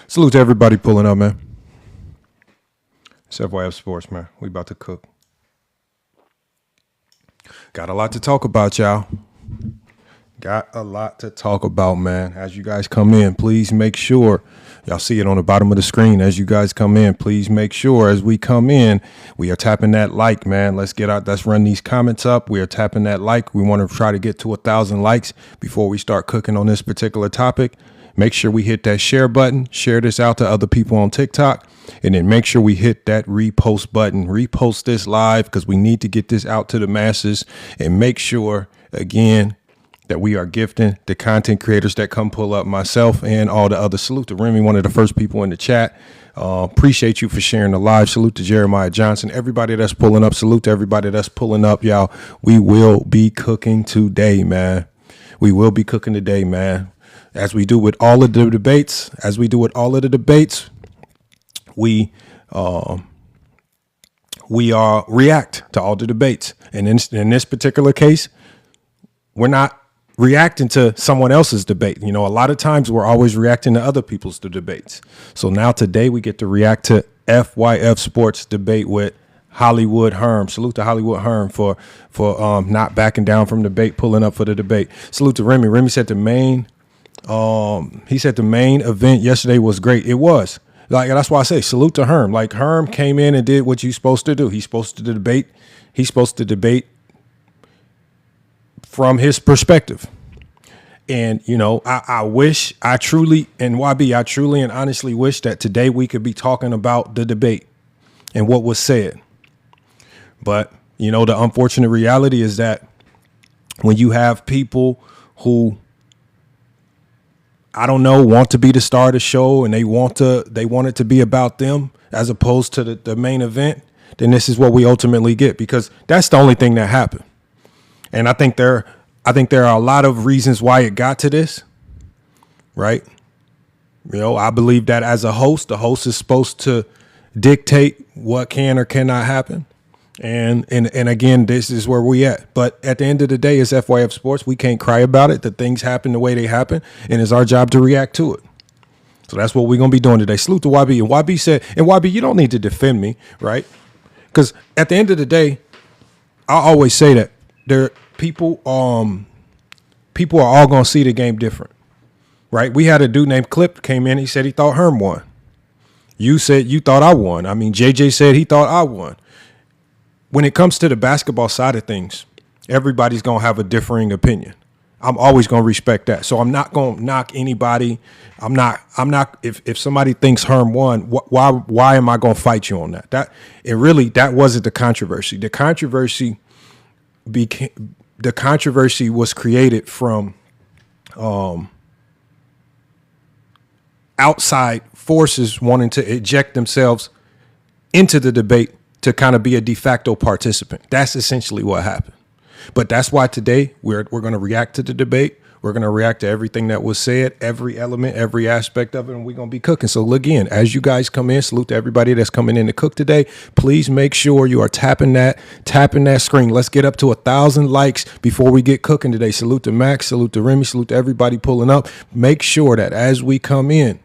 Salute to everybody pulling up, man. It's FYF Sports, man. We about to cook. Got a lot to talk about, y'all. Got a lot to talk about, man. As you guys come in, please make sure y'all see it on the bottom of the screen. As you guys come in, please make sure as we come in, we are tapping that like, man. Let's get out. Let's run these comments up. We are tapping that like. We want to try to get to 1,000 likes before we start cooking on this particular topic. Make sure we hit that share button. Share this out to other people on TikTok. And then make sure we hit that repost button. Repost this live because we need to get this out to the masses. And make sure, again, that we are gifting the content creators that come pull up, myself and all the other. Salute to Remy, one of the first people in the chat. Appreciate you for sharing the live. Salute to Jeremiah Johnson. Everybody that's pulling up. Salute to everybody that's pulling up, y'all. We will be cooking today, man. We will be cooking today, man. As we do with all of the debates, we react to all the debates. And in this particular case, we're not reacting to someone else's debate. You know, a lot of times we're always reacting to other people's debates. So now today we get to react to FYF Sports debate with Hollywood Herm. Salute to Hollywood Herm for not backing down from the debate, pulling up for the debate. Salute to Remy. Remy said the main event yesterday was great. It was. Like, that's why I say salute to Herm. Like, Herm came in and did what you're supposed to do. He's supposed to debate. He's supposed to debate from his perspective. And, you know, I truly and honestly wish that today we could be talking about the debate and what was said. But, you know, the unfortunate reality is that when you have people who, I don't know, want to be the star of the show and they want it to be about them as opposed to the main event, then this is what we ultimately get, because that's the only thing that happened. And I think there are a lot of reasons why it got to this, right? You know, I believe that as a host, the host is supposed to dictate what can or cannot happen. And again, this is where we at. But at the end of the day, it's FYF Sports. We can't cry about it. The things happen the way they happen, and it's our job to react to it. So that's what we're going to be doing today. Salute to YB. And YB said, and YB, you don't need to defend me, right? Because at the end of the day, I always say that people are all going to see the game different, right? We had a dude named Clip came in. He said he thought Herm won. You said you thought I won. I mean, JJ said he thought I won. When it comes to the basketball side of things, everybody's going to have a differing opinion. I'm always going to respect that. So I'm not going to knock anybody. I'm not if somebody thinks Herm won, why am I going to fight you on that? That wasn't the controversy. The controversy was created from outside forces wanting to eject themselves into the debate to kind of be a de facto participant. That's essentially what happened. But that's why today we're going to react to the debate. We're going to react to everything that was said, every element, every aspect of it, and we're going to be cooking. So again, as you guys come in, salute to everybody that's coming in to cook today. Please make sure you are tapping that screen. Let's get up to 1,000 likes before we get cooking today. Salute to Max, salute to Remy, salute to everybody pulling up. Make sure that as we come in,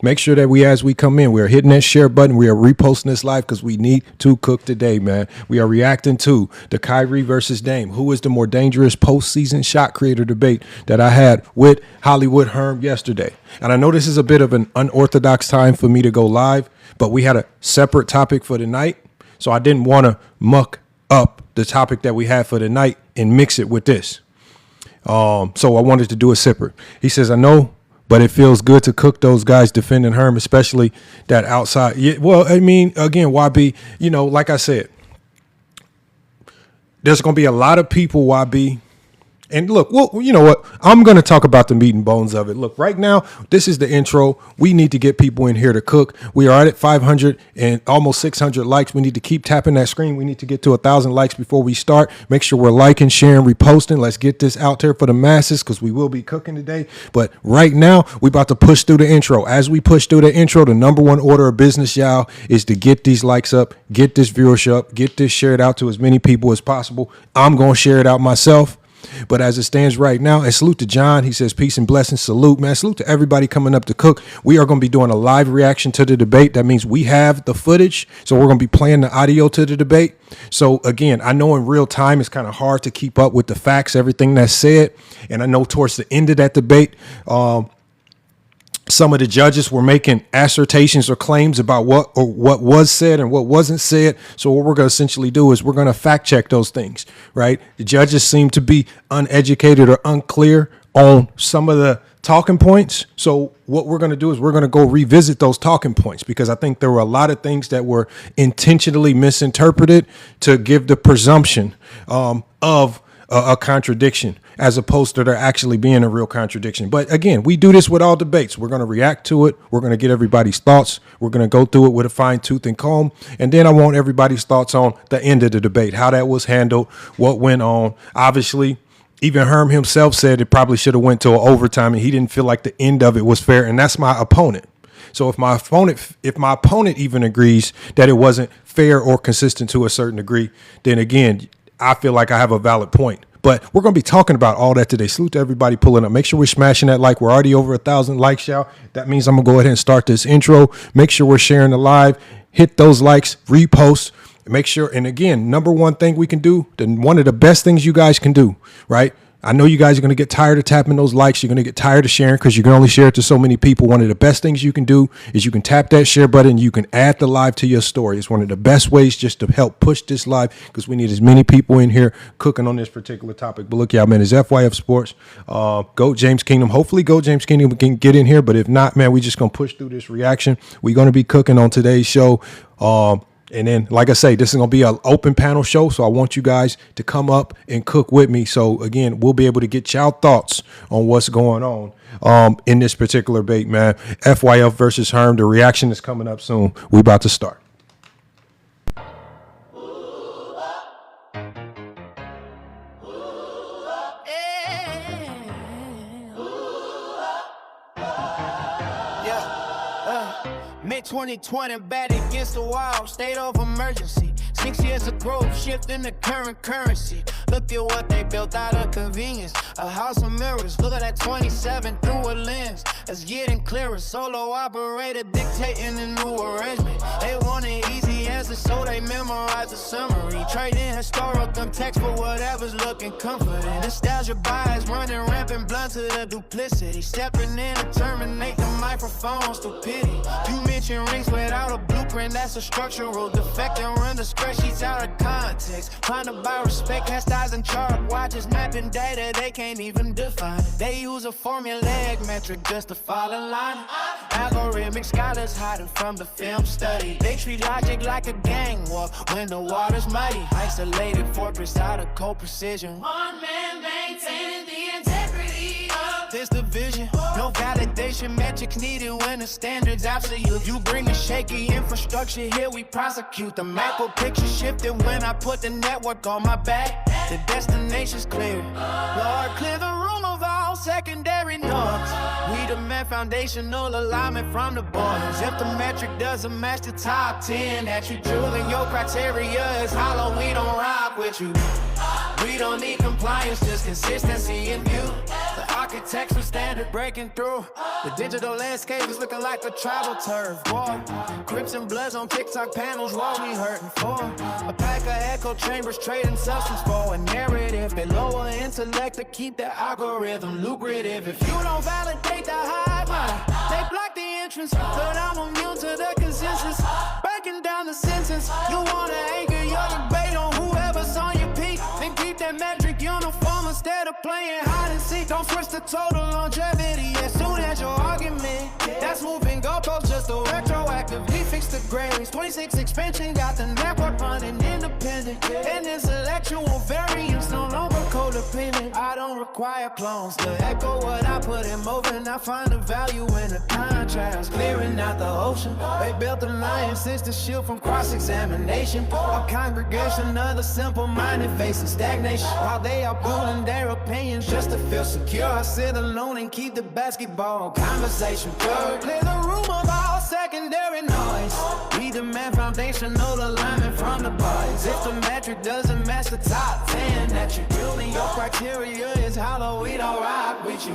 we are hitting that share button. We are reposting this live because we need to cook today, man. We are reacting to the Kyrie versus Dame. Who is the more dangerous postseason shot creator debate that I had with Hollywood Herm yesterday. And I know this is a bit of an unorthodox time for me to go live, but we had a separate topic for the night. So I didn't want to muck up the topic that we had for the night and mix it with this. So I wanted to do a separate. He says, I know, but it feels good to cook those guys defending Herm, especially that outside. Yeah, well, I mean, again, YB, you know, like I said, there's going to be a lot of people, YB, And look, well, you know what? I'm going to talk about the meat and bones of it. Look, right now, this is the intro. We need to get people in here to cook. We are at 500 and almost 600 likes. We need to keep tapping that screen. We need to get to 1,000 likes before we start. Make sure we're liking, sharing, reposting. Let's get this out there for the masses because we will be cooking today. But right now, we're about to push through the intro. As we push through the intro, the number one order of business, y'all, is to get these likes up, get this viewership, get this shared out to as many people as possible. I'm going to share it out myself. But as it stands right now, and salute to John. He says, peace and blessings. Salute, man. Salute to everybody coming up to cook. We are going to be doing a live reaction to the debate. That means we have the footage. So we're going to be playing the audio to the debate. So again, I know in real time, it's kind of hard to keep up with the facts, everything that's said. And I know towards the end of that debate, some of the judges were making assertions or claims about what was said and what wasn't said. So what we're going to essentially do is we're going to fact check those things, right? The judges seem to be uneducated or unclear on some of the talking points. So what we're going to do is we're going to go revisit those talking points, because I think there were a lot of things that were intentionally misinterpreted to give the presumption of a contradiction, as opposed to there actually being a real contradiction. But again, we do this with all debates. We're going to react to it. We're going to get everybody's thoughts. We're going to go through it with a fine tooth and comb. And then I want everybody's thoughts on the end of the debate, how that was handled, what went on. Obviously, even Herm himself said it probably should have went to an overtime, and he didn't feel like the end of it was fair. And that's my opponent. So if my opponent even agrees that it wasn't fair or consistent to a certain degree, then again, I feel like I have a valid point. But we're going to be talking about all that today. Salute to everybody pulling up. Make sure we're smashing that like. We're already over 1,000 likes, y'all. That means I'm going to go ahead and start this intro. Make sure we're sharing the live. Hit those likes, repost. Make sure, and again, number one thing we can do, then one of the best things you guys can do, right? I know you guys are going to get tired of tapping those likes. You're going to get tired of sharing because you can only share it to so many people. One of the best things you can do is you can tap that share button. You can add the live to your story. It's one of the best ways just to help push this live, because we need as many people in here cooking on this particular topic. But look, y'all, man, it's FYF Sports. Go James Kingdom. Hopefully Go James Kingdom can get in here. But if not, man, we just going to push through this reaction. We're going to be cooking on today's show. And then, like I say, this is going to be an open panel show, so I want you guys to come up and cook with me. So, again, we'll be able to get y'all thoughts on what's going on in this particular debate, man. FYF versus Herm. The reaction is coming up soon. We about to start. May 2020, bad against the wall, state of emergency. 6 years of growth, shifting the current currency. Look at what they built out of convenience. A house of mirrors, look at that 27 through a lens. It's getting clearer, solo operator dictating the new arrangement. They want an easy answer, so they memorize the summary. Trading historical text for whatever's looking comforting. Nostalgia bias running rampant, blunt to the duplicity. Stepping in to terminate the microphone stupidity. You mention rings without a blueprint, that's a structural defect. And run the spreadsheets out of context. Trying to buy respect, hairstyles and chart watches, mapping data they can't even define. They use a formulaic metric just to follow line. Algorithmic scholars hiding from the film study. They treat logic like a gang war when the water's muddy. Isolated fortress out of cold precision. One man maintaining the integrity of this division. No validation metrics needed when the standard's absolute. You bring a shaky infrastructure here, we prosecute. The macro picture shifted when I put the network on my back. The destination's clear. Lord, clear the room of all secondary noise. We demand foundational alignment from the boys. If the metric doesn't match the top 10 that you drew, then your criteria is hollow. We don't rock with you. We don't need compliance, just consistency in view. The architectural standard breaking through. The digital landscape is looking like a travel turf. Boy, Crips and Bloods on TikTok panels, what we hurting for? A pack of echo chambers trading substance for a narrative. They lower intellect to keep the algorithm lucrative. If you don't validate the high mind, they block the entrance. But I'm immune to the consensus. Breaking down the sentence. You wanna anchor your debate on whoever's on your peak. Then keep that metric uniform instead of playing hide and seek. Don't switch the total longevity as soon as your argument. That's moving goalposts just to retroactively fix the grades. 26 expansion got the network running independent. And intellectual variance no longer codependent. I don't require clones to echo what I put it moving, I find the value in the contrast. Clearing out the ocean, they built a lion since the shield from cross-examination. A congregation of the simple-minded facing stagnation. While they are pulling their opinions just to feel secure, I sit alone and keep the basketball conversation pure. Clear the room of all secondary noise. We demand foundational alignment from the boys. If the metric doesn't match the top 10 that you're building, your criteria is hollow, we don't rock with you.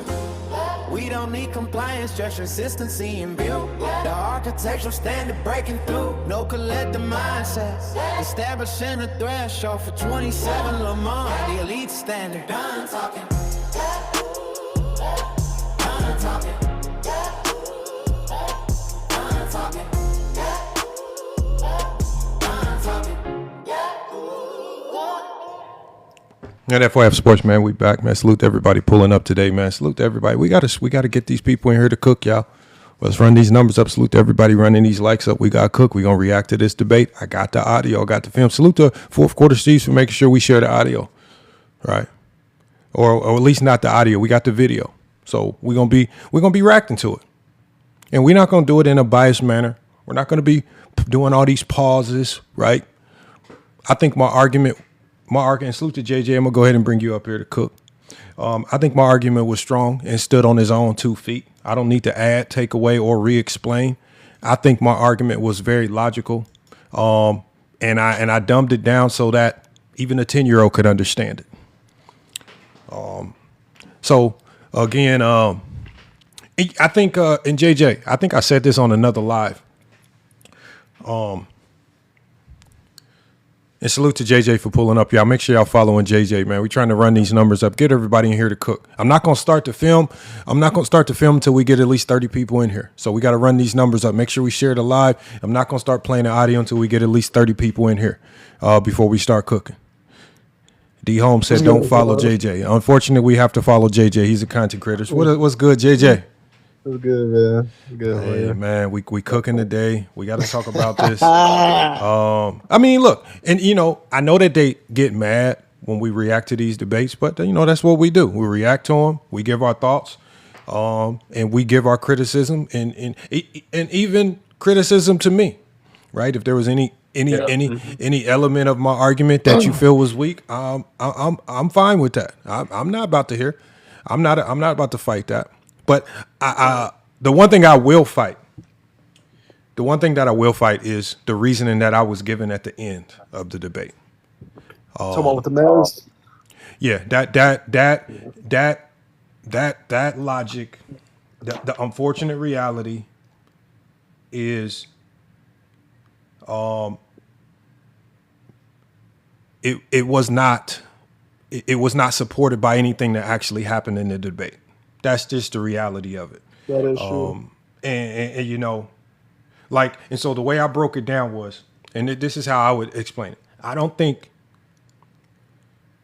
We don't need compliance, just consistency and build. The architectural standard breaking through, no collective mindsets. Establishing a threshold for 27 Lamar, the elite standard. Done talking. Done talking. Done talking. And FYF Sports, man, we back, man. Salute to everybody pulling up today, man. Salute to everybody. We gotta get these people in here to cook, y'all. Let's run these numbers up. Salute to everybody running these likes up. We got to cook. We're going to react to this debate. I got the audio. I got the film. Salute to Fourth Quarter Steves for making sure we share the audio, right? Or at least not the audio. We got the video. So we're gonna be reacting to it. And we're not going to do it in a biased manner. We're not going to be doing all these pauses, right? I think my argument, salute to JJ, I'm going to go ahead and bring you up here to cook. I think my argument was strong and stood on his own 2 feet. I don't need to add, take away, or re-explain. I think my argument was very logical, and I dumbed it down so that even a 10-year-old could understand it. So again, I think and JJ, I think I said this on another live. And salute to JJ for pulling up, y'all. Make sure y'all following JJ, man. We're trying to run these numbers up. Get everybody in here to cook. I'm not going to start the film. Until we get at least 30 people in here. So we got to run these numbers up. Make sure we share the live. I'm not going to start playing the audio until we get at least 30 people in here before we start cooking. D. Holmes said, don't follow JJ. Unfortunately, we have to follow JJ. He's a content creator. What's good, JJ? It's good, man. Good. Hey, man, we cooking today. We got to talk about this. I mean, look, and I know that they get mad when we react to these debates, but that's what we do. We react to them. We give our thoughts, and we give our criticism, and even criticism to me, right? If there was any element of my argument that you feel was weak, I'm fine with that. I'm not about to hear. I'm not about to fight that. But the one thing I will fight, is the reasoning that I was given at the end of the debate. Talking about with the Mavericks? Yeah, that logic, the unfortunate reality is, it was not supported by anything that actually happened in the debate. That's just the reality of it. That is true. And so the way I broke it down was, and this is how I would explain it. I don't think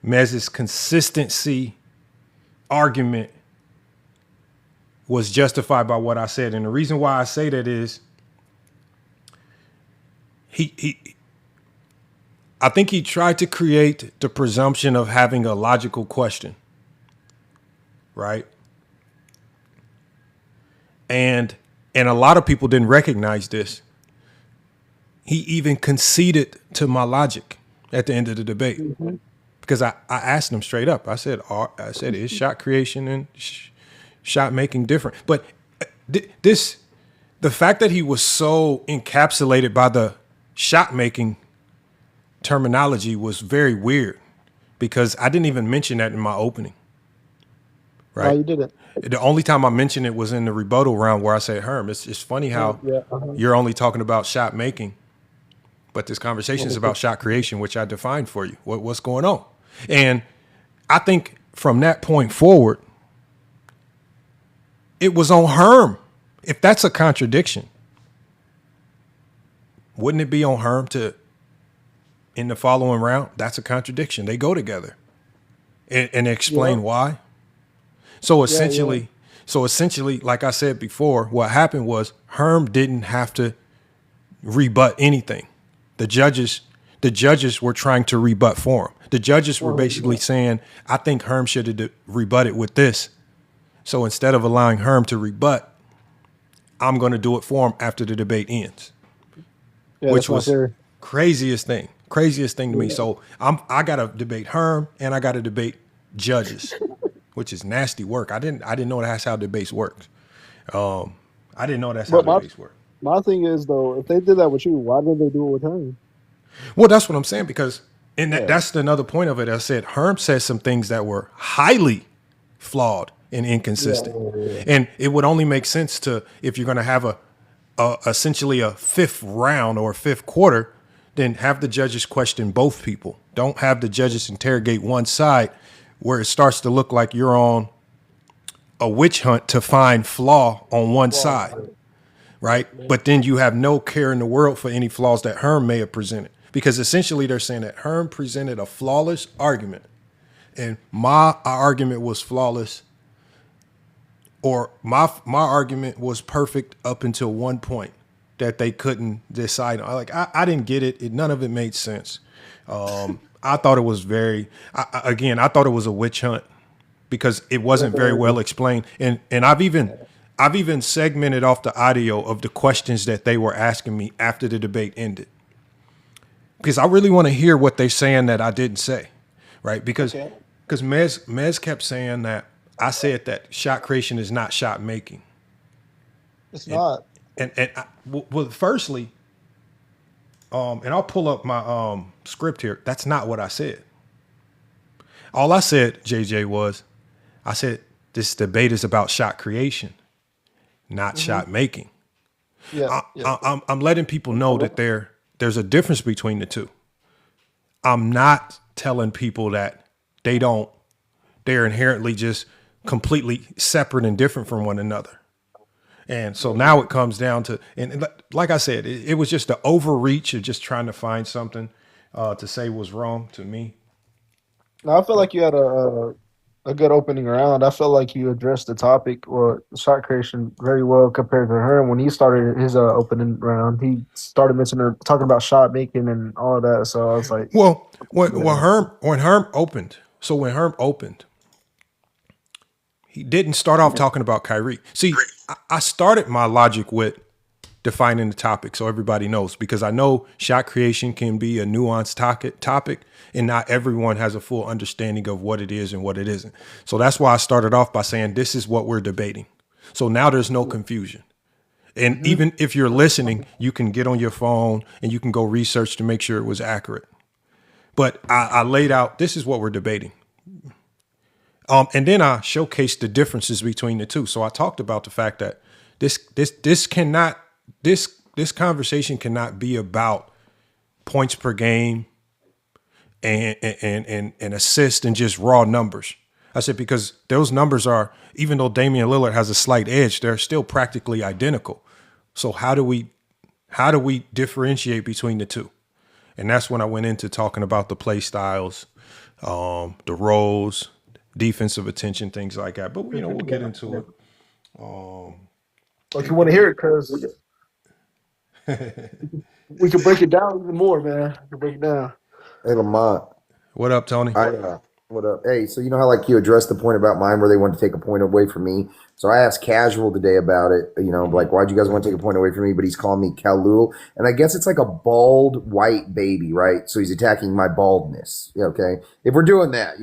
Mez's consistency argument was justified by what I said. And the reason why I say that is I think he tried to create the presumption of having a logical question, right? And a lot of people didn't recognize this. He even conceded to my logic at the end of the debate, because I asked him straight up. I said, is shot creation and shot making different? But the fact that he was so encapsulated by the shot making terminology was very weird, because I didn't even mention that in my opening. Right? No, you didn't. The only time I mentioned it was in the rebuttal round where I said, Herm, it's funny how you're only talking about shot making, but this conversation is about shot creation, which I defined for you. What's going on? And I think from that point forward, it was on Herm. If that's a contradiction, wouldn't it be on Herm to, in the following round, that's a contradiction. They go together and explain why. So essentially, like I said before, what happened was Herm didn't have to rebut anything. The judges were trying to rebut for him. The judges were basically saying, I think Herm should have rebutted with this. So instead of allowing Herm to rebut, I'm going to do it for him after the debate ends, Yeah, which that's not was fair. craziest thing to me. So I got to debate Herm and I got to debate judges, which is nasty work. I didn't know that's how debates worked. I didn't know that's how But debates work. my thing is though, if they did that with you, why didn't they do it with him? Well, that's what I'm saying because Yeah. that's another point of it. I said Herm said some things that were highly flawed and inconsistent, Yeah. and it would only make sense to if you're going to have a essentially a fifth round or a fifth quarter, then have the judges question both people. Don't have the judges interrogate one side where it starts to look like you're on a witch hunt to find flaw on one side, right? But then you have no care in the world for any flaws that Herm may have presented. Because essentially they're saying that Herm presented a flawless argument and my argument was flawless, or my argument was perfect up until one point that they couldn't decide on. Like I didn't get it. None of it made sense. I thought it was I thought it was a witch hunt because it wasn't very well explained. And I've even segmented off the audio of the questions that they were asking me after the debate ended. Because I really want to hear what they're saying that I didn't say, right? Because Mez kept saying that I said that shot creation is not shot making. It's not. Well, firstly, and I'll pull up my script here. That's not what I said. All I said, JJ, was I said this debate is about shot creation, not shot making. Yeah. I'm letting people know that there's a difference between the two. I'm not telling people that they're inherently just completely separate and different from one another. And so now it comes down to, and like I said, it was just the overreach of just trying to find something to say was wrong to me. No, I feel like you had a good opening round. I felt like you addressed the topic or shot creation very well compared to her. When he started his opening round, he started talking about shot making and all of that. So I was like, Well, when Herm opened, he didn't start off talking about Kyrie. See, I started my logic with defining the topic so everybody knows, because I know shot creation can be a nuanced topic and not everyone has a full understanding of what it is and what it isn't. So that's why I started off by saying this is what we're debating. So now there's no confusion. And even if you're listening, you can get on your phone and you can go research to make sure it was accurate. But I laid out, this is what we're debating. And then I showcased the differences between the two. So I talked about the fact that this conversation cannot be about points per game and assist and just raw numbers. I said, because those numbers are, even though Damian Lillard has a slight edge, they're still practically identical. So how do we differentiate between the two? And that's when I went into talking about the play styles, the roles, defensive attention, things like that. But we'll get into it. if you want to hear it, because we can break it down even more, man. We can break it down. Hey, Lamont. What up, Tony? What up? Hey, so you know how like you addressed the point about mine where they wanted to take a point away from me? So I asked Casual today about it, like, why'd you guys want to take a point away from me? But he's calling me Kalul. And I guess it's like a bald white baby, right? So he's attacking my baldness. Okay. If we're doing that,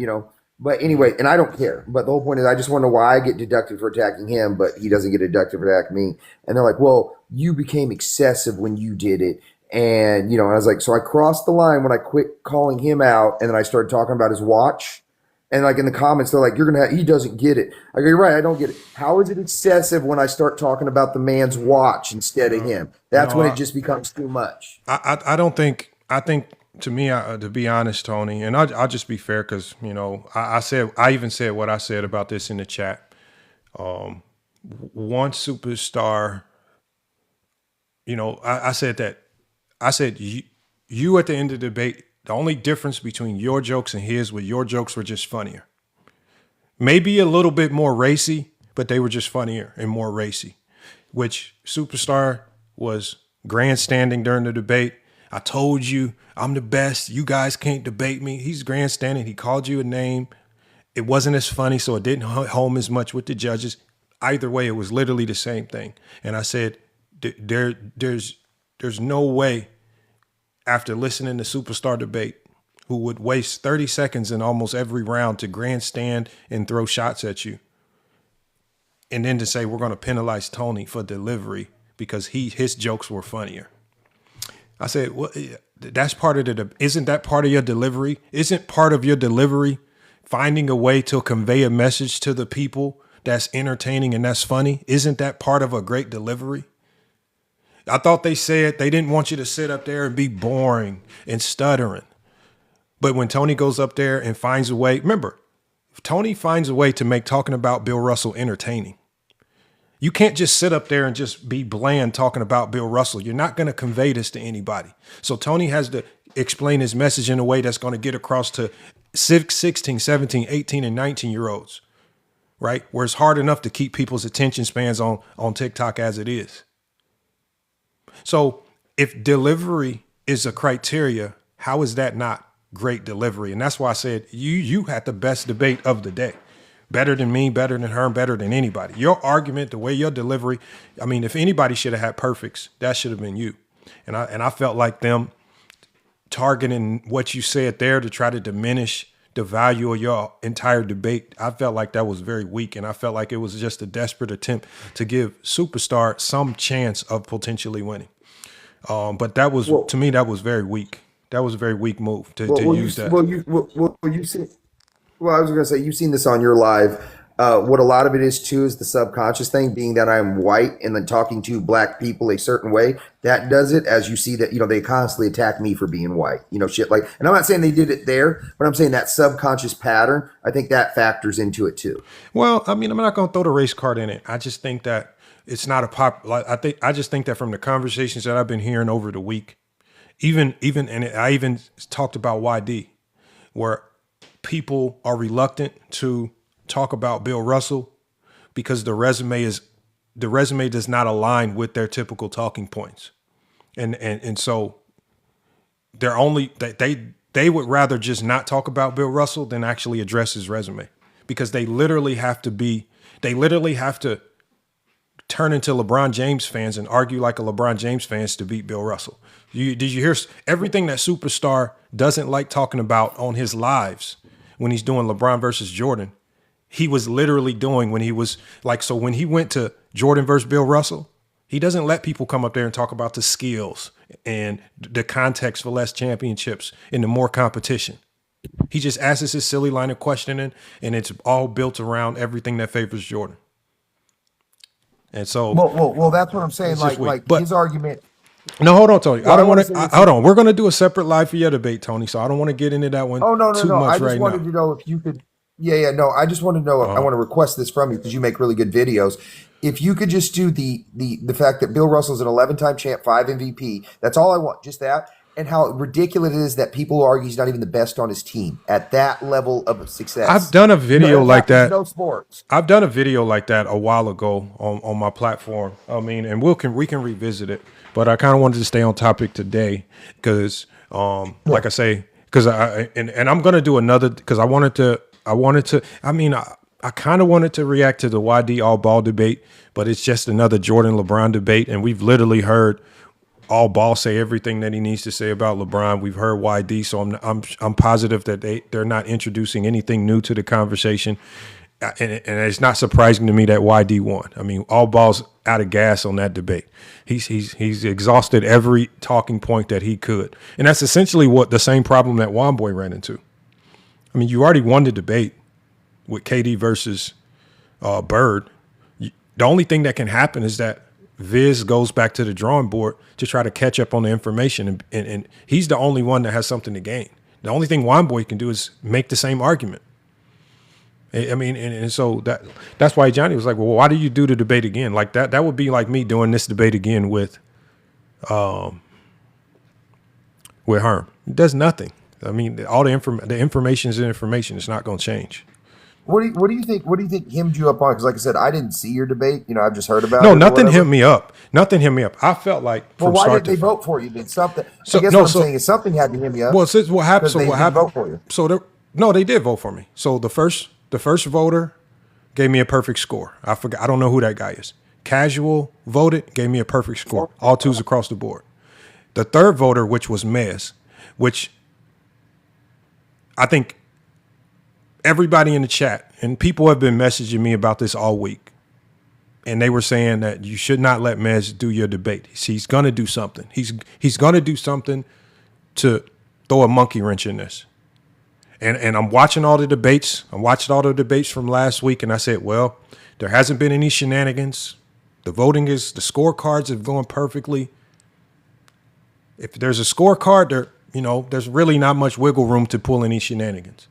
But anyway, and I don't care. But the whole point is I just wonder why I get deducted for attacking him, but he doesn't get deducted for attacking me. And they're like, well, you became excessive when you did it. And, I was like, so I crossed the line when I quit calling him out and then I started talking about his watch. And like in the comments, they're like, he doesn't get it. I go, you're right, I don't get it. How is it excessive when I start talking about the man's watch instead of him? That's when it just becomes too much. I think to me, to be honest, Tony, and I'll just be fair because, I even said what I said about this in the chat. One superstar, I said you at the end of the debate, the only difference between your jokes and his was your jokes were just funnier. Maybe a little bit more racy, but they were just funnier and more racy, which Superstar was grandstanding during the debate. I told you I'm the best. You guys can't debate me. He's grandstanding. He called you a name It wasn't as funny, so it didn't hit home as much with the judges. Either way, it was literally the same thing. And I said, there's no way, after listening to Superstar Debate, who would waste 30 seconds in almost every round to grandstand and throw shots at you, and then to say we're going to penalize Tony for delivery because his jokes were funnier. I said, well, that's part of isn't that part of your delivery? Isn't part of your delivery finding a way to convey a message to the people that's entertaining and that's funny? Isn't that part of a great delivery? I thought they said they didn't want you to sit up there and be boring and stuttering. But when Tony goes up there and finds a way, remember, Tony finds a way to make talking about Bill Russell entertaining. You can't just sit up there and just be bland talking about Bill Russell. You're not going to convey this to anybody. So Tony has to explain his message in a way that's going to get across to 16, 17, 18, and 19-year-olds, right? Where it's hard enough to keep people's attention spans on TikTok as it is. So if delivery is a criteria, how is that not great delivery? And that's why I said you had the best debate of the day. Better than me, better than her, better than anybody. Your argument, the way your delivery, I mean, if anybody should have had perfects, that should have been you. And I felt like them targeting what you said there to try to diminish the value of your entire debate. I felt like that was very weak. And I felt like it was just a desperate attempt to give Superstar some chance of potentially winning. But that was, to me, that was very weak. That was a very weak move to use that. You see, well, I was going to say, you've seen this on your live. What a lot of it is too is the subconscious thing, being that I'm white and then talking to black people a certain way. That does it, as you see that, they constantly attack me for being white, shit like, and I'm not saying they did it there, but I'm saying that subconscious pattern, I think that factors into it too. Well, I mean, I'm not going to throw the race card in it. I just think that it's not I just think that from the conversations that I've been hearing over the week, I even talked about YD, where people are reluctant to talk about Bill Russell because the resume does not align with their typical talking points. And so they would rather just not talk about Bill Russell than actually address his resume, because they literally have to turn into LeBron James fans and argue like a LeBron James fans to beat Bill Russell. Did you hear everything that Superstar doesn't like talking about on his lives when he's doing LeBron versus Jordan? He was literally doing when he was like, so when he went to Jordan versus Bill Russell, he doesn't let people come up there and talk about the skills and the context for less championships and the more competition. He just asks his silly line of questioning, and it's all built around everything that favors Jordan. And so, well, that's what I'm saying. But his argument. No, hold on, Tony. Well, I don't want to. Hold on. We're going to do a separate live for your debate, Tony. So I don't want to get into that one. Oh no. Too much I just wanted to know if you could. Yeah. No, I just want to know. I want to request this from you because you make really good videos. If you could just do the fact that Bill Russell's an 11-time champ, 5 MVP. That's all I want. Just that. And how ridiculous it is that people argue he's not even the best on his team at that level of success. I've done a video like that. No sports. I've done a video like that a while ago on my platform. I mean, and we can revisit it. But I kind of wanted to stay on topic today because, like I say, because I'm going to do another because I kind of wanted to react to the YD all ball debate, but it's just another Jordan LeBron debate, and we've literally heard all ball say everything that he needs to say about LeBron. We've heard YD, so I'm positive that they're not introducing anything new to the conversation, and it's not surprising to me that YD won. I mean, all ball's out of gas on that debate. He's exhausted every talking point that he could, and that's essentially what the same problem that Womboy ran into. I mean, you already won the debate with KD versus Bird. The only thing that can happen is that Viz goes back to the drawing board to try to catch up on the information, and he's the only one that has something to gain. The only thing Womboy can do is make the same argument. I mean, and so that's why Johnny was like, well, why do you do the debate again? Like that would be like me doing this debate again with Herm. It does nothing. I mean, all the information is information. It's not going to change. What do you think? What do you think hemmed you up on? Because, like I said, I didn't see your debate. I've just heard about it. No, nothing hemmed me up. Nothing hemmed me up. I felt like. Well, why did they vote for you? Did something? I guess what I'm saying is something had to hem you up. Well, what happened? So what happened? Vote for you. So no, they did vote for me. So the first voter gave me a perfect score. I forgot. I don't know who that guy is. Casual voted, gave me a perfect score. All twos across the board. The third voter, which was Mez, which I think everybody in the chat, and people have been messaging me about this all week, and they were saying that you should not let Mez do your debate. He's going to do something. He's going to do something to throw a monkey wrench in this. And I'm watching all the debates. I'm watching all the debates from last week, and I said, well, there hasn't been any shenanigans. The scorecards have gone perfectly. If there's a scorecard, there's really not much wiggle room to pull any shenanigans.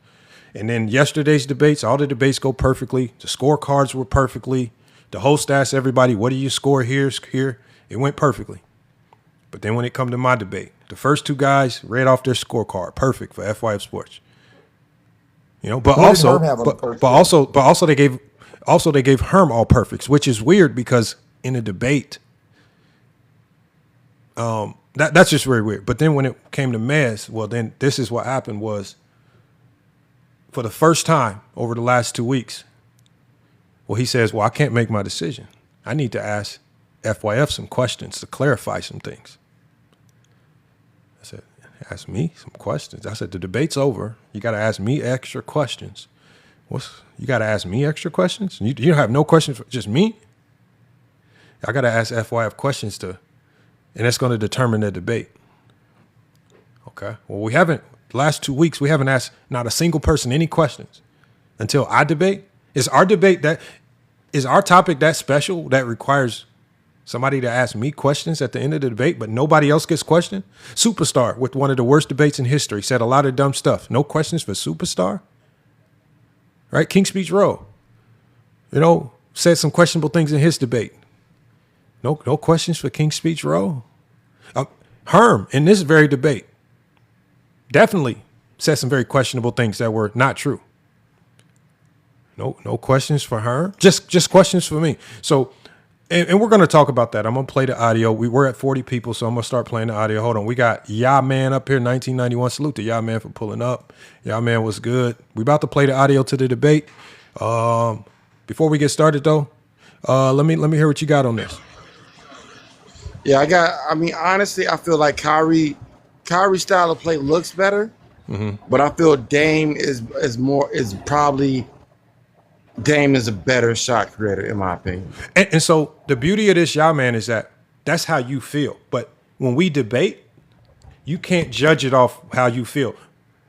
And then yesterday's debates, all the debates go perfectly. The scorecards were perfectly. The host asked everybody, what do you score here? It went perfectly. But then when it come to my debate, the first two guys read off their scorecard, perfect for FYF Sports. But also they gave Herm all perfects, which is weird because in a debate, that's just very weird. But then when it came to Mez, well, then this is what happened was, for the first time over the last 2 weeks, well, he says, well, I can't make my decision. I need to ask FYF some questions to clarify some things. I said, ask me some questions. I said, the debate's over. You got to ask me extra questions. You got to ask me extra questions? You don't have no questions for just me? I got to ask FYF questions and that's going to determine the debate. Okay. Well, the last 2 weeks, we haven't asked not a single person any questions until I debate. Is our topic that special that requires somebody to ask me questions at the end of the debate, but nobody else gets questioned? Superstar, with one of the worst debates in history, said a lot of dumb stuff. No questions for Superstar? Right? King Speech Row, said some questionable things in his debate. No questions for King Speech Row. Herm, in this very debate, definitely said some very questionable things that were not true. No questions for Herm. Just questions for me. So, and we're going to talk about that. I'm going to play the audio. We're at 40 people, so I'm going to start playing the audio. Hold on. We got Ya Man up here, 1991. Salute to Ya Man for pulling up. Ya Man was good. We about to play the audio to the debate. Before we get started, though, let me hear what you got on this. Yeah, honestly, I feel like Kyrie's style of play looks better, but I feel Dame is a better shot creator, in my opinion. And so the beauty of this, y'all, man, is that that's how you feel. But when we debate, you can't judge it off how you feel.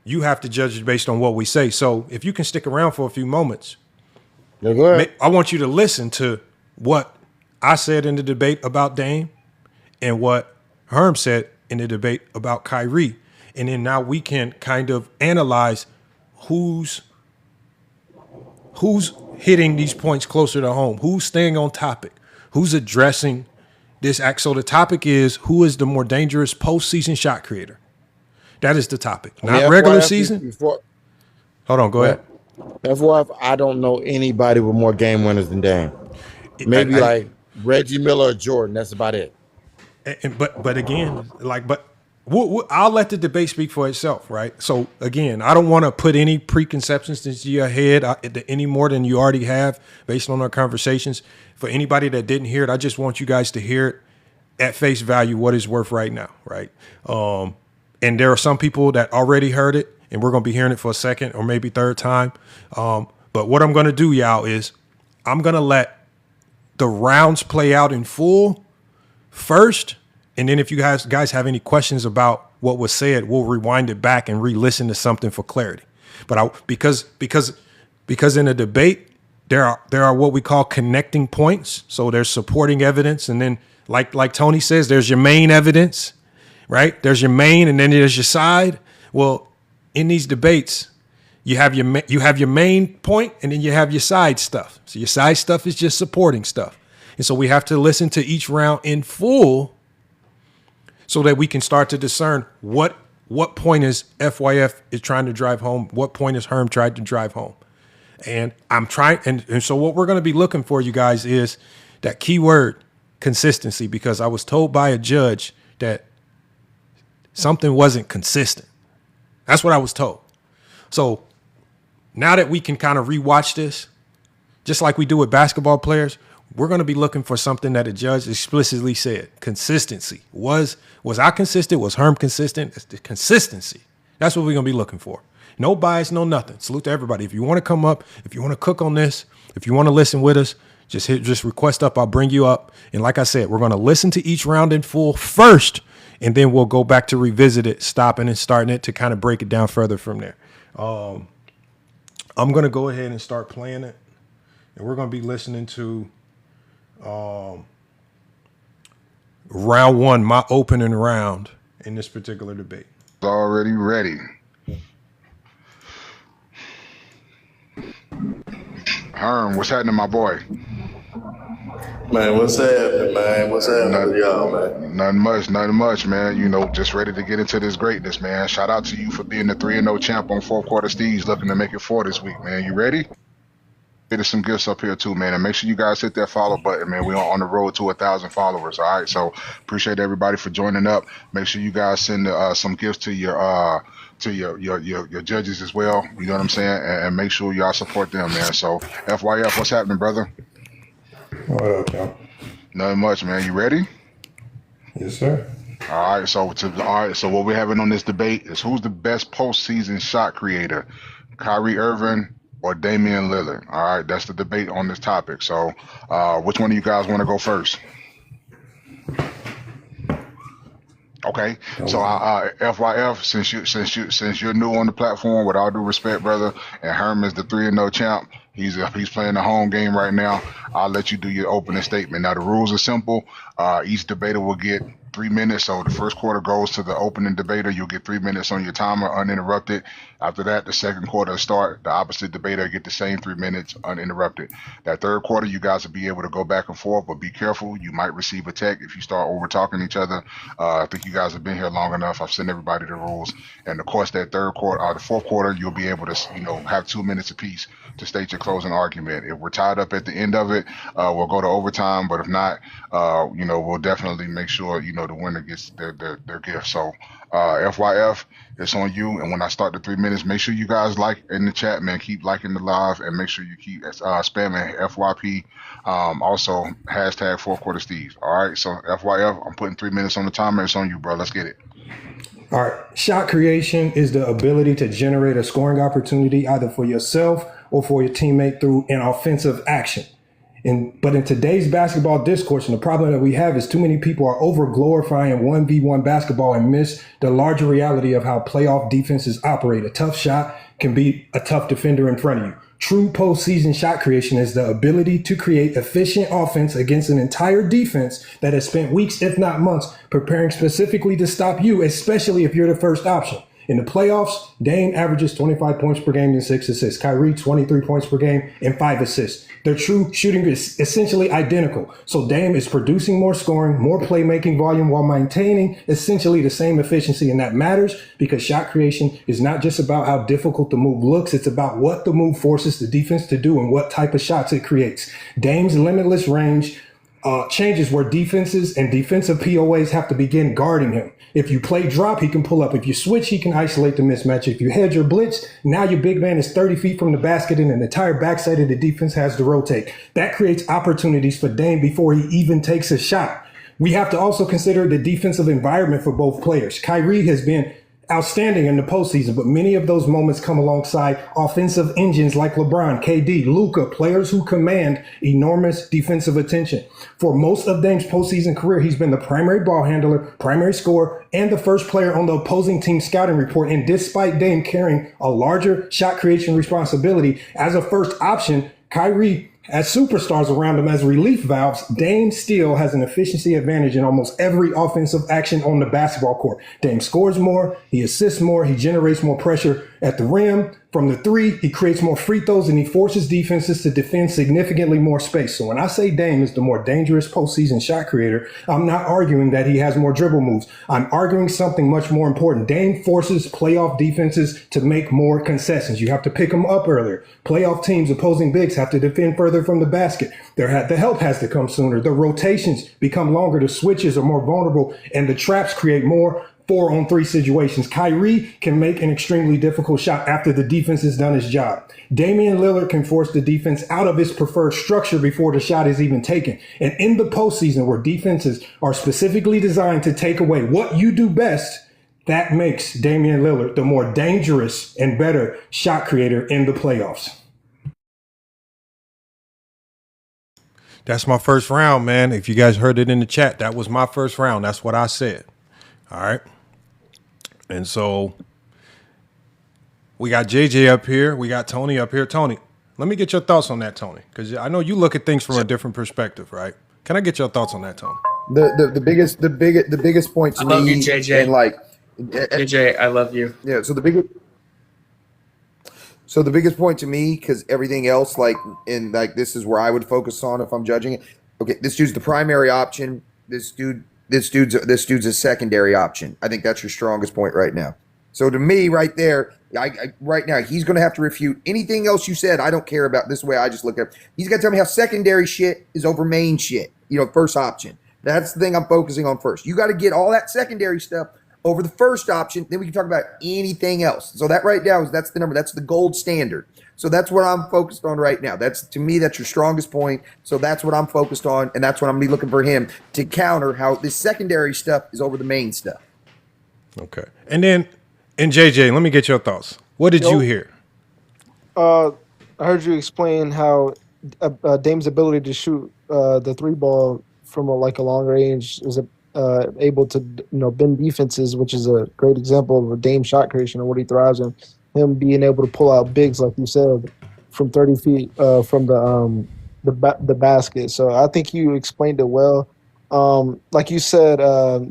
You have to judge it based on what we say. So if you can stick around for a few moments, Yeah, go ahead. I want you to listen to what I said in the debate about Dame and what Herm said in the debate about Kyrie. And then now we can kind of analyze who's hitting these points closer to home, who's staying on topic, who's addressing this act. So the topic is, who is the more dangerous postseason shot creator? That is the topic, not regular season. Hold on, go ahead. FYF, I don't know anybody with more game winners than Dame. Maybe like Reggie Miller or Jordan. That's about it. But again, I'll let the debate speak for itself, right? So again, I don't want to put any preconceptions into your head any more than you already have based on our conversations. For anybody that didn't hear it, I just want you guys to hear it at face value, what it's worth right now, right? And there are some people that already heard it, and we're going to be hearing it for a second or maybe third time. But what I'm going to do, y'all, is I'm going to let the rounds play out in full first. And then if you guys have any questions about what was said, we'll rewind it back and re-listen to something for clarity. But because in a debate, there are what we call connecting points. So there's supporting evidence. And then like Tony says, there's your main evidence, right? There's your main and then there's your side. Well, in these debates, you have your main point and then you have your side stuff. So your side stuff is just supporting stuff. And so we have to listen to each round in full so that we can start to discern what point is FYF is trying to drive home, what point is Herm tried to drive home. And I'm trying, and so what we're going to be looking for, you guys, is that keyword consistency, because I was told by a judge that something wasn't consistent. That's what I was told. So now that we can kind of rewatch this, just like we do with basketball players, we're going to be looking for something that a judge explicitly said. Consistency. Was I consistent? Was Herm consistent? It's the consistency. That's what we're going to be looking for. No bias, no nothing. Salute to everybody. If you want to come up, if you want to cook on this, if you want to listen with us, just request up. I'll bring you up. And like I said, we're going to listen to each round in full first, and then we'll go back to revisit it, stopping and starting it to kind of break it down further from there. I'm going to go ahead and start playing it. And we're going to be listening to round one, my opening round in this particular debate. Already ready. Herm, what's happening, my boy? Man, what's happening, man? What's happening with y'all, man? Nothing much, man. You know, just ready to get into this greatness, man. Shout out to you for being the 3-0 champ on fourth quarter Steves, looking to make it 4 this week, man. You ready? There's some gifts up here too, man, and make sure you guys hit that follow button, man. We're on the road to 1,000 followers. All right, so appreciate everybody for joining up. Make sure you guys send some gifts to your judges as well. You know what I'm saying, and make sure y'all support them, man. So FYF, what's happening, brother? What up, y'all? Nothing much, man. You ready? Yes, sir. All right, so what we're having on this debate is who's the best postseason shot creator, Kyrie Irving or Damian Lillard? All right, that's the debate on this topic. So which one of you guys want to go first? Okay, so FYF, since you're new on the platform, with all due respect, brother, and Herm is the 3-0 champ. He's playing the home game right now. I'll let you do your opening statement. Now the rules are simple. Each debater will get 3 minutes. So the first quarter goes to the opening debater. You'll get 3 minutes on your timer uninterrupted. After that, the second quarter will start. The opposite debater get the same 3 minutes uninterrupted. That third quarter, you guys will be able to go back and forth, but be careful. You might receive a tech if you start over talking each other. I think you guys have been here long enough. I've sent everybody the rules. And of course, that third quarter, the fourth quarter, you'll be able to, have 2 minutes apiece to state your closing argument. If we're tied up at the end of it, we'll go to overtime. But if not, we'll definitely make sure, the winner gets their gift. So FYF, it's on you. And when I start the 3 minutes, make sure you guys like in the chat, man. Keep liking the live and make sure you keep spamming FYP. Also, hashtag fourth quarter Steves. All right. So FYF, I'm putting 3 minutes on the timer. It's on you, bro. Let's get it. All right. Shot creation is the ability to generate a scoring opportunity either for yourself or for your teammate through an offensive action. But in today's basketball discourse, and the problem that we have is too many people are over glorifying 1v1 basketball and miss the larger reality of how playoff defenses operate. A tough shot can beat a tough defender in front of you. True postseason shot creation is the ability to create efficient offense against an entire defense that has spent weeks, if not months, preparing specifically to stop you, especially if you're the first option. In the playoffs, Dame averages 25 points per game and 6 assists. Kyrie, 23 points per game and 5 assists. Their true shooting is essentially identical. So Dame is producing more scoring, more playmaking volume while maintaining essentially the same efficiency. And that matters because shot creation is not just about how difficult the move looks. It's about what the move forces the defense to do and what type of shots it creates. Dame's limitless range changes where defenses and defensive POAs have to begin guarding him. If you play drop, he can pull up. If you switch, he can isolate the mismatch. If you hedge or blitz, now your big man is 30 feet from the basket and an entire backside of the defense has to rotate. That creates opportunities for Dame before he even takes a shot. We have to also consider the defensive environment for both players. Kyrie has been outstanding in the postseason, but many of those moments come alongside offensive engines like LeBron, KD, Luka, players who command enormous defensive attention. For most of Dame's postseason career, he's been the primary ball handler, primary scorer, and the first player on the opposing team scouting report. And despite Dame carrying a larger shot creation responsibility as a first option, Kyrie has superstars around him as relief valves. Dame still has an efficiency advantage in almost every offensive action on the basketball court. Dame scores more, he assists more, he generates more pressure at the rim. From the three, he creates more free throws and he forces defenses to defend significantly more space. So when I say Dame is the more dangerous postseason shot creator, I'm not arguing that he has more dribble moves. I'm arguing something much more important. Dame forces playoff defenses to make more concessions. You have to pick them up earlier. Playoff teams, opposing bigs, have to defend further from the basket. The help has to come sooner. The rotations become longer. The switches are more vulnerable and the traps create more 4-on-3 situations. Kyrie can make an extremely difficult shot after the defense has done its job. Damian Lillard can force the defense out of its preferred structure before the shot is even taken. And in the postseason, where defenses are specifically designed to take away what you do best, that makes Damian Lillard the more dangerous and better shot creator in the playoffs. That's my first round, man. If you guys heard it in the chat, that was my first round. That's what I said. All right. And so we got JJ up here. We got Tony up here. Tony, let me get your thoughts on that, Tony, because I know you look at things from a different perspective, right? Can I get your thoughts on that, Tony? The biggest point to I love me, you, JJ. and like JJ, I love you. yeah. So the biggest point to me, because everything else, like this is where I would focus on if I'm judging it. Okay, this dude's the primary option. This dude's a secondary option. I think that's your strongest point right now. So to me, right there, right now, he's going to have to refute anything else you said. I don't care about this way. I just look at it. He's got to tell me how secondary shit is over main shit. First option. That's the thing I'm focusing on first. You got to get all that secondary stuff over the first option. Then we can talk about anything else. So that right now that's the number. That's the gold standard. So that's what I'm focused on right now. To me, that's your strongest point. So that's what I'm focused on, and that's what I'm going to be looking for him to counter how this secondary stuff is over the main stuff. Okay. And JJ, let me get your thoughts. What did you hear? I heard you explain how Dame's ability to shoot the three ball from a long range is able to bend defenses, which is a great example of a Dame shot creation and what he thrives in. Him being able to pull out bigs, like you said, from 30 feet from the basket. So I think you explained it well. Like you said,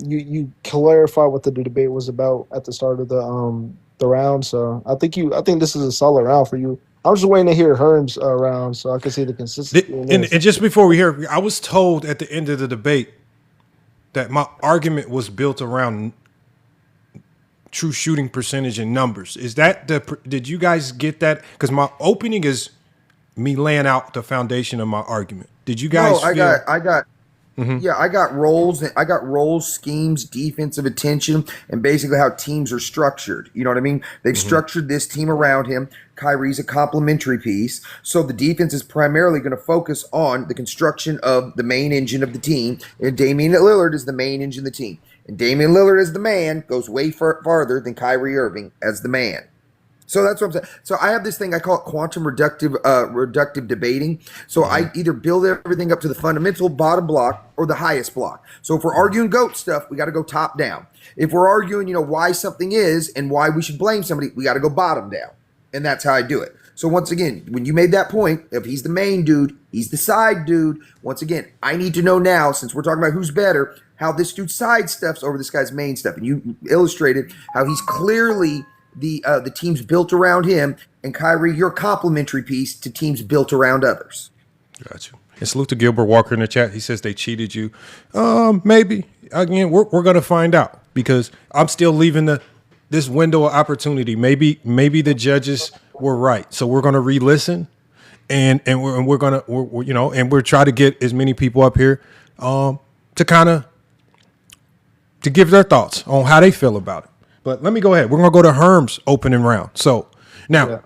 you clarified what the debate was about at the start of the round. So I think this is a solid round for you. I'm just waiting to hear Herm's round so I can see the consistency. And just before we hear, I was told at the end of the debate that my argument was built around true shooting percentage and numbers. Is that did you guys get that? Because my opening is me laying out the foundation of my argument. Did you guys? No, I got. Mm-hmm. Yeah, I got roles, schemes, defensive attention, and basically how teams are structured. You know what I mean? They've structured this team around him. Kyrie's a complementary piece. So the defense is primarily going to focus on the construction of the main engine of the team, and Damian Lillard is the main engine of the team. And Damian Lillard as the man goes way farther than Kyrie Irving as the man. So that's what I'm saying. So I have this thing, I call it quantum reductive debating. So I either build everything up to the fundamental bottom block or the highest block. So if we're arguing GOAT stuff, we got to go top down. If we're arguing, why something is and why we should blame somebody, we got to go bottom down. And that's how I do it. So once again, when you made that point, if he's the main dude, he's the side dude. Once again, I need to know now, since we're talking about who's better, how this dude's side stuff's over this guy's main stuff. And you illustrated how he's clearly the teams built around him, and Kyrie, you're a complementary piece to teams built around others. Got you. And salute to Gilbert Walker in the chat. He says they cheated you. Maybe. Again, we're going to find out because I'm still leaving this window of opportunity. Maybe the judges were right. So we're going to re-listen, and we're going to and we're trying to get as many people up here to give their thoughts on how they feel about it. But let me go ahead. We're going to go to Herm's opening round. So now,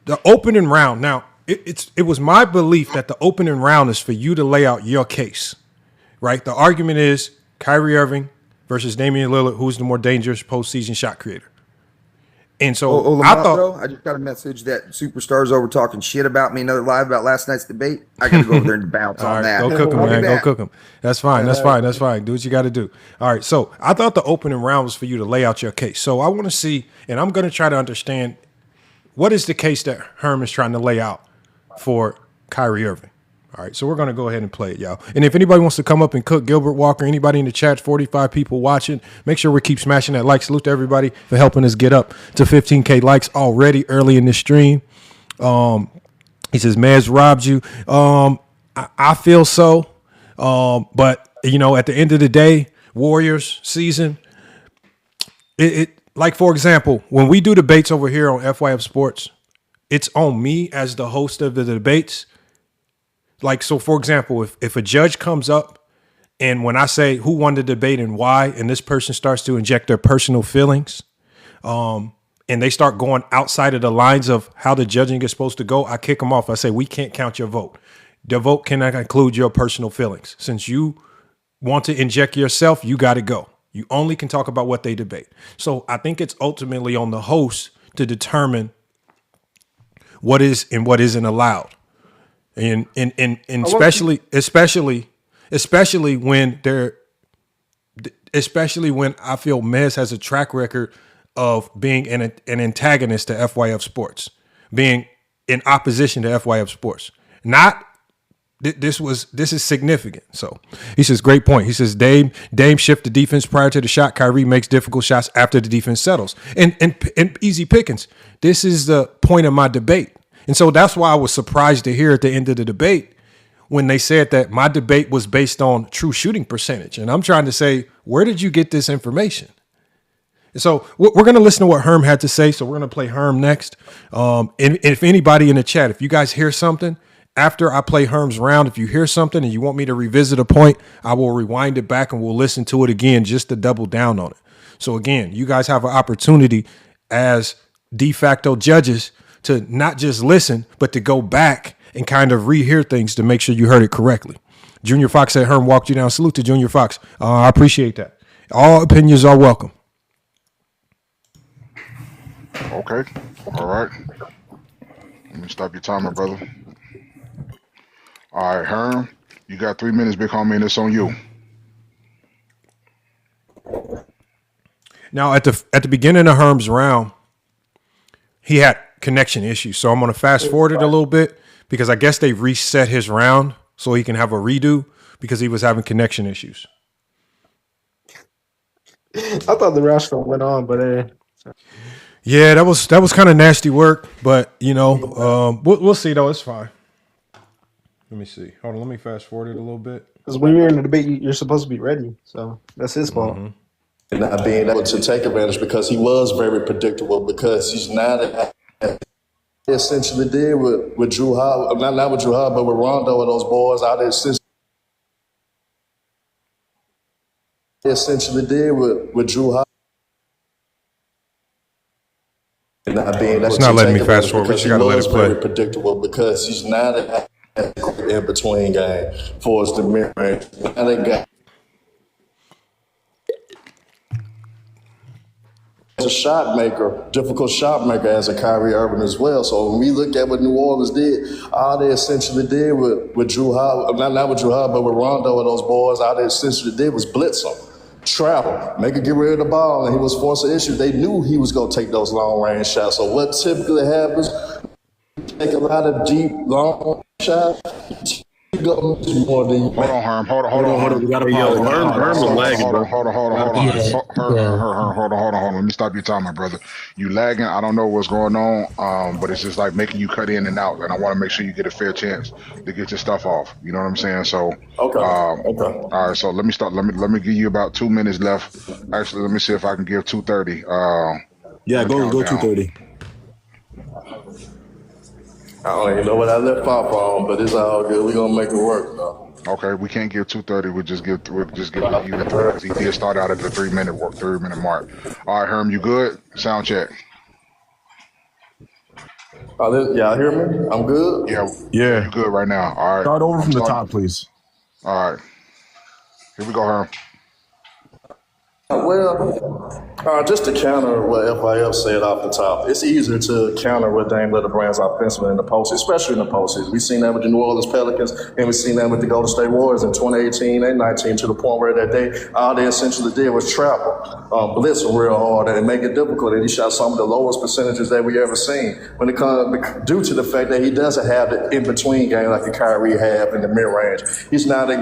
the opening round. Now, it was my belief that the opening round is for you to lay out your case, right? The argument is Kyrie Irving versus Damian Lillard, who's the more dangerous postseason shot creator. And so I just got a message that Superstar's over talking shit about me. Another live about last night's debate. I got to go over there and bounce on that. Go cook him, man. Go cook him. That's fine. That's fine. Do what you got to do. All right. So I thought the opening round was for you to lay out your case. So I want to see, and I'm going to try to understand what is the case that Herm is trying to lay out for Kyrie Irving. All right, so we're going to go ahead and play it, y'all. And if anybody wants to come up and cook, Gilbert Walker, anybody in the chat, 45 people watching, make sure we keep smashing that like. Salute to everybody for helping us get up to 15K likes already early in the stream. He says, Maz robbed you. I feel so. But, at the end of the day, Warriors season, like, for example, when we do debates over here on FYF Sports, it's on me as the host of the debates. Like, so for example, if a judge comes up And when I say who won the debate and why, and this person starts to inject their personal feelings, and they start going outside of the lines of how the judging is supposed to go, I kick them off. I say, we can't count your vote. The vote cannot include your personal feelings. Since you want to inject yourself, you got to go. You only can talk about what they debate. So I think it's ultimately on the host to determine what is and what isn't allowed. And especially when I feel Mez has a track record of being an antagonist to FYF Sports, being in opposition to FYF Sports. This is significant. So he says, great point. He says, Dame shift the defense prior to the shot. Kyrie makes difficult shots after the defense settles. And easy pickings. This is the point of my debate. And so that's why I was surprised to hear at the end of the debate when they said that my debate was based on true shooting percentage. And I'm trying to say, where did you get this information? And so we're going to listen to what Herm had to say. So we're going to play Herm next. And if anybody in the chat, if you guys hear something, after I play Herm's round, if you hear something and you want me to revisit a point, I will rewind it back and we'll listen to it again just to double down on it. So again, you guys have an opportunity as de facto judges to not just listen, but to go back and kind of rehear things to make sure you heard it correctly. Junior Fox said Herm walked you down. Salute to Junior Fox. I appreciate that. All opinions are welcome. Okay. All right. Let me stop your timer, brother. All right, Herm, you got 3 minutes, big homie, and it's on you. Now, at the beginning of Herm's round, he had connection issues. So I'm going to fast forward it a little bit because I guess they reset his round so he can have a redo because he was having connection issues. I thought the round still went on, but yeah, that was kind of nasty work. But we'll see though. It's fine. Let me see. Hold on. Let me fast forward it a little bit. Because when you're in the debate, you're supposed to be ready. So that's his fault. And not being able to take advantage because he was very predictable because he's not essentially did with Drew Howard, not with Drew Howard, but with Rondo and those boys out there essentially did with Drew Howard. And not being able it's not letting me fast forward. We just gotta let it play. Very predictable because he's not in between game for us to mid-range. As a shot maker, difficult shot maker as a Kyrie Irving as well. So when we look at what New Orleans did, all they essentially did with Drew Howard, not with Drew Howard, but with Rondo and those boys, all they essentially did was blitz them, travel, make him get rid of the ball, and he was forcing issues. They knew he was going to take those long range shots. So what typically happens, take a lot of deep, long shots. Hold on, Herm. Hold on. We gotta Herm was lagging, bro. Hold on. Let me stop your timer, brother. You lagging. I don't know what's going on, but it's just like making you cut in and out, and I want to make sure you get a fair chance to get your stuff off. You know what I'm saying? So, okay. All right. So let me start. Let me give you about 2 minutes left. Actually, let me see if I can give 2:30. Yeah, go 2:30. I don't even know what I left off on, but it's all good. We're gonna make it work, though. Okay, we can't give 2:30. We'll just give you the 3 because he did start out at the 3 minute mark. All right, Herm, you good? Sound check. Y'all hear me? I'm good. Yeah. You good right now? All right. Start over from the top, please. All right. Here we go, Herm. Well, just to counter what FIF said off the top, it's easier to counter what Dame Lillard brings offensively in the postseason, especially in the postseason. We've seen that with the New Orleans Pelicans, and we've seen that with the Golden State Warriors in 2018 and 19 to the point where that day, all they essentially did was travel, blitz real hard, and make it difficult. And he shot some of the lowest percentages that we ever seen when it comes due to the fact that he doesn't have the in-between game like a Kyrie have in the mid-range. He's not as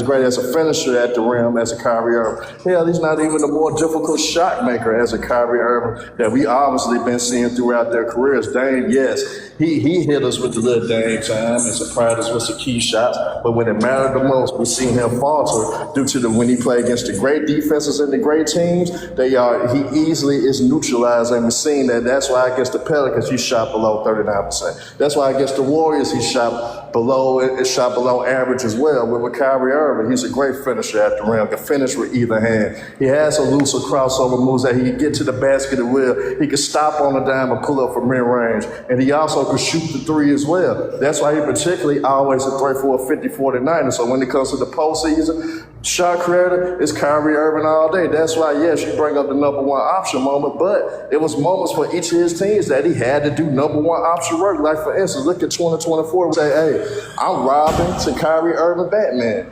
great as a finisher at the rim as a Kyrie Irving. Hell, he's not even a more difficult shot maker as a Kyrie Irving that we obviously been seeing throughout their careers. Dame, yes, he hit us with the little Dame time and surprised us with some key shots, but when it mattered the most, we seen him falter due to when he played against the great defenses and the great teams. He easily is neutralized, and we've seen that. That's why against the Pelicans he shot below 39%. That's why against the Warriors he shot below, it shot below average as well. With Kyrie Irving, he's a great finisher at the rim, can finish with either hand. He has some looser crossover moves that he can get to the basket at will. He can stop on the dime and pull up from mid-range. And he also can shoot the three as well. That's why he particularly always a threat for a 50, 40, 90. So when it comes to the postseason, shot creator is Kyrie Irving all day. That's why, yes, you bring up the number one option moment, but it was moments for each of his teams that he had to do number one option work. Like, for instance, look at 2024 and say, hey, I'm robbing to Kyrie Irving Batman.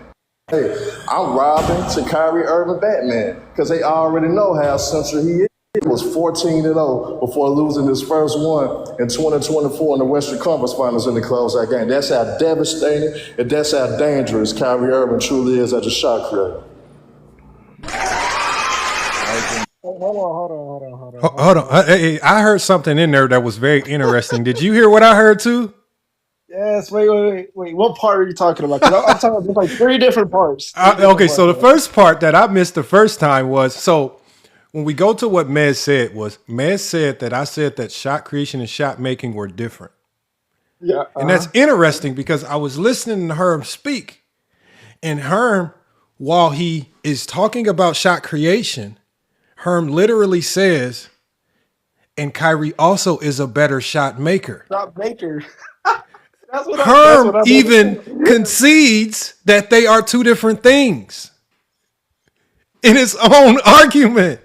Hey, I'm robbing to Kyrie Irving Batman. Because they already know how central he is. He was 14-0 before losing his first one in 2024 in the Western Conference Finals in the closeout game. That's how devastating and that's how dangerous Kyrie Irving truly is as a shot creator. Hold on. Hey, I heard something in there that was very interesting. Did you hear what I heard too? Yes. Wait. What part are you talking about? 'Cause I'm talking about there's like three different parts. Okay, so the first part that I missed the first time was when we go to what Mez said that I said that shot creation and shot making were different. Yeah. And that's interesting because I was listening to Herm speak. And Herm, while he is talking about shot creation, Herm literally says, and Kyrie also is a better shot maker. Shot maker. Herm even concedes that they are two different things in his own argument.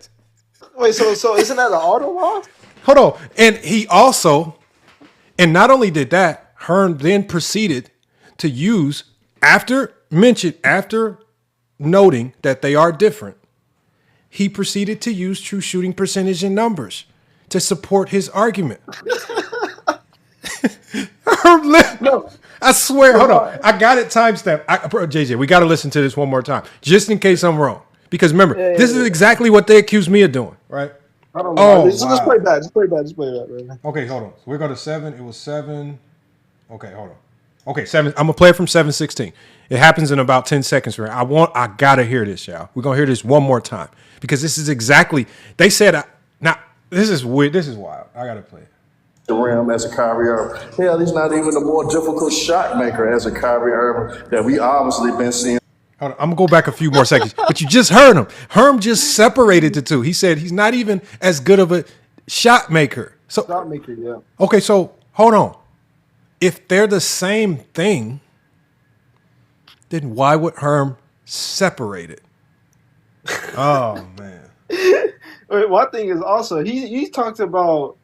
Wait, so isn't that an auto loss? Hold on. And he also, and not only did that, Herm then proceeded to use, after noting that they are different, he proceeded to use true shooting percentage and numbers to support his argument. No, I swear, hold on. I got it timestamped. JJ, we got to listen to this one more time, just in case I'm wrong. Because remember, this is exactly what they accused me of doing, right? I don't know. Just play back. Just play back. Man. Okay, hold on. So we're going to 7. It was 7. Okay, hold on. Okay, 7. I'm going to play it from 7:16. It happens in about 10 seconds. Right? I got to hear this, y'all. We're going to hear this one more time. Because this is exactly, they said, now, this is weird. This is wild. I got to play it. The rim as a Kyrie Irving. Hell, he's not even a more difficult shot maker as a Kyrie Irving that we obviously been seeing. Hold on, I'm going to go back a few more seconds. But you just heard him. Herm just separated the two. He said he's not even as good of a shot maker. Shot maker, yeah. Okay, so hold on. If they're the same thing, then why would Herm separate it? Oh, man. Wait, one thing is also, he talked about,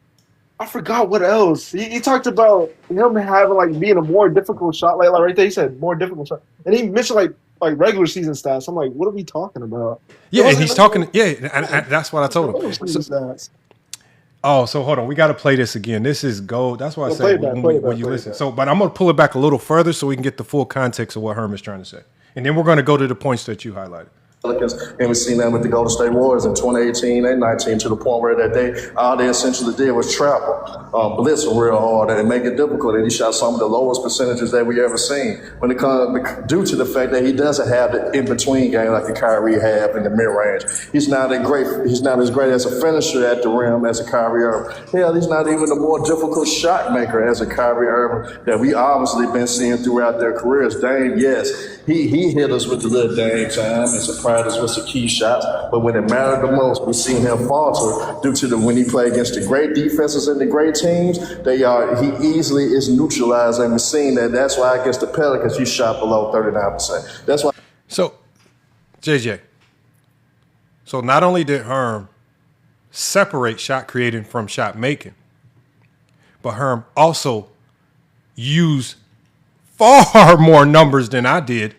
I forgot what else. He talked about him having, like, being a more difficult shot. Like right there, he said more difficult shot. And he mentioned, like regular season stats. I'm like, what are we talking about? Yeah, and he's talking. Yeah, and that's what I told him. So hold on, we got to play this again. This is gold. That's why I said when you listen. So, but I'm gonna pull it back a little further so we can get the full context of what Herm is trying to say, and then we're gonna go to the points that you highlighted. And we've seen that with the Golden State Warriors in 2018 and 19 to the point where that all they essentially did was travel, blitz real hard and make it difficult. And he shot some of the lowest percentages that we ever seen when it comes due to the fact that he doesn't have the in-between game like the Kyrie have in the mid-range. He's not as great as a finisher at the rim as a Kyrie Irving. Hell, he's not even a more difficult shot maker as a Kyrie Irving that we obviously been seeing throughout their careers. Dame, yes, he hit us with the little Dame time and surprised us with some key shots, but when it mattered the most, we seen him falter due to when he played against the great defenses and the great teams. He easily is neutralized, and we're seeing that. That's why against the Pelicans, he shot below 39%. That's why. So, JJ. So not only did Herm separate shot creating from shot making, but Herm also used far more numbers than I did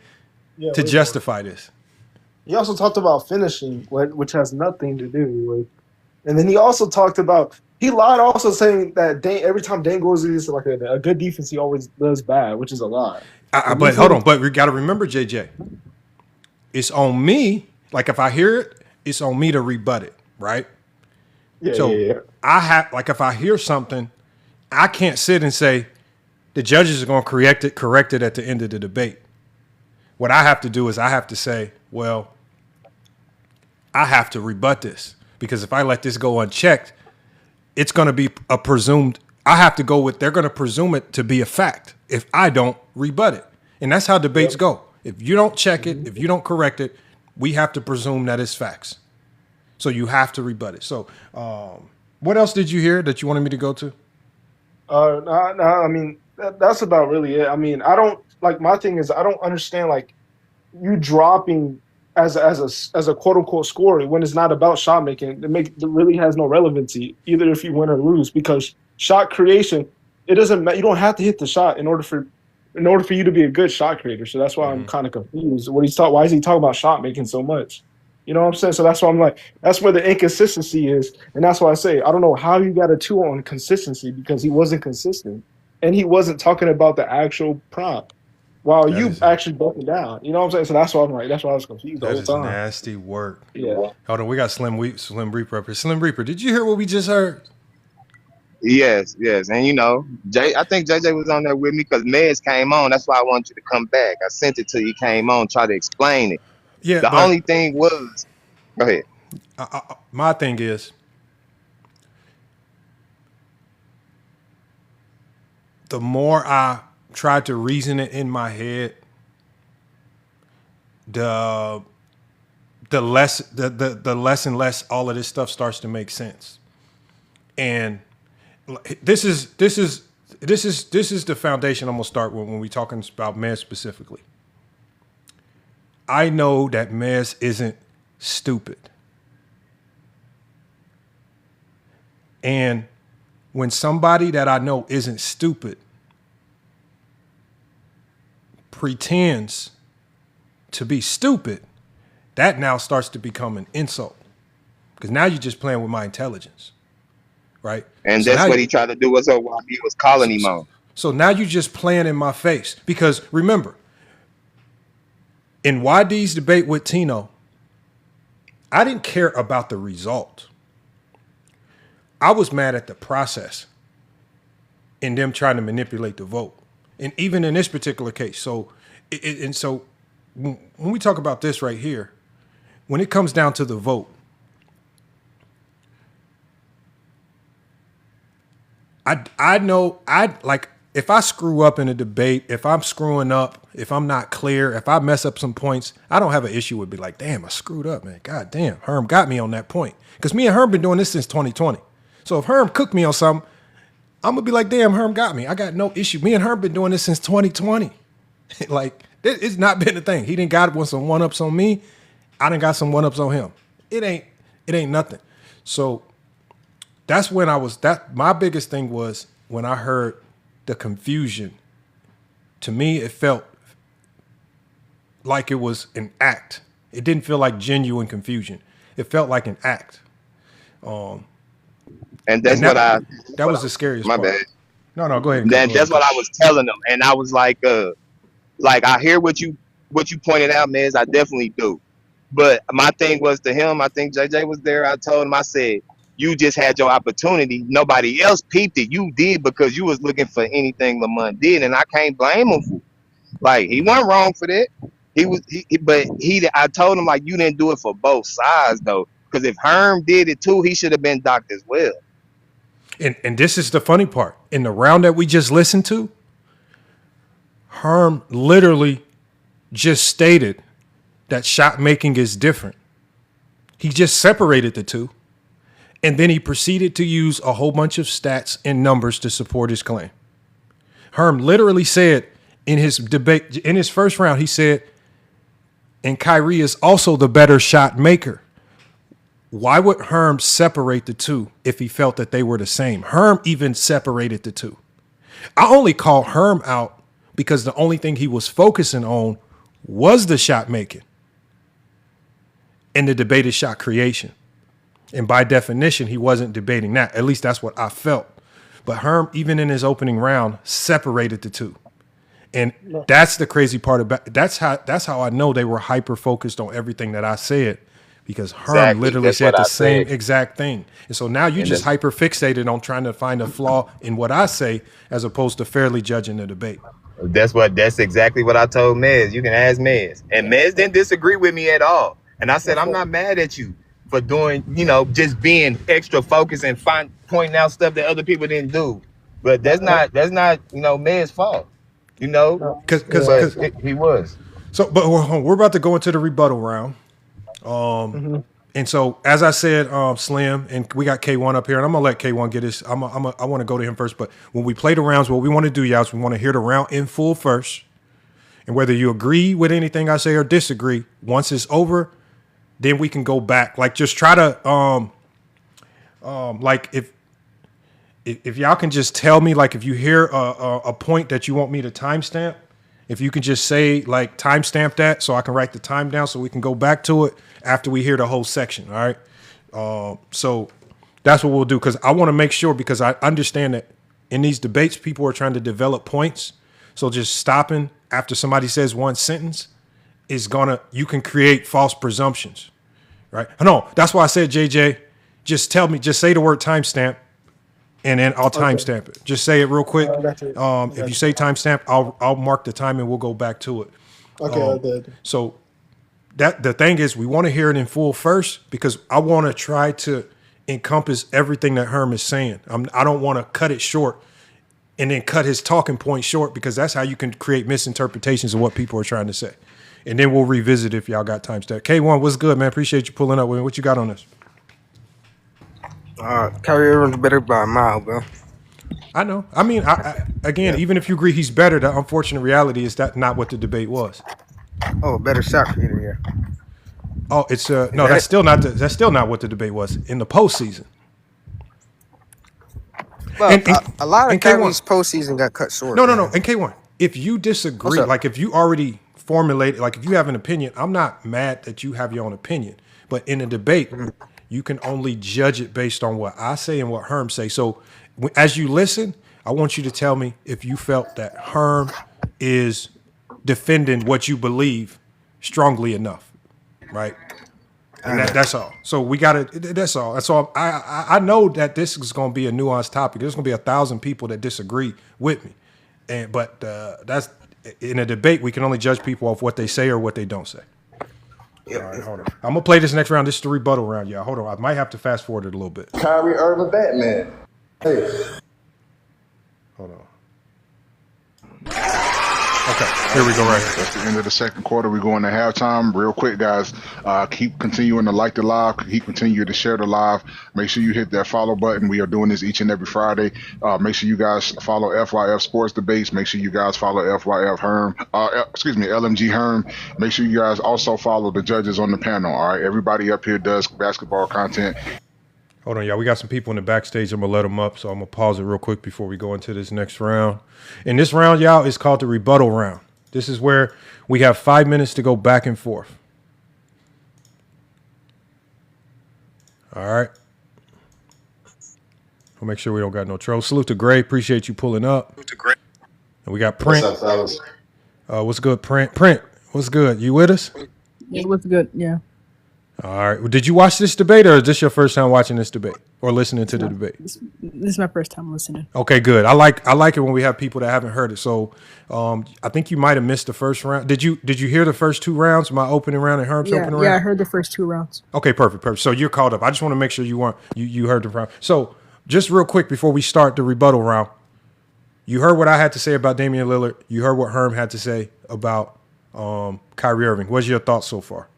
to justify this. He also talked about finishing, which has nothing to do with. And then he also talked about, he lied also saying that every time Dame goes against like a good defense, he always does bad, which is a lie. But hold on, but we got to remember, JJ, it's on me. Like if I hear it, it's on me to rebut it, right? Yeah. I have, like if I hear something, I can't sit and say the judges are going to correct it at the end of the debate. What I have to do is I have to say, well, I have to rebut this because if I let this go unchecked, it's going to be a presumed I have to go with they're going to presume it to be a fact if I don't rebut it. And that's how debates go. If you don't check it, if you don't correct it, we have to presume that it's facts. So you have to rebut it. So what else did you hear that you wanted me to go to? No, I mean, that's about really it. I mean, I don't like, my thing is I don't understand like you dropping as a quote unquote scorer when it's not about shot making. It really has no relevancy either if you win or lose, because shot creation, it doesn't matter. You don't have to hit the shot in order for you to be a good shot creator. So that's why I'm kind of confused. Why is he talking about shot making so much? You know what I'm saying? So that's why I'm like, that's where the inconsistency is. And that's why I say, I don't know how you got a 2 on consistency, because he wasn't consistent. And he wasn't talking about the actual prop while you actually broke it down. You know what I'm saying? So that's why I'm like, that's why I was confused the whole time. That is nasty work. Yeah. Hold on, we got Slim Reaper up here. Slim Reaper, did you hear what we just heard? Yes. And I think JJ was on there with me because Mez came on. That's why I want you to come back. I sent it to you, came on, try to explain it. Yeah. The only thing was, go ahead. My thing is, the more I tried to reason it in my head, the less and less all of this stuff starts to make sense. And this is the foundation I'm gonna start with when we're talking about Mez specifically. I know that Mez isn't stupid. And when somebody that I know isn't stupid pretends to be stupid, that now starts to become an insult. Because now you're just playing with my intelligence. Right? And so that's what he tried to do while he was calling him on. So now you're just playing in my face. Because remember, in YD's debate with Tino, I didn't care about the result. I was mad at the process and them trying to manipulate the vote. And even in this particular case. So when we talk about this right here, when it comes down to the vote, I know if I screw up in a debate, if I'm screwing up, if I'm not clear, if I mess up some points, I don't have an issue with be like, damn, I screwed up, man. God damn, Herm got me on that point. Because me and Herm been doing this since 2020. So if Herm cooked me on something, I'm going to be like, damn, Herm got me. I got no issue. Me and Herm been doing this since 2020. Like, it's not been a thing. He done got some one-ups on me. I done got some one-ups on him. It ain't nothing. So that's when my biggest thing was when I heard the confusion. To me, it felt like it was an act. It didn't feel like genuine confusion. It felt like an act. And that was the scariest part. My bad. No, go ahead. That's what I was telling them. And I was like I hear what you pointed out, Mez. I definitely do. But my thing was to him, I think JJ was there. I told him, I said, you just had your opportunity. Nobody else peeped it. You did because you was looking for anything Lamont did. And I can't blame him for it. Like, he wasn't wrong for that. I told him, like, you didn't do it for both sides, though. Because if Herm did it too, he should have been docked as well. And this is the funny part. In the round that we just listened to, Herm literally just stated that shot making is different. He just separated the two. And then he proceeded to use a whole bunch of stats and numbers to support his claim. Herm literally said in his debate, in his first round, he said, and Kyrie is also the better shot maker. Why would Herm separate the two if he felt that they were the same? Herm even separated the two. I only call Herm out because the only thing he was focusing on was the shot making. And the debate is shot creation. And by definition, he wasn't debating that. At least that's what I felt. But Herm, even in his opening round, separated the two. And that's the crazy part about it. That's how I know they were hyper focused on everything that I said. Because Herm literally said the same exact thing. And so now you just hyper fixated on trying to find a flaw in what I say as opposed to fairly judging the debate. That's exactly what I told Mez. You can ask Mez. And Mez didn't disagree with me at all. And I said, I'm not mad at you for doing, just being extra focused and pointing out stuff that other people didn't do. But that's not Med's fault. You know, but Because he was. so, but we're about to go into the rebuttal round. And so, as I said, Slim, and we got K1 up here, and I'm gonna let K1 get his. I want to go to him first. But when we play the rounds, what we want to do, y'all, is we want to hear the round in full first, and whether you agree with anything I say or disagree. Once it's over, then we can go back. Like, just try to, like if y'all can just tell me, like, if you hear a point that you want me to timestamp, if you can just say, like, timestamp that so I can write the time down so we can go back to it after we hear the whole section, all right? So that's what we'll do, because I want to make sure, because I understand that in these debates, people are trying to develop points. So just stopping after somebody says one sentence you can create false presumptions, right? No, that's why I said, JJ, just say the word timestamp, and then I'll timestamp it. Just say it real quick. If you say timestamp, I'll mark the time and we'll go back to it. Okay, so the thing is, we want to hear it in full first, because I want to try to encompass everything that Herm is saying. I don't want to cut it short and then cut his talking point short, because that's how you can create misinterpretations of what people are trying to say. And then we'll revisit if y'all got timestamp. K1, what's good, man? Appreciate you pulling up. What you got on this? Kyrie Irving's better by a mile, bro. I know. I mean, again, even if you agree he's better, the unfortunate reality is that not what the debate was. Oh, better shot creator here. Oh, it's no. That's still not what the debate was in the postseason. Well, a lot of Kyrie's postseason got cut short. No. And K1, if you disagree, like if you already formulated, like if you have an opinion, I'm not mad that you have your own opinion. But in a debate, you can only judge it based on what I say and what Herm say. So as you listen, I want you to tell me if you felt that Herm is defending what you believe strongly enough, right? And that's all. So we got to. That's all. That's all. I know that this is going to be a nuanced topic. There's going to be 1,000 people that disagree with me, but that's in a debate. We can only judge people off what they say or what they don't say. All right, hold on. I'm gonna play this next round. This is the rebuttal round, y'all. Hold on. I might have to fast forward it a little bit. Kyrie Irving, Batman. Hey. Hold on. Okay, here we go. Right here. That's the end of the second quarter. We're going to halftime. Real quick, guys. Keep continuing to like the live. Keep continuing to share the live. Make sure you hit that follow button. We are doing this each and every Friday. Make sure you guys follow FYF Sports Debates. Make sure you guys follow FYF Herm. LMG Herm. Make sure you guys also follow the judges on the panel. All right, everybody up here does basketball content. Hold on, y'all. We got some people in the backstage. I'm going to let them up, so I'm going to pause it real quick before we go into this next round. And this round, y'all, is called the rebuttal round. This is where we have 5 minutes to go back and forth. All right. We'll make sure we don't got no trolls. Salute to Gray. Appreciate you pulling up. Salute to Gray. And we got Print. What's up, fellas? What's good, Print? Print, what's good? You with us? Yeah, what's good? Yeah. All right. Did you watch this debate, or is this your first time watching this debate or listening to the debate? This is my first time listening. Okay, good. I like it when we have people that haven't heard it. So, I think you might have missed the first round. Did you hear the first two rounds? My opening round and Herm's opening round. Yeah, I heard the first two rounds. Okay, perfect. So you're caught up. I just want to make sure you heard the round. So just real quick before we start the rebuttal round, you heard what I had to say about Damian Lillard. You heard what Herm had to say about Kyrie Irving. What's your thoughts so far?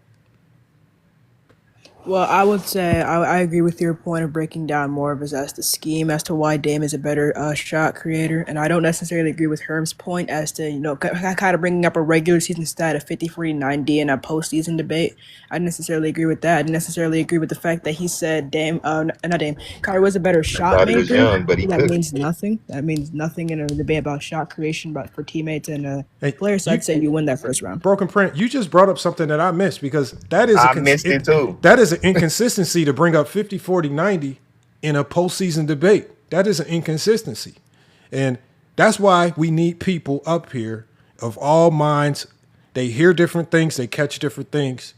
Well, I would say I agree with your point of breaking down more of it as the scheme as to why Dame is a better shot creator. And I don't necessarily agree with Herm's point as to, kind of bringing up a regular season stat of 50-40-90 in a postseason debate. I didn't necessarily agree with that. I didn't necessarily agree with the fact that he said Kyrie was a better shot maker. That means nothing. That means nothing in a debate about shot creation, but for teammates and players. So I'd say you win that first round. Broken Print, you just brought up something that I missed, because that is I missed it too. That is an inconsistency to bring up 50-40-90 in a postseason debate. That is an inconsistency. And that's why we need people up here of all minds. They hear different things, they catch different things.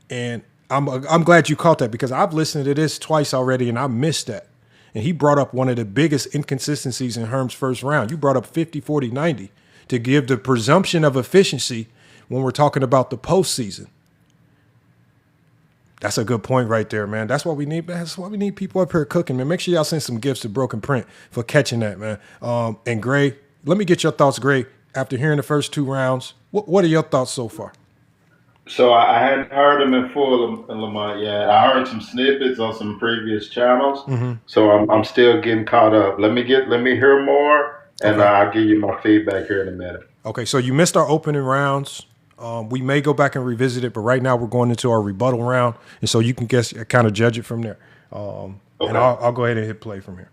And I'm glad you caught that, because I've listened to this twice already and I missed that. And he brought up one of the biggest inconsistencies in Herm's first round. You brought up 50-40-90 to give the presumption of efficiency when we're talking about the postseason. That's a good point right there, man. That's what we need, man. That's why we need people up here cooking, man. Make sure y'all send some gifts to Broken Print for catching that, man. And Gray, let me get your thoughts, Gray. After hearing the first 2 rounds, what are your thoughts so far? So I hadn't heard him in full, Lamont, yet. I heard some snippets on some previous channels, so I'm still getting caught up. Let me hear more, and I'll give you my feedback here in a minute. Okay, so you missed our opening rounds. We may go back and revisit it, but right now we're going into our rebuttal round, and so you can kind of judge it from there. And I'll go ahead and hit play from here.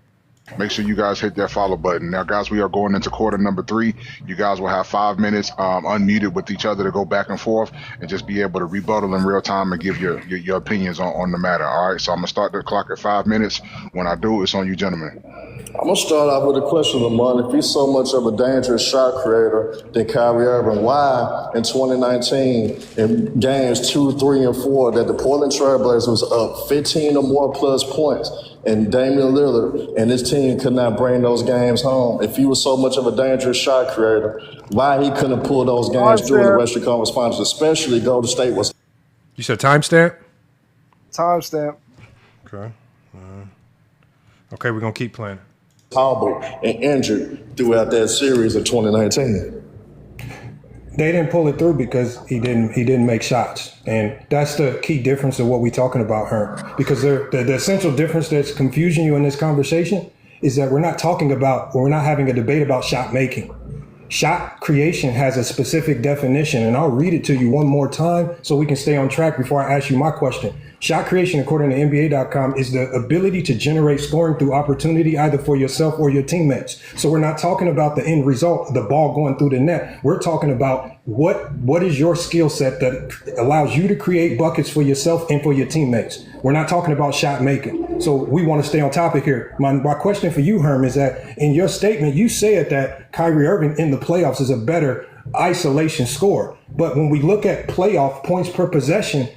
Make sure you guys hit that follow button. Now, guys, we are going into quarter number 3. You guys will have 5 minutes unmuted with each other to go back and forth and just be able to rebuttal in real time and give your opinions on the matter. All right, so I'm going to start the clock at 5 minutes. When I do, it's on you, gentlemen. I'm going to start off with a question, Lamont. If he's so much of a dangerous shot creator than Kyrie Irving, why in 2019 in games 2, 3, and 4 that the Portland Trailblazers was up 15 or more plus points and Damian Lillard and his team could not bring those games home? If he was so much of a dangerous shot creator, why he couldn't pull those games during the Western Conference Finals, especially Golden State was. You said timestamp? Timestamp. Okay. Okay, we're going to keep playing. Horrible and injured throughout that series of 2019. They didn't pull it through because he didn't make shots, and that's the key difference of what we're talking about here. Because the essential difference that's confusing you in this conversation is that we're not having a debate about shot making. Shot creation has a specific definition, and I'll read it to you one more time so we can stay on track before I ask you my question. Shot creation, according to NBA.com, is the ability to generate scoring through opportunity either for yourself or your teammates. So we're not talking about the end result, the ball going through the net. We're talking about what is your skill set that allows you to create buckets for yourself and for your teammates. We're not talking about shot making. So we want to stay on topic here. My question for you, Herm, is that in your statement, you said that Kyrie Irving in the playoffs is a better isolation scorer. But when we look at playoff points per possession,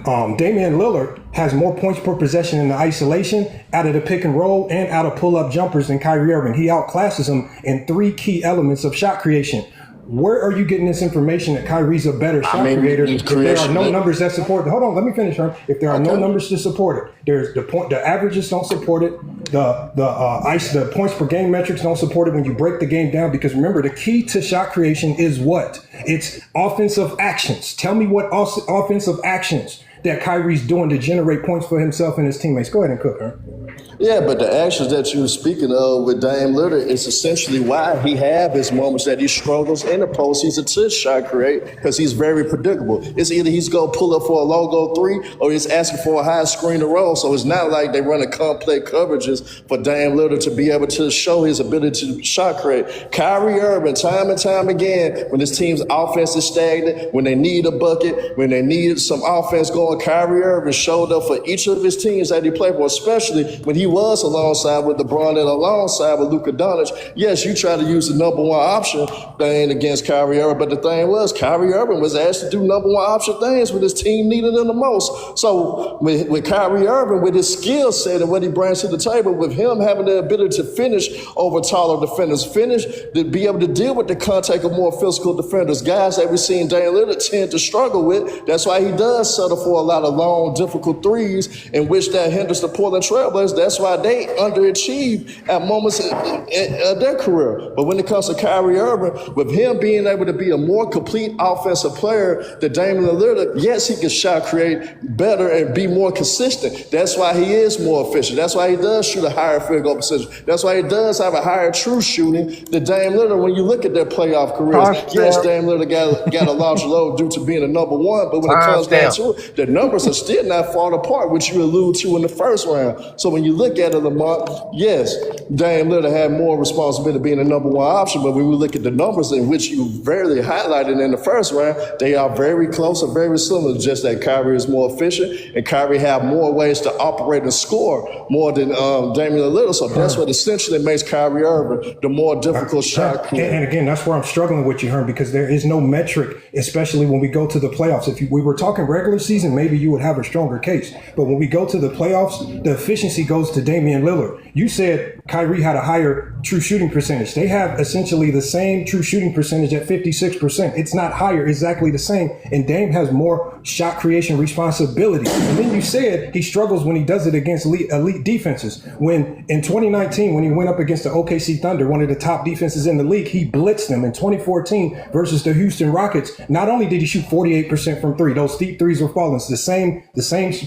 Damian Lillard has more points per possession in the isolation, out of the pick and roll, and out of pull-up jumpers than Kyrie Irving. He outclasses him in 3 key elements of shot creation. Where are you getting this information that Kyrie's a better shot creator? If there are no numbers that support it, hold on, let me finish, Herm. If there are no numbers to support it, there's the averages don't support it. The points per game metrics don't support it when you break the game down. Because remember, the key to shot creation is what? It's offensive actions. Tell me what offensive actions that Kyrie's doing to generate points for himself and his teammates. Go ahead and cook, Herm. Yeah, but the actions that you're speaking of with Dame Lillard is essentially why he have his moments that he struggles in the postseason to shot create, because he's very predictable. It's either he's going to pull up for a logo 3 or he's asking for a high screen to roll. So it's not like they run a complex coverages for Dame Lillard to be able to show his ability to shot create. Kyrie Irving, time and time again, when his team's offense is stagnant, when they need a bucket, when they need some offense going, Kyrie Irving showed up for each of his teams that he played for, especially when he was alongside with LeBron and alongside with Luka Doncic. Yes, you try to use the number 1 option thing against Kyrie Irving, but the thing was Kyrie Irving was asked to do number 1 option things when his team needed him the most. So with Kyrie Irving, with his skill set and what he brings to the table, with him having the ability to finish over taller defenders, to be able to deal with the contact of more physical defenders, guys that we've seen Damian Lillard tend to struggle with. That's why he does settle for a lot of long, difficult threes, in which that hinders the Portland Trailblazers. That's why they underachieve at moments in their career. But when it comes to Kyrie Irving, with him being able to be a more complete offensive player than Damian Lillard, yes, he can shot create better and be more consistent. That's why he is more efficient. That's why he does shoot a higher field goal percentage. That's why he does have a higher true shooting than Damian Lillard. When you look at their playoff careers, yes, Damian Lillard got a large load due to being a number 1, but when it comes down to it, the numbers are still not far apart, which you allude to in the first round. So when you look at it, Lamont, yes, Dame Lillard had more responsibility being the number 1 option, but when we look at the numbers in which you barely highlighted in the first round, they are very close and very similar, just that Kyrie is more efficient and Kyrie have more ways to operate and score more than Damian Lillard. So that's what essentially makes Kyrie Irving the more difficult shot creator. And again, that's where I'm struggling with you, Herm, because there is no metric, especially when we go to the playoffs. If we were talking regular season, maybe you would have a stronger case. But when we go to the playoffs, the efficiency goes opposed to Damian Lillard. You said Kyrie had a higher true shooting percentage. They have essentially the same true shooting percentage at 56%. It's not higher, exactly the same. And Dame has more shot creation responsibility. And then you said he struggles when he does it against elite defenses. When in 2019, when he went up against the OKC Thunder, one of the top defenses in the league, he blitzed them. In 2014 versus the Houston Rockets, not only did he shoot 48% from three, those deep threes were falling. It's the same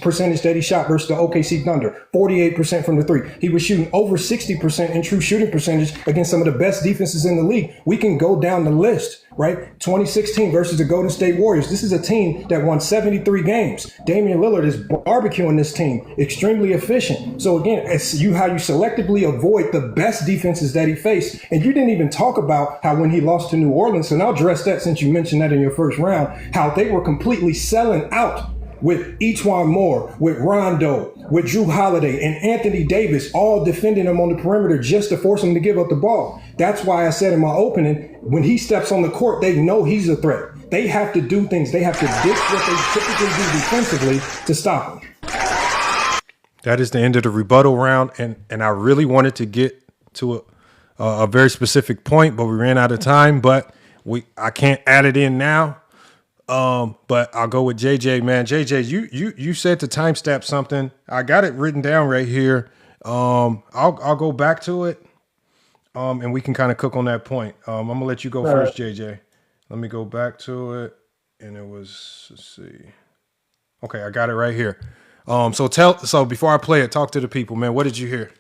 percentage that he shot versus the OKC Thunder, 48% from the three. He was shooting over 60% in true shooting percentage against some of the best defenses in the league. We can go down the list, right? 2016 versus the Golden State Warriors. This is a team that won 73 games. Damian Lillard is barbecuing this team, extremely efficient. So again, it's how you selectively avoid the best defenses that he faced. And you didn't even talk about how when he lost to New Orleans, and I'll address that since you mentioned that in your first round, how they were completely selling out with E'Twaun Moore, with Rondo, with Drew Holiday, and Anthony Davis, all defending him on the perimeter just to force him to give up the ball. That's why I said in my opening, when he steps on the court, they know he's a threat. They have to do things. They have to ditch what they typically do defensively to stop him. That is the end of the rebuttal round, and I really wanted to get to a very specific point, but we ran out of time. But I can't add it in now. But I'll go with JJ, man. JJ, you said to timestamp something. I got it written down right here. I'll go back to it. And we can kind of cook on that point. I'm gonna let you go first, JJ. Let me go back to it. And it was, let's see. Okay, I got it right here. So before I play it, talk to the people, man. What did you hear?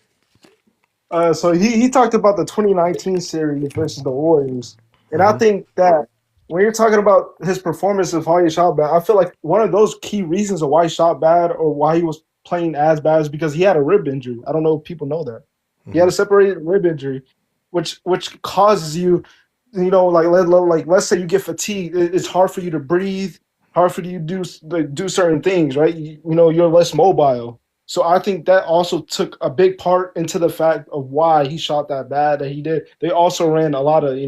So he talked about the 2019 series versus the Warriors. And I think that when you're talking about his performance of why he shot bad, I feel like one of those key reasons of why he shot bad or why he was playing as bad is because he had a rib injury. I don't know if people know that. He had a separated rib injury, which causes you, like let's say you get fatigued. It's hard for you to breathe, hard for you to do certain things, right? You're less mobile. So I think that also took a big part into the fact of why he shot that bad that he did. They also ran a lot of,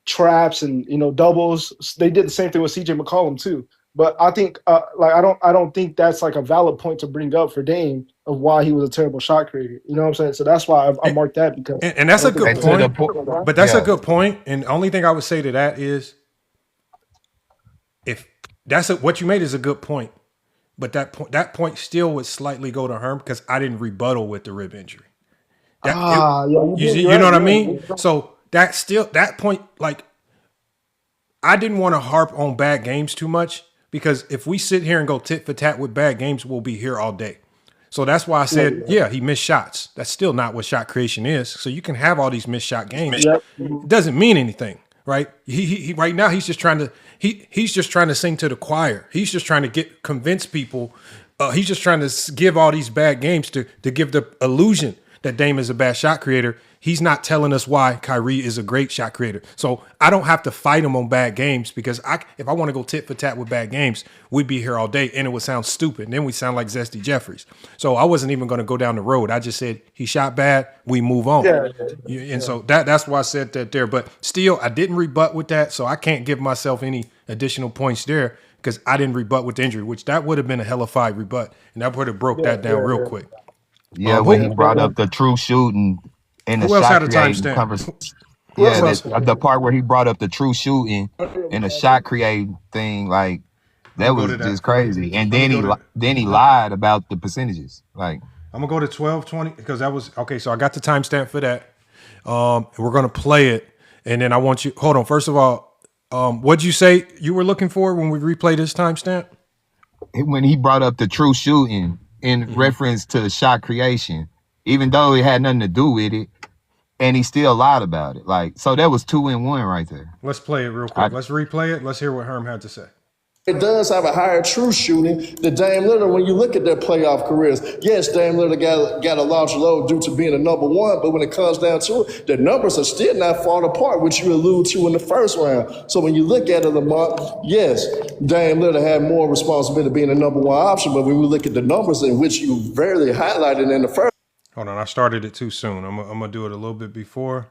traps and doubles. They did the same thing with CJ McCollum too. But I think I don't think that's like a valid point to bring up for Dame of why he was a terrible shot creator. You know what I'm saying? So that's why I marked that because and that's a good point. But that's a good point. And the only thing I would say to that is if what you made is a good point. But that point still would slightly go to Herm because I didn't rebuttal with the rib injury. You know what I mean? So that point, like, I didn't want to harp on bad games too much because if we sit here and go tit for tat with bad games, we'll be here all day. So that's why I said, he missed shots. That's still not what shot creation is. So you can have all these missed shot games. It doesn't mean anything, right? He right now he's just trying to sing to the choir. He's just trying to convince people. He's just trying to give all these bad games to give the illusion that Dame is a bad shot creator. He's not telling us why Kyrie is a great shot creator. So I don't have to fight him on bad games because if I want to go tit for tat with bad games, we'd be here all day and it would sound stupid. And then we sound like Zesty Jeffries. So I wasn't even going to go down the road. I just said he shot bad. We move on. So that's why I said that there. But still, I didn't rebut with that. So I can't give myself any additional points there because I didn't rebut with the injury, which that would have been a hellified rebut. And that would have broke that down real quick. Yeah, when he brought up the true shooting in the shot creating conversation. Yeah, the part where he brought up the true shooting and the shot creating thing, like that was just crazy. And then he lied about the percentages. Like I'm gonna go to 12:20 because that was okay. So I got the timestamp for that. We're gonna play it, and then I want you. Hold on. First of all, what'd you say you were looking for when we replay this timestamp? When he brought up the true shooting in reference to shot creation, even though it had nothing to do with it, and he still lied about it. Like, so that was 2 and 1 right there. Let's play it real quick. Let's replay it. Let's hear what Herm had to say. It does have a higher true shooting than Dame Lillard when you look at their playoff careers. Yes, Dame Lillard got a large load due to being a number one, but when it comes down to it, the numbers are still not far apart, which you allude to in the first round. So when you look at it, Lamont, yes, Dame Lillard had more responsibility being a number one option, but when we look at the numbers in which you very highlighted in the first. Hold on, I started it too soon. I'm gonna do it a little bit before.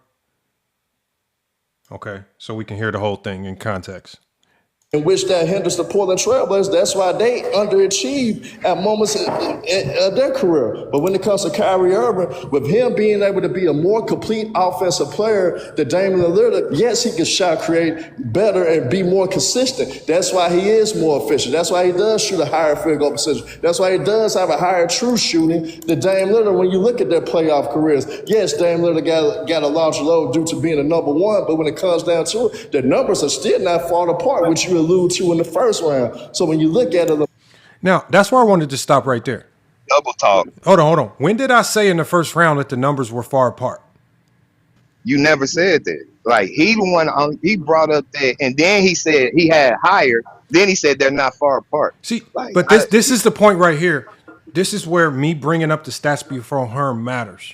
Okay, so we can hear the whole thing in context. in which that hinders the Portland Trailblazers. That's why they underachieve at moments in their career. But when it comes to Kyrie Irving, with him being able to be a more complete offensive player than Damian Lillard, yes, he can shot create better and be more consistent. That's why he is more efficient. That's why he does shoot a higher field goal percentage. That's why he does have a higher true shooting than Damian Lillard. When you look at their playoff careers, yes, Damian Lillard got a larger load due to being a number one, but when it comes down to it, the numbers are still not far apart, which you allude to in the first round. So when you look at it, now that's where I wanted to stop right there. Double talk. Hold on. When did I say in the first round that the numbers were far apart? You never said that. Like he the one he brought up that, and then he said he had higher. Then he said they're not far apart. See, like, but this is the point right here. This is where me bringing up the stats before Herm matters,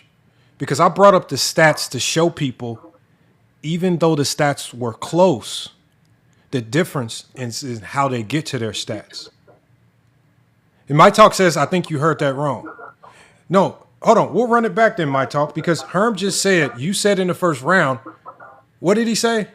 because I brought up the stats to show people, even though the stats were close, the difference is how they get to their stats. And my talk says, I think you heard that wrong. No, hold on. We'll run it back then, my talk, because Herm just said, you said in the first round, what did he say?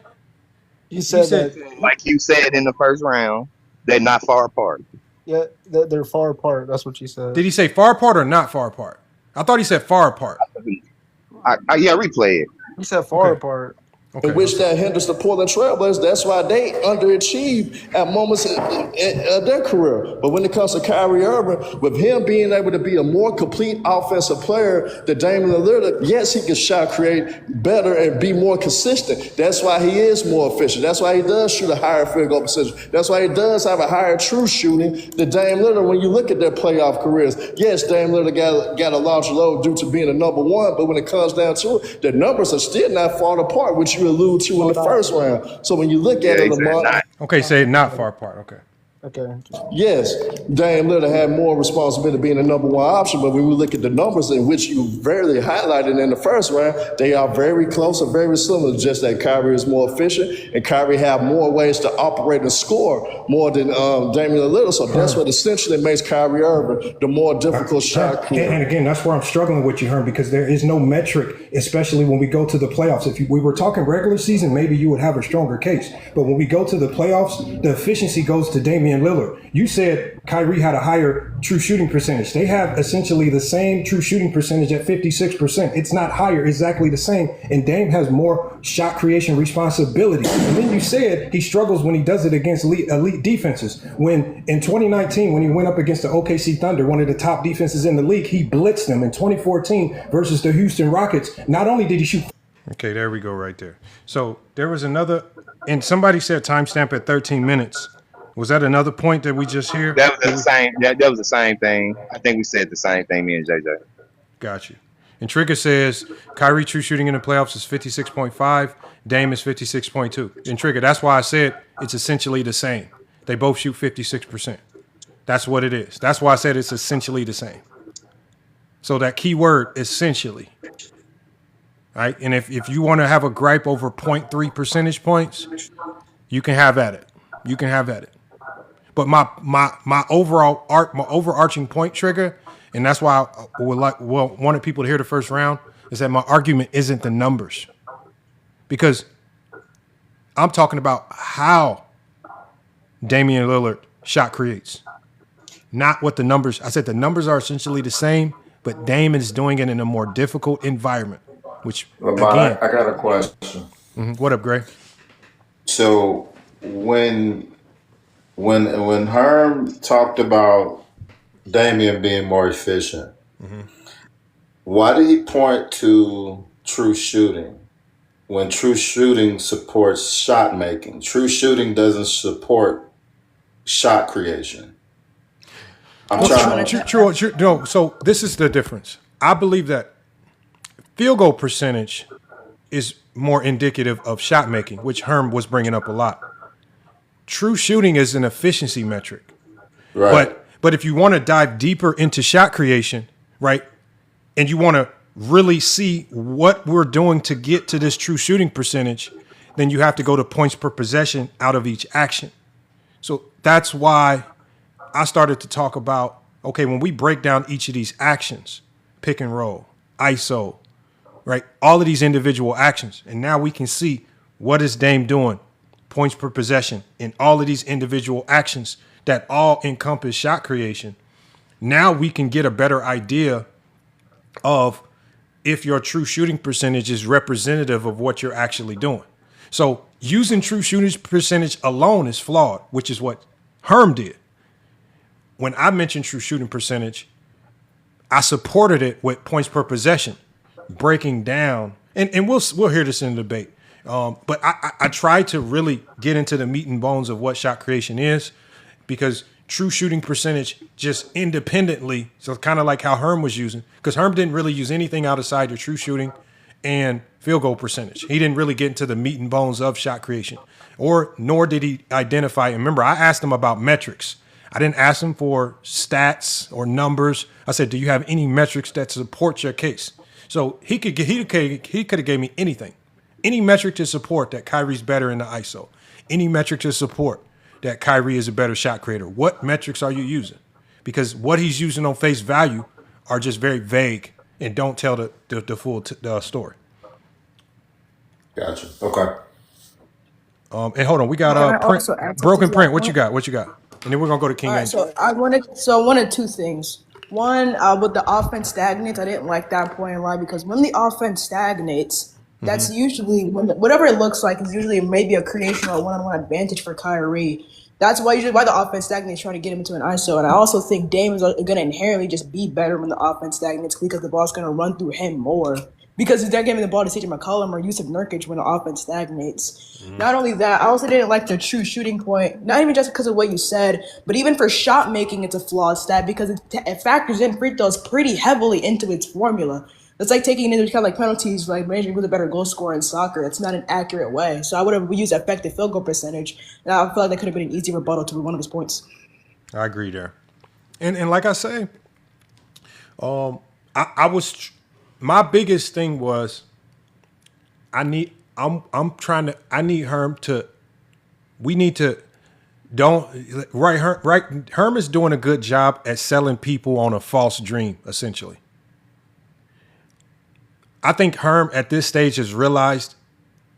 He said that, like you said in the first round, they're not far apart. Yeah, they're far apart. That's what you said. Did he say far apart or not far apart? I thought he said far apart. Yeah, replay it. He said far apart. in which that hinders the Portland Trailblazers. That's why they underachieve at moments in their career. But when it comes to Kyrie Irving, with him being able to be a more complete offensive player than Damian Lillard, yes, he can shot create better and be more consistent. That's why he is more efficient. That's why he does shoot a higher field goal percentage. That's why he does have a higher true shooting than Damian Lillard. When you look at their playoff careers, yes, Damian Lillard got a larger load due to being a number one, but when it comes down to it, the numbers are still not far apart, which you allude to in the first round. So when you look at it, Lamar, okay, say not far apart. Okay. Okay. Yes, Dame Lillard had more responsibility being the number one option, but when we look at the numbers in which you very highlighted in the first round, they are very close or very similar, just that Kyrie is more efficient and Kyrie have more ways to operate and score more than Damian Lillard. So that's what essentially makes Kyrie Irving the more difficult shot creator. And again, that's where I'm struggling with you, Herm, because there is no metric, especially when we go to the playoffs. If we were talking regular season, maybe you would have a stronger case. But when we go to the playoffs, the efficiency goes to Damian Lillard. You said Kyrie had a higher true shooting percentage. They have essentially the same true shooting percentage at 56%. It's not higher, exactly the same. And Dame has more shot creation responsibility. And then you said he struggles when he does it against elite defenses. When in 2019, when he went up against the OKC Thunder, one of the top defenses in the league, he blitzed them. In 2014 versus the Houston Rockets, not only did he shoot. Okay, there we go right there. So there was another, and somebody said timestamp at 13 minutes. Was that another point that we just hear? That was the same. That was the same thing. I think we said the same thing, me and JJ. Got you. And Trigger says Kyrie true shooting in the playoffs is 56.5. Dame is 56.2. And Trigger, that's why I said it's essentially the same. They both shoot 56%. That's what it is. That's why I said it's essentially the same. So that key word, essentially. Right? And if you want to have a gripe over 0.3 percentage points, you can have at it. You can have at it. But my overarching point, Trigger, and that's why I wanted people to hear the first round, is that my argument isn't the numbers. Because I'm talking about how Damian Lillard shot creates, not what the numbers. I said the numbers are essentially the same, but Dame is doing it in a more difficult environment, which, again. I got a question. What up, Gray? So when Herm talked about Damian being more efficient, why did he point to true shooting when true shooting supports shot making? True shooting doesn't support shot creation. True. No, so this is the difference. I believe that field goal percentage is more indicative of shot making, which Herm was bringing up a lot. True shooting is an efficiency metric. Right. But if you want to dive deeper into shot creation, right, and you want to really see what we're doing to get to this true shooting percentage, then you have to go to points per possession out of each action. So that's why I started to talk about, okay, when we break down each of these actions, pick and roll, ISO, right, all of these individual actions, and now we can see what is Dame doing points per possession, in all of these individual actions that all encompass shot creation, now we can get a better idea of if your true shooting percentage is representative of what you're actually doing. So using true shooting percentage alone is flawed, which is what Herm did. When I mentioned true shooting percentage, I supported it with points per possession, breaking down, and we'll hear this in the debate. But I tried to really get into the meat and bones of what shot creation is, because true shooting percentage just independently, so kind of like how Herm was using, because Herm didn't really use anything outside the true shooting and field goal percentage. He didn't really get into the meat and bones of shot creation, nor did he identify. And remember, I asked him about metrics. I didn't ask him for stats or numbers. I said, do you have any metrics that support your case? So he could have gave me anything, any metric to support that Kyrie's better in the ISO, any metric to support that Kyrie is a better shot creator. What metrics are you using? Because what he's using on face value are just very vague and don't tell the full story. Gotcha. Okay. And hold on, we got Broken Print. What you got? And then we're gonna go to King Angel. So I wanted two things. One, with the offense stagnates, I didn't like that point in line, because when the offense stagnates, that's usually whatever it looks like is usually maybe a creation or a one-on-one advantage for Kyrie. That's why the offense stagnates, trying to get him into an ISO. And I also think Dame is going to inherently just be better when the offense stagnates, because the ball's going to run through him more. Because they're giving the ball to CJ McCollum or Yusuf Nurkic when the offense stagnates. Not only that, I also didn't like the true shooting point, not even just because of what you said, but even for shot making, it's a flawed stat, because it factors in free throws pretty heavily into its formula. It's like taking into account like penalties, like measuring who's a better goal scorer in soccer. It's not an accurate way. So I would have used effective field goal percentage. And I feel like that could have been an easy rebuttal to one of his points. I agree there. And like I say, my biggest thing was I need Herm to, Herm is doing a good job at selling people on a false dream, essentially. I think Herm at this stage has realized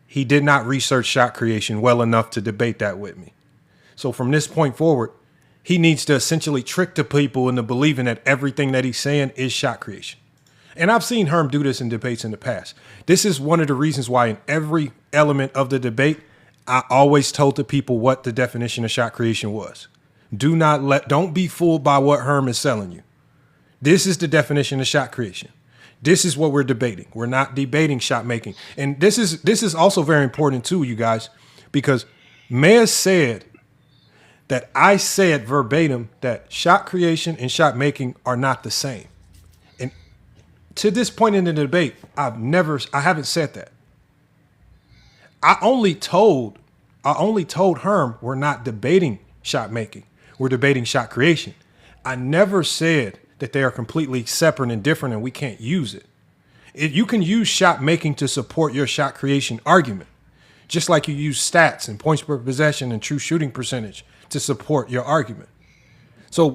he did not research shot creation well enough to debate that with me. So from this point forward, he needs to essentially trick the people into believing that everything that he's saying is shot creation. And I've seen Herm do this in debates in the past. This is one of the reasons why in every element of the debate, I always told the people what the definition of shot creation was. Don't be fooled by what Herm is selling you. This is the definition of shot creation. This is what we're debating. We're not debating shot making. And this is also very important too, you guys, because Maya said that I said verbatim that shot creation and shot making are not the same. And to this point in the debate, I haven't said that. I only told Herm we're not debating shot making. We're debating shot creation. I never said that they are completely separate and different and we can't use it. You can use shot making to support your shot creation argument, just like you use stats and points per possession and true shooting percentage to support your argument. So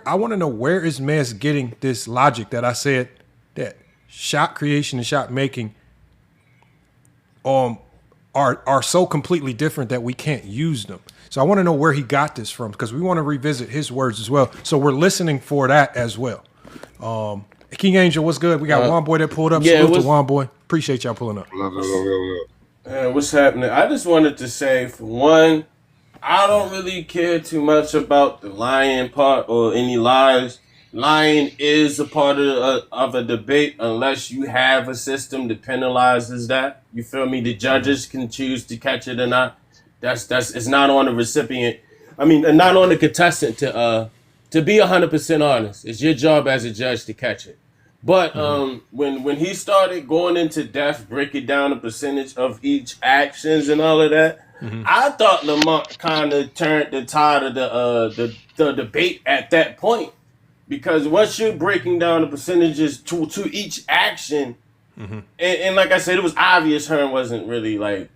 I want to know, where is Mez getting this logic that I said that shot creation and shot making are so completely different that we can't use them. So I want to know where he got this from, because we want to revisit his words as well. So we're listening for that as well. King Angel, what's good? We got Juan Boy that pulled up. Yeah, Salute to Juan Boy. Appreciate y'all pulling up. What's happening? I just wanted to say, for one, I don't really care too much about the lying part or any lies. Lying is a part of a debate unless you have a system that penalizes that. You feel me? The judges can choose to catch it or not. It's not on the recipient. I mean, not on the contestant to be 100% honest. It's your job as a judge to catch it. But when he started going into depth, breaking down the percentage of each actions and all of that, I thought Lamont kind of turned the tide of the debate at that point. Because once you're breaking down the percentages to each action, and like I said, it was obvious Herm wasn't really like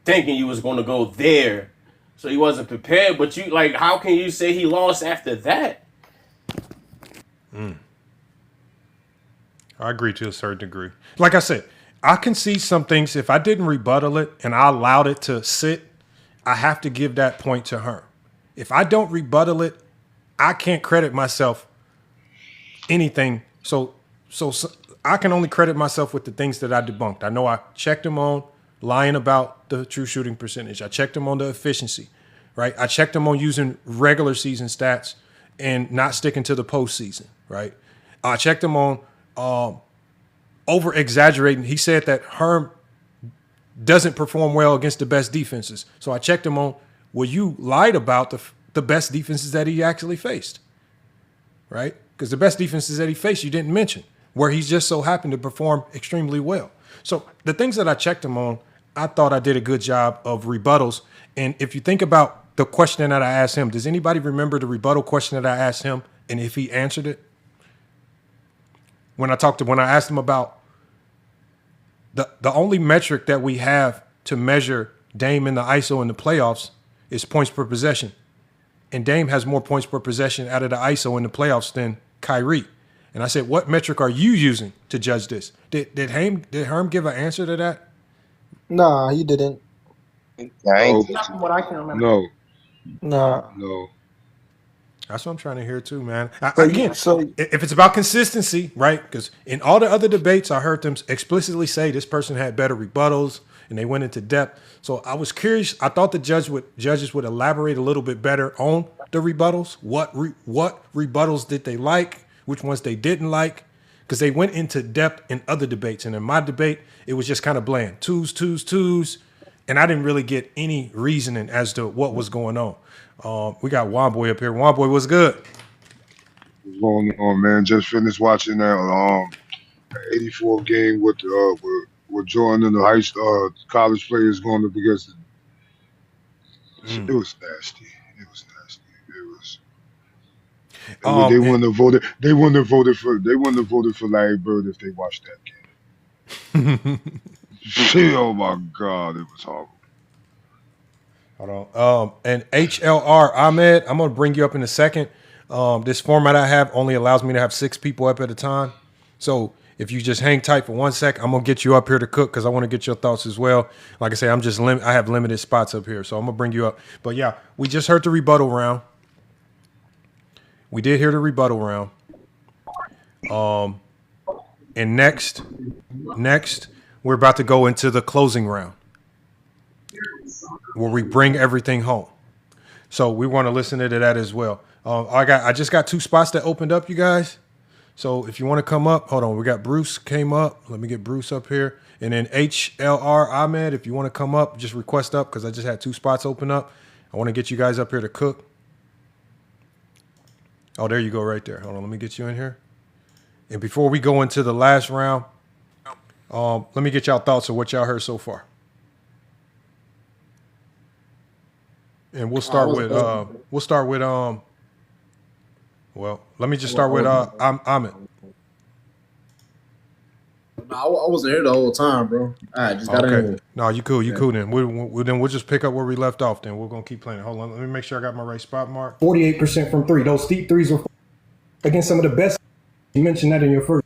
thinking you was going to go there, so he wasn't prepared. But you how can you say he lost after that? I agree to a certain degree. Like I said, I can see some things, if I didn't rebuttal it and I allowed it to sit, I have to give that point to Herm. If I don't rebuttal it, I can't credit myself anything. So I can only credit myself with the things that I debunked. I know I checked him on lying about the true shooting percentage. I checked him on the efficiency, right? I checked him on using regular season stats and not sticking to the postseason, right? I checked him on over exaggerating. He said that Herm doesn't perform well against the best defenses. So I checked him on, well, you lied about the best defenses that he actually faced, right? Because the best defenses that he faced, you didn't mention, where he's just so happened to perform extremely well. So the things that I checked him on, I thought I did a good job of rebuttals. And if you think about the question that I asked him, does anybody remember the rebuttal question that I asked him and if he answered it? When I asked him about the only metric that we have to measure Dame in the ISO in the playoffs is points per possession. And Dame has more points per possession out of the ISO in the playoffs than Kyrie. And I said, what metric are you using to judge this? Did Herm give an answer to that? Nah, he didn't. Not from what I can remember. No. Nah. No. That's what I'm trying to hear too, man. So If it's about consistency, right? Because in all the other debates, I heard them explicitly say this person had better rebuttals and they went into depth. So I was curious. I thought the judges would elaborate a little bit better on the rebuttals. What rebuttals did they like? Which ones they didn't like? Because they went into depth in other debates. And in my debate, it was just kind of bland. Twos. And I didn't really get any reasoning as to what was going on. We got Wanboy up here. Wanboy, what's good? What's going on, man? Just finished watching that 84 game with Jordan and the college players going up against it. It was nasty. It was nasty. It was. They wouldn't have voted. They wouldn't have voted for Larry Bird if they watched that game. Oh my God, it was horrible. Hold on. And HLR Ahmed, I'm going to bring you up in a second. This format I have only allows me to have 6 people up at a time. So if you just hang tight for 1 sec, I'm going to get you up here to cook because I want to get your thoughts as well. Like I say, I have limited spots up here, so I'm going to bring you up. But yeah, we just heard the rebuttal round. We did hear the rebuttal round. And next, we're about to go into the closing round, where we bring everything home. So we want to listen to that as well. I just got 2 spots that opened up, you guys. So if you want to come up, hold on. We got Bruce came up. Let me get Bruce up here. And then HLR Ahmed, if you want to come up, just request up because I just had 2 spots open up. I want to get you guys up here to cook. Oh, there you go right there. Hold on. Let me get you in here. And before we go into the last round, let me get y'all thoughts of what y'all heard so far. And we'll start with let me just start with Ahmed. No, I wasn't here the whole time, bro. I just got in here. No, you cool. Then we'll just pick up where we left off. Then we're gonna keep playing. Hold on, let me make sure I got my right spot mark. 48% from 3. Those steep threes were against some of the best. You mentioned that in your first.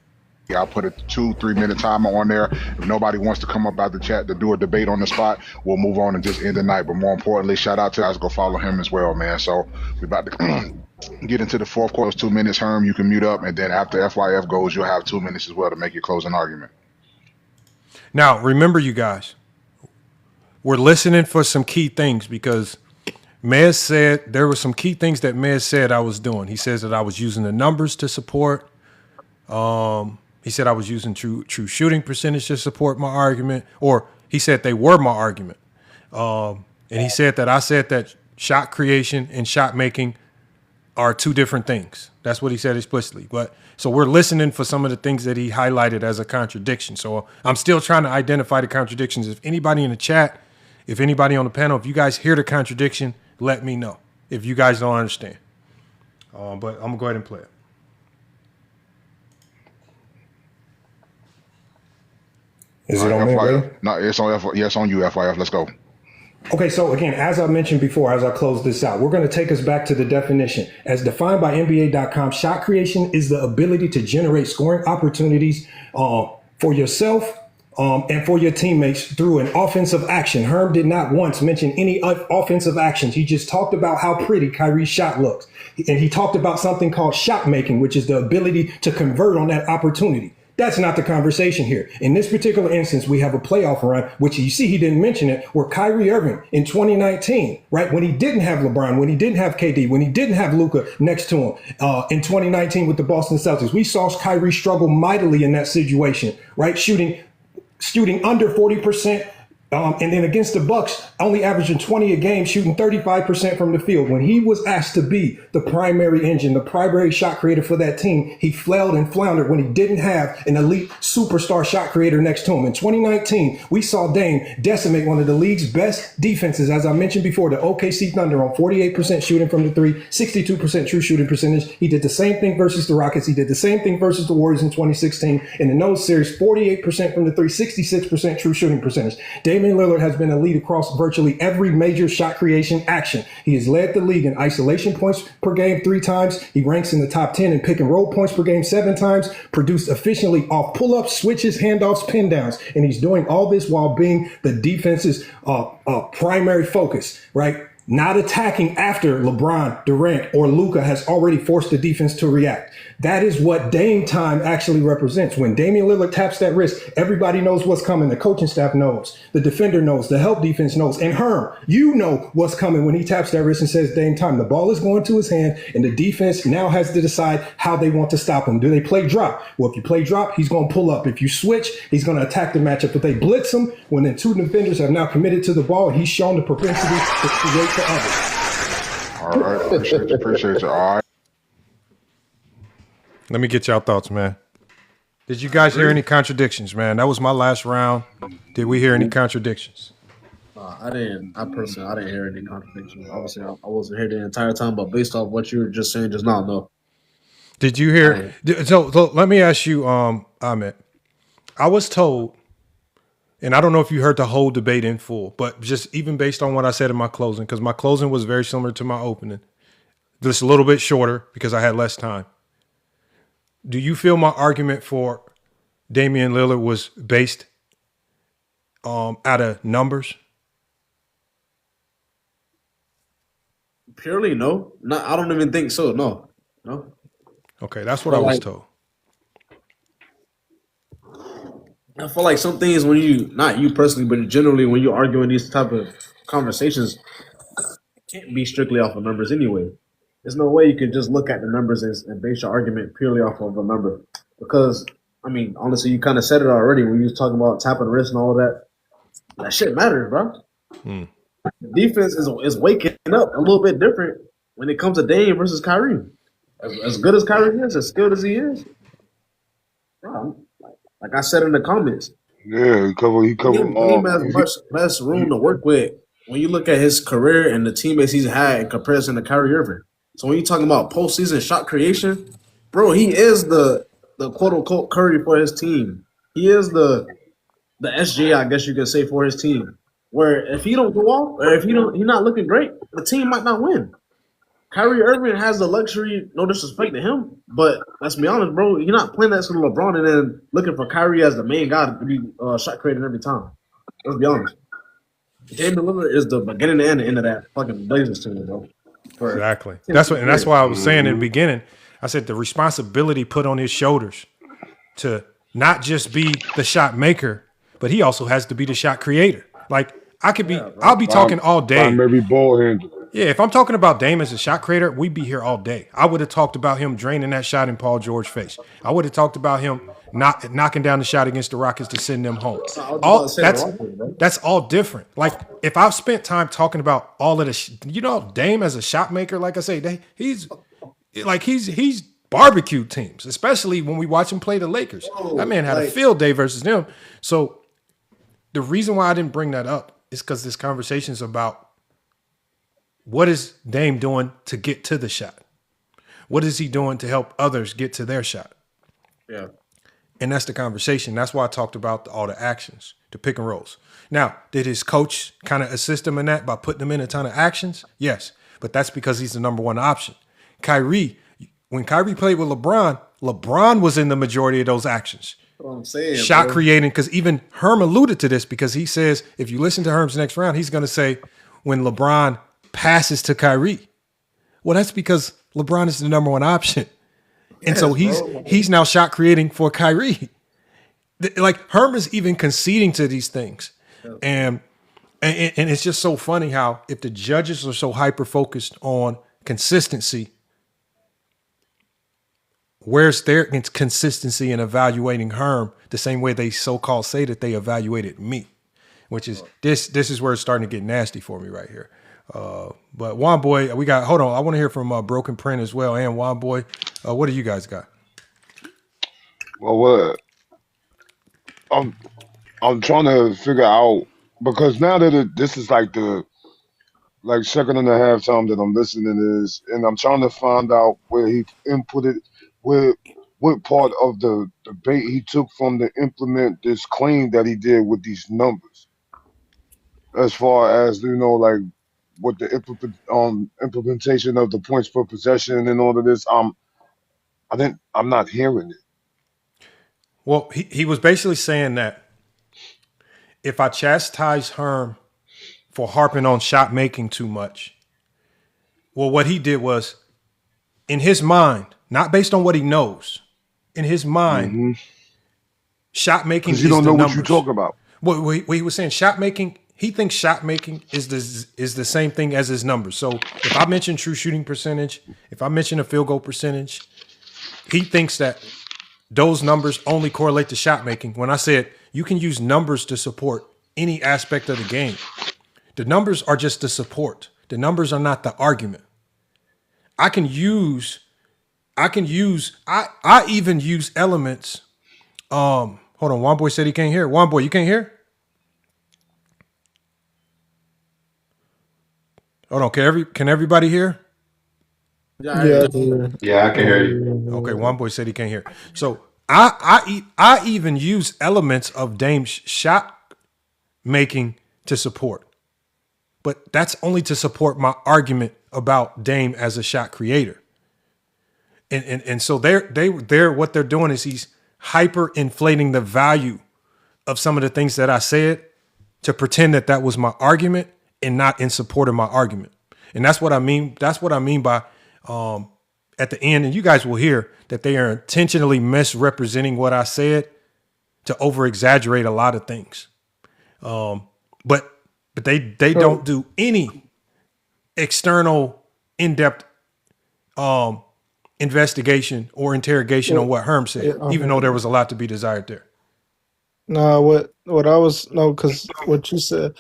Yeah, I'll put a 2-3 minute timer on there. If nobody wants to come up out the chat to do a debate on the spot, we'll move on and just end the night. But more importantly, shout out to guys, go follow him as well, man. So we're about to get into the fourth quarter. 2 minutes, Herm, you can mute up. And then after FYF goes, you'll have 2 minutes as well to make your closing argument. Now, remember, you guys, we're listening for some key things because Mez said there were some key things that Mez said I was doing. He says that I was using the numbers to support. He said I was using true shooting percentage to support my argument, or he said they were my argument. And he said that I said that shot creation and shot making are 2 different things. That's what he said explicitly. But so we're listening for some of the things that he highlighted as a contradiction. So I'm still trying to identify the contradictions. If anybody in the chat, if anybody on the panel, if you guys hear the contradiction, let me know if you guys don't understand. But I'm going to go ahead and play it. Is it on me, really? No, it's on FYF. Yes, on you, FYF. Let's go. Okay, so again, as I mentioned before, as I close this out, we're going to take us back to the definition. As defined by NBA.com, shot creation is the ability to generate scoring opportunities for yourself and for your teammates through an offensive action. Herm did not once mention any offensive actions. He just talked about how pretty Kyrie's shot looks. And he talked about something called shot making, which is the ability to convert on that opportunity. That's not the conversation here. In this particular instance, we have a playoff run, which you see he didn't mention it, where Kyrie Irving in 2019, right, when he didn't have LeBron, when he didn't have KD, when he didn't have Luka next to him in 2019 with the Boston Celtics, we saw Kyrie struggle mightily in that situation, right, shooting under 40%. And then against the Bucks, only averaging 20 a game, shooting 35% from the field. When he was asked to be the primary engine, the primary shot creator for that team, he flailed and floundered when he didn't have an elite superstar shot creator next to him. In 2019, we saw Dame decimate one of the league's best defenses. As I mentioned before, the OKC Thunder on 48% shooting from the three, 62% true shooting percentage. He did the same thing versus the Rockets. He did the same thing versus the Warriors in 2016. And in those series, 48% from the three, 66% true shooting percentage. Damian Lillard has been a lead across virtually every major shot creation action. He has led the league in isolation points per game 3 times. He ranks in the top 10 in pick and roll points per game 7 times, produced efficiently off pull-ups, switches, handoffs, pin downs. And he's doing all this while being the defense's primary focus, right? Not attacking after LeBron, Durant, or Luka has already forced the defense to react. That is what Dame time actually represents. When Damian Lillard taps that wrist, everybody knows what's coming. The coaching staff knows. The defender knows. The help defense knows. And Herm, you know what's coming when he taps that wrist and says Dame time. The ball is going to his hand, and the defense now has to decide how they want to stop him. Do they play drop? Well, if you play drop, he's going to pull up. If you switch, he's going to attack the matchup. If they blitz him, when the 2 defenders have now committed to the ball, he's shown the propensity to create for others. All right, appreciate you. All right. Let me get y'all thoughts, man. Did you guys hear any contradictions, man? That was my last round. Did we hear any contradictions? I didn't. I didn't hear any contradictions. Obviously, I wasn't here the entire time, but based off what you were just saying just now, no. Did you hear? So let me ask you, Ahmed. I was told, and I don't know if you heard the whole debate in full, but just even based on what I said in my closing, because my closing was very similar to my opening, just a little bit shorter because I had less time. Do you feel my argument for Damian Lillard was based out of numbers? Purely, no. I don't even think so. No. Okay, that's what I was told. I feel like some things when you, not you personally, but generally when you're arguing these type of conversations, it can't be strictly off of numbers anyway. There's no way you could just look at the numbers and base your argument purely off of a number. Because, I mean, honestly, you kind of said it already when you was talking about tapping the wrist and all of that. That shit matters, bro. The defense is waking up a little bit different when it comes to Dame versus Kyrie. As good as Kyrie is, as skilled as he is, bro, like I said in the comments. Yeah, he covered Dame has much less room to work with when you look at his career and the teammates he's had in comparison to Kyrie Irving. So when you're talking about postseason shot creation, bro, he is the quote unquote Curry for his team. He is the SJ, I guess you could say, for his team. Where if he don't go off, or if he's not looking great, the team might not win. Kyrie Irving has the luxury, no disrespect to him, but let's be honest, bro, you're not playing that sort of LeBron and then looking for Kyrie as the main guy to be shot creating every time. Let's be honest. Damian Lillard is the beginning and the end of that fucking Blazers team, bro. Exactly. That's why I was saying in the beginning, I said the responsibility put on his shoulders to not just be the shot maker, but he also has to be the shot creator. Like I'll be talking all day. Maybe ball handler. Yeah, if I'm talking about Dame as a shot creator, we'd be here all day. I would have talked about him draining that shot in Paul George's face. I would have talked about him not knocking down the shot against the Rockets to send them home. That's all different. Like if I've spent time talking about all of this, Dame as a shot maker, like I say, he's barbecue teams, especially when we watch him play the Lakers. That man had a field day versus them. So the reason why I didn't bring that up is because this conversation is about what is Dame doing to get to the shot? What is he doing to help others get to their shot? Yeah. And that's the conversation. That's why I talked about all the actions, the pick and rolls. Now, did his coach kind of assist him in that by putting him in a ton of actions? Yes, but that's because he's the number one option. Kyrie, when Kyrie played with LeBron, LeBron was in the majority of those actions. what I'm saying, shot bro. creating, because even Herm alluded to this, because he says, if you listen to Herm's next round, he's going to say when LeBron passes to Kyrie. Well, that's because LeBron is the number one option. And so he's now shot creating for Kyrie. Like Herm is even conceding to these things. And it's just so funny how if the judges are so hyper focused on consistency, where's their consistency in evaluating Herm the same way they so-called say that they evaluated me, which is this is where it's starting to get nasty for me right here. But Juan Boy, hold on. I want to hear from Broken Print as well. And Juan Boy, what do you guys got? Well, I'm trying to figure out, because now that this is like the second and a half time that I'm listening to this, and I'm trying to find out where he inputted, what part of the debate he took from to implement this claim that he did with these numbers, as far as like what the implementation of the points per possession and all of this. I'm not hearing it. Well, he was basically saying that if I chastise Herm for harping on shot making too much, well, what he did was, in his mind, not based on what he knows, in his mind, shot making is the numbers. Because you don't know what you talk about. Well, he was saying shot making. He thinks shot making is the same thing as his numbers. So if I mention true shooting percentage, if I mention a field goal percentage, he thinks that those numbers only correlate to shot making. When I said you can use numbers to support any aspect of the game, the numbers are just the support. The numbers are not the argument. I even use elements. Hold on, Juan Boy said he can't hear. Juan Boy, you can't hear? Hold on, can everybody hear? Yeah, I can hear you. Okay, Juan Boy said he can't hear. So I even use elements of Dame's shot making to support, but that's only to support my argument about Dame as a shot creator. And so they're what they're doing is he's hyper inflating the value of some of the things that I said to pretend that that was my argument and not in support of my argument. And that's what I mean. That's what I mean by at the end, and you guys will hear that they are intentionally misrepresenting what I said to over exaggerate a lot of things. But they don't do any external in-depth investigation or interrogation on what Herm said, even though there was a lot to be desired there. No, because what you said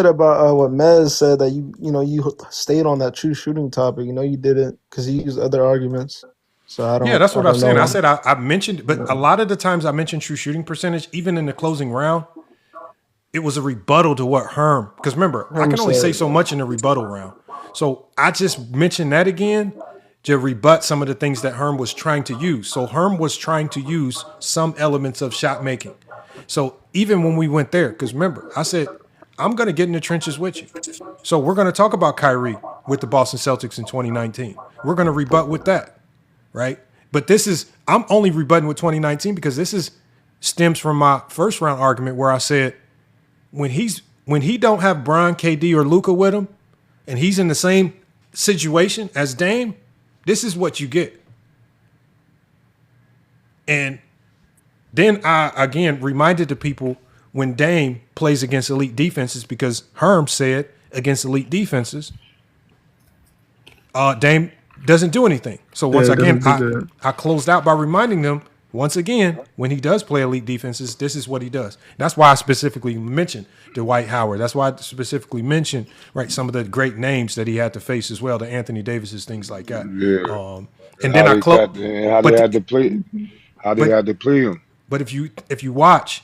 about what Mez said, that you stayed on that true shooting topic. You didn't, because he used other arguments. So I don't. Yeah, that's what I'm saying. Know. I said I mentioned, but a lot of the times I mentioned true shooting percentage, even in the closing round, it was a rebuttal to what Herm. Because remember, I can only say so much in the rebuttal round. So I just mentioned that again to rebut some of the things that Herm was trying to use. So Herm was trying to use some elements of shot making. So even when we went there, because remember, I said, I'm going to get in the trenches with you. So we're going to talk about Kyrie with the Boston Celtics in 2019. We're going to rebut with that, right? But I'm only rebutting with 2019 because stems from my first round argument where I said, when he don't have Bron, KD, or Luka with him, and he's in the same situation as Dame, this is what you get. And then I, again, reminded the people when Dame plays against elite defenses, because Herm said against elite defenses, Dame doesn't do anything. So once again, I closed out by reminding them, once again, when he does play elite defenses, this is what he does. That's why I specifically mentioned Dwight Howard. That's why I specifically mentioned some of the great names that he had to face as well, the Anthony Davises, things like that. Yeah. And then I closed. How they had to play. How they had to play him. But if you watch,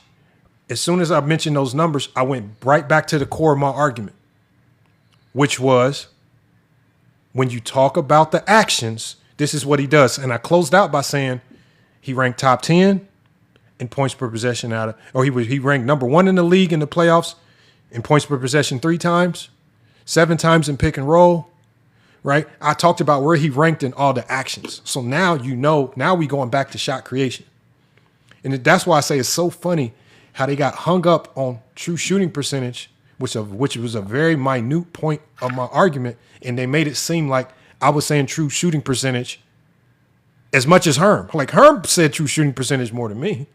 as soon as I mentioned those numbers, I went right back to the core of my argument, which was when you talk about the actions, this is what he does. And I closed out by saying he ranked top 10 in points per possession he ranked number 1 in the league in the playoffs in points per possession 3 times, 7 times in pick and roll, right? I talked about where he ranked in all the actions. So now now we going back to shot creation. And that's why I say it's so funny how they got hung up on true shooting percentage, which was a very minute point of my argument, and they made it seem like I was saying true shooting percentage as much as Herm. Like Herm said true shooting percentage more than me.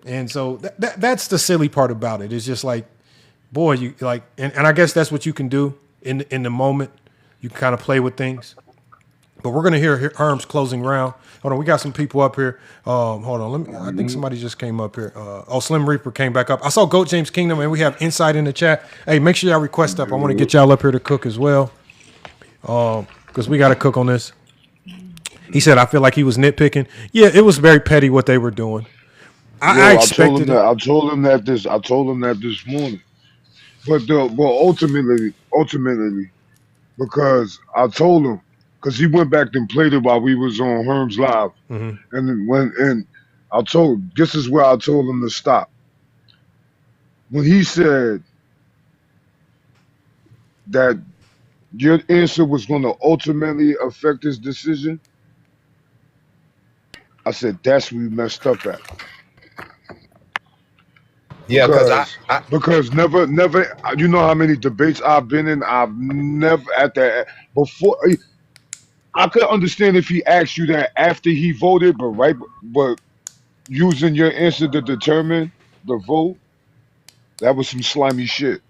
And so that's the silly part about it. It's just like, boy, you like, and I guess that's what you can do in the moment. You can kind of play with things. But we're gonna hear Herm's closing round. Hold on, we got some people up here. Hold on, I think somebody just came up here. Slim Reaper came back up. I saw Goat James Kingdom, and we have Insight in the chat. Hey, make sure y'all request up. I want to get y'all up here to cook as well, because we got to cook on this. He said, I feel like he was nitpicking. Yeah, it was very petty what they were doing. I expected I told him that this morning. But ultimately, because I told him, because he went back and played it while we was on Herm's live, and this is where I told him to stop. When he said that your answer was going to ultimately affect his decision, I said that's where we messed up at. Yeah, because never, you know how many debates I've been in. I've never at that before. I could understand if he asked you that after he voted, but using your answer to determine the vote, that was some slimy shit.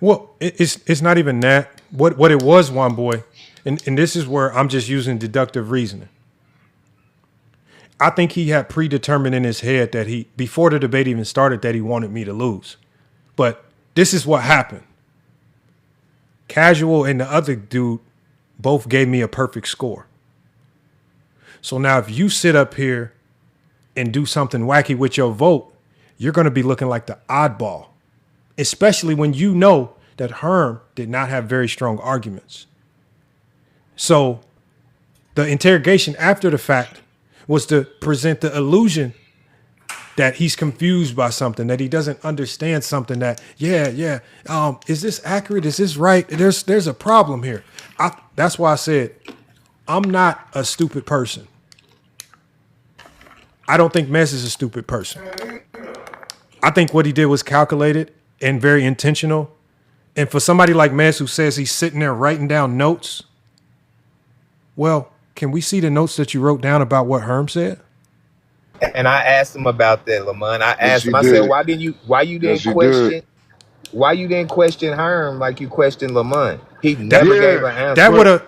Well, it's not even that. What it was, one boy, and this is where I'm just using deductive reasoning. I think he had predetermined in his head that before the debate even started, that he wanted me to lose. But this is what happened. Casual and the other dude both gave me a perfect score. So now if you sit up here and do something wacky with your vote, you're going to be looking like the oddball, especially when you know that Herm did not have very strong arguments. So the interrogation after the fact was to present the illusion that he's confused by something, that he doesn't understand something, that, is this accurate? Is this right? There's a problem here. That's why I said, I'm not a stupid person. I don't think Mez is a stupid person. I think what he did was calculated and very intentional. And for somebody like Mez who says he's sitting there writing down notes, well, can we see the notes that you wrote down about what Herm said? And I asked him about that, Lamont. I asked him, I said, why you didn't question Herm like you questioned Lamont? He never gave an answer.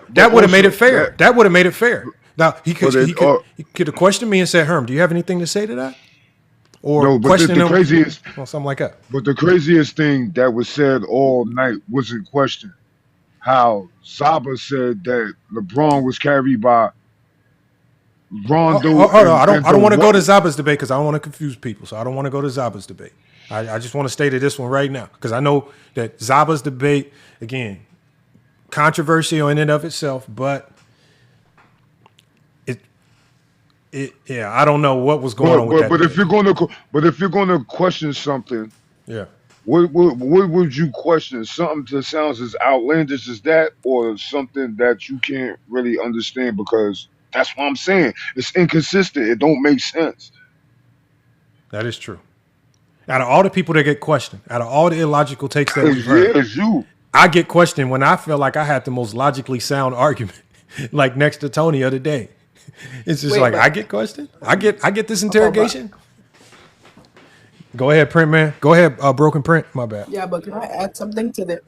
That would have made it fair. That would have made it fair. Now he could have questioned me and said, Herm, do you have anything to say to that? Or no, but question the him craziest, or something like that. But the craziest thing that was said all night wasn't questioned. How Zaba said that LeBron was carried by Rondo. I don't want to go to Zaba's debate because I don't want to confuse people. So I don't want to go to Zaba's debate. I just want to stay to this one right now because I know that Zaba's debate, again, controversial in and of itself, but I don't know what was going on with that. But if you're gonna question something, yeah. What would you question? Something that sounds as outlandish as that, or something that you can't really understand? Because that's what I'm saying. It's inconsistent. It don't make sense. That is true. Out of all the people that get questioned, out of all the illogical takes that we've heard, it's you. I get questioned when I feel like I had the most logically sound argument, like next to Tony the other day. It's just I get questioned. I get this interrogation. Go ahead, Print Man. Go ahead, Broken Print. My bad. Yeah, but can I add something to that?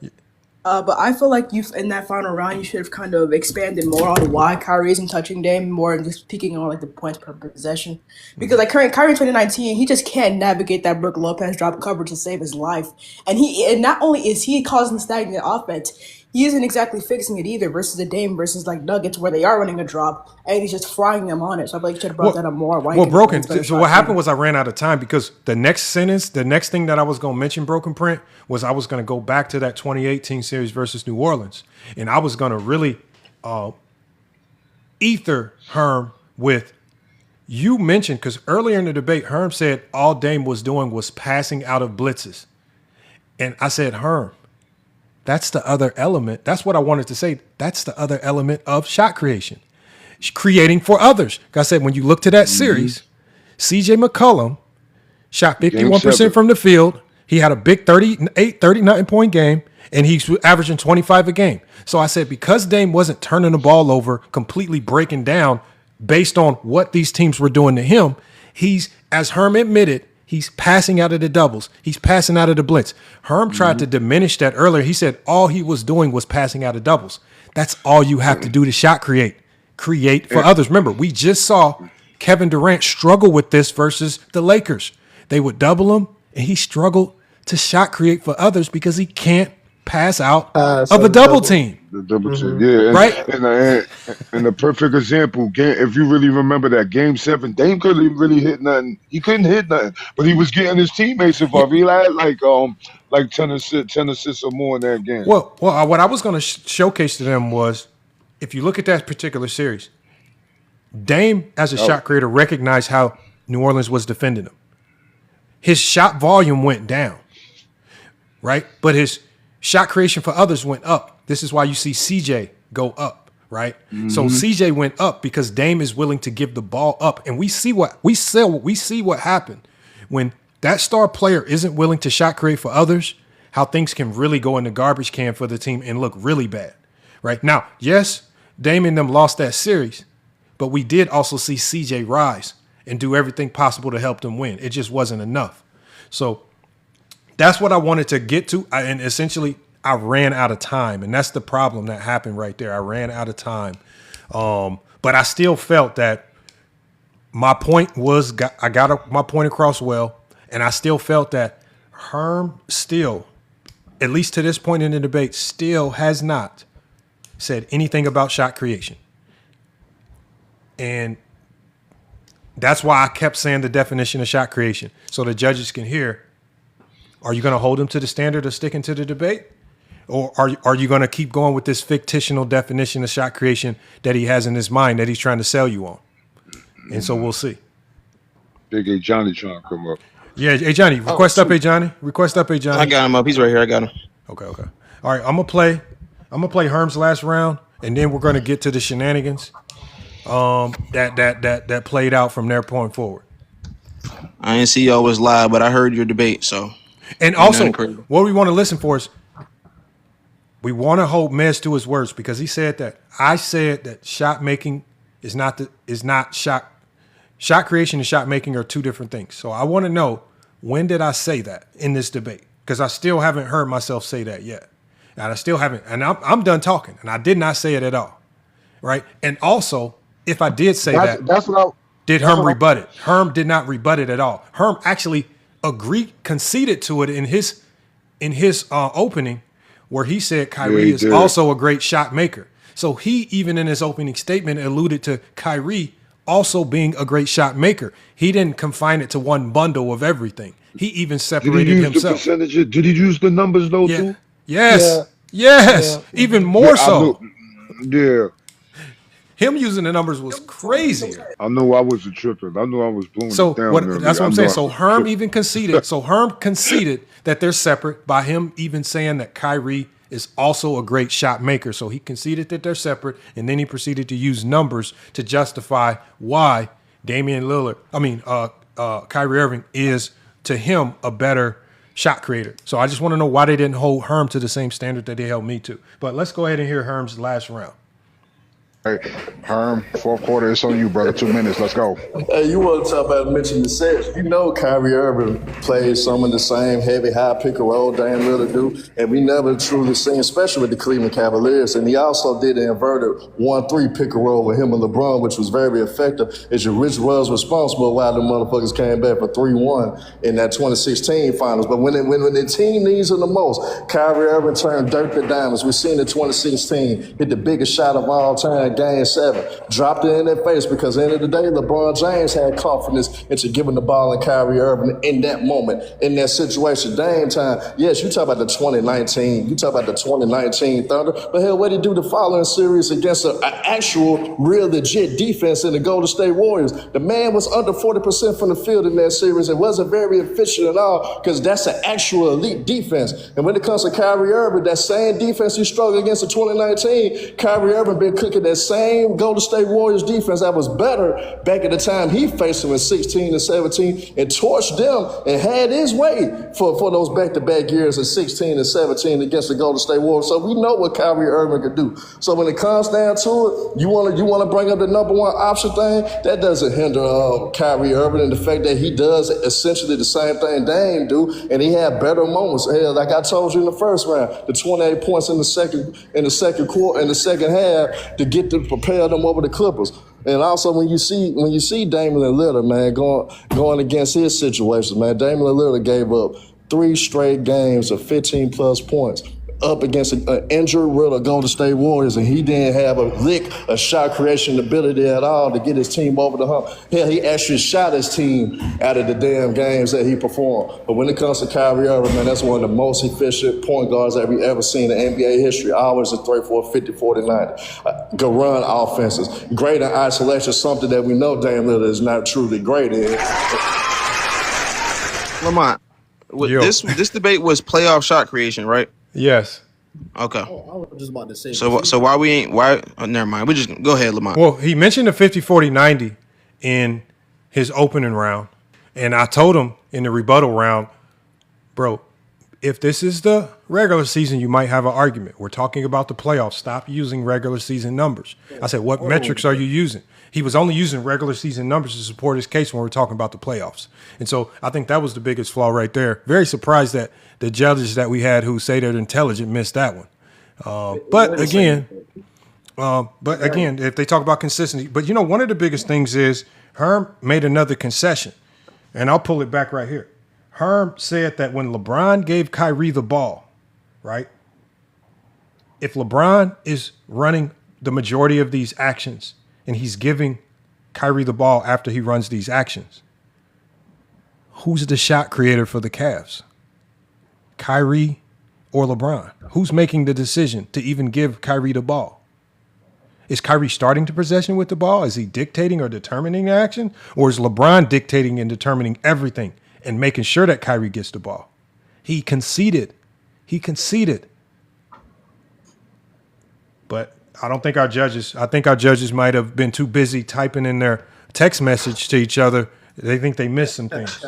But I feel like in that final round, you should have kind of expanded more on why Kyrie isn't touching Dame more and just picking on like the points per possession. Because like Kyrie in 2019, he just can't navigate that Brook Lopez drop coverage to save his life. And not only is he causing stagnant offense, he isn't exactly fixing it either versus the Dame versus like Nuggets where they are running a drop and he's just frying them on it. So I feel like you should have brought that up more. Broken. So what happened was I ran out of time because the next thing that I was going to mention, Broken Print, was I was going to go back to that 2018 series versus New Orleans. And I was going to really ether Herm with, you mentioned, because earlier in the debate, Herm said all Dame was doing was passing out of blitzes. And I said, Herm, that's the other element. That's what I wanted to say. That's the other element of shot creation. Creating for others. Like I said, when you look to that series, C.J. McCollum shot Game 51% 7. from the field. He had a big 39-point game, and he's averaging 25 a game. So I said, because Dame wasn't turning the ball over, completely breaking down based on what these teams were doing to him, he's, as Herm admitted, he's passing out of the doubles. He's passing out of the blitz. Herm tried to diminish that earlier. He said all he was doing was passing out of doubles. That's all you have to do to shot create. Create for others. Remember, we just saw Kevin Durant struggle with this versus the Lakers. They would double him, and he struggled to shot create for others because he can't pass out of a double team. The double team, yeah. And, right? And the perfect example, if you really remember that Game 7, Dame couldn't really hit nothing. He couldn't hit nothing, but he was getting his teammates involved. He had like 10 assists or more in that game. Well, what I was going to showcase to them was, if you look at that particular series, Dame, as a shot creator, recognized how New Orleans was defending him. His shot volume went down, right? But his shot creation for others went up. This is why you see CJ go up, right? Mm-hmm. So CJ went up because Dame is willing to give the ball up, and we see what happened when that star player isn't willing to shot create for others. How things can really go in the garbage can for the team and look really bad, right? Now, yes, Dame and them lost that series, but we did also see CJ rise and do everything possible to help them win. It just wasn't enough. So that's what I wanted to get to. And essentially, I ran out of time. And that's the problem that happened right there. I ran out of time. But I still felt that my point was, I got my point across well. And I still felt that Herm still, at least to this point in the debate, still has not said anything about shot creation. And that's why I kept saying the definition of shot creation, so the judges can hear. Are you going to hold him to the standard of sticking to the debate? Or are you going to keep going with this fictional definition of shot creation that he has in his mind that he's trying to sell you on? And so we'll see. Big A Johnny trying to come up. Yeah, A Johnny, request up A Johnny. Request up A Johnny. I got him up. He's right here. I got him. Okay. All right, I'm gonna play Herm's last round, and then we're gonna get to the shenanigans that played out from their point forward. I didn't see y'all was live, but I heard your debate. So, and also, what we want to listen for is we want to hold Mez to his words, because he said that I said that shot making is not shot creation and shot making are two different things. So I want to know, when did I say that in this debate? Because I still haven't heard myself say that yet, and I still haven't. And I'm done talking, and I did not say it at all, right? And also, if I did say did Herm rebut it? Herm did not rebut it at all. Herm actually conceded to it in his opening, where he said Kyrie is also a great shot maker. So he, even in his opening statement, alluded to Kyrie also being a great shot maker. He didn't confine it to one bundle of everything. He even separated himself. Did he use the numbers though too? Yes. Even more so. Yeah. Him using the numbers was crazier. I know I was a tripper. I know I was blowing it down. That's what I'm saying. So Herm even conceded. So Herm conceded that they're separate by him even saying that Kyrie is also a great shot maker. So he conceded that they're separate, and then he proceeded to use numbers to justify why Kyrie Irving is, to him, a better shot creator. So I just want to know why they didn't hold Herm to the same standard that they held me to. But let's go ahead and hear Herm's last round. Hey, Herm, fourth quarter, it's on you, brother. 2 minutes, let's go. Hey, you want to talk about mention the sets? You know Kyrie Irving plays some of the same heavy, high pick and roll Damian Lillard do, and we never truly seen, especially with the Cleveland Cavaliers. And he also did an inverted 1-3 pick and roll with him and LeBron, which was very effective, which was responsible why the motherfuckers came back for 3-1 in that 2016 finals. But when the team needs it the most, Kyrie Irving turned dirt to diamonds. We've seen in 2016 hit the biggest shot of all time, Game 7, dropped it in their face, because at the end of the day, LeBron James had confidence into giving the ball to Kyrie Irving in that moment, in that situation. Dame time, yes, you talk about the 2019 Thunder, but hell, what did he do the following series against an actual, real, legit defense in the Golden State Warriors? The man was under 40% from the field in that series and wasn't very efficient at all, because that's an actual elite defense. And when it comes to Kyrie Irving, that same defense he struggled against in 2019, Kyrie Irving been cooking that same Golden State Warriors defense that was better back at the time he faced them in 16 and 17 and torched them and had his way for those back-to-back years in 16 and 17 against the Golden State Warriors. So we know what Kyrie Irving could do. So when it comes down to it, you want to bring up the number one option thing, that doesn't hinder Kyrie Irving and the fact that he does essentially the same thing Dame do, and he had better moments. Hell, like I told you in the first round, the 28 points in the second quarter, in the second half to get to propel them over the Clippers. And also when you see Damian Lillard, man, going against his situations, man, Damian Lillard gave up 3 straight games of 15 plus points up against an injured riddled Golden State Warriors, and he didn't have a lick of shot creation ability at all to get his team over the hump. Hell, he actually shot his team out of the damn games that he performed. But when it comes to Kyrie Irving, man, that's one of the most efficient point guards that we've ever seen in NBA history. Always a 3-4, 50, 40, 90. Go run offenses. Great in isolation, something that we know Dame Lillard is not truly great in. Lamont, this debate was playoff shot creation, right? Yes. Oh, Okay. I was just about to say. So why we ain't never mind. We just go ahead, Lamont. Well, he mentioned the 50, 40, 90 in his opening round. And I told him in the rebuttal round, bro, if this is the regular season, you might have an argument. We're talking about the playoffs. Stop using regular season numbers. I said, what metrics are you using? He was only using regular season numbers to support his case when we're talking about the playoffs. And so I think that was the biggest flaw right there. Very surprised that the judges that we had who say they're intelligent missed that one. But again, if they talk about consistency, but you know, one of the biggest things is Herm made another concession, and I'll pull it back right here. Herm said that when LeBron gave Kyrie the ball, right? If LeBron is running the majority of these actions and he's giving Kyrie the ball after he runs these actions, who's the shot creator for the Cavs? Kyrie or LeBron? Who's making the decision to even give Kyrie the ball? Is Kyrie starting to possession with the ball? Is he dictating or determining the action? Or is LeBron dictating and determining everything and making sure that Kyrie gets the ball? He conceded. But I think our judges might have been too busy typing in their text message to each other. They think they missed some things.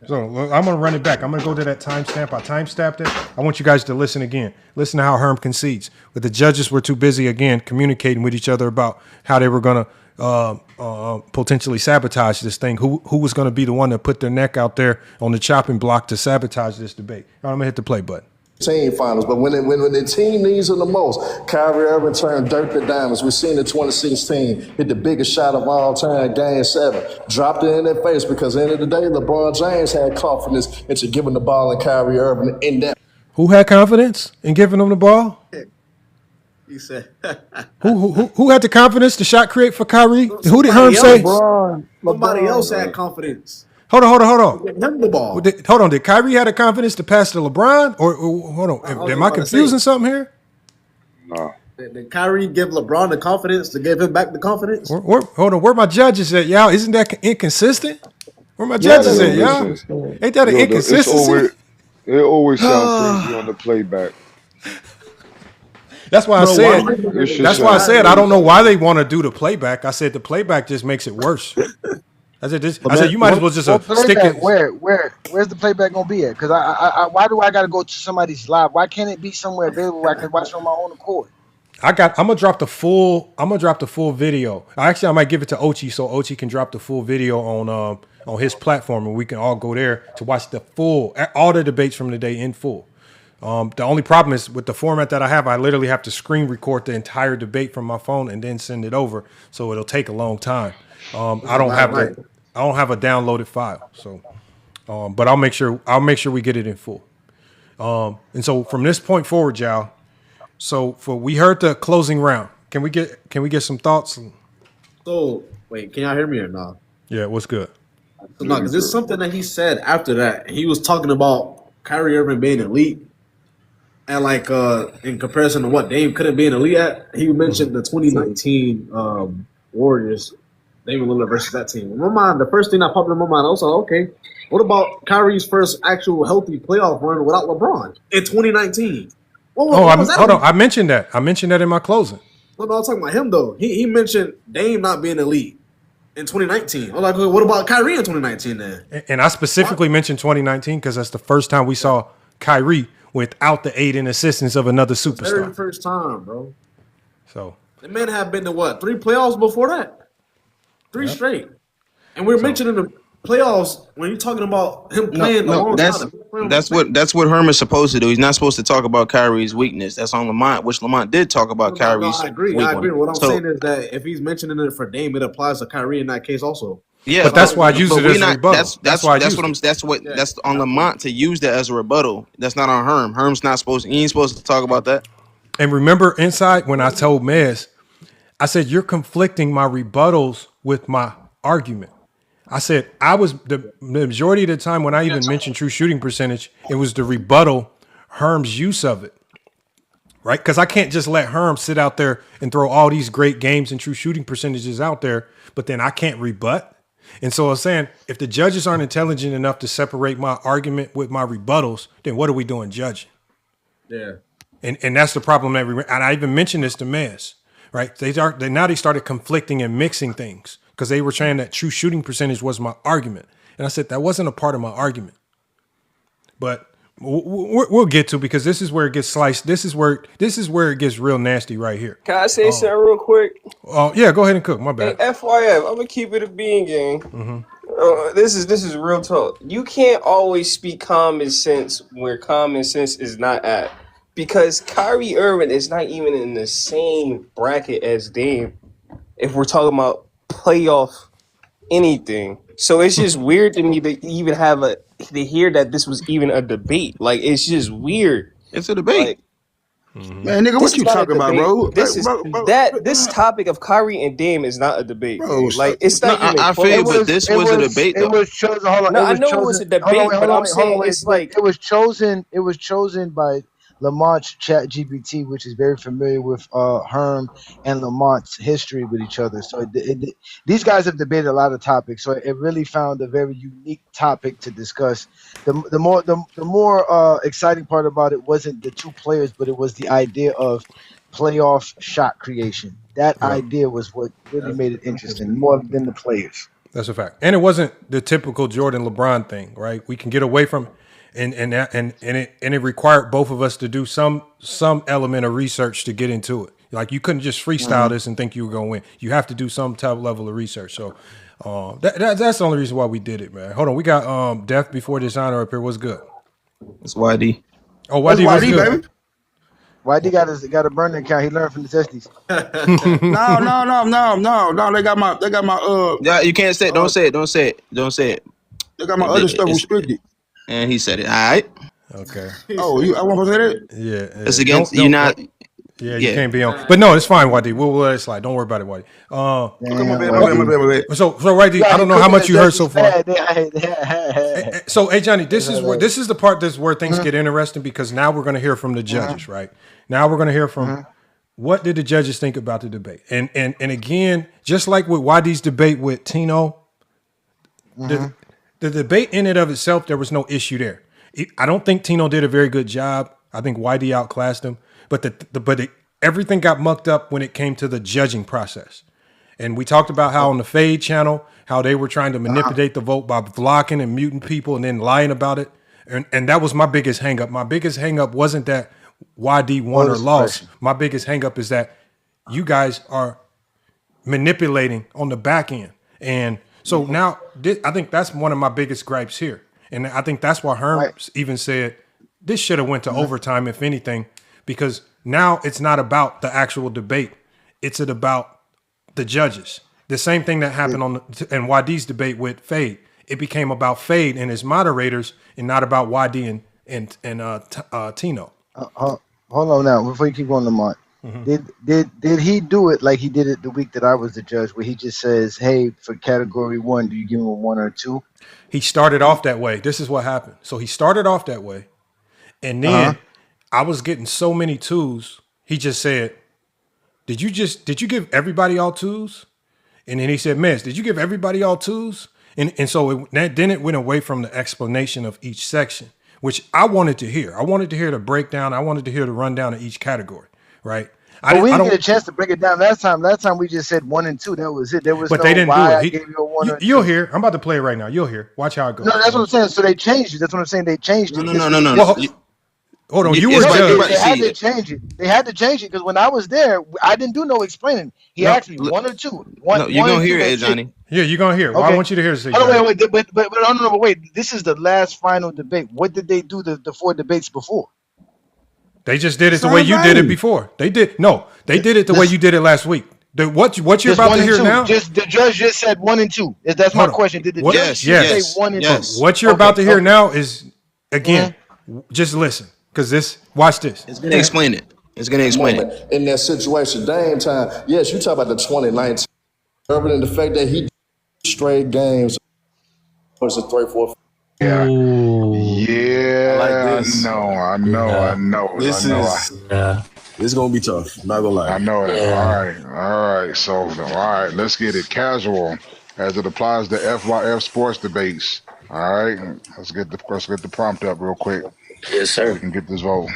So I'm going to run it back. I'm going to go to that timestamp. I timestamped it. I want you guys to listen again. Listen to how Herm concedes. But the judges were too busy, again, communicating with each other about how they were going to potentially sabotage this thing. Who was going to be the one that put their neck out there on the chopping block to sabotage this debate? I'm going to hit the play button. Team finals, but when the team needs it the most, Kyrie Irving turned dirt to diamonds. We've seen the 2016 hit the biggest shot of all time, Game 7, dropped it in their face because at the end of the day, LeBron James had confidence into giving the ball to Kyrie Irving in that. Who had confidence in giving them the ball? He said, who had the confidence to shot create for Kyrie? Who did Herm say? Nobody else had confidence. Hold on. Him the ball. Hold on. Did Kyrie have the confidence to pass to LeBron? Or hold on. Am I confusing something here? No. Did Kyrie give LeBron the confidence to give him back the confidence? Hold on. Where my judges at, y'all? Isn't that inconsistent? Where my judges at, y'all? Ain't that an inconsistency? It always sounds crazy on the playback. That's why I said I don't know why they want to do the playback. I said the playback just makes it worse. I said you might as well just stick it. Where's the playback gonna be at? Because why do I gotta go to somebody's live? Why can't it be somewhere available where I can watch on my own accord? I'm gonna drop the full video. Actually, I might give it to Ochi so Ochi can drop the full video on his platform and we can all go there to watch all the debates from the day in full. The only problem is with the format that I have, I literally have to screen record the entire debate from my phone and then send it over, so it'll take a long time. I don't have a downloaded file, so but I'll make sure we get it in full. And so from this point forward, y'all. So we heard the closing round. Can we get some thoughts? So wait, can y'all hear me or not? Yeah, what's good? No, because there's something that he said after that. He was talking about Kyrie Irving being elite. And like in comparison to what Dame couldn't be an elite at, he mentioned the 2019 Warriors, Damian Lillard versus that team. In my mind, the first thing that popped in my mind, I was like, okay, what about Kyrie's first actual healthy playoff run without LeBron in 2019? Hold on, I mentioned that. I mentioned that in my closing. No, I'm talking about him though. He mentioned Dame not being elite in 2019. I'm like, what about Kyrie in 2019 then? And I specifically mentioned 2019 because that's the first time we saw Kyrie without the aid and assistance of another superstar. Very first time, bro. So the man had been to what, 3 playoffs before that? 3 straight. And we're mentioning the playoffs when you're talking about him playing that's what Herm is supposed to do. He's not supposed to talk about Kyrie's weakness. That's on Lamont, which Lamont did talk about Kyrie's. I agree. What I'm saying is that if he's mentioning it for Dame, it applies to Kyrie in that case also. Yeah, but that's why I use it as a rebuttal. That's on Lamont to use that as a rebuttal. That's not on Herm. Herm's not supposed to. He ain't supposed to talk about that. And remember, inside when I told Mez, I said you're conflicting my rebuttals with my argument. I said I was the majority of the time when I even mentioned true shooting percentage, it was the rebuttal Herm's use of it, right? Because I can't just let Herm sit out there and throw all these great games and true shooting percentages out there, but then I can't rebut. And so I was saying, if the judges aren't intelligent enough to separate my argument with my rebuttals, then what are we doing judging? Yeah. And that's the problem. And I even mentioned this to Mez, right? They started conflicting and mixing things because they were saying that true shooting percentage was my argument. And I said, that wasn't a part of my argument. But we'll get to, because this is where it gets sliced. This is where it gets real nasty right here. Can I say something real quick? Yeah, go ahead and cook. My bad. Hey, FYF, I'm gonna keep it a bean game. This is real talk. You can't always speak common sense where common sense is not at, because Kyrie Irving is not even in the same bracket as Dame if we're talking about playoff anything. So it's just weird to me to even to hear that this was even a debate. Like, it's just weird. It's a debate. Like, man, nigga, what you talking about, bro? This topic of Kyrie and Dame is not a debate, bro. Like, it's not even. I feel, but this was a debate. It was chosen. Hold on. No, I know it was a debate, but I'm saying it's like it was chosen. It was chosen by Lamont's Chat GPT, which is very familiar with Herm and Lamont's history with each other. So these guys have debated a lot of topics. So it really found a very unique topic to discuss. The more exciting part about it wasn't the two players, but it was the idea of playoff shot creation. That idea was what really made it interesting, more than the players. That's a fact. And it wasn't the typical Jordan LeBron thing, right? We can get away from. And it required both of us to do some element of research to get into it. Like, you couldn't just freestyle this and think you were going to win. You have to do some type of level of research. So that's the only reason why we did it, man. Hold on, we got Death Before Dishonor up here. What's good? It's YD. Oh, YD, what's good? Baby. YD got a burner account. He learned from the testes. No. They got my. Yeah, you can't say it. Don't say it. They got my other stuff restricted. And he said it. All right. Okay. I want to say that? Yeah. It's against you not. Yeah, you can't be on. But no, it's fine, YD. We'll let it slide. Don't worry about it, YD. My bad. So YD, I don't know how much you heard so far. So, hey, Johnny, this is the part that's where things get interesting, because now we're going to hear from the judges, right? Now we're going to hear from what did the judges think about the debate. And again, just like with YD's debate with Tino, the debate in and of itself, there was no issue there. I don't think Tino did a very good job. I think YD outclassed him. But everything got mucked up when it came to the judging process. And we talked about how on the Fade channel, how they were trying to manipulate the vote by blocking and muting people and then lying about it. And that was my biggest hang up. My biggest hang up wasn't that YD won or lost. My biggest hang up is that you guys are manipulating on the back end. And so now I think that's one of my biggest gripes here. And I think that's why Herm even said this should have went to overtime, if anything, because now it's not about the actual debate. It's about the judges. The same thing that happened in YD's debate with Fade. It became about Fade and his moderators and not about YD and Tino. Hold on now, before you keep going, Lamont. Did he do it like he did it the week that I was the judge, where he just says, hey, for category 1, do you give him a 1 or 2? He started off that way. This is what happened. So he started off that way. And then I was getting so many 2s. He just said, did you give everybody all 2s? And then he said, Miss, did you give everybody all 2s? And so then it went away from the explanation of each section, which I wanted to hear. I wanted to hear the breakdown. I wanted to hear the rundown of each category, right? But we didn't get a chance to break it down last time. Last time we just said 1 and 2. That was it. There was But no they didn't do why it. I gave you a 1 or 2. You'll hear. I'm about to play it right now. You'll hear. Watch how it goes. No, that's what I'm saying. So they changed it. That's what I'm saying. They changed it. No. Well, hold on. You were they had to change it. They had to change it because when I was there, I didn't do no explaining. He asked me 1 or 2. No, you're gonna hear it, Johnny. Yeah, you're gonna hear it. Well, I want you to hear it. But wait. This is the last final debate. What did they do the 4 debates before? They just did it the way you did it before. They did it the way you did it last week. What you're about to hear now? The judge just said 1 and 2. That's my question. Did the judge say 1 and 2? What you're about to hear now is again. Just listen, because watch this. It's gonna explain it. It's gonna explain it. In that situation, Dame time. Yes, you talk about the 2019 Irving and the fact that he straight games. Was a 3-4. Yeah. I like this. I know. This is gonna be tough. I'm not gonna lie. I know it. All right. So, all right, let's get it casual as it applies to FYF sports debates. All right, let's get the prompt up real quick. Yes, sir. So we can get this vote.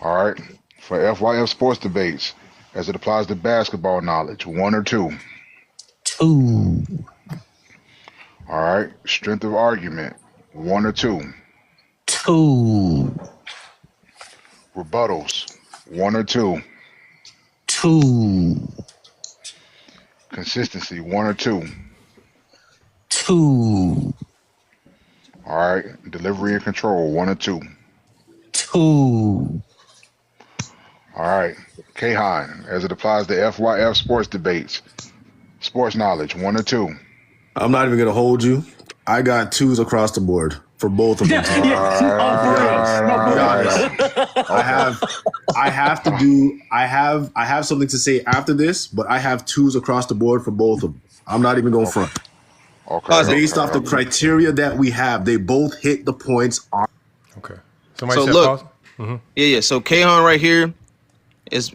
All right, for FYF sports debates as it applies to basketball knowledge, 1 or 2. 2. All right, strength of argument, 1 or 2. 2. Rebuttals, 1 or 2. 2. Consistency, 1 or 2. 2. All right, delivery and control, 1 or 2. 2. All right, Kahan, as it applies to FYF sports debates, sports knowledge, 1 or 2. I'm not even gonna hold you. I got 2s across the board for both of them. I have something to say after this, but I have 2s across the board for both of them. I'm not even going front. Based off the criteria that we have, they both hit the points on. Okay. Somebody said look, pause? Yeah. So Kahan right here is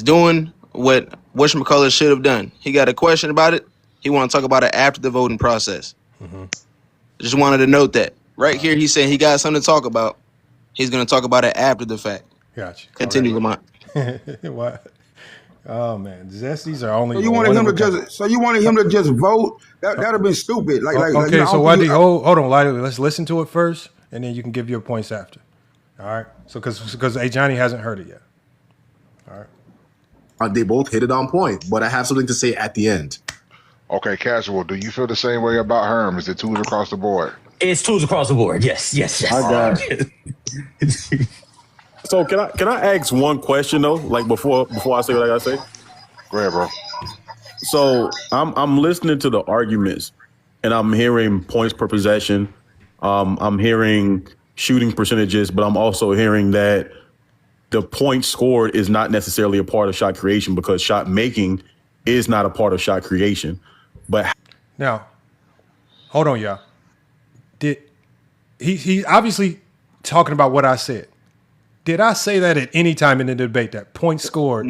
doing what whatchamacallit should have done. He got a question about it. He want to talk about it after the voting process. Just wanted to note that. Right here, he's saying he got something to talk about. He's going to talk about it after the fact. Gotcha. Continue, Lamont. What? Oh man, these are only. So you wanted him to just vote? That'd have been stupid. Okay, so Wadi, hold on, let's listen to it first, and then you can give your points after. All right. So because Johnny hasn't heard it yet. All right. They both hit it on point, but I have something to say at the end. Okay, casual. Do you feel the same way about Herm? Is it 2s across the board? It's 2s across the board. Yes. I got it. So can I ask one question though? Like before I say what I gotta say? Go ahead, bro. So I'm listening to the arguments and I'm hearing points per possession. I'm hearing shooting percentages, but I'm also hearing that the points scored is not necessarily a part of shot creation because shot making is not a part of shot creation. But now, hold on, y'all. Did he obviously talking about what I said? Did I say that at any time in the debate that points scored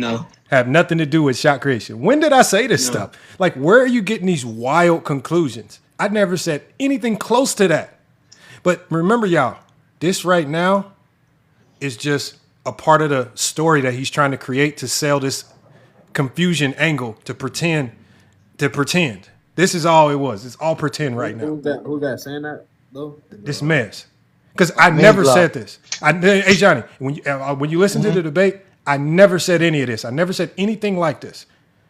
have nothing to do with shot creation? When did I say this stuff? Like, where are you getting these wild conclusions? I never said anything close to that. But remember, y'all, this right now is just a part of the story that he's trying to create to sell this confusion angle to pretend. This is all it was. It's all pretend right now. Who's that saying that though? This mess. Because I never said this. Hey Johnny, when you listen to the debate, I never said any of this. I never said anything like this.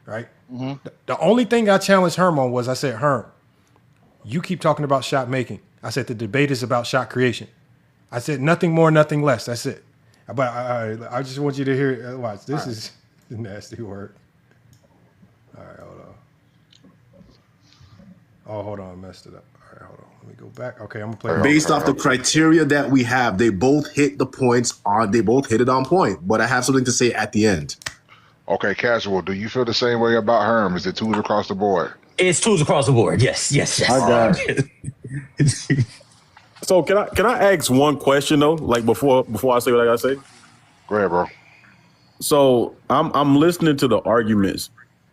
Right? The only thing I challenged Herm on was I said, Herm, you keep talking about shot making. I said the debate is about shot creation. I said nothing more, nothing less. That's it. But I just want you to hear it. Watch. This is a nasty word. All right, hold on. Oh, hold on. I messed it up. All right, hold on. Let me go back. Okay, I'm going to play it. Based off the criteria that we have, they both hit the points on. They both hit it on point. But I have something to say at the end. Okay, casual. Do you feel the same way about Herm? Is it 2s across the board? It's 2s across the board. Yes. I got it. So can I ask one question though? Like before I say what I gotta say? Go ahead, bro. So I'm listening to the arguments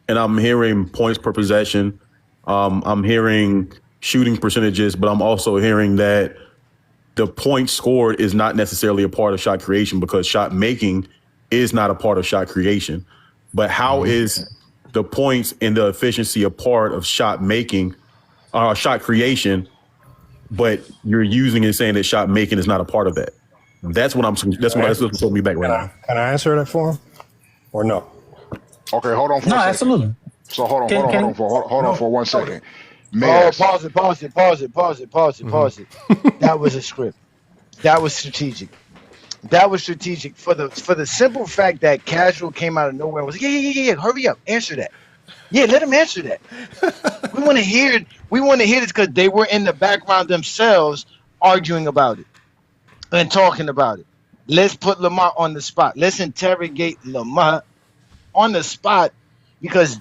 and I'm hearing points per possession. I'm hearing shooting percentages, but I'm also hearing that the point scored is not necessarily a part of shot creation because shot making is not a part of shot creation. But how is the points and the efficiency a part of shot making, shot creation? But you're using and saying that shot making is not a part of that. That's what's holding me back right now. Can I answer that for him, or no? Okay, hold on for No, a second. absolutely. So hold on for 1 second. Pause it. That was a script. That was strategic. For the simple fact that Casual came out of nowhere and was like, yeah, hurry up, answer that. Yeah, let him answer that. We want to hear it. We want to hear this because they were in the background themselves arguing about it and talking about it. Let's put Lamont on the spot. Let's interrogate Lamont on the spot because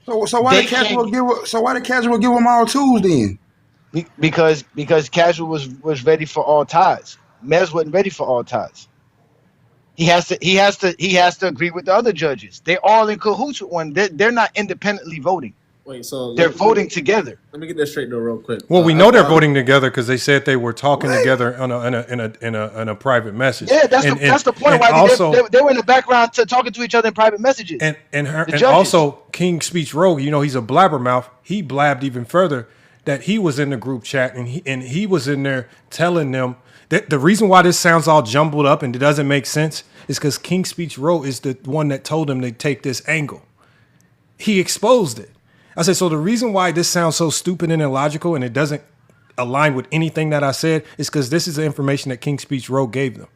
So why did Casual give him all twos then? Because Casual was ready for all ties. Mez wasn't ready for all ties. He has to agree with the other judges. They're all in cahoots with one. They're not independently voting. Wait, so they're voting together. Let me get this straight though, real quick. Well, we know they're voting together because they said they were talking together in a private message. Yeah, that's the point. Why they were in the background talking to each other in private messages. And also King Speech Rogue, he's a blabbermouth. He blabbed even further that he was in the group chat and he was in there telling them that the reason why this sounds all jumbled up and it doesn't make sense is because King Speech Rogue is the one that told them to take this angle. He exposed it. I said, so the reason why this sounds so stupid and illogical and it doesn't align with anything that I said is because this is the information that King Speech Rogue gave them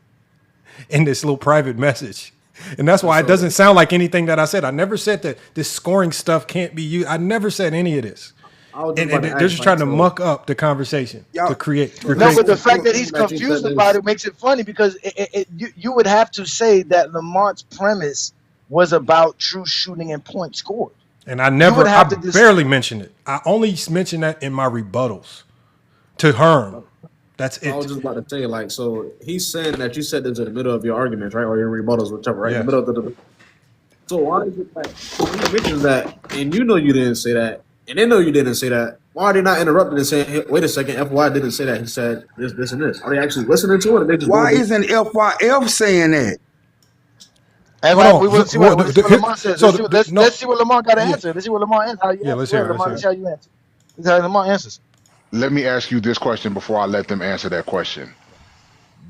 in this little private message. And that's why it doesn't sound like anything that I said. I never said that this scoring stuff can't be used. I never said any of this. And they're just trying to muck up the conversation to create. No, but the fact that he's confused about it makes it funny because you would have to say that Lamont's premise was about true shooting and points scored. And I barely mentioned it. I only mentioned that in my rebuttals to Herm. That's it. I was just about to say, so he's saying that you said this in the middle of your arguments, right? Or your rebuttals, whichever, right? Yes. In the middle of the. So why is it he mentions that, and you didn't say that, and they know you didn't say that. Why are they not interrupting and saying, hey, wait a second, FY didn't say that. He said this, and this. Are they actually listening to it? Or they just why isn't FYF saying that? We will see what Lamont says. Let's see what Lamont got to answer. Let's see what Lamont answers. Let's hear Lamont. Let's see how you answer. Let's see how Lamont answers. Let me ask you this question before I let them answer that question.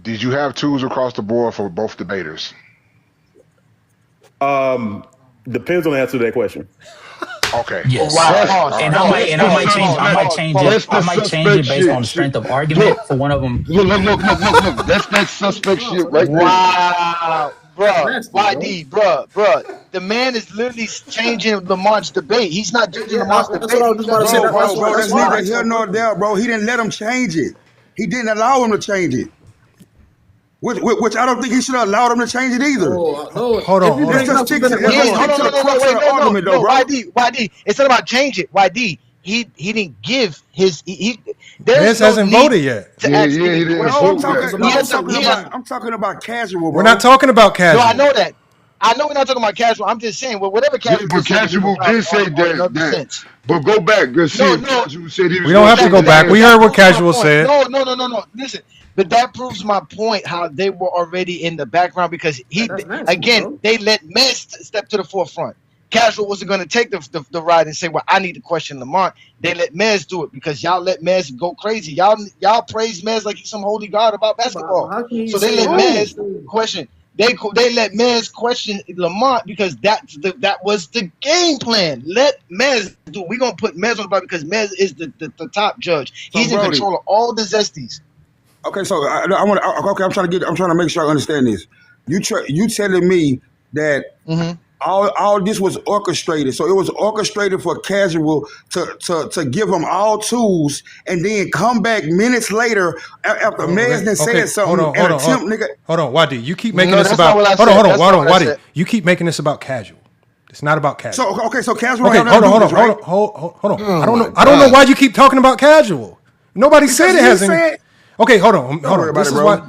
Did you have twos across the board for both debaters? Depends on the answer to that question. Okay. Yes. Wow. And I might change it based on the strength of argument for one of them. Look. That's that suspect shit right there. Wow. Bruh, YD, bruh. The man is literally changing Lamont's debate. He's not judging Lamont's debate. Bro, that's neither here nor there, bro. He didn't let him change it. He didn't allow him to change it. Which I don't think he should have allowed him to change it either. Hold on. YD. It's not about change it. YD. He didn't give his. Mez hasn't voted yet. He didn't vote yet. I'm talking about Casual, bro. We're not talking about Casual. No, I know that. I know we're not talking about Casual. I'm just saying, whatever Casual. But Casual did say that. But go back. Casual said he was. We don't have to go back. We heard what Casual said. No. Listen. But that proves my point, how they were already in the background because they let Mez step to the forefront. Casual wasn't going to take the ride and say, well, I need to question Lamont. They let Mez do it because y'all let Mez go crazy. Y'all praise Mez like he's some holy god about basketball. So they let Mez question. They let Mez question Lamont because that was the game plan. Let Mez do it. We're going to put Mez on the block because Mez is the top judge. He's in control of all the zesties. Okay, so I'm trying to make sure I understand this. You telling me that all this was orchestrated. So it was orchestrated for Casual to give him all tools and then come back minutes later after Mez said something. Hold on, YD. You keep making this about. Hold on, YD. You keep making this about Casual. It's not about Casual. So Casual. Okay, hold on. I don't know why you keep talking about Casual. Nobody said it hasn't. Okay, hold on. This is why.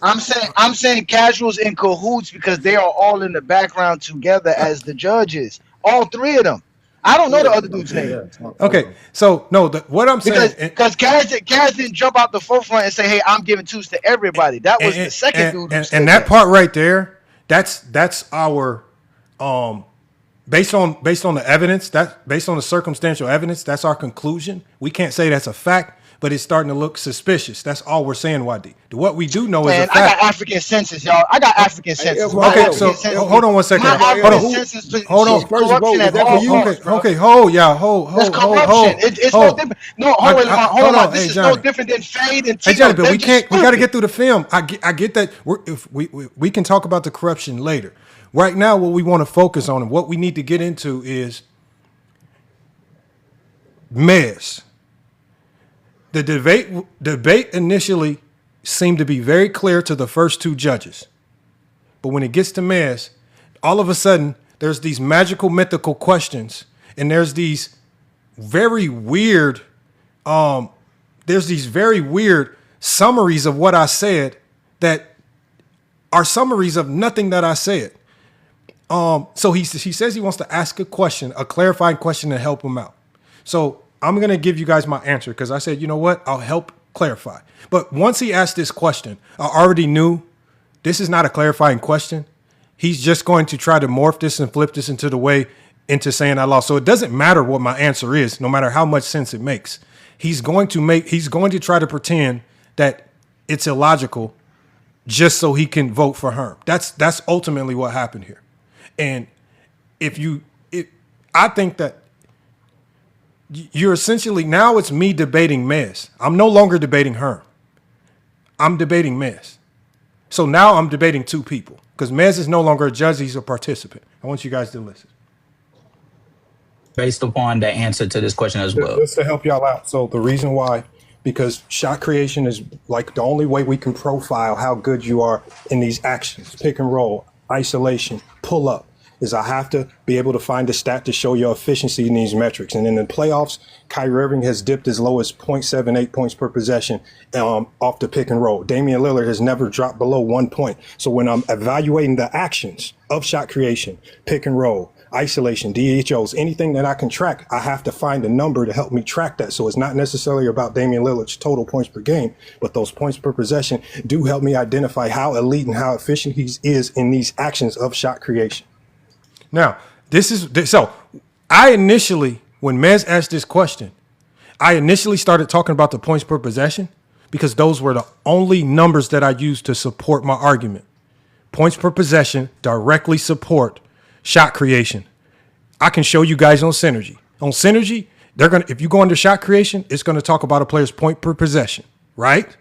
I'm saying Casual's in cahoots because they are all in the background together as the judges. All three of them. I don't know the other dude's name. Okay, so no, what I'm saying because guys didn't jump out the forefront and say, "Hey, I'm giving twos to everybody." That was the second dude who said and that part right there, that's our based on the evidence, based on the circumstantial evidence, that's our conclusion. We can't say that's a fact, but it's starting to look suspicious. That's all we're saying, YD. What we do know is a fact. I got African census, y'all. I got African census. Okay, so hold on one second. Hold on. Corruption at all. Okay, hold. That's corruption. It's no different. No, hold on. This is no different than Fade and Tito. Hey, Johnny, but we got to get through the film. I get that. If we can talk about the corruption later. Right now, what we want to focus on and what we need to get into is Mez. The debate initially seemed to be very clear to the first two judges. But when it gets to Mez, all of a sudden, there's these magical, mythical questions, and there's these very weird summaries of what I said that are summaries of nothing that I said. So he says he wants to ask a question, a clarifying question, to help him out. So I'm going to give you guys my answer because I said, you know what? I'll help clarify. But once he asked this question, I already knew this is not a clarifying question. He's just going to try to morph this and flip this into saying I lost. So it doesn't matter what my answer is, no matter how much sense it makes. He's going to try to pretend that it's illogical just so he can vote for Herm. That's ultimately what happened here. And I think that you're essentially, now it's me debating Mez. I'm no longer debating Herm. I'm debating Mez. So now I'm debating two people because Mez is no longer a judge. He's a participant. I want you guys to listen. Based upon the answer to this question as well. Just to help y'all out. So the reason why, because shot creation is like the only way we can profile how good you are in these actions, pick and roll, isolation, pull up, is I have to be able to find a stat to show your efficiency in these metrics. And in the playoffs, Kyrie Irving has dipped as low as 0.78 points per possession off the pick and roll. Damian Lillard has never dropped below 1 point. So when I'm evaluating the actions of shot creation, pick and roll, isolation, DHOs, anything that I can track, I have to find a number to help me track that. So it's not necessarily about Damian Lillard's total points per game, but those points per possession do help me identify how elite and how efficient he is in these actions of shot creation. Now, so I initially, when Mez asked this question, I initially started talking about the points per possession because those were the only numbers that I used to support my argument. Points per possession directly support shot creation. I can show you guys on Synergy. On Synergy, if you go under shot creation, it's going to talk about a player's point per possession, right?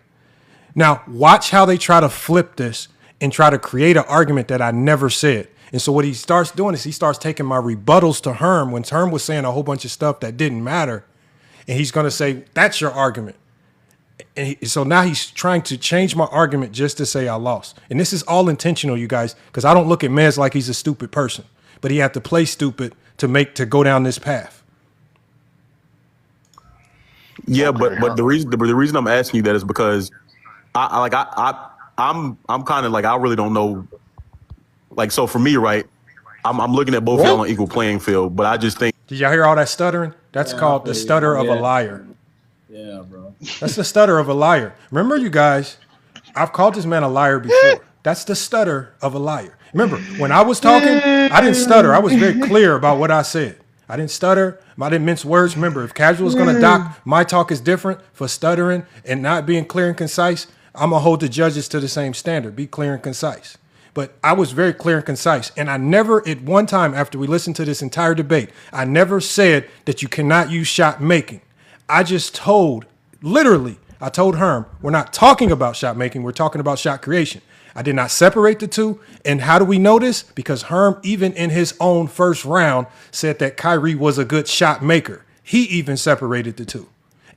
Now, watch how they try to flip this and try to create an argument that I never said. And so what he starts doing is he starts taking my rebuttals to Herm when Herm was saying a whole bunch of stuff that didn't matter. And he's going to say, that's your argument. And so now he's trying to change my argument just to say I lost. And this is all intentional, you guys, because I don't look at Mez like he's a stupid person. But he had to play stupid to go down this path. Yeah, but the reason I'm asking you that is because I'm kind of like, I really don't know. Like, so for me, right, I'm looking at both of y'all on equal playing field, but I just think. Did y'all hear all that stuttering? That's called the stutter of a liar. Yeah, bro. That's the stutter of a liar. Remember, you guys, I've called this man a liar before. That's the stutter of a liar. Remember, when I was talking, I didn't stutter. I was very clear about what I said. I didn't stutter. I didn't mince words. Remember, if Casual is going to dock, my talk is different for stuttering and not being clear and concise. I'm going to hold the judges to the same standard. Be clear and concise. But I was very clear and concise. And I never, at one time after we listened to this entire debate, I never said that you cannot use shot making. I just literally, I told Herm, we're not talking about shot making. We're talking about shot creation. I did not separate the two. And how do we know this? Because Herm, even in his own first round, said that Kyrie was a good shot maker. He even separated the two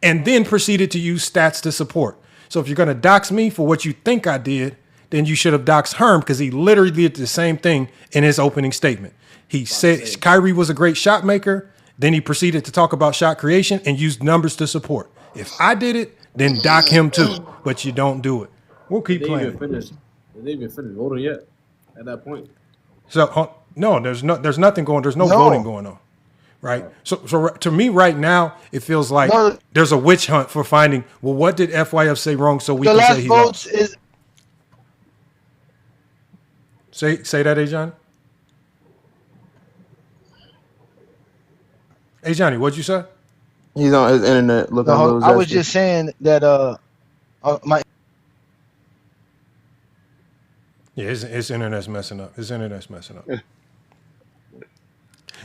and then proceeded to use stats to support. So if you're going to dox me for what you think I did, then you should have doxed Herm because he literally did the same thing in his opening statement. He said Kyrie was a great shot maker. Then he proceeded to talk about shot creation and used numbers to support. If I did it, then dock him too. But you don't do it. We'll keep playing. They didn't even finish voting yet at that point. So no, there's nothing going. There's no voting going on. right? So to me right now, it feels like there's a witch hunt for finding, well, what did FYF say wrong so we the can last say he votes lost? is Say that, Johnny. Hey, Johnny, what'd you say? He's on his internet looking a little I was zesty. just saying that my His internet's messing up.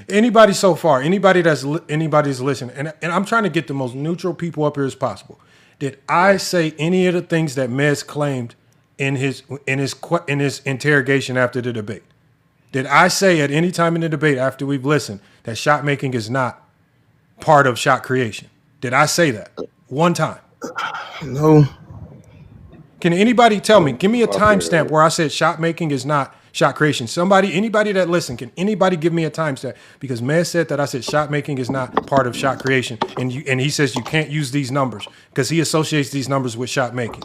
Anybody so far, anybody's listening, and I'm trying to get the most neutral people up here as possible. Did I say any of the things that Mez claimed in his interrogation after the debate? Did I say at any time in the debate after we've listened that shot making is not part of shot creation? Did I say that one time? No. Can anybody tell me? Give me a timestamp where I said shot making is not shot creation. Anybody that listen, can anybody give me a timestamp? Because Mez said that I said shot making is not part of shot creation, and he says you can't use these numbers because he associates these numbers with shot making.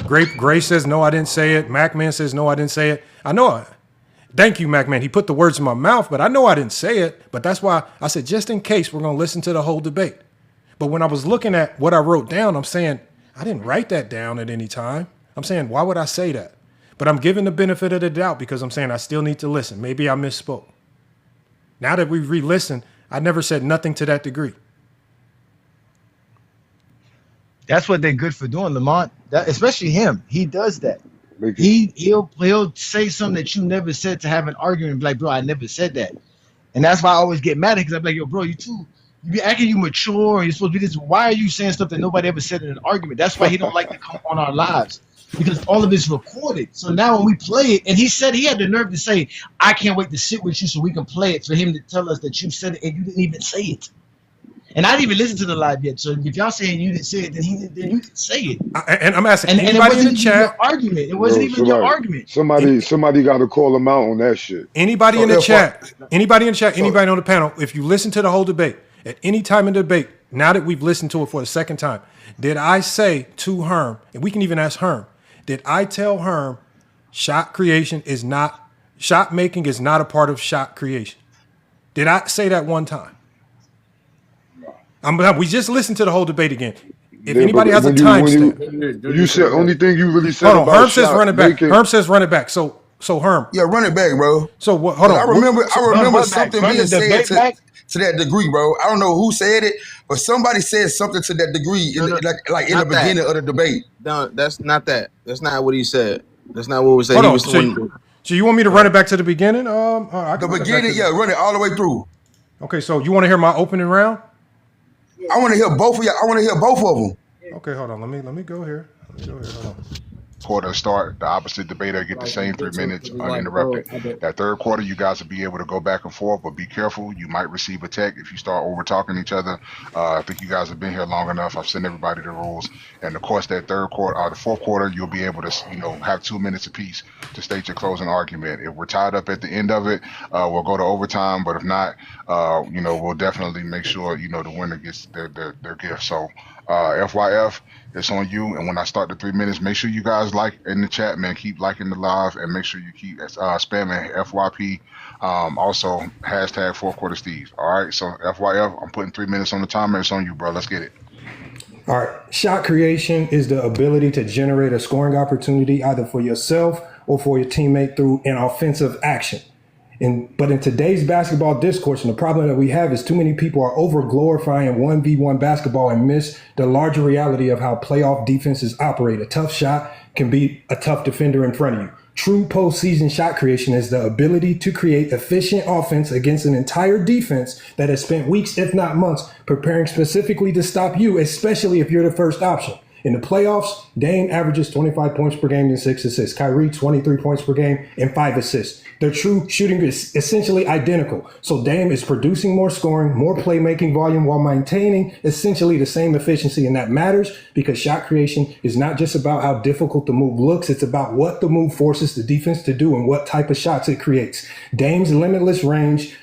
Gray says no, I didn't say it. MacMan says no, I didn't say it. I know. Thank you, MacMan. He put the words in my mouth, but I know I didn't say it. But that's why I said just in case we're going to listen to the whole debate. But when I was looking at what I wrote down, I'm saying I didn't write that down at any time. I'm saying why would I say that? But I'm giving the benefit of the doubt because I'm saying I still need to listen. Maybe I misspoke. Now that we've re-listened, I never said nothing to that degree. that's what they're good for doing, Lamont. Especially him. He does that. He'll say something that you never said to have an argument and be like, bro, I never said that. And that's why I always get mad because I'm like, yo, bro, you be acting you mature and you're supposed to be this. Why are you saying stuff that nobody ever said in an argument? That's why he don't like to come on our lives. Because all of it's recorded. So now when we play it, and he said he had the nerve to say, I can't wait to sit with you so we can play it, for him to tell us that you said it and you didn't even say it. And I didn't even listen to the live yet. So if y'all saying you didn't say it, then you didn't say it. And I'm asking and anybody in the chat. Your argument. It wasn't even your argument. Somebody got to call him out on that shit. Anybody in the chat, anybody on the panel, if you listen to the whole debate, at any time in the debate, now that we've listened to it for the second time, did I say to Herm, and we can even ask Herm, did I tell Herm shot making is not a part of shot creation? Did I say that one time? We just listened to the whole debate again. If anybody has a timestamp. You said only thing you really said about Herm says run it back. Herm says run it back. So Herm. Yeah, run it back, bro. So what? Hold on. I remember something being said to that degree, bro. I don't know who said it, but somebody said something to that degree in the beginning of the debate. No, that's not that. That's not what he said. That's not what we said. So you want me to run it back to the beginning? The beginning, run it all the way through. Okay, so you want to hear my opening round? I want to hear both of y'all. I want to hear both of them. Okay, hold on. Let me go here. Hold on. Quarter start, the opposite debater get the same 3 minutes uninterrupted. That third quarter, you guys will be able to go back and forth, but be careful. You might receive a tech if you start over talking each other. I think you guys have been here long enough. I've sent everybody the rules, and of course, that third quarter, the fourth quarter, you'll be able to, have 2 minutes apiece to state your closing argument. If we're tied up at the end of it, we'll go to overtime. But if not, we'll definitely make sure the winner gets their gift. So, FYF. It's on you, and when I start the 3 minutes, make sure you guys like in the chat, man. Keep liking the live, and make sure you keep spamming FYP. Also, hashtag fourth quarter Steve. All right, so FYF, I'm putting 3 minutes on the timer. It's on you, bro. Let's get it. All right. Shot creation is the ability to generate a scoring opportunity either for yourself or for your teammate through an offensive action. But in today's basketball discourse, and the problem that we have is too many people are over glorifying 1v1 basketball and miss the larger reality of how playoff defenses operate. A tough shot can beat a tough defender in front of you. True postseason shot creation is the ability to create efficient offense against an entire defense that has spent weeks, if not months, preparing specifically to stop you, especially if you're the first option. In the playoffs, Dame averages 25 points per game and 6 assists. Kyrie, 23 points per game and 5 assists. Their true shooting is essentially identical. So Dame is producing more scoring, more playmaking volume while maintaining essentially the same efficiency. And that matters because shot creation is not just about how difficult the move looks. It's about what the move forces the defense to do and what type of shots it creates. Dame's limitless range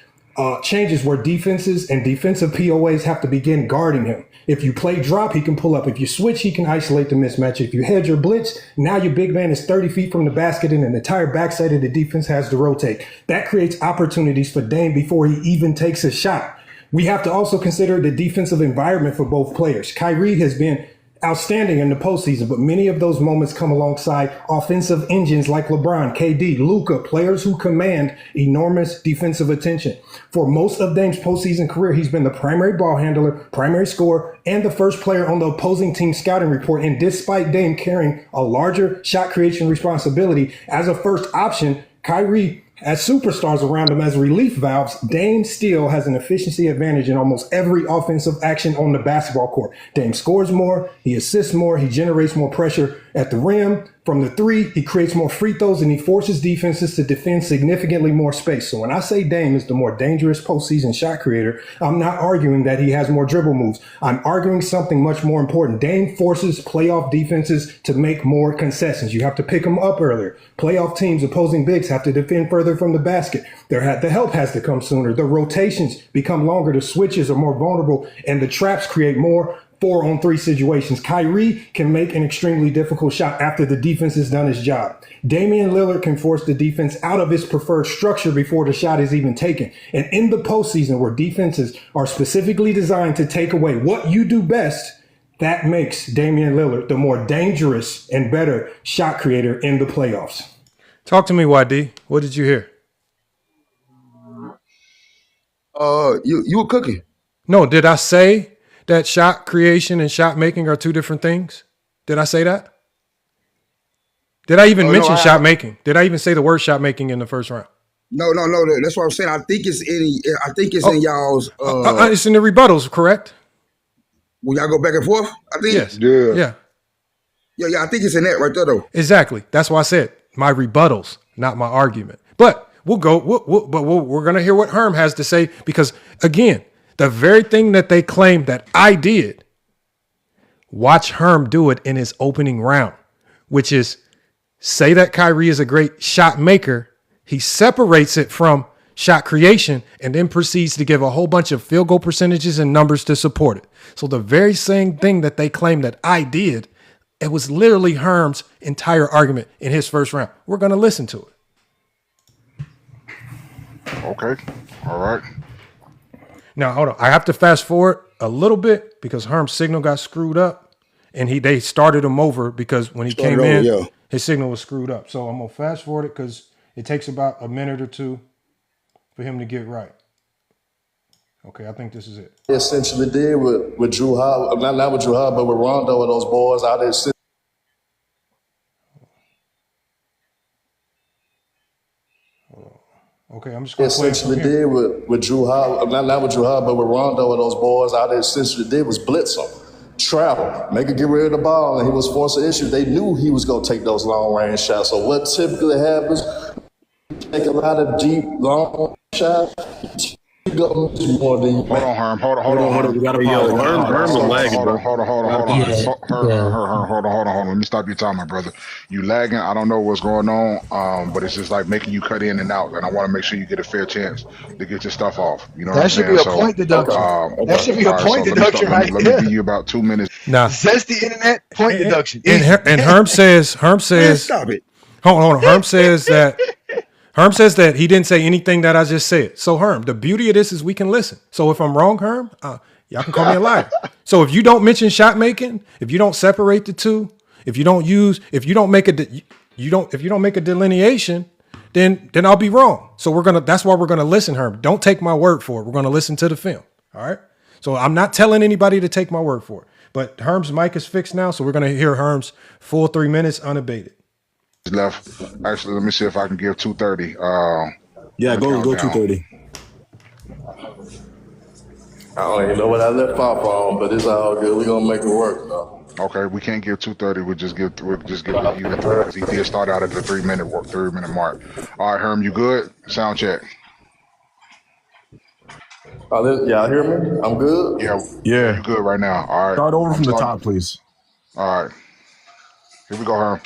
changes where defenses and defensive POAs have to begin guarding him. If you play drop, he can pull up. If you switch, he can isolate the mismatch. If you hedge or blitz, now your big man is 30 feet from the basket and an entire backside of the defense has to rotate. That creates opportunities for Dame before he even takes a shot. We have to also consider the defensive environment for both players. Kyrie has been outstanding in the postseason, but many of those moments come alongside offensive engines like LeBron, KD, Luka, players who command enormous defensive attention. For most of Dame's postseason career, he's been the primary ball handler, primary scorer, and the first player on the opposing team scouting report. And despite Dame carrying a larger shot creation responsibility as a first option, Kyrie as superstars around him as relief valves, Dame still has an efficiency advantage in almost every offensive action on the basketball court. Dame scores more, he assists more, he generates more pressure at the rim. From the three, he creates more free throws and he forces defenses to defend significantly more space. So when I say Dame is the more dangerous postseason shot creator, I'm not arguing that he has more dribble moves. I'm arguing something much more important. Dame forces playoff defenses to make more concessions. You have to pick them up earlier. Playoff teams, opposing bigs, have to defend further from the basket. The help has to come sooner. The rotations become longer. The switches are more vulnerable and the traps create more 4-on-3 situations. Kyrie can make an extremely difficult shot after the defense has done its job. Damian Lillard can force the defense out of its preferred structure before the shot is even taken. And in the postseason, where defenses are specifically designed to take away what you do best, that makes Damian Lillard the more dangerous and better shot creator in the playoffs. Talk to me, YD. What did you hear? You were cooking. No, did I say that shot creation and shot making are two different things? Did I say that? Did I even mention shot making? Did I even say the word shot making in the first round? No. That's what I'm saying. I think it's in y'all's. It's in the rebuttals, correct? Will y'all go back and forth? I think. Yes. Yeah. I think it's in that right there, though. Exactly. That's why I said my rebuttals, not my argument. But we're going to hear what Herm has to say because, again, the very thing that they claim that I did, watch Herm do it in his opening round, which is say that Kyrie is a great shot maker. He separates it from shot creation and then proceeds to give a whole bunch of field goal percentages and numbers to support it. So the very same thing that they claim that I did, it was literally Herm's entire argument in his first round. We're going to listen to it. Okay. All right. Now, hold on. I have to fast forward a little bit because Herm's signal got screwed up and they started him over because when he came in, his signal was screwed up. So I'm going to fast forward it because it takes about a minute or two for him to get right. Okay, I think this is it. Essentially did with Drew Howard, not with Drew Howard, but with Rondo and those boys out there. Okay, I'm just going to essentially did with Drew Howard, not with Drew Howard, but with Rondo and those boys out there. Essentially did was blitz them, travel, make it get rid of the ball, and he was forcing issues. They knew he was going to take those long range shots. So what typically happens? Take a lot of deep long shots. Hold on, Herm. Hold on. We gotta pause. Herm is lagging, bro. Hold on. Let me stop your time, my brother. You lagging. I don't know what's going on, but it's just like making you cut in and out, and I want to make sure you get a fair chance to get your stuff off. You know what I'm saying? That should be a point deduction. That should be a point deduction right there. Let me give you about 2 minutes. Nah. Zesty internet, point deduction. And Herm says, Man, stop it. Hold on. Herm says that he didn't say anything that I just said. So Herm, the beauty of this is we can listen. So if I'm wrong, Herm, y'all can call me a liar. So if you don't mention shot making, if you don't separate the two, if you don't make a delineation, then I'll be wrong. So that's why we're gonna listen, Herm. Don't take my word for it. We're gonna listen to the film. All right. So I'm not telling anybody to take my word for it. But Herm's mic is fixed now, so we're gonna hear Herm's full 3 minutes unabated. Left. Actually, let me see if I can give 2:30. Go 2:30. I don't even know what I left off on, but it's all good. We're gonna make it work though. Okay, we can't give 2:30. We'll just give you the because he did start out at the 3 minute mark. All right, Herm, you good? Sound check. Y'all hear me? I'm good. Yeah. You good right now? All right. Start over from the top, please. All right. Here we go, Herm.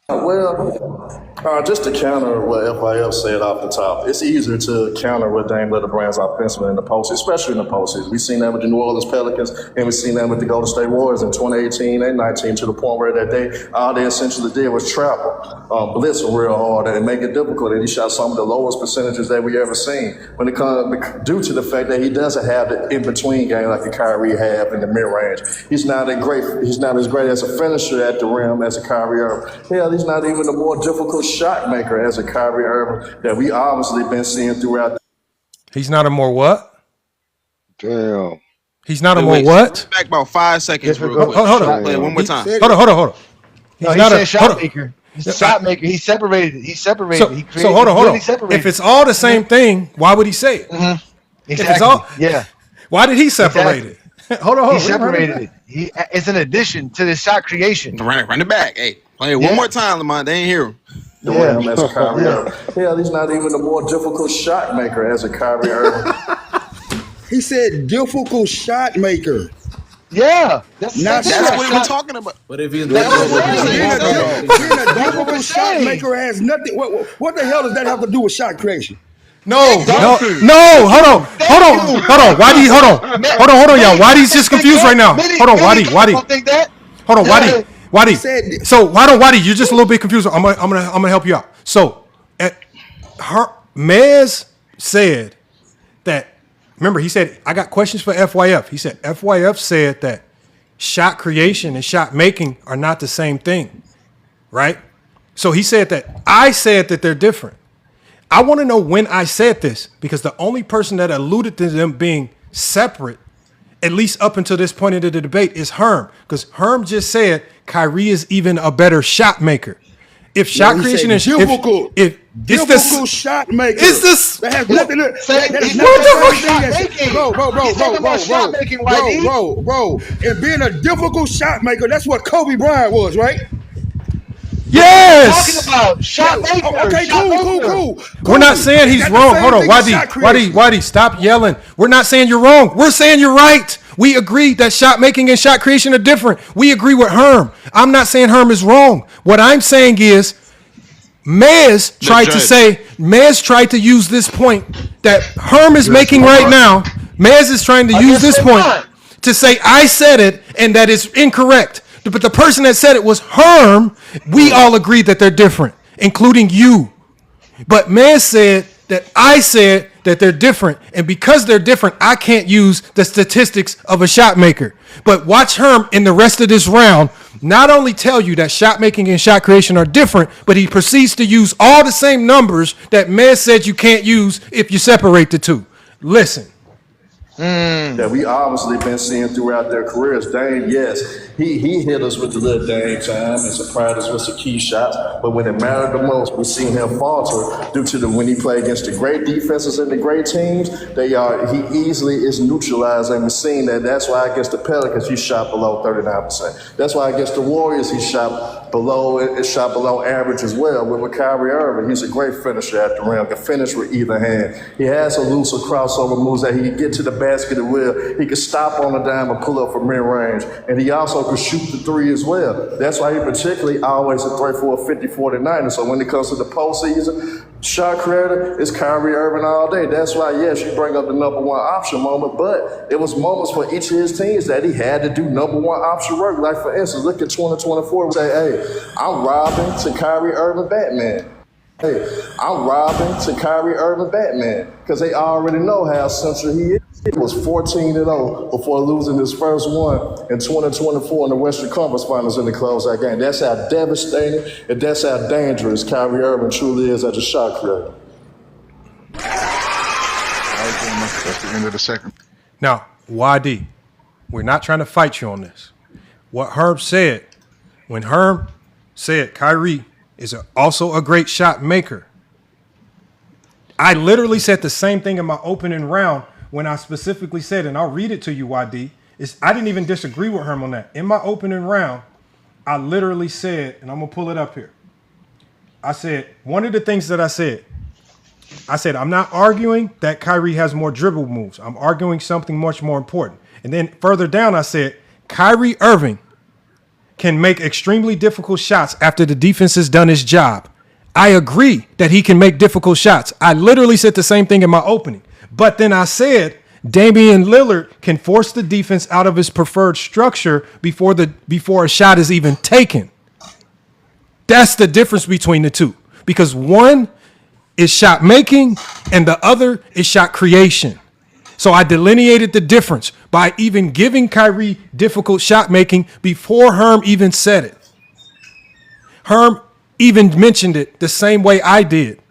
Just to counter what FIF said off the top, it's easier to counter what Dame Lillard brings offensively in the postseason, especially in the postseason. We've seen that with the New Orleans Pelicans, and we've seen that with the Golden State Warriors in 2018 and 19, to the point where that day all they essentially did was travel, blitz real hard and make it difficult. And he shot some of the lowest percentages that we ever seen when it comes due to the fact that he doesn't have the in-between game like the Kyrie have in the mid-range. He's not as great as a finisher at the rim as a Kyrie Irving. Hell, he's not even a more difficult shot maker as a Kyrie Irving that we obviously been seeing throughout. He's not a more what? Damn. He's not a more what? Back about 5 seconds. Real quick. Hold on. Play it one more time. Hold on. No, he said shot maker. He's a shot maker. He separated. So hold on. If it's all the same thing, why would he say it? Mm-hmm. Exactly. If it's all, yeah. Why did he separate it? Hold on. He separated it. It's an addition to the shot creation. Run it back. Hey, play it one more time, Lamont. They ain't hear him. As a Kyrie Irving. Hell, he's not even a more difficult shot maker as a Kyrie Irving. He said difficult shot maker. Yeah, that's what we're talking about. But if he's being a difficult shot maker has nothing. What the hell does that have to do with shot creation? No. Hold on. Hold on, y'all. Wadi's just confused right now. Hold on, Wadi. Hold on, Wadi. So why don't Wadi? You're just a little bit confused. I'm gonna help you out. So, Mez said that. Remember, he said I got questions for FYF. He said FYF said that shot creation and shot making are not the same thing, right? So he said that I said that they're different. I want to know when I said this, because the only person that alluded to them being separate, at least up until this point in the debate, is Herm. Because Herm just said Kyrie is even a better shot maker. If shot creation is difficult, if difficult shot maker, is this that has nothing to bro. And being a difficult shot maker, that's what Kobe Bryant was, right? Yes. Talking about shot maker. Okay, cool. We're not saying he's wrong. Hold on, Wadi, stop yelling. We're not saying you're wrong. We're saying you're right. We agree that shot making and shot creation are different. We agree with Herm. I'm not saying Herm is wrong. What I'm saying is Mez tried to use this point that Herm is making right now. Mez is trying to use this point to say I said it and that it's incorrect. But the person that said it was Herm. We all agreed that they're different, including you. But Mez said that I said that they're different. And because they're different, I can't use the statistics of a shot maker. But watch Herm in the rest of this round not only tell you that shot making and shot creation are different, but he proceeds to use all the same numbers that Mez said you can't use if you separate the two. Listen. That we obviously been seeing throughout their careers. Dame, yes, he hit us with the little Dame time and surprised us with some key shots. But when it mattered the most, we seen him falter due to when he played against the great defenses and the great teams. He easily is neutralized, and we've seen that. That's why against the Pelicans he shot below 39%. That's why against the Warriors he shot below average as well. But with Kyrie Irving, he's a great finisher at the rim. Can finish with either hand. He has some loose crossover moves that he can get to the basket at will. He can stop on a dime and pull up from mid-range. And he also can shoot the three as well. That's why he particularly always a threat for a 50-40-90. So when it comes to the postseason, shot creator is Kyrie Irving all day. That's why, yes, you bring up the number one option moment, but it was moments for each of his teams that he had to do number one option work. Like, for instance, look at 2024. We say, hey, I'm robbing to Kyrie Irving Batman. Because they already know how central he is. He was 14-0 before losing his first one in 2024 in the Western Conference Finals in the closeout game. That's how devastating and that's how dangerous Kyrie Irving truly is as a shot creator. That's the end of the second. Now, YD, we're not trying to fight you on this. What Herb said, when Herb said Kyrie is also a great shot maker, I literally said the same thing in my opening round when I specifically said, and I'll read it to you, YD, I didn't even disagree with Herm on that. In my opening round, I literally said, and I'm going to pull it up here. I said, one of the things that I said, I'm not arguing that Kyrie has more dribble moves. I'm arguing something much more important. And then further down, I said, Kyrie Irving can make extremely difficult shots after the defense has done its job. I agree that he can make difficult shots. I literally said the same thing in my opening. But then I said Damian Lillard can force the defense out of his preferred structure before a shot is even taken. That's the difference between the two. Because one is shot making and the other is shot creation. So I delineated the difference by even giving Kyrie difficult shot making before Herm even said it. Herm even mentioned it the same way I did.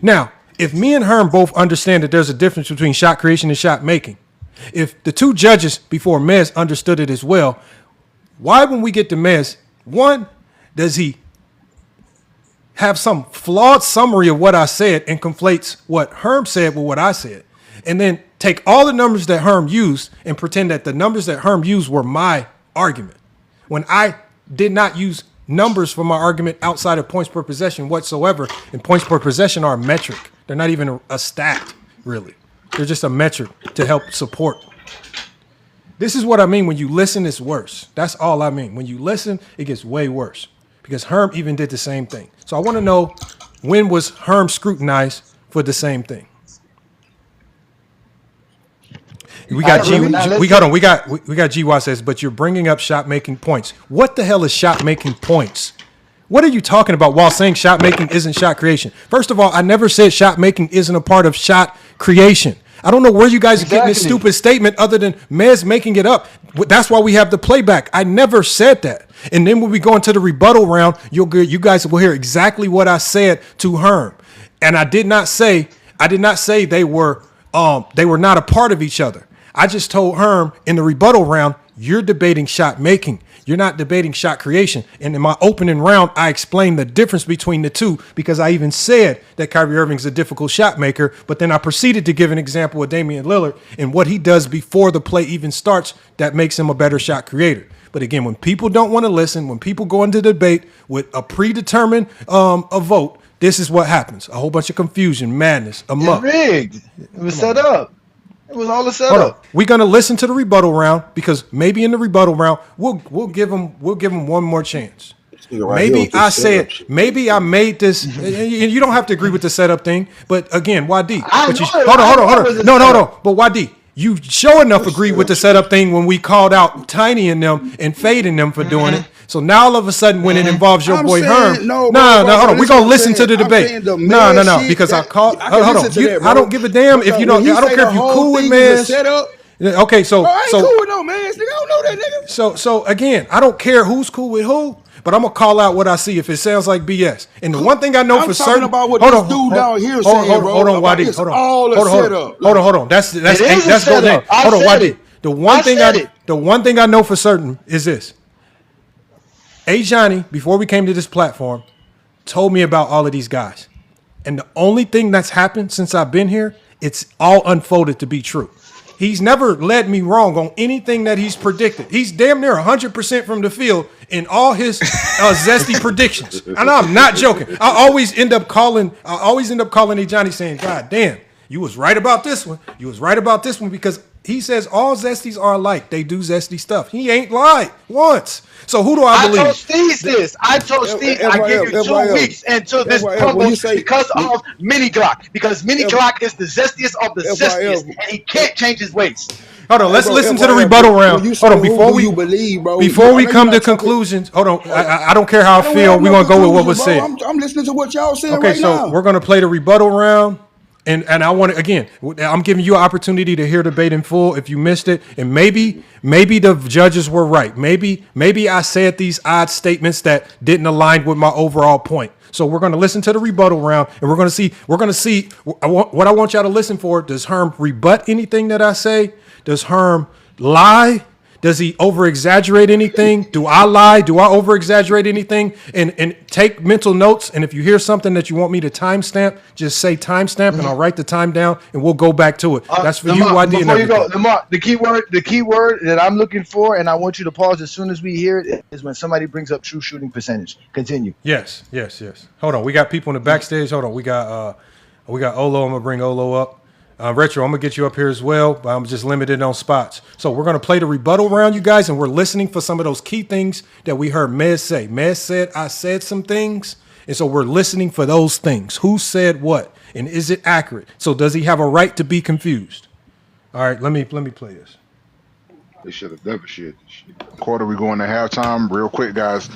Now, if me and Herm both understand that there's a difference between shot creation and shot making, if the two judges before Mez understood it as well, why when we get to Mez, one, does he have some flawed summary of what I said and conflates what Herm said with what I said, and then take all the numbers that Herm used and pretend that the numbers that Herm used were my argument, when I did not use numbers for my argument outside of points per possession whatsoever, and points per possession are a metric. They're not even a stat, really. They're just a metric to help support. This is what I mean when you listen, it's worse. That's all I mean. When you listen, it gets way worse, because Herm even did the same thing. So I want to know, when was Herm scrutinized for the same thing? We got GY says, but you're bringing up shot making points. What the hell is shot making points? What are you talking about while saying shot making isn't shot creation? First of all, I never said shot making isn't a part of shot creation. I don't know where you guys are getting this stupid statement other than Mez making it up. That's why we have the playback. I never said that. And then when we go into the rebuttal round, you guys will hear exactly what I said to Herm. And I did not say they were not a part of each other. I just told Herm in the rebuttal round, you're debating shot making. You're not debating shot creation. And in my opening round, I explained the difference between the two, because I even said that Kyrie Irving's a difficult shot maker. But then I proceeded to give an example of Damian Lillard and what he does before the play even starts that makes him a better shot creator. But again, when people don't want to listen, when people go into debate with a predetermined a vote, this is what happens. A whole bunch of confusion, madness, amok. It's rigged. It was set up. It was all a setup. We're gonna listen to the rebuttal round, because maybe in the rebuttal round we'll give them one more chance. Maybe I said, maybe I made this. You don't have to agree with the setup thing, but again, YD. Hold on. No. But YD, you sure enough agreed with the setup thing when we called out Tiny and them and fading them for doing it. So now all of a sudden, when it involves your boy Herm, hold on. We're gonna listen to the debate. No, because I called. Hold on. I don't give a damn if you don't. I don't care if you cool with Mez. Okay, so I ain't cool with no Mez. Nigga, I don't know that nigga. So again, I don't care who's cool with who, but I'm gonna call out what I see if it sounds like BS. And the one thing I know for certain, about what this dude down here saying, bro. Hold on, YD. Hold on. That's go down. Hold on, YD. The one thing I know for certain is this. Johnny, before we came to this platform, told me about all of these guys. And the only thing that's happened since I've been here, it's all unfolded to be true. He's never led me wrong on anything that he's predicted. He's damn near 100% from the field in all his zesty predictions. And I'm not joking. I always end up calling Johnny saying, God damn, you was right about this one. You was right about this one, because he says all zesties are alike. They do zesty stuff. He ain't lied once. So who do I believe? I told Steve this. I gave you 2 weeks until this crumbles because of Mini Glock. Because Mini Glock is the zestiest of the zestiest, and he can't change his ways. Hold on, let's listen to the rebuttal round. Hold on, before we come to conclusions. Hold on, I don't care how I feel. We're gonna go with what was said. I'm listening to what y'all saying right now. Okay, so we're gonna play the rebuttal round. And I want to, again, I'm giving you an opportunity to hear debate in full if you missed it. And maybe the judges were right. Maybe I said these odd statements that didn't align with my overall point. So we're going to listen to the rebuttal round, and we're going to see what I want y'all to listen for. Does Herm rebut anything that I say? Does Herm lie? Does he over-exaggerate anything? Do I lie? Do I over-exaggerate anything? And take mental notes. And if you hear something that you want me to timestamp, just say timestamp, and I'll write the time down, and we'll go back to it. That's for you, YD. Before you go, Lamar, the key word that I'm looking for, and I want you to pause as soon as we hear it, is when somebody brings up true shooting percentage. Continue. Yes. Hold on. We got people in the backstage. Hold on. We got Olo. I'm going to bring Olo up. Retro, I'm going to get you up here as well, but I'm just limited on spots. So we're going to play the rebuttal round, you guys, and we're listening for some of those key things that we heard Mez say. Mez said, I said some things, and so we're listening for those things. Who said what, and is it accurate? So does he have a right to be confused? All right, let me play this. They should have never shared this shit. Quarter, we going to halftime. Real quick, guys.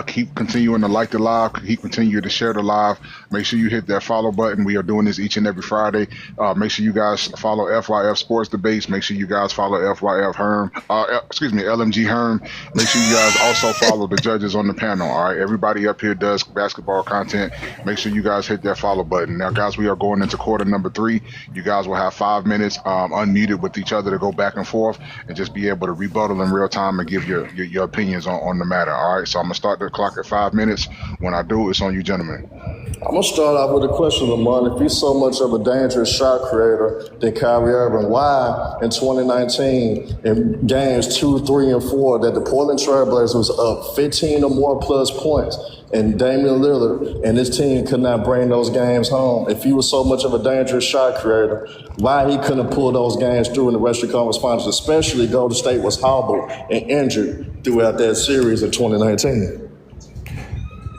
Keep continuing to like the live. Keep continuing to share the live. Make sure you hit that follow button. We are doing this each and every Friday. Make sure you guys follow FYF Sports Debates. Make sure you guys follow FYF Herm. LMG Herm. Make sure you guys also follow the judges on the panel. All right, everybody up here does basketball content. Make sure you guys hit that follow button. Now, guys, we are going into quarter number 3. You guys will have 5 minutes unmuted with each other to go back and forth and just be able to rebuttal in real time and give your opinions on the matter. All right, so I'm gonna start the clock at 5 minutes. When I do, it's on you, gentlemen. I'm gonna start off with a question, Lamont. If he's so much of a dangerous shot creator than Kyrie Irving, why in 2019 in games 2, 3, and 4 that the Portland Trailblazers was up 15 or more plus points and Damian Lillard and his team could not bring those games home? If he was so much of a dangerous shot creator, why he couldn't pull those games through in the Western Conference Finals, especially Golden State was hobbled and injured throughout that series in 2019?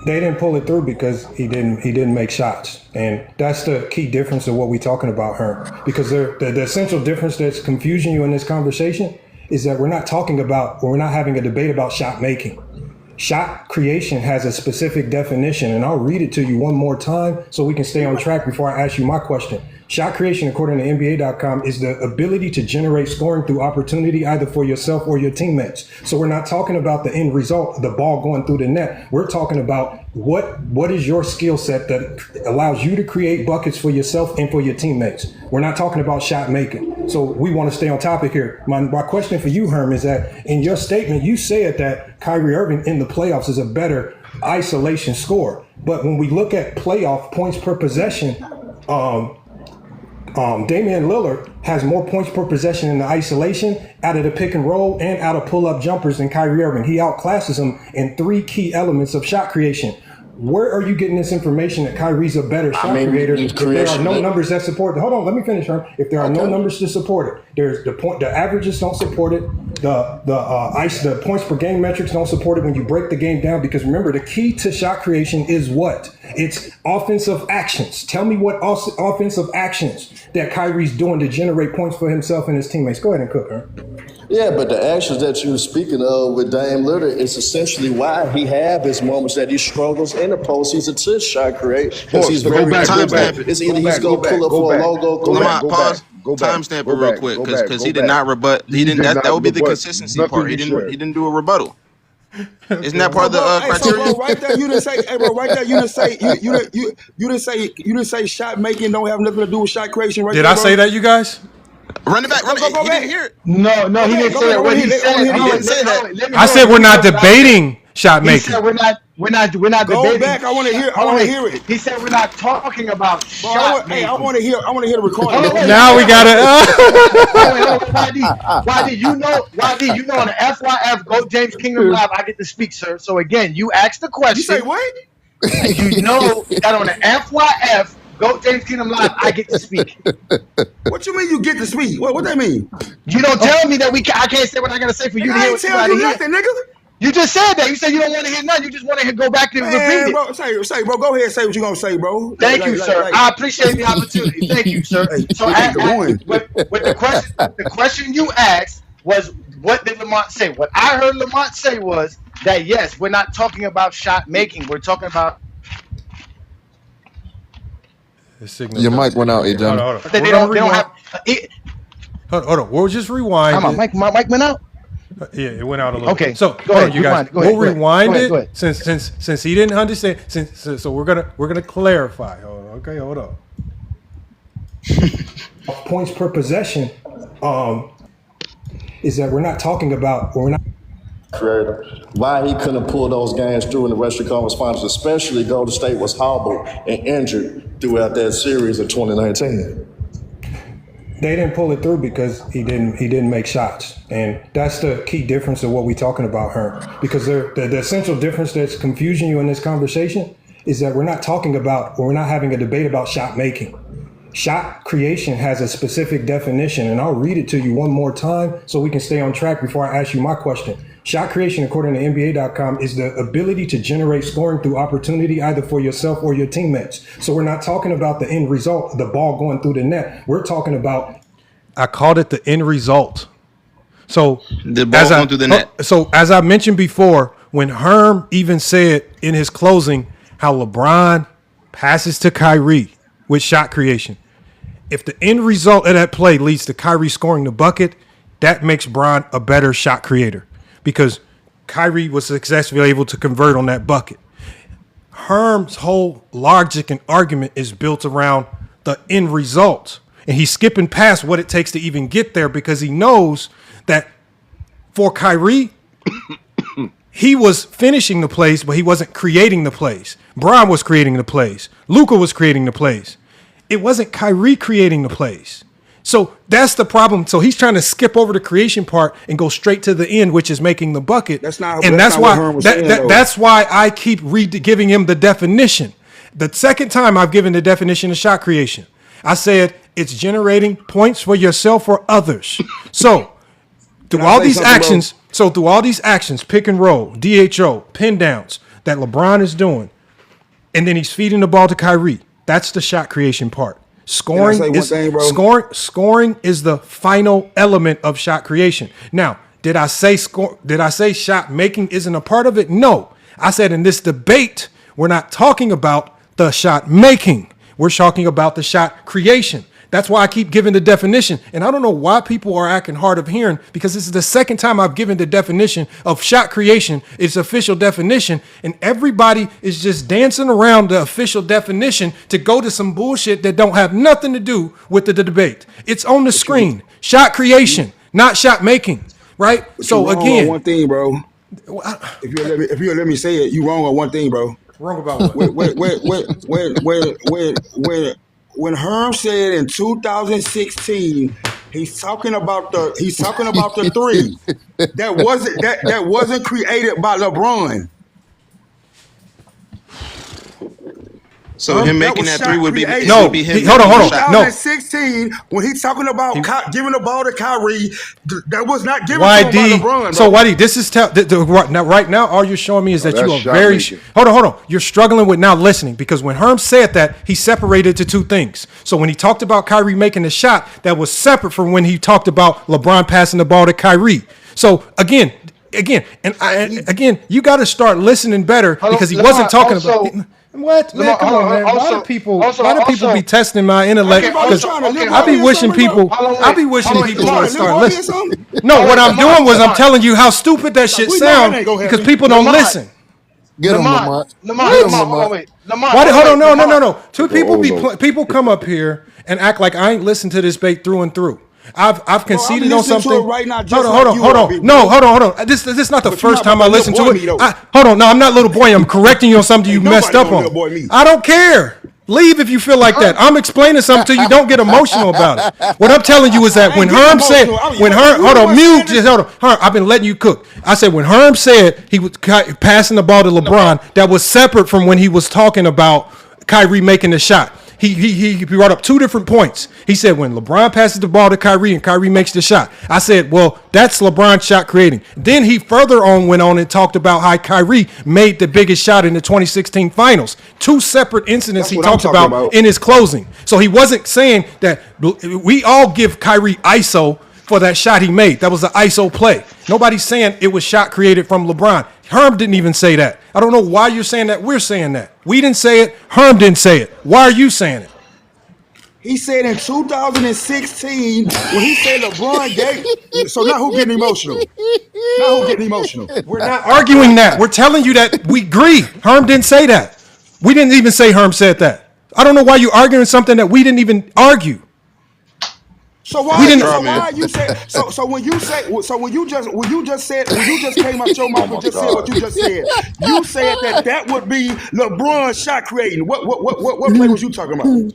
They didn't pull it through because he didn't make shots, and that's the key difference of what we're talking about, Herm. Because the essential difference that's confusing you in this conversation is that we're not having a debate about shot making. Shot creation has a specific definition, and I'll read it to you one more time so we can stay on track before I ask you my question. Shot creation, according to NBA.com, is the ability to generate scoring through opportunity either for yourself or your teammates. So we're not talking about the end result, the ball going through the net. We're talking about what is your skill set that allows you to create buckets for yourself and for your teammates. We're not talking about shot making. So we want to stay on topic here. My question for you, Herm, is that in your statement, you said that Kyrie Irving in the playoffs is a better isolation scorer. But when we look at playoff points per possession, Damian Lillard has more points per possession in the isolation, out of the pick and roll, and out of pull-up jumpers than Kyrie Irving. He outclasses him in 3 key elements of shot creation. Where are you getting this information that Kyrie's a better shot creator? If there are no numbers that support it. Hold on, let me finish, Herm. If there are no numbers to support it, there's the averages don't support it. The points per game metrics don't support it when you break the game down, because remember, the key to shot creation is what? It's offensive actions. Tell me what offensive actions that Kyrie's doing to generate points for himself and his teammates. Go ahead and cook, Herm. Yeah, but the actions that you're speaking of with Dame Lillard is essentially why he have his moments that he struggles in the postseason to shot create, because he's very It's either he's going to pull up for a logo. Pause. Timestamp it real quick, because he did not rebut. He didn't. That would be the consistency part. He didn't do a rebuttal. Isn't that part of the criteria? So, bro, right there, you didn't say. Hey, bro, right there, you didn't say shot making don't have nothing to do with shot creation. Right? Did I say that, you guys? Run it back. He didn't hear it. No, he didn't say that. What he said, I said we're not debating shot making. He said we're not debating. Go back. I want to hear it. He said we're not talking about shot making. I want to hear the recording. Now we got it. YD, you know on the FYF Go James Kingdom Live, I get to speak, sir. So again, you asked the question. You say what? You know that on the FYF Go James Kingdom Live, I get to speak. What you mean you get to speak? What that mean? You don't tell me that I can't say what I gotta say for you to hear what you gotta hear. Nothing, nigga. You just said that. You said you don't want to hear nothing. You just want to go back and repeat it. Bro, say, bro. Go ahead and say what you gonna say, bro. Thank you, sir. I appreciate the opportunity. Thank you, sir. So, with the question you asked was, what did Lamont say? What I heard Lamont say was that yes, we're not talking about shot making. We're talking about. Your mic went out, John. Hold on. They don't have. Hold on. We'll just rewind. My mic went out. Yeah, it went out a little. Okay, bit. So go ahead, you guys. We'll rewind it go ahead. since he didn't understand. So we're gonna clarify. Hold on. Points per possession is that we're not talking about. Creator. Why he couldn't pull those games through in the Western Conference Finals, especially Golden State was hobbled and injured throughout that series of 2019. They didn't pull it through because he didn't make shots, and that's the key difference of what we're talking about, Herm. Because the essential difference that's confusing you in this conversation is that we're not having a debate about shot making. shot creation has a specific definition, and I'll read it to you one more time so we can stay on track before I ask you my question. Shot creation, according to NBA.com, is the ability to generate scoring through opportunity either for yourself or your teammates. So we're not talking about the end result, the ball going through the net. We're talking about... I called it the end result. So the ball going through the net. So as I mentioned before, when Herm even said in his closing how LeBron passes to Kyrie with shot creation, if the end result of that play leads to Kyrie scoring the bucket, that makes Bron a better shot creator because Kyrie was successfully able to convert on that bucket. Herm's whole logic and argument is built around the end result. And he's skipping past what it takes to even get there because he knows that for Kyrie, he was finishing the plays, but he wasn't creating the plays. Bron was creating the plays. Luka was creating the plays. It wasn't Kyrie creating the plays. So that's the problem. So he's trying to skip over the creation part and go straight to the end, which is making the bucket. That's not. And that's why. That's why I keep giving him the definition. The second time I've given the definition of shot creation, I said it's generating points for yourself or others. So through all these actions, pick and roll, DHO, pin downs that LeBron is doing, and then he's feeding the ball to Kyrie. That's the shot creation part. Scoring is the final element of shot creation. Now, did I say shot making isn't a part of it? No. I said in this debate, we're not talking about the shot making. We're talking about the shot creation. That's why I keep giving the definition. And I don't know why people are acting hard of hearing because this is the second time I've given the definition of shot creation, its official definition. And everybody is just dancing around the official definition to go to some bullshit that don't have nothing to do with the debate. It's on the screen. Shot creation, not shot making, right? But so again, one thing, bro. If you let me say it, you wrong on one thing, bro. Wrong about what? When Herm said in 2016, he's talking about the three that wasn't created by LeBron. So him making that three would be him. Hold on. 2016, when he's talking about giving the ball to Kyrie, that was not given to him by LeBron. So YD, this is right now. All you're showing me is that you are very. Hold on. You're struggling with now listening because when Herm said that, he separated to two things. So when he talked about Kyrie making the shot, that was separate from when he talked about LeBron passing the ball to Kyrie. So again, you got to start listening better because he wasn't talking about. What? Man, come on, man. Why do people be testing my intellect? Because I be wishing people would start listening. No, what I'm doing was I'm telling you how stupid that shit sounds because people don't listen. Get him, Lamont. Wait. Hold on, no. Two people come up here and act like I ain't listened to this debate through and through. I've conceded on something. Right now, hold on. No, hold on. This is not the first time I listened to it. Hold on. No, I'm not little boy. I'm correcting you on something you messed up on. I don't care. Leave if you feel like that. I'm explaining something to you. Don't get emotional about it. What I'm telling you is that when Herm said, Herm, I've been letting you cook. I said when Herm said he was passing the ball to LeBron, that was separate from when he was talking about Kyrie making the shot. He brought up two different points. He said when LeBron passes the ball to Kyrie and Kyrie makes the shot. I said, well, that's LeBron shot creating. Then he further on went on and talked about how Kyrie made the biggest shot in the 2016 finals. Two separate incidents he talked about in his closing. So he wasn't saying that we all give Kyrie ISO for that shot he made. That was an ISO play. Nobody's saying it was shot created from LeBron. Herm didn't even say that. I don't know why you're saying that. We're saying that. We didn't say it. Herm didn't say it. Why are you saying it? He said in 2016 when he said LeBron gave. So now who's getting emotional? We're not arguing that. We're telling you that we agree. Herm didn't say that. We didn't even say Herm said that. I don't know why you're arguing something that we didn't even argue. So why you say when you just came out your mouth and just said what you just said, you said that would be LeBron shot creating. What play was you talking about?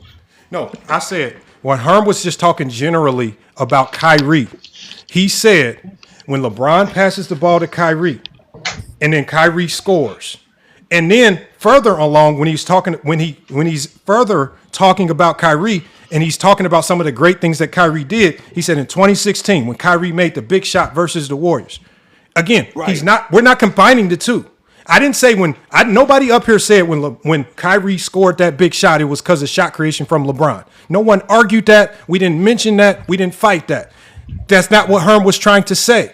No, I said when Herm was just talking generally about Kyrie, he said when LeBron passes the ball to Kyrie and then Kyrie scores. And then further along when he's further talking about Kyrie and he's talking about some of the great things that Kyrie did. He said in 2016 when Kyrie made the big shot versus the Warriors. Again, we're not combining the two. I didn't say nobody up here said when Kyrie scored that big shot, it was because of shot creation from LeBron. No one argued that. We didn't mention that. We didn't fight that. That's not what Herm was trying to say.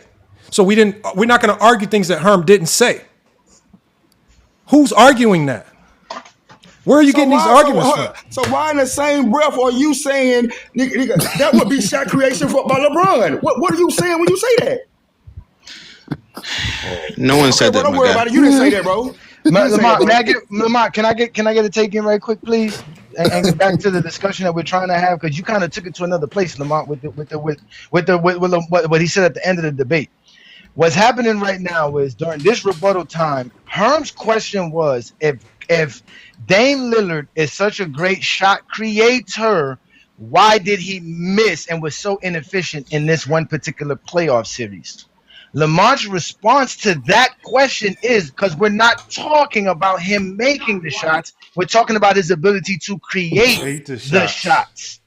So we're not going to argue things that Herm didn't say. Who's arguing that? Where are you getting these arguments from? So why in the same breath are you saying nigga, that would be shot creation by LeBron? What are you saying when you say that? No one said that. Don't worry about it. You didn't say that, bro. Lamont, can I get a take in right quick, please, and get back to the discussion that we're trying to have, because you kind of took it to another place, Lamont, with what he said at the end of the debate. What's happening right now is during this rebuttal time, Herm's question was if Dame Lillard is such a great shot creator, why did he miss and was so inefficient in this one particular playoff series? Lamont's response to that question is because we're not talking about him making the shots. We're talking about his ability to create the shots.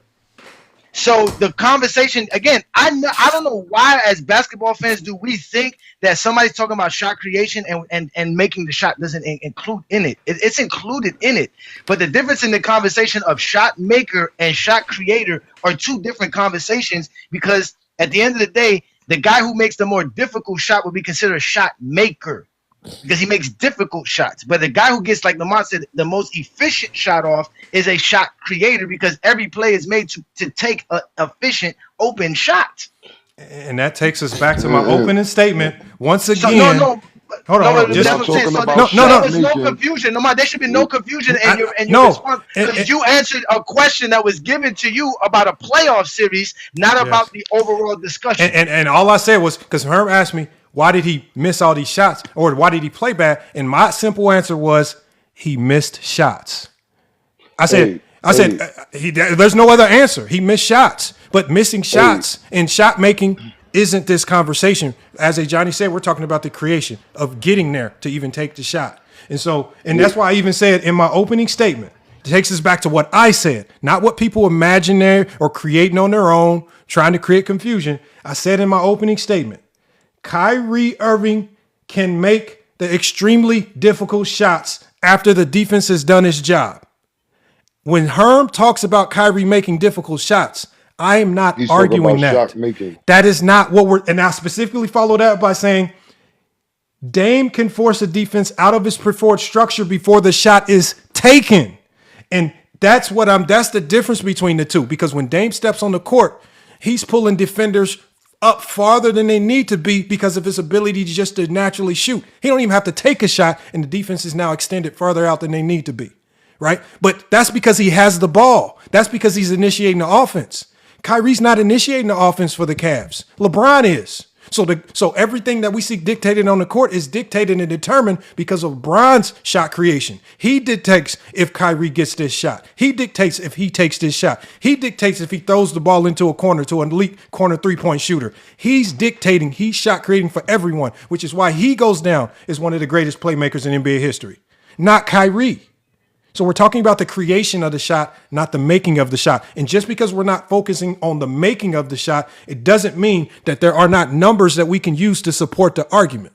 So the conversation, again, I don't know why as basketball fans do we think that somebody's talking about shot creation and making the shot doesn't include in it. It's included in it. But the difference in the conversation of shot maker and shot creator are two different conversations, because at the end of the day, the guy who makes the more difficult shot would be considered a shot maker because he makes difficult shots. But the guy who gets, like Lamont said, the most efficient shot off is a shot creator, because every play is made to take an efficient open shot. And that takes us back to my opening statement. Once again, hold on. There's no confusion. No, there should be no confusion in your response, because you answered a question that was given to you about a playoff series, not about the overall discussion. And all I said was, because Herm asked me, why did he miss all these shots, or why did he play bad? And my simple answer was, he missed shots. I said, there's no other answer. He missed shots, but missing shots and shot making isn't this conversation. As Johnny said, we're talking about the creation of getting there to even take the shot. And that's why I even said in my opening statement, it takes us back to what I said, not what people imagine there or creating on their own, trying to create confusion. I said in my opening statement, Kyrie Irving can make the extremely difficult shots after the defense has done its job. When Herm talks about Kyrie making difficult shots, I am not arguing that. That is not what and I specifically follow that by saying Dame can force a defense out of his preferred structure before the shot is taken. And that's the difference between the two, because when Dame steps on the court, he's pulling defenders up farther than they need to be because of his ability just to naturally shoot. He don't even have to take a shot, and the defense is now extended farther out than they need to be, right? But that's because he has the ball. That's because he's initiating the offense. Kyrie's not initiating the offense for the Cavs. LeBron is. So everything that we see dictated on the court is dictated and determined because of LeBron's shot creation. He dictates if Kyrie gets this shot. He dictates if he takes this shot. He dictates if he throws the ball into a corner to an elite corner three-point shooter. He's dictating. He's shot creating for everyone, which is why he goes down as one of the greatest playmakers in NBA history, not Kyrie. So we're talking about the creation of the shot, not the making of the shot. And just because we're not focusing on the making of the shot, it doesn't mean that there are not numbers that we can use to support the argument.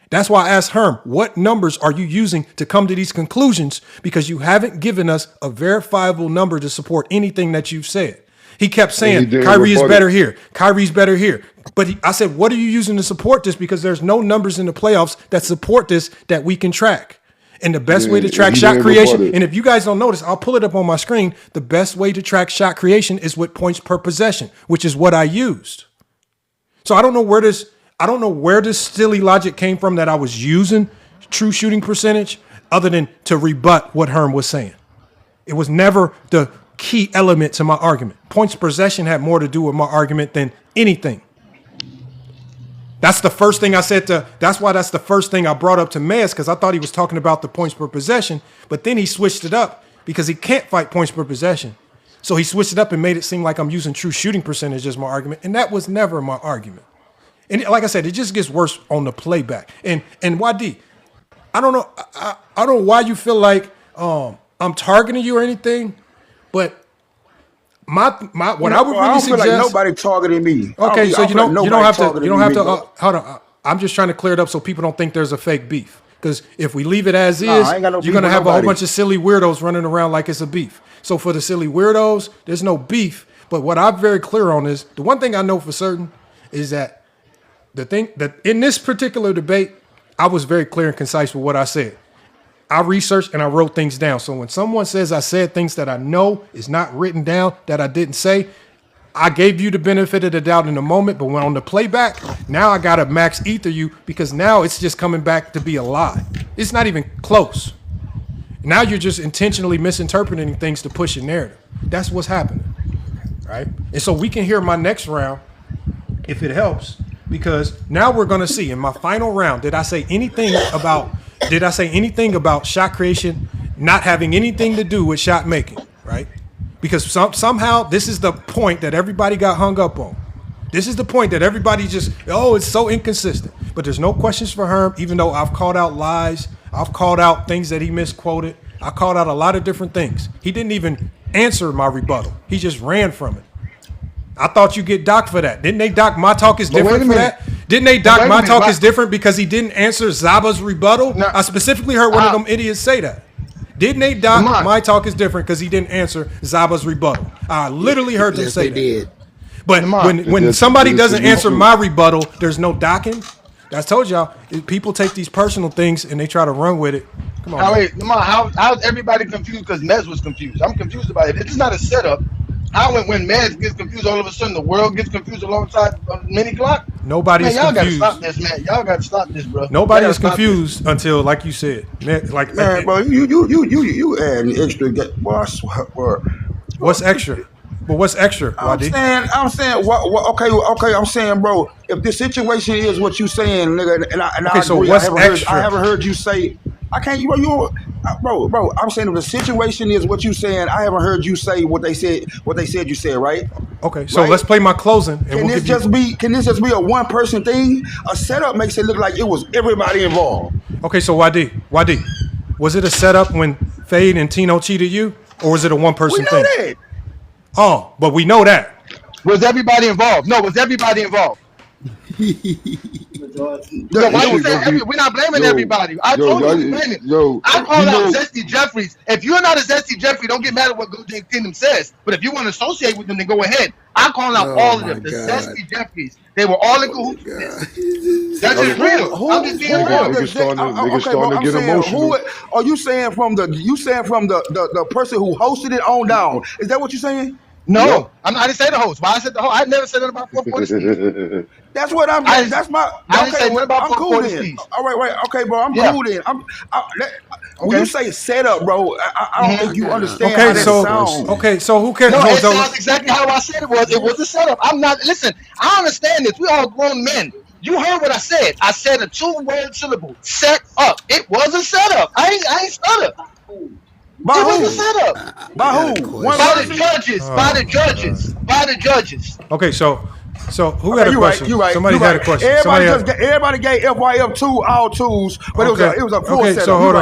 That's why I asked Herm, what numbers are you using to come to these conclusions? Because you haven't given us a verifiable number to support anything that you've said. He kept saying, Kyrie is better here. Kyrie's better here. But I said, what are you using to support this? Because there's no numbers in the playoffs that support this that we can track. And the best way to track shot creation, and if you guys don't notice, I'll pull it up on my screen. The best way to track shot creation is with points per possession, which is what I used. So I don't know where this silly logic came from that I was using true shooting percentage, other than to rebut what Herm was saying. It was never the key element to my argument. Points per possession had more to do with my argument than anything. That's the first thing I said that's the first thing I brought up to Mez, because I thought he was talking about the points per possession, but then he switched it up because he can't fight points per possession. So he switched it up and made it seem like I'm using true shooting percentage as my argument, and that was never my argument. And like I said, it just gets worse on the playback. And YD, I don't know why you feel like I'm targeting you or anything, but what I would really I don't feel like suggest. nobody targeting me. Okay, so you don't have to. You don't have to. bro. Hold on. I'm just trying to clear it up so people don't think there's a fake beef. Because if we leave it as Nah, is, I ain't got no you're beef gonna with have a whole nobody. bunch of silly weirdos running around like it's a beef. So for the silly weirdos, there's no beef. But what I'm very clear on is the one thing I know for certain is that the thing that in this particular debate, I was very clear and concise with what I said. I researched and I wrote things down. So when someone says I said things that I know is not written down that I didn't say, I gave you the benefit of the doubt in the moment, but when on the playback, now I gotta max ether you because now it's just coming back to be a lie. It's not even close. Now you're just intentionally misinterpreting things to push a narrative. That's what's happening, right? And so we can hear my next round, if it helps, because now we're gonna see in my final round, did I say anything about shot creation not having anything to do with shot making, right? Because somehow this is the point that everybody got hung up on. This is the point that everybody just, it's so inconsistent. But there's no questions for Herm, even though I've called out lies. I've called out things that he misquoted. I called out a lot of different things. He didn't even answer my rebuttal. He just ran from it. I thought you get docked for that. Didn't they dock my talk is different for that? Didn't they dock my talk is different because he didn't answer Zaba's rebuttal? No. I specifically heard one of them idiots say that. Didn't they dock my talk is different because he didn't answer Zaba's rebuttal? I literally heard them say that. Did. But when somebody doesn't answer my rebuttal, there's no docking. I told y'all, people take these personal things and they try to run with it. Come on. How's everybody confused because Mez was confused? I'm confused about it. This is not a setup. How when Mez gets confused, all of a sudden the world gets confused alongside Mini Clock? Nobody's y'all confused. Gotta stop this, man. Y'all gotta stop this, bro. Nobody is confused until, like you said, man, bro, you add extra. Boy, I swear, bro. What's extra? But what's extra? I'm saying, okay. I'm saying, bro, if the situation is what you saying, nigga, and I agree, so what's extra? I haven't heard you say. I can't, bro. I'm saying if the situation is what you saying, I haven't heard you say what they said. What they said you said, right? Okay, so let's play my closing. And Can this just be a one person thing? A setup makes it look like it was everybody involved. Okay, so YD, was it a setup when Fade and Tino cheated you, or was it a one person thing? We know that. Oh, but we know that. Was everybody involved? No, was everybody involved? We're not blaming everybody. I told you to blame it. I call out Zesty Jeffries. If you're not a Zesty Jeffrey, don't get mad at what Goldie Kingdom says. But if you want to associate with them, then go ahead. I call out all of them. The Zesty Jeffries. They were all in cahoots with this. That's just real. I'm just being real. Niggas starting to get emotional. Are you saying from the person who hosted it on down? Is that what you're saying? No, I didn't say the host. Why I said the host? I never said nothing about 440. That's what I'm saying. That's my. I didn't say nothing about I'm cool then. All right. Okay, bro. I'm cool then. When you say setup, bro, I don't think you understand how that sounds. Okay, so who cares? No, it sounds exactly how I said it was. It was a setup. Listen, I understand this. We all grown men. You heard what I said. I said a 2-word syllable. Set up. It was a setup. I ain't stutter. By it who? was a setup. By who? By the judges. By the judges. Okay, so who had a question? You're right. Somebody had a question. Everybody gave FYF all twos, but it was a full setup. So hold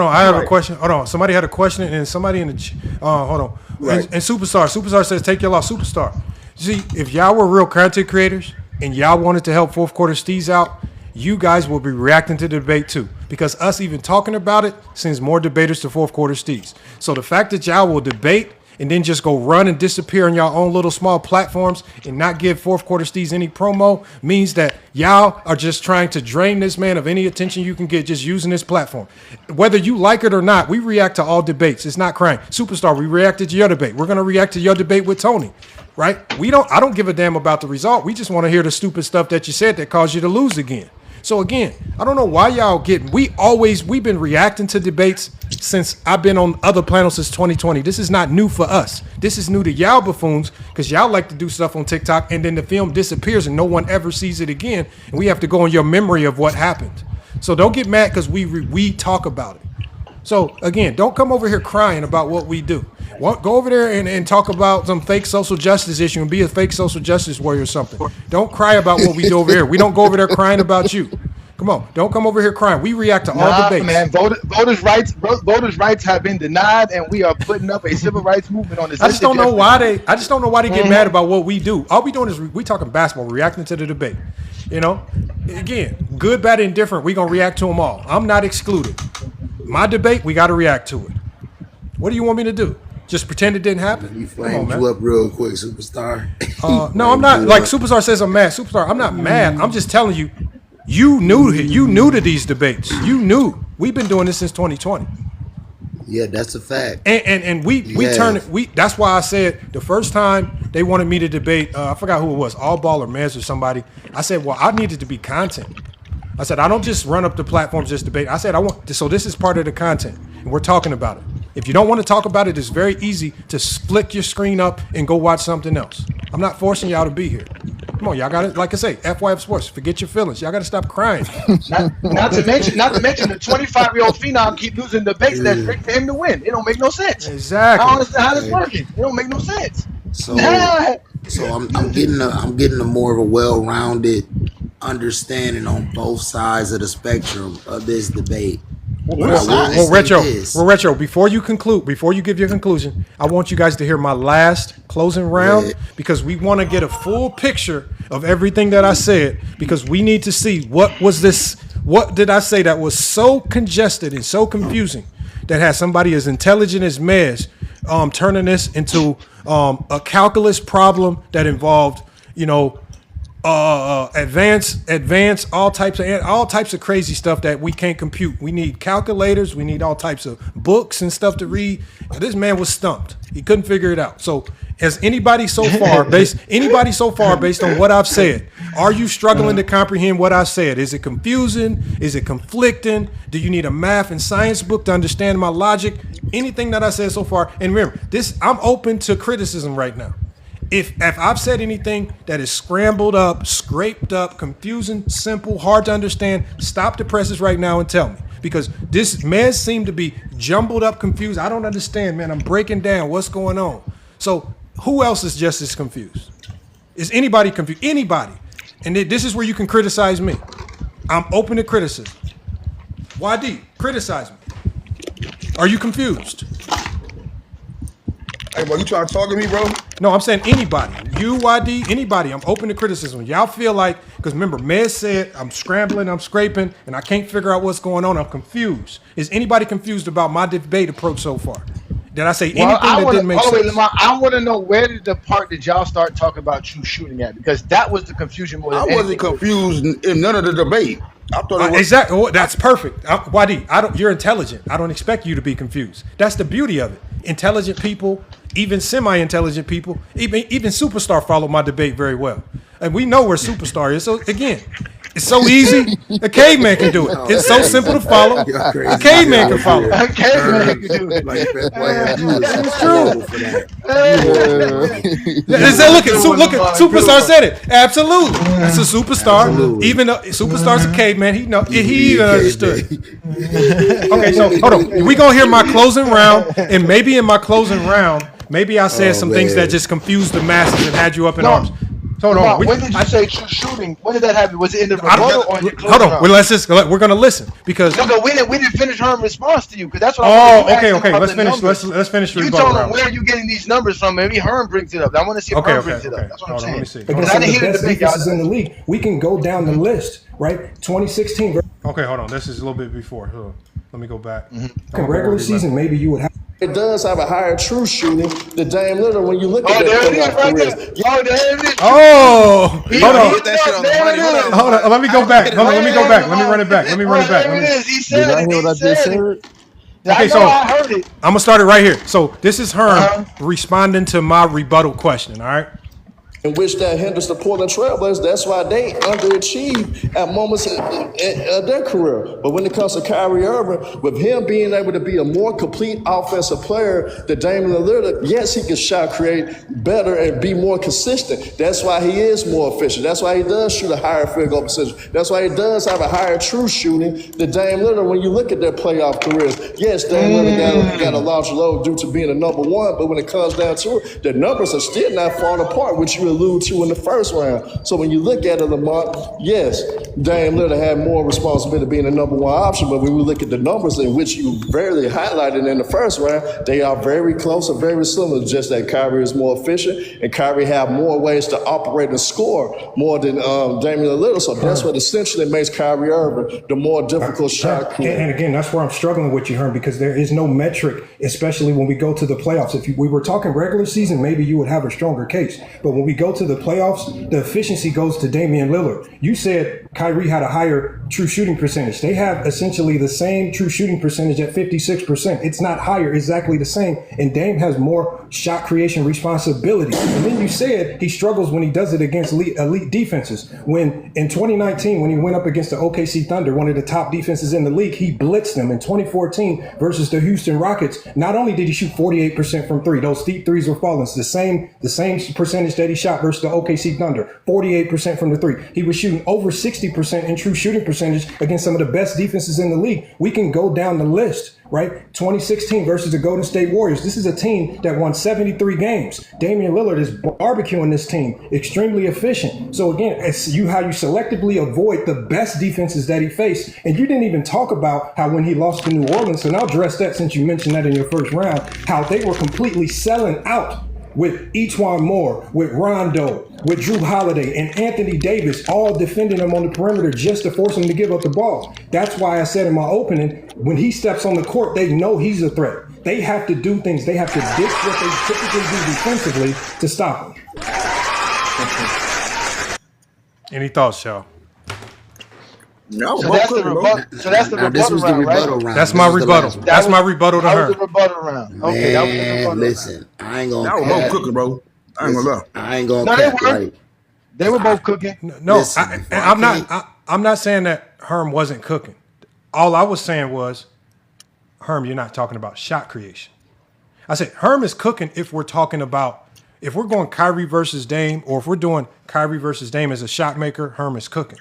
on. I have a question. Hold on. Somebody had a question, and somebody in the hold on. Right. And Superstar says, take your loss, Superstar. See, if y'all were real content creators and y'all wanted to help fourth quarter steez out, you guys will be reacting to the debate too, because us even talking about it sends more debaters to fourth quarter steez. So the fact that y'all will debate and then just go run and disappear on y'all own little small platforms and not give fourth quarter steez any promo means that y'all are just trying to drain this man of any attention you can get just using this platform. Whether you like it or not, we react to all debates. It's not crying. Superstar, we reacted to your debate. We're going to react to your debate with Tony, right? I don't give a damn about the result. We just want to hear the stupid stuff that you said that caused you to lose again. So again, I don't know why y'all we've been reacting to debates since I've been on other panels since 2020. This is not new for us. This is new to y'all buffoons because y'all like to do stuff on TikTok and then the film disappears and no one ever sees it again. And we have to go on your memory of what happened. So don't get mad because we talk about it. So again, don't come over here crying about what we do. Go over there and talk about some fake social justice issue and be a fake social justice warrior or something. Don't cry about what we do over here. We don't go over there crying about you. Come on, don't come over here crying. We react to all debates. Man, voters' rights have been denied, and we are putting up a civil rights movement on this. I just don't know why they get mad about what we do. All we doing is we talking basketball, reacting to the debate. You know, again, good, bad, and indifferent. We gonna react to them all. I'm not excluded. My debate, we got to react to it. What do you want me to do? Just pretend it didn't happen? He flamed you up real quick, Superstar. No, I'm not. Like Superstar says, I'm mad. Superstar, I'm not mad. I'm just telling you, you new to these debates. You knew. We've been doing this since 2020. Yeah, that's a fact. And we turn it. That's why I said the first time they wanted me to debate. I forgot who it was, All Ball or Mez or somebody. I said, well, I needed to be content. I said, I don't just run up the platforms just debate. I said, so this is part of the content, and we're talking about it. If you don't want to talk about it, it's very easy to flick your screen up and go watch something else. I'm not forcing y'all to be here. Come on, y'all got to, like I say, FYF Sports, forget your feelings. Y'all got to stop crying. Not to mention the 25-year-old phenom keep losing debates that's rigged for him to win. It don't make no sense. Exactly. I don't understand how this working. It don't make no sense. So I'm getting a more of a well-rounded understanding on both sides of the spectrum of this debate. Well, Retro, before you give your conclusion, I want you guys to hear my last closing round because we want to get a full picture of everything that I said because we need to see what did I say that was so congested and so confusing that had somebody as intelligent as Mez turning this into a calculus problem that involved, advance all types of crazy stuff that we can't compute. We need calculators. We need all types of books and stuff to read. This man was stumped. He couldn't figure it out. So, has anybody so far based on what I've said, are you struggling to comprehend what I said? Is it confusing? Is it conflicting? Do you need a math and science book to understand my logic? Anything that I said so far, and remember, I'm open to criticism right now. If I've said anything that is scrambled up, scraped up, confusing, simple, hard to understand, stop the presses right now and tell me. Because this Mez seemed to be jumbled up, confused. I don't understand, man. I'm breaking down what's going on. So who else is just as confused? Is anybody confused? Anybody. And this is where you can criticize me. I'm open to criticism. YD, criticize me. Are you confused? Hey, bro, you trying to talk to me, bro? No, I'm saying anybody. You, YD, anybody. I'm open to criticism. Y'all feel like, because remember, Mez said, I'm scrambling, I'm scraping, and I can't figure out what's going on. I'm confused. Is anybody confused about my debate approach so far? Did I say anything that didn't make sense? Lamar, I want to know where did the part that y'all start talking about you shooting at? Because that was the confusion more than anything. I wasn't confused in none of the debate. I thought it was exactly. Well, that's perfect. YD, you're intelligent. I don't expect you to be confused. That's the beauty of it. Intelligent people, even semi-intelligent people, even Superstar followed my debate very well. And we know where Superstar is. So again, it's so easy. A caveman can do it. It's so simple to follow. A caveman can follow. A caveman can do it. It's true. Look at Superstar said it. Absolutely. It's a superstar. Absolutely. Even though Superstar's a caveman, he even understood. Okay, so hold on. We gonna hear my closing round, and maybe in my closing round, maybe I said some things that just confused the masses and had you up in arms. Hold on. When did you say shooting? When did that happen? Was it in the rebuttal or in your closing round? Well, we're gonna listen because we didn't finish her response to you because that's what. Okay. Let's finish. Let's finish. You told him where are you getting these numbers from? Maybe Herm brings it up. I want to see if Herm brings it up. That's what I'm saying. Let me see. Because I didn't hear the best defenses in the league. We can go down the list, right? 2016. Okay, hold on. This is a little bit before. Let me go back. Regular season, maybe you would have. It does have a higher true shooting than Dame Lillard when you look at that. There it is right there. There it is. Oh, hold on. Hold on. Let me go back. Let me go back. Let me run it back. There it is. He said it. Did I just said? Okay, so I heard it. I'm gonna start it right here. So this is Herm responding to my rebuttal question. All right. In which that hinders the Portland Trailblazers. That's why they underachieve at moments in their career. But when it comes to Kyrie Irving, with him being able to be a more complete offensive player than Damian Lillard, yes, he can shot create better and be more consistent. That's why he is more efficient. That's why he does shoot a higher field goal percentage. That's why he does have a higher true shooting than Damian Lillard when you look at their playoff careers. Yes, Damian Lillard got a large load due to being a number one, but when it comes down to it, the numbers are still not falling apart, which you you allude to in the first round. So when you look at it, Lamont, yes, Dame Lillard had more responsibility being the number one option, but when we look at the numbers in which you barely highlighted in the first round, they are very close and very similar, just that Kyrie is more efficient and Kyrie have more ways to operate and score more than Damian Lillard. So that's what essentially makes Kyrie Irving the more difficult shot creator. And again, that's where I'm struggling with you, Herm, because there is no metric, especially when we go to the playoffs. If we were talking regular season, maybe you would have a stronger case. But when we go to the playoffs, the efficiency goes to Damian Lillard. You said Kyrie had a higher true shooting percentage. They have essentially the same true shooting percentage at 56%. It's not higher, exactly the same. And Dame has more shot creation responsibility. And then you said he struggles when he does it against elite defenses. When in 2019, when he went up against the OKC Thunder, one of the top defenses in the league, he blitzed them. In 2014 versus the Houston Rockets, not only did he shoot 48% from three, those deep threes were falling. It's the same percentage that he shot versus the OKC Thunder, 48% from the three. He was shooting over 60% in true shooting percentage against some of the best defenses in the league. We can go down the list, right? 2016 versus the Golden State Warriors. This is a team that won 73 games. Damian Lillard is barbecuing this team, extremely efficient. So again, it's how you selectively avoid the best defenses that he faced. And you didn't even talk about how when he lost to New Orleans, and I'll address that since you mentioned that in your first round, how they were completely selling out with E'Twaun Moore, with Rondo, with Drew Holiday, and Anthony Davis, all defending him on the perimeter just to force him to give up the ball. That's why I said in my opening, when he steps on the court, they know he's a threat. They have to do things. They have to ditch what they typically do defensively to stop him. Any thoughts, y'all? No, So that's the rebuttal round, right? That's my rebuttal. That's my rebuttal to That her. was the rebuttal round. Okay, that was the rebuttal Listen, round. I ain't gonna. That was both cooking, bro. I ain't gonna lie. I ain't gonna. No, they cap, weren't. right? They were both cooking. No, Listen, I'm not saying that Herm wasn't cooking. All I was saying was, Herm, you're not talking about shot creation. I said Herm is cooking if we're talking about, if we're going Kyrie versus Dame, or if we're doing Kyrie versus Dame as a shot maker, Herm is cooking.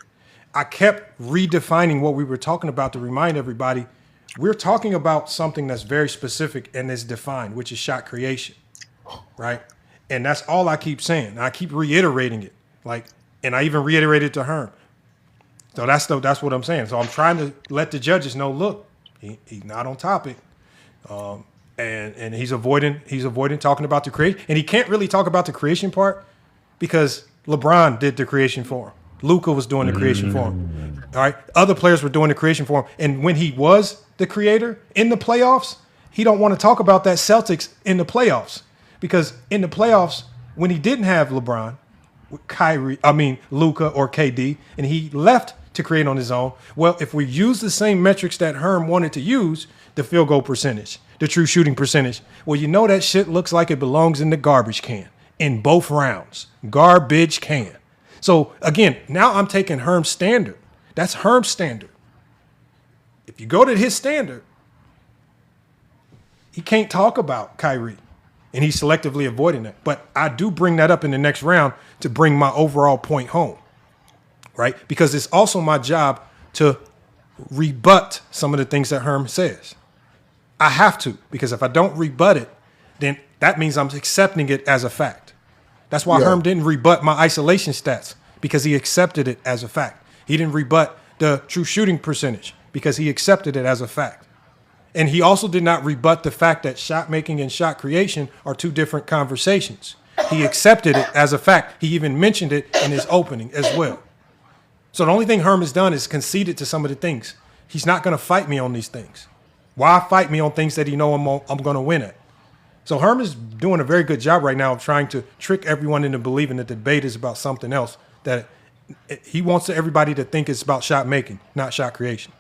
I kept redefining what we were talking about to remind everybody we're talking about something that's very specific and is defined, which is shot creation, right? And that's all I keep saying. And I keep reiterating it, and I even reiterated to Herm. So that's what I'm saying. So I'm trying to let the judges know, look, he's not on topic, and he's avoiding talking about the creation, and he can't really talk about the creation part because LeBron did the creation for him. Luka was doing the creation for him. All right. Other players were doing the creation for him. And when he was the creator in the playoffs, he don't want to talk about that Celtics in the playoffs. Because in the playoffs, when he didn't have LeBron, Luka or KD, and he left to create on his own, well, if we use the same metrics that Herm wanted to use, the field goal percentage, the true shooting percentage, well, you know that shit looks like it belongs in the garbage can in both rounds. Garbage can. So, again, now I'm taking Herm's standard. That's Herm's standard. If you go to his standard, he can't talk about Kyrie, and he's selectively avoiding that. But I do bring that up in the next round to bring my overall point home, right? Because it's also my job to rebut some of the things that Herm says. I have to, because if I don't rebut it, then that means I'm accepting it as a fact. That's why Herm didn't rebut my isolation stats, because he accepted it as a fact. He didn't rebut the true shooting percentage because he accepted it as a fact. And he also did not rebut the fact that shot making and shot creation are two different conversations. He accepted it as a fact. He even mentioned it in his opening as well. So the only thing Herm has done is conceded to some of the things. He's not going to fight me on these things. Why fight me on things that he know I'm going to win at? So Herm is doing a very good job right now of trying to trick everyone into believing that the debate is about something else, that he wants everybody to think it's about shot making, not shot creation.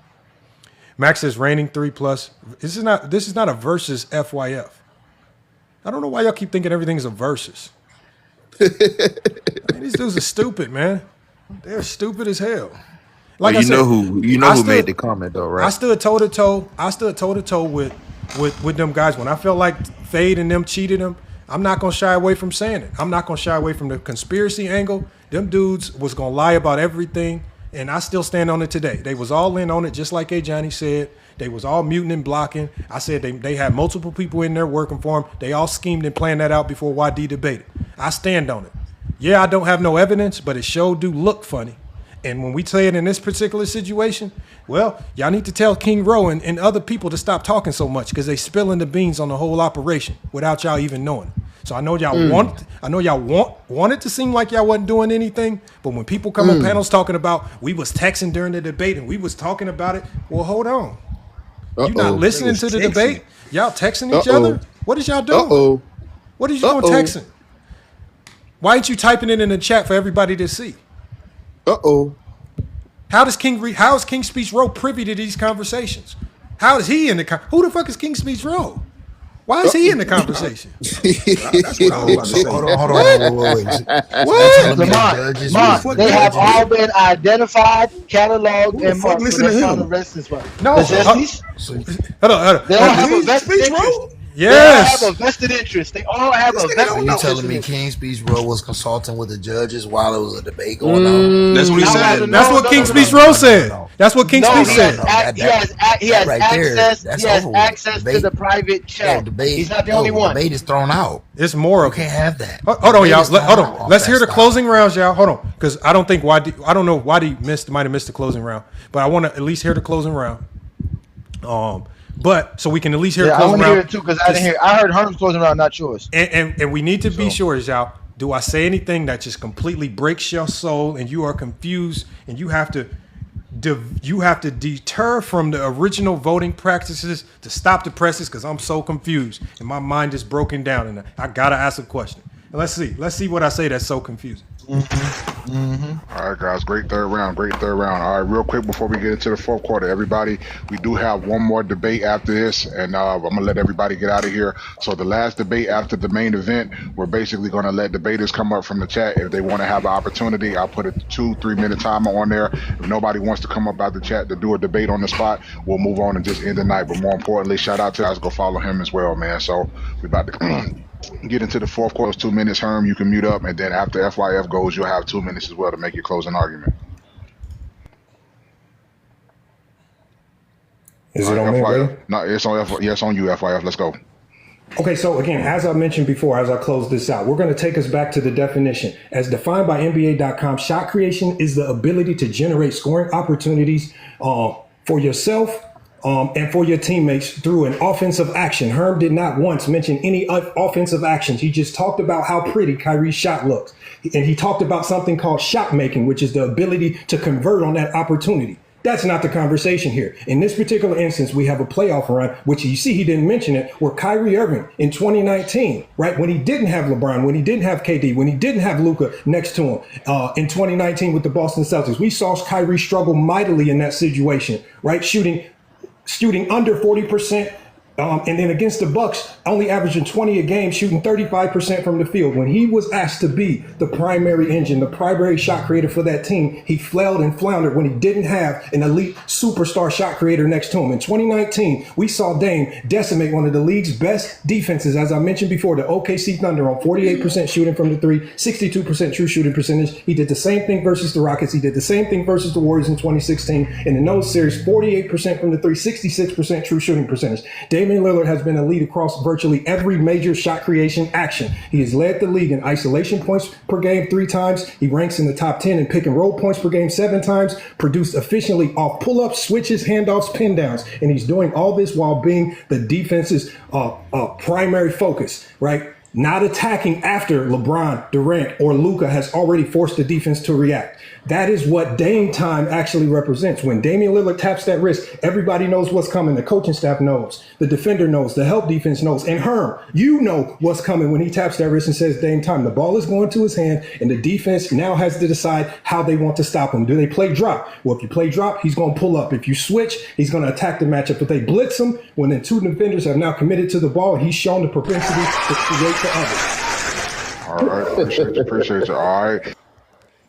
Max says reigning 3+. This is not a versus FYF. I don't know why y'all keep thinking everything's a versus. Man, these dudes are stupid, man. They're stupid as hell. Like I said, who made the comment though, right? I stood toe to toe with them guys when I felt like Fade and them cheated him. I'm not gonna shy away from saying it. I'm not gonna shy away from the conspiracy angle. Them dudes was gonna lie about everything, and I still stand on it today. They was all in on it, just like Johnny said. They was all muting and blocking. I said they had multiple people in there working for them. They all schemed and planned that out before YD debated. I stand on it. Yeah, I don't have no evidence, but it sure do look funny. And when we say it in this particular situation, well, y'all need to tell King Rowe and other people to stop talking so much because they spilling the beans on the whole operation without y'all even knowing. So I know y'all want it to seem like y'all wasn't doing anything, but when people come on panels talking about we was texting during the debate and we was talking about it, well, hold on. You not listening to the debate? Y'all texting each other? What is y'all doing? What are you doing texting? Why ain't you typing it in the chat for everybody to see? How is King Speech Rowe privy to these conversations? How is he in the who the fuck is King Speech Rowe? Why is he in the conversation? That's what I was about to say. Hold on. What? They have all been identified, cataloged, and marked for their counter-arrests. No. Hold on. They all have a vested interest. Yes. They all have a vested interest. They all have a vested interest. You telling me King Speech Rowe was consulting with the judges while it was a debate going on? That's what he said. That's what King Speech Rowe said. That's what King Speech said. He has access to the private chat. He's not the only one. Debate is thrown out. It's more. You can't have that. Hold on, y'all. Hold on. Let's hear the closing rounds, y'all. Hold on, because I don't know why he might have missed the closing round, but I want to at least hear the closing round. But so we can at least hear the closing round. I want to hear it too because I didn't hear. I heard Herm's closing round, not yours. And we need to be sure, y'all. Do I say anything that just completely breaks your soul and you are confused and you have to deter from the original voting practices to stop the presses because I'm so confused and my mind is broken down and I gotta ask a question. Let's see what I say that's so confusing. All right, guys, great third round. All right, real quick before we get into the fourth quarter, everybody, we do have one more debate after this, and I'm gonna let everybody get out of here. So the last debate after the main event, we're basically gonna let debaters come up from the chat if they want to have an opportunity. I'll put a 2-3 minute timer on there. If nobody wants to come up out the chat to do a debate on the spot, we'll move on and just end the night. But more importantly, shout out to guys, go follow him as well, man. So we about to get into the fourth quarter. 2 minutes. Herm, you can mute up, and then after FYF goes, you'll have 2 minutes as well to make your closing argument. Is it on me, brother? No, it's on it's on you, FYF. Let's go. Okay, so again, as I mentioned before, as I close this out, we're going to take us back to the definition. As defined by NBA.com, shot creation is the ability to generate scoring opportunities for yourself and for your teammates through an offensive action. Herm did not once mention any offensive actions. He just talked about how pretty Kyrie's shot looks. And he talked about something called shot making, which is the ability to convert on that opportunity. That's not the conversation here. In this particular instance, we have a playoff run, which you see he didn't mention it, where Kyrie Irving in 2019, right, when he didn't have LeBron, when he didn't have KD, when he didn't have Luka next to him in 2019 with the Boston Celtics, we saw Kyrie struggle mightily in that situation, right, shooting under 40%, and then against the Bucks, only averaging 20 a game, shooting 35% from the field. When he was asked to be the primary engine, the primary shot creator for that team, he flailed and floundered when he didn't have an elite superstar shot creator next to him. In 2019, we saw Dame decimate one of the league's best defenses, as I mentioned before, the OKC Thunder on 48% shooting from the three, 62% true shooting percentage. He did the same thing versus the Rockets. He did the same thing versus the Warriors in 2016. And in those series, 48% from the three, 66% true shooting percentage. Damian Lillard has been a lead across virtually every major shot creation action. He has led the league in isolation points per game 3 times. He ranks in the top 10 in pick and roll points per game 7 times, produced efficiently off pull-ups, switches, handoffs, pin downs. And he's doing all this while being the defense's primary focus, right? Not attacking after LeBron, Durant, or Luka has already forced the defense to react. That is what Dame time actually represents. When Damian Lillard taps that wrist, everybody knows what's coming. The coaching staff knows. The defender knows. The help defense knows. And Herm, you know what's coming when he taps that wrist and says Dame time. The ball is going to his hand, and the defense now has to decide how they want to stop him. Do they play drop? Well, if you play drop, he's going to pull up. If you switch, he's going to attack the matchup. If they blitz him, when the 2 defenders have now committed to the ball, he's shown the propensity to create for others. All right, appreciate you. All right.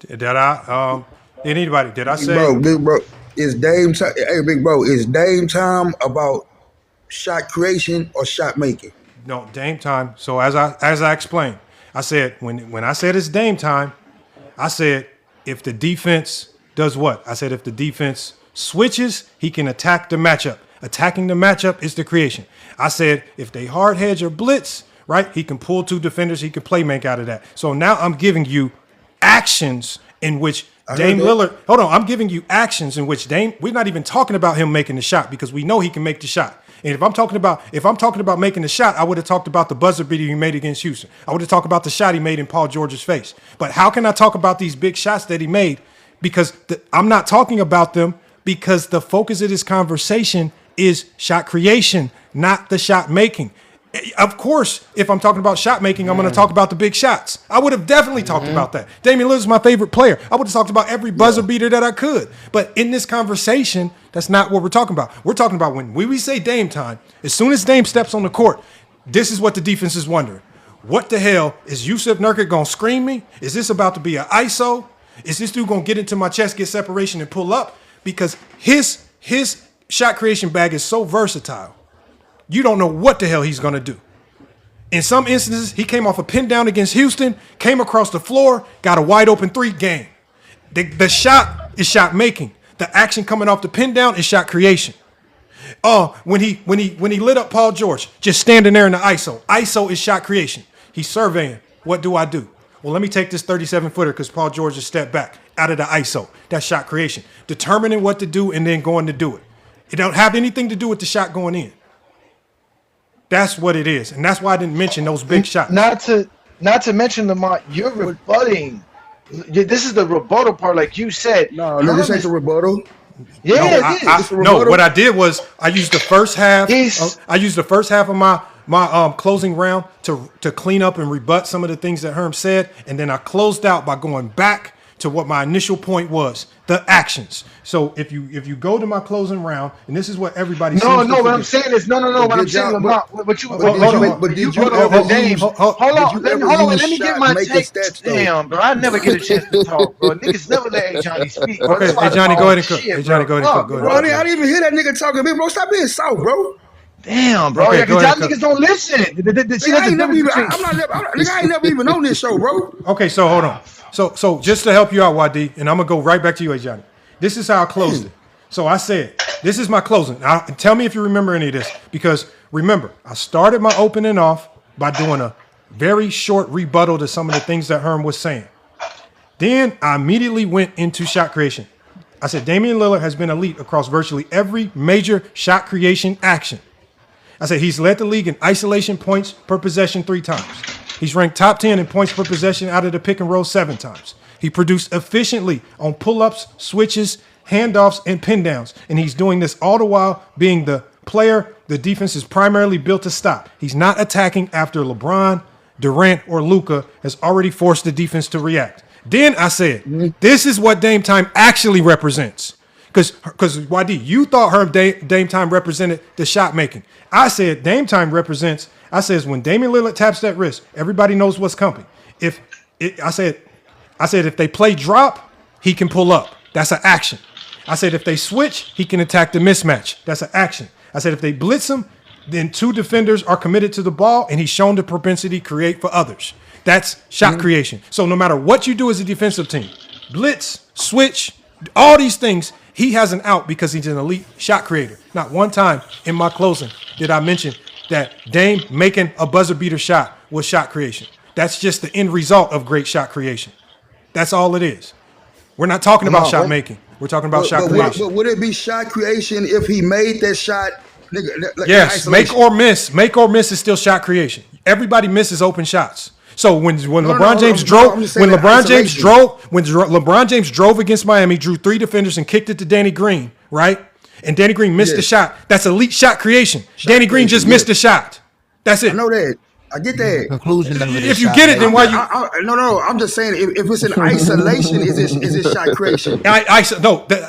Did I say? Big bro, is Dame time? Hey, big bro, is Dame time about shot creation or shot making? No, Dame time. So as I explained, I said when I said it's Dame time, I said if the defense does what? I said if the defense switches, he can attack the matchup. Attacking the matchup is the creation. I said if they hard hedge or blitz, right? He can pull 2 defenders. He can play make out of that. So now I'm giving you actions in which Dame Lillard. Hold on, I'm giving you actions in which Dame. We're not even talking about him making the shot because we know he can make the shot. And if I'm talking about making the shot, I would have talked about the buzzer beater he made against Houston. I would have talked about the shot he made in Paul George's face. But how can I talk about these big shots that he made? Because I'm not talking about them because the focus of this conversation is shot creation, not the shot making. Of course, if I'm talking about shot making, I'm going to talk about the big shots. I would have definitely talked about that. Damian Lillard is my favorite player. I would have talked about every buzzer beater that I could. But in this conversation, that's not what we're talking about. We're talking about when we say Dame time, as soon as Dame steps on the court, this is what the defense is wondering. What the hell, is Yusuf Nurkic going to screen me? Is this about to be an ISO? Is this dude going to get into my chest, get separation, and pull up? Because his shot creation bag is so versatile. You don't know what the hell he's going to do. In some instances, he came off a pin down against Houston, came across the floor, got a wide open 3 game. The shot is shot making. The action coming off the pin down is shot creation. When he lit up Paul George, just standing there in the ISO. ISO is shot creation. He's surveying. What do I do? Well, let me take this 37-footer because Paul George just stepped back out of the ISO. That's shot creation. Determining what to do and then going to do it. It don't have anything to do with the shot going in. That's what it is, and that's why I didn't mention those big shots. Not to mention, Lamont, you're rebutting. This is the rebuttal part, like you said. No, this ain't the rebuttal. Yeah, it is. No, what I did was I used the first half. I used the first half of my closing round to clean up and rebut some of the things that Herm said, and then I closed out by going back to what my initial point was, the actions. So if you go to my closing round, and this is what everybody what I'm saying is no. What I'm saying, Lamont, what you brought up Dame. Hold on, let me get my take. Damn, bro, I never get a chance to talk, bro. Niggas never let Johnny speak. Bro. Okay, hey Johnny, go ahead and cook. Hey Johnny, go ahead and cook. Go ahead. Bro, I didn't even hear that nigga talking, bro. Stop being soft, bro. Damn, bro. Okay, Because y'all niggas don't listen. I ain't never even on this show, bro. Okay, so hold on. So just to help you out, YD, and I'm gonna go right back to you, hey Johnny. This is how I closed it. So I said, this is my closing. Now, tell me if you remember any of this, because remember, I started my opening off by doing a very short rebuttal to some of the things that Herm was saying. Then I immediately went into shot creation. I said, Damian Lillard has been elite across virtually every major shot creation action. I said, he's led the league in isolation points per possession 3 times. He's ranked top 10 in points per possession out of the pick and roll 7 times. He produced efficiently on pull-ups, switches, handoffs, and pin downs. And he's doing this all the while being the player the defense is primarily built to stop. He's not attacking after LeBron, Durant, or Luka has already forced the defense to react. Then I said, this is what Dame time actually represents. Because YD, you thought her Dame time represented the shot making. I said Dame time represents, I says when Damian Lillard taps that wrist, everybody knows what's coming. I said if they play drop, he can pull up. That's an action. I said if they switch, he can attack the mismatch. That's an action. I said if they blitz him, then 2 defenders are committed to the ball, and he's shown the propensity to create for others. That's shot creation. So no matter what you do as a defensive team, blitz, switch, all these things, he has an out because he's an elite shot creator. Not one time in my closing did I mention that Dame making a buzzer beater shot was shot creation. That's just the end result of great shot creation. That's all it is. We're not talking about shot making. We're talking about shot creation. But would it be shot creation if he made that shot? Yes, make or miss. Make or miss is still shot creation. Everybody misses open shots. So when LeBron James drove against Miami, drew 3 defenders and kicked it to Danny Green, right? And Danny Green missed the shot. That's elite shot creation. Danny Green just missed the shot. That's it. I know that. I get that. Conclusion of if you get it, then why you? No. I'm just saying, if it's in isolation, is it shot creation?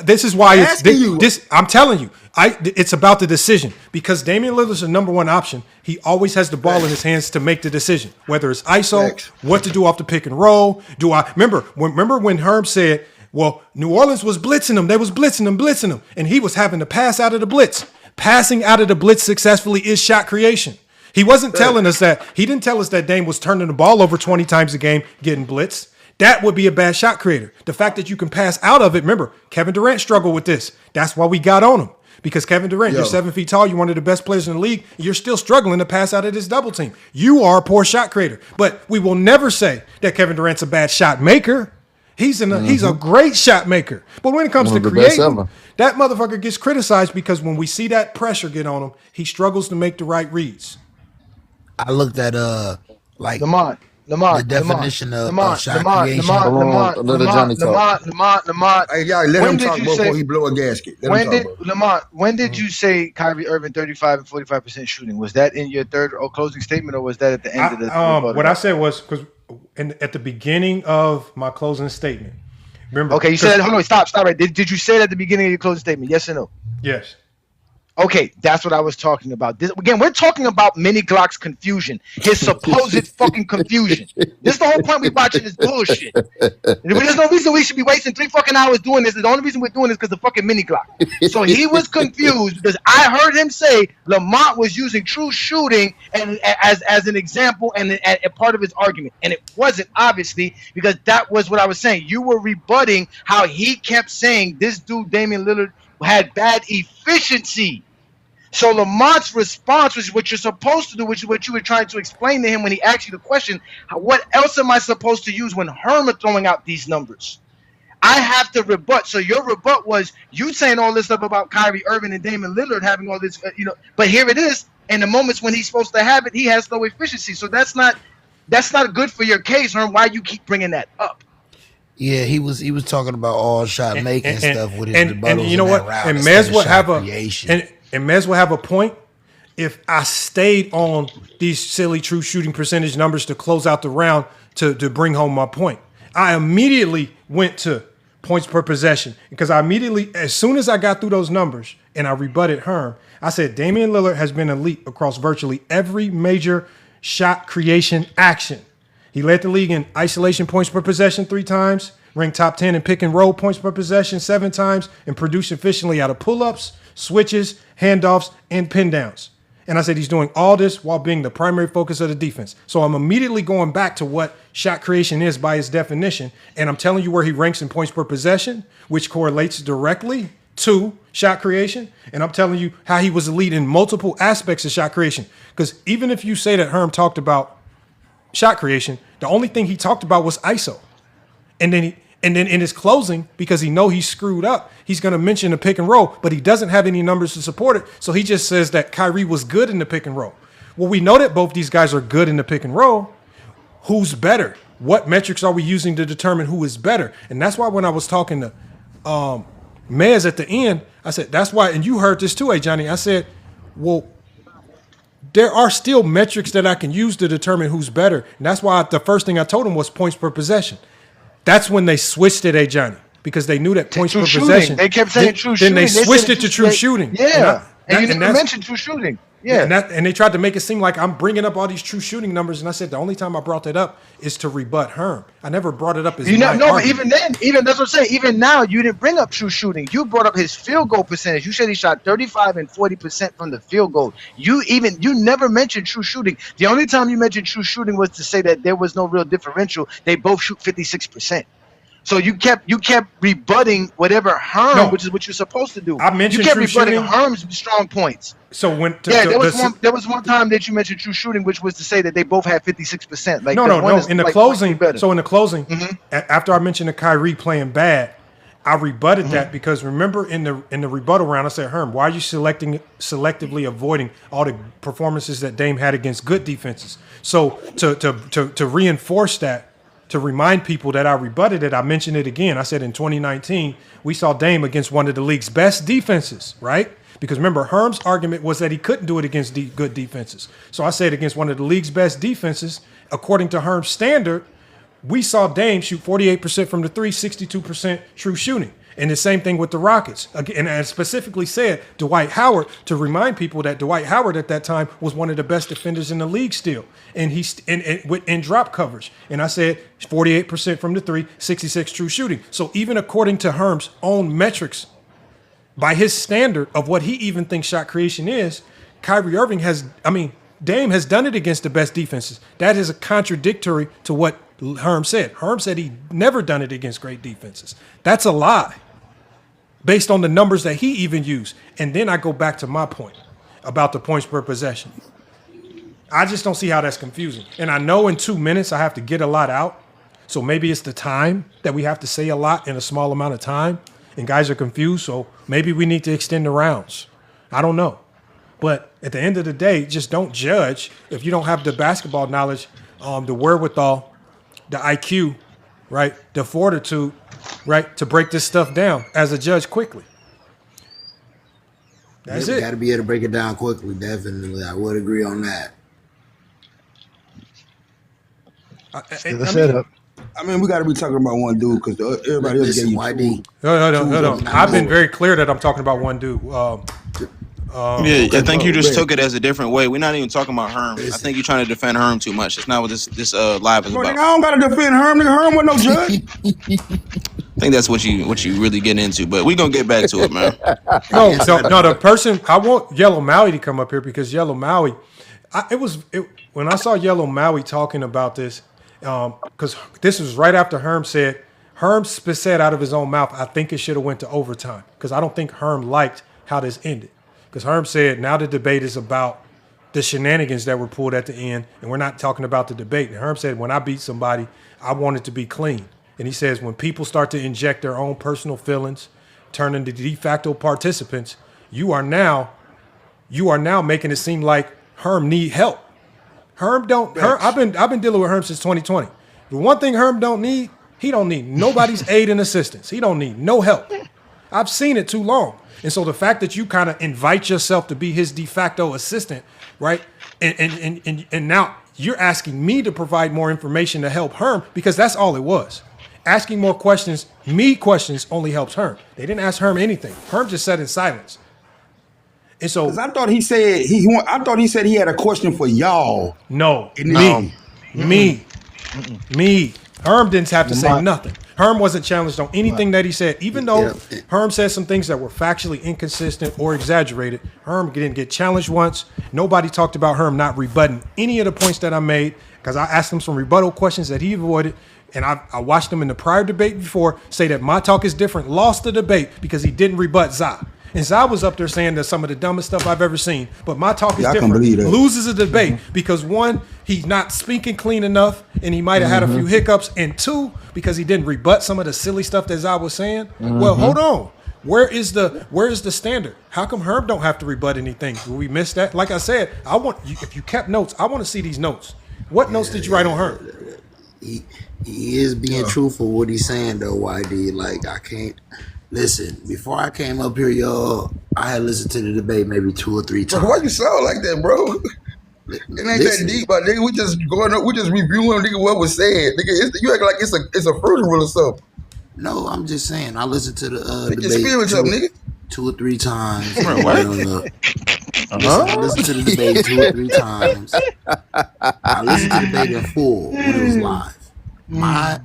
This is why it's this. I'm telling you, it's about the decision because Damian Lillard's the number 1 option. He always has the ball in his hands to make the decision, whether it's ISO, what to do off the pick and roll. Remember when Herm said, "Well, New Orleans was blitzing them. They was blitzing them, and he was having to pass out of the blitz. Passing out of the blitz successfully is shot creation." He wasn't telling us that. He didn't tell us that Dame was turning the ball over 20 times a game, getting blitzed. That would be a bad shot creator. The fact that you can pass out of it, remember, Kevin Durant struggled with this. That's why we got on him. Because Kevin Durant, you're 7 feet tall, you're one of the best players in the league, you're still struggling to pass out of this double team. You are a poor shot creator. But we will never say that Kevin Durant's a bad shot maker. He's a great shot maker. But when it comes to creating, that motherfucker gets criticized because when we see that pressure get on him, he struggles to make the right reads. I looked at Lamont, the definition of shot creation. Lamont. Hey, y'all, let him talk before he blow a gasket. When did you say Kyrie Irving 35 and 45% shooting? Was that in your third or closing statement, or was that at the end of the? What I said was because at the beginning of my closing statement. Remember? Okay, you said. Hold on, stop right. Did you say that at the beginning of your closing statement? Yes or no? Yes. Okay, that's what I was talking about. Again, we're talking about Mini Glock's confusion, his supposed fucking confusion. This is the whole point we watching this bullshit. There's no reason we should be wasting 3 fucking hours doing this. The only reason we're doing this is because of fucking Mini Glock. So he was confused because I heard him say Lamont was using true shooting and as an example and a part of his argument, and it wasn't, obviously, because that was what I was saying. You were rebutting how he kept saying this dude Damian Lillard had bad efficiency. So Lamont's response was what you're supposed to do, which is what you were trying to explain to him when he asked you the question, what else am I supposed to use when Herm is throwing out these numbers? I have to rebut. So your rebut was you saying all this stuff about Kyrie Irving and Damian Lillard having all this, but here it is. In the moments when he's supposed to have it, he has no efficiency. So that's not good for your case, Herm. Why you keep bringing that up? Yeah, he was talking about all shot making stuff with his rebuttals. And you know what? And Mez would have and Mez will have a point if I stayed on these silly true shooting percentage numbers to close out the round to bring home my point. I immediately went to points per possession because as soon as I got through those numbers and I rebutted Herm, I said Damian Lillard has been elite across virtually every major shot creation action. He led the league in isolation points per possession 3 times, ranked top 10 in pick and roll points per possession 7 times, and produced efficiently out of pull-ups, switches, handoffs, and pin downs. And I said he's doing all this while being the primary focus of the defense. So I'm immediately going back to what shot creation is by its definition, and I'm telling you where he ranks in points per possession, which correlates directly to shot creation, and I'm telling you how he was elite in multiple aspects of shot creation. Because even if you say that Herm talked about shot creation, the only thing he talked about was ISO. And then in his closing, because he know he's screwed up, he's going to mention the pick and roll, but he doesn't have any numbers to support it. So he just says that Kyrie was good in the pick and roll. Well, we know that both these guys are good in the pick and roll. Who's better? What metrics are we using to determine who is better? And that's why when I was talking to Mez at the end, I said, that's why, and you heard this too, Johnny. I said, well, there are still metrics that I can use to determine who's better. And that's why the first thing I told him was points per possession. That's when they switched it, Johnny, because they knew that points per possession. They kept saying true shooting. Then they switched it to true shooting. Yeah. And you never mentioned true shooting. Yeah. And they tried to make it seem like I'm bringing up all these true shooting numbers. And I said the only time I brought that up is to rebut Herm. I never brought it up as but even then, that's what I'm saying. Even now, you didn't bring up true shooting. You brought up his field goal percentage. You said he shot 35 and 40% from the field goal. You never mentioned true shooting. The only time you mentioned true shooting was to say that there was no real differential. They both shoot 56%. So you kept rebutting whatever Herm, which is what you're supposed to do. I mentioned you kept true rebutting shooting. Herm's strong points. So when there was one time that you mentioned true shooting, which was to say that they both had 56%. Like no. In the closing, after I mentioned the Kyrie playing bad, I rebutted that because remember in the rebuttal round, I said, Herm, why are you selectively avoiding all the performances that Dame had against good defenses? So to reinforce that. To remind people that I rebutted it, I mentioned it again. I said in 2019, we saw Dame against one of the league's best defenses, right? Because remember, Herm's argument was that he couldn't do it against good defenses. So I said against one of the league's best defenses, according to Herm's standard, we saw Dame shoot 48% from the 3, 62% true shooting. And the same thing with the Rockets. And I specifically said Dwight Howard to remind people that Dwight Howard at that time was one of the best defenders in the league still. And he's in drop coverage. And I said 48% from the 3, 66 true shooting. So even according to Herm's own metrics, by his standard of what he even thinks shot creation is, Dame has done it against the best defenses. That is a contradictory to what Herm said. Herm said he never done it against great defenses. That's a lie. based on the numbers that he even used. And then I go back to my point about the points per possession. I just don't see how that's confusing. And I know in 2 minutes I have to get a lot out. So maybe it's the time that we have to say a lot in a small amount of time. And guys are confused. So maybe we need to extend the rounds. I don't know. But at the end of the day, just don't judge if you don't have the basketball knowledge, the wherewithal, the IQ, right, the fortitude, right, to break this stuff down as a judge quickly. That's it. Got to be able to break it down quickly. Definitely, I would agree on that. I mean, we got to be talking about one dude because everybody else getting YD. No. I've been very clear that I'm talking about one dude. I think you just took it as a different way. We're not even talking about Herm. I think you're trying to defend Herm too much. It's not what this live is Bro, about. nigga, I don't got to defend Herm. Nigga, Herm wasn't no judge. I think that's what you really get into. But we're going to get back to it, man. No, the person, I want Yellow Maui to come up here because Yellow Maui, when I saw Yellow Maui talking about this, because this was right after Herm said out of his own mouth, I think it should have went to overtime because I don't think Herm liked how this ended. Because Herm said now the debate is about the shenanigans that were pulled at the end, and we're not talking about the debate. And Herm said, when I beat somebody, I want it to be clean. And he says, when people start to inject their own personal feelings, turn into de facto participants, you are now making it seem like Herm need help. I've been dealing with Herm since 2020. The one thing Herm don't need, he don't need nobody's aid and assistance. He don't need no help. I've seen it too long. And so the fact that you kind of invite yourself to be his de facto assistant, right? And now you're asking me to provide more information to help Herm because that's all it was. Asking more questions, only helps Herm. They didn't ask Herm anything. Herm just sat in silence. And so I thought he said he had a question for y'all. No, me. Herm didn't have to say nothing. Herm wasn't challenged on anything that he said. Even though Herm said some things that were factually inconsistent or exaggerated, Herm didn't get challenged once. Nobody talked about Herm not rebutting any of the points that I made because I asked him some rebuttal questions that he avoided. And I watched him in the prior debate before say that my talk is different, lost the debate because he didn't rebut Zah. And Zah was up there saying that some of the dumbest stuff I've ever seen. But my talk is different. Loses a debate because one, he's not speaking clean enough and he might have had a few hiccups. And two, because he didn't rebut some of the silly stuff that Zah was saying. Well, hold on. Where is the standard? How come Herb don't have to rebut anything? Will we miss that? Like I said, I want you, if you kept notes, I want to see these notes. What notes did you write on Herb? He is being truthful what he's saying though, YD. Like I can't listen. Before I came up here, y'all, I had listened to the debate maybe 2 or 3 times. Bro, why you sound like that, bro? It ain't that deep, but nigga, we just going up, we just reviewing nigga what was said. Nigga, you act like it's a funeral or something. No, I'm just saying. I listened to the debate spirits up, nigga. 2 or 3 times. Bro, what? I listened to the debate 2 or 3 times. I listened to the debate in full when it was live. My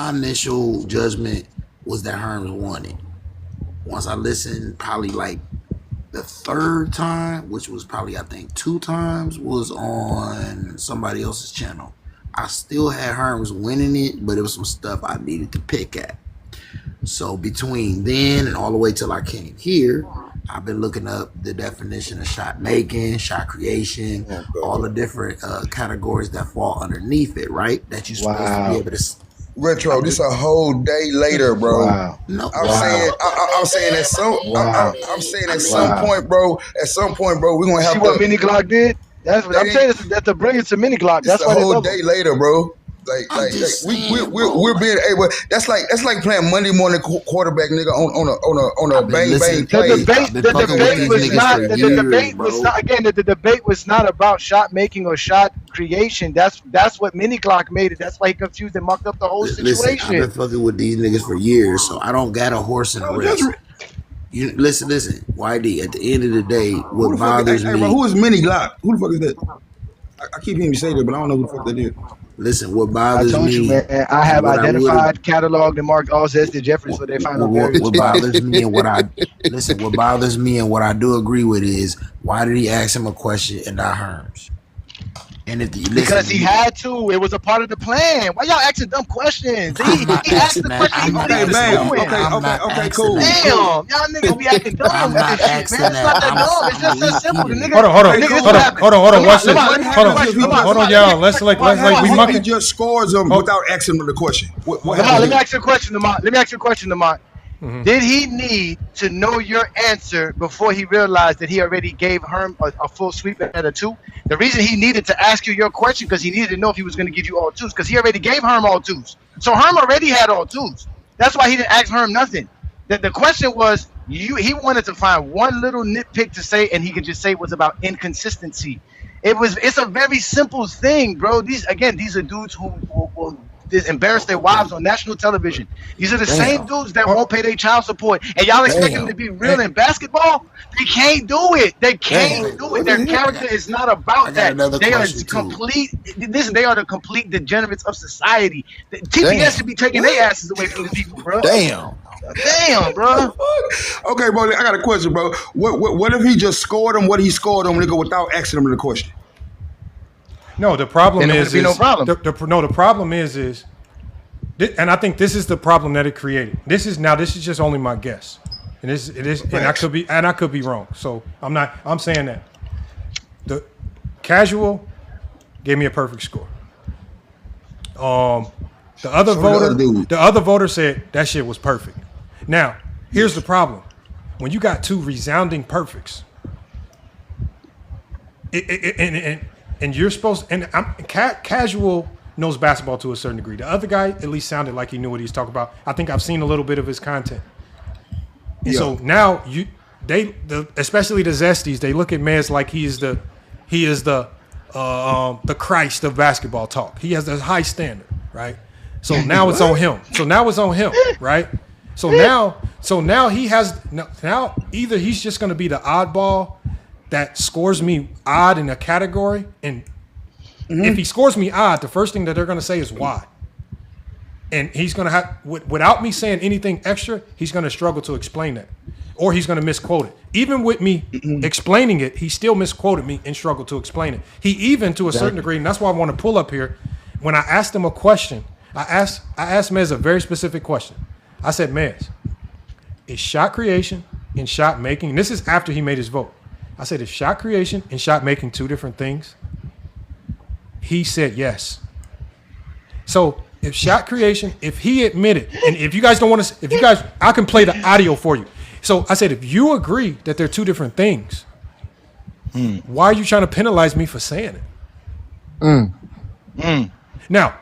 initial judgment was that Herms won it. Once I listened, probably like the 3rd time, which was probably I think 2 times, was on somebody else's channel. I still had Herms winning it, but it was some stuff I needed to pick at. So between then and all the way till I came here, I've been looking up the definition of shot making, shot creation, all the different categories that fall underneath it, right? That you're supposed to be able to. Retro, this a whole day later, bro. Wow. No, I'm saying at some point, bro. At some point, bro, we're gonna have see what Mini Glock did. That's what I'm saying. That's the brilliance of Mini Glock. That's a whole day later, bro. We're being able. That's like playing Monday morning quarterback, nigga, on a bang bang play. The debate was not about shot making or shot creation. That's what Mini Glock made it. That's why he confused and mucked up the whole situation. Listen, I've been fucking with these niggas for years, so I don't got a horse in the race. You listen. YD. At the end of the day, what bothers me. Bro, who is Mini Glock? Who the fuck is that? I keep hearing you say that, but I don't know who the fuck that is. Listen, what bothers me. I told you, man. I have identified, cataloged, and marked all Zesty Jeffries for their final variants. What bothers me and what I do agree with is why did he ask him a question and not Herms? And if you because he had to, it was a part of the plan. Why y'all asking dumb questions? He asked the question he believes is doing. Okay, cool. Damn, y'all niggas be acting dumb with this shit, man. It's not that dumb. It's just that simple. The nigga, hold on. Watch this. Hold on, y'all. Let's like we mucking. He just scores them without asking them the question. Let me ask you a question, Lamont. Did he need to know your answer before he realized that he already gave Herm a full sweep at a 2? The reason he needed to ask you your question because he needed to know if he was going to give you all 2s because he already gave Herm all 2s. So Herm already had all 2s. That's why he didn't ask Herm nothing. The question was he wanted to find one little nitpick to say, and he could just say it was about inconsistency. It's a very simple thing, bro. These are dudes who will embarrass their wives on national television. These are the same dudes that won't pay their child support, and y'all expect them to be real in basketball? They can't do it. They can't do it. Their character is not about that. They are complete. Listen, they are the complete degenerates of society. The TPS should be taking their asses away from the people, bro. Damn, bro. Okay, bro. I got a question, bro. What if he just scored them? What he scored them, nigga, without asking them the question? No, the problem is no problem. The problem is, and I think this is the problem that it created. This is just only my guess, and I could be wrong. So I'm saying that the casual gave me a perfect score. The other voter said that shit was perfect. Now, here's the problem: when you got 2 resounding perfects, and you're supposed, and casual knows basketball to a certain degree. The other guy at least sounded like he knew what he was talking about. I think I've seen a little bit of his content. And so now especially the Zesties, they look at Mez like he is the Christ of basketball talk. He has a high standard, right? So now it's on him. Right? So now he has now either he's just going to be the oddball that scores me odd in a category, and if he scores me odd, the first thing that they're going to say is why. And he's going to have, without me saying anything extra, he's going to struggle to explain that, or he's going to misquote it. Even with me explaining it, he still misquoted me and struggled to explain it. He even, to a certain degree, and that's why I want to pull up here. When I asked him a question, I asked Mez a very specific question. I said, Mez, is shot creation and shot making, and this is after he made his vote. I said, is shot creation and shot making 2 different things? He said yes. So if shot creation, if he admitted, and if you guys don't want to, I can play the audio for you. So I said, if you agree that they're 2 different things, why are you trying to penalize me for saying it? Now,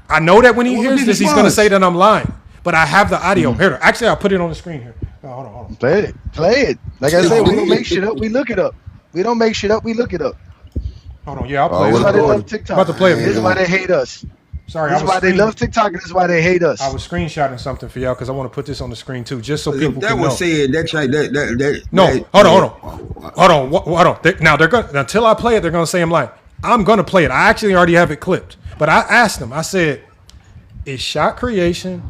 I know that when he hears this, he's going to say that I'm lying, but I have the audio. Here, actually, I'll put it on the screen here. Hold on. Play it. Like I said, we don't make shit up. We look it up. We don't make shit up. We look it up. Hold on. Yeah, I'll play it. This is why they love TikTok. I'm about to play it. This is why they hate us. Sorry, this is why they love TikTok, and this is why they hate us. I was screenshotting something for y'all because I want to put this on the screen too, just so people can know. That was said. Hold on. Now they're going until I play it. They're going to say I'm lying. I'm going to play it. I actually already have it clipped, but I asked them. I said, "Is shot creation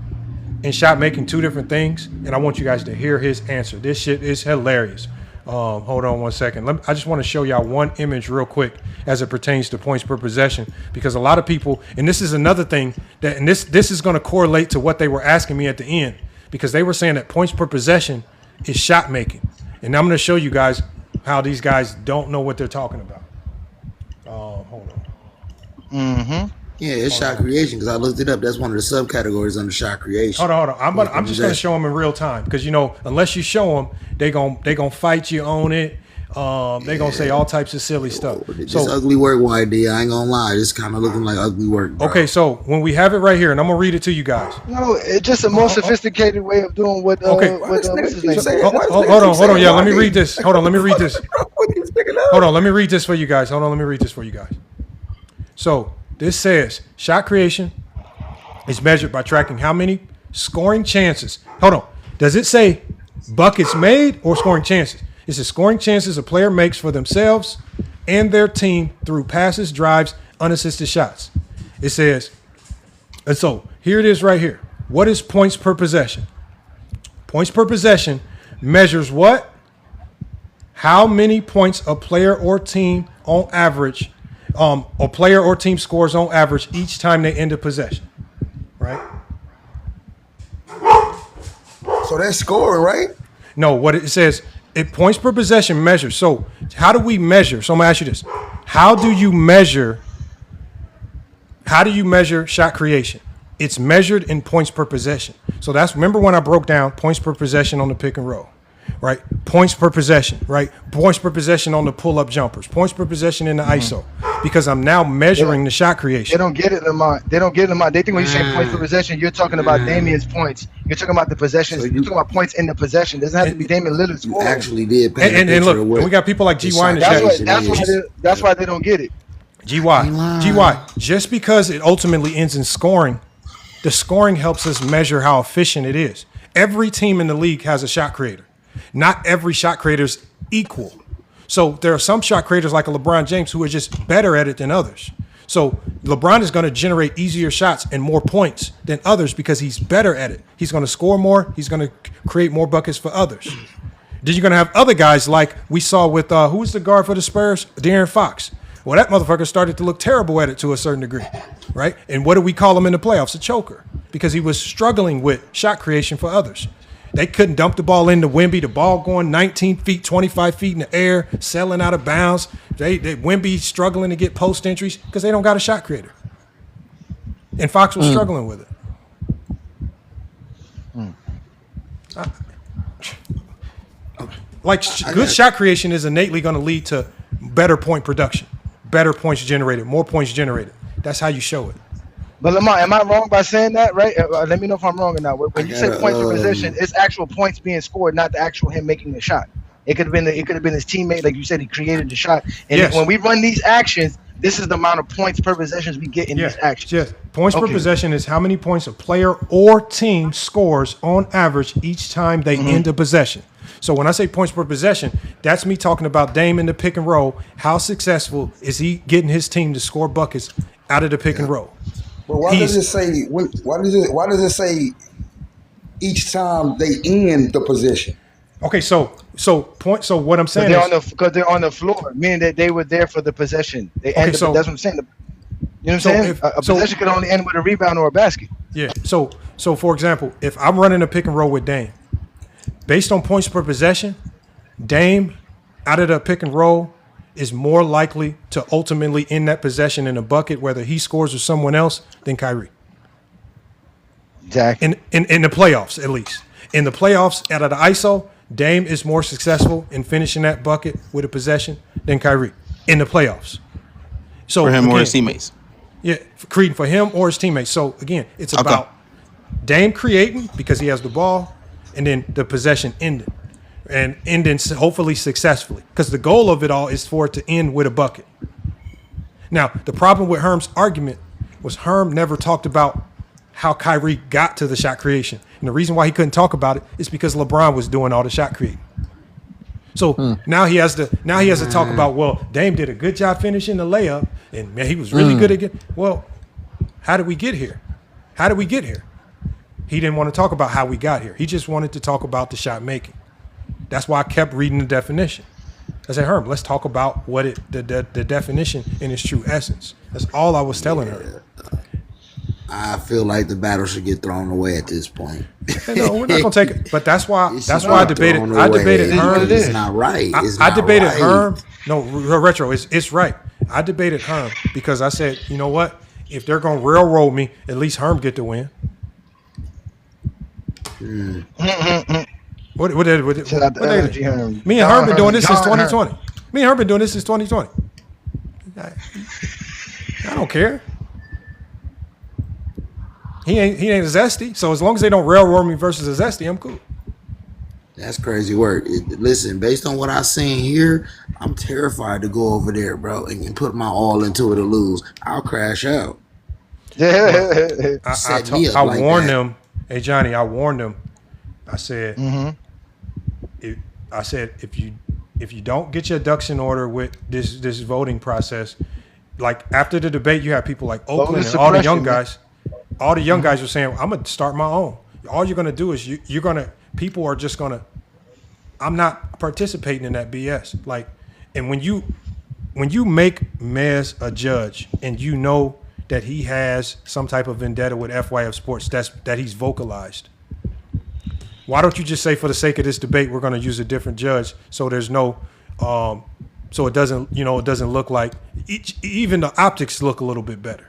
and shot making 2 different things?" And I want you guys to hear his answer. This shit is hilarious. Hold on one second. I just want to show y'all one image real quick as it pertains to points per possession, because a lot of people, and this is another thing that, and this is going to correlate to what they were asking me at the end, because they were saying that points per possession is shot making, and I'm going to show you guys how these guys don't know what they're talking about. Hold on. Yeah, it's shot creation because I looked it up. That's one of the subcategories under shot creation. Hold on. I'm just gonna show them in real time because unless you show them, they gonna fight you on it. They gonna say all types of silly stuff. It's ugly work, YD. I ain't gonna lie. It's kind of looking like ugly work, bro. Okay, so when we have it right here, and I'm gonna read it to you guys. No, it's just a more sophisticated way of doing what. What's his name? Hold on. Yeah, let me read this. Hold on, let me read this. Hold on, let me read this for you guys. So this says shot creation is measured by tracking how many scoring chances. Hold on. Does it say buckets made or scoring chances? It says scoring chances a player makes for themselves and their team through passes, drives, unassisted shots. It says, and so here it is right here. What is points per possession? Points per possession measures what? How many points a player or team on average A player or team scores on average each time they end a possession, right? So that's scoring, right? No, what it says, points per possession measures. So how do we measure? So I'm gonna ask you this: How do you measure shot creation? It's measured in points per possession. So remember when I broke down points per possession on the pick and roll, right? Points per possession, right? Points per possession on the pull-up jumpers. Points per possession in the ISO. Because I'm now measuring the shot creation. They don't get it, Lamont. They don't get it, Lamont. They think when you say points per possession, you're talking about Damian's points. You're talking about the possessions. You're talking about points in the possession. It doesn't have to be Damian Lillard's score. Actually did. And look, we got people like GY in the chat. That's why they don't get it. GY, just because it ultimately ends in scoring, the scoring helps us measure how efficient it is. Every team in the league has a shot creator. Not every shot creator is equal. So there are some shot creators like a LeBron James who are just better at it than others. So LeBron is going to generate easier shots and more points than others because he's better at it. He's going to score more. He's going to create more buckets for others. Then you're going to have other guys like we saw with, who was the guard for the Spurs? De'Aaron Fox. Well, that motherfucker started to look terrible at it to a certain degree, right? And what do we call him in the playoffs? A choker, because he was struggling with shot creation for others. They couldn't dump the ball into Wemby. The ball going 19 feet, 25 feet in the air, sailing out of bounds. Wemby struggling to get post entries because they don't got a shot creator. And Fox was struggling with it. Good shot creation is innately going to lead to better point production, better points generated, more points generated. That's how you show it. But Lamar, am I wrong by saying that? Right? Let me know if I'm wrong or not. When you say points per possession, it's actual points being scored, not the actual him making the shot. It could have been his teammate, like you said, he created the shot. And when we run these actions, this is the amount of points per possessions we get in these actions. Yes. Points per possession is how many points a player or team scores on average each time they end a possession. So when I say points per possession, that's me talking about Dame in the pick and roll. How successful is he getting his team to score buckets out of the pick and roll? But why does it say? Why does it say each time they end the possession? Okay, so what I'm saying is because they're on the floor, meaning that they were there for the possession. That's what I'm saying. You know what I'm saying? A possession could only end with a rebound or a basket. Yeah. So for example, if I'm running a pick and roll with Dame, based on points per possession, Dame out of the pick and roll is more likely to ultimately end that possession in a bucket, whether he scores or someone else, than Kyrie. Exactly. In the playoffs, at least. In the playoffs, out of the ISO, Dame is more successful in finishing that bucket with a possession than Kyrie in the playoffs. So for him or his teammates. Yeah, for him or his teammates. So again, it's about Dame creating because he has the ball, and then the possession ending. And ending hopefully successfully, because the goal of it all is for it to end with a bucket. Now, the problem with Herm's argument was Herm never talked about how Kyrie got to the shot creation. And the reason why he couldn't talk about it is because LeBron was doing all the shot creating. So now he has to talk about, well, Dame did a good job finishing the layup, and man, he was really good again. Well, how did we get here? He didn't want to talk about how we got here. He just wanted to talk about the shot making. That's why I kept reading the definition. I said, Herm, let's talk about what the definition in its true essence. That's all I was telling her. I feel like the battle should get thrown away at this point. No, we're not gonna take it. But that's why I debated. I debated Herm. It's not right. I debated Herm. No, retro. It's right. I debated Herm because I said, you know what? If they're gonna railroad me, at least Herm get to win. What me and Herm been doing this since 2020. Me and Herm been doing this since 2020. I don't care. He ain't a Zesty. So as long as they don't railroad me versus a Zesty, I'm cool. That's crazy work. Listen, based on what I've seen here, I'm terrified to go over there, bro, and put my all into it to lose. I'll crash out. I warned them. Hey Johnny, I warned them. I said, if you don't get your ducks in order with this voting process, like after the debate, you have people like Oakland and all the young guys. All the young guys were saying, I'm gonna start my own. All you're gonna do is people are just gonna. I'm not participating in that BS. Like, and when you when you make Mez a judge and you know that he has some type of vendetta with FYF Sports that he's vocalized, why don't you just say, for the sake of this debate, we're going to use a different judge, so there's no, so it doesn't, it doesn't look like even the optics look a little bit better.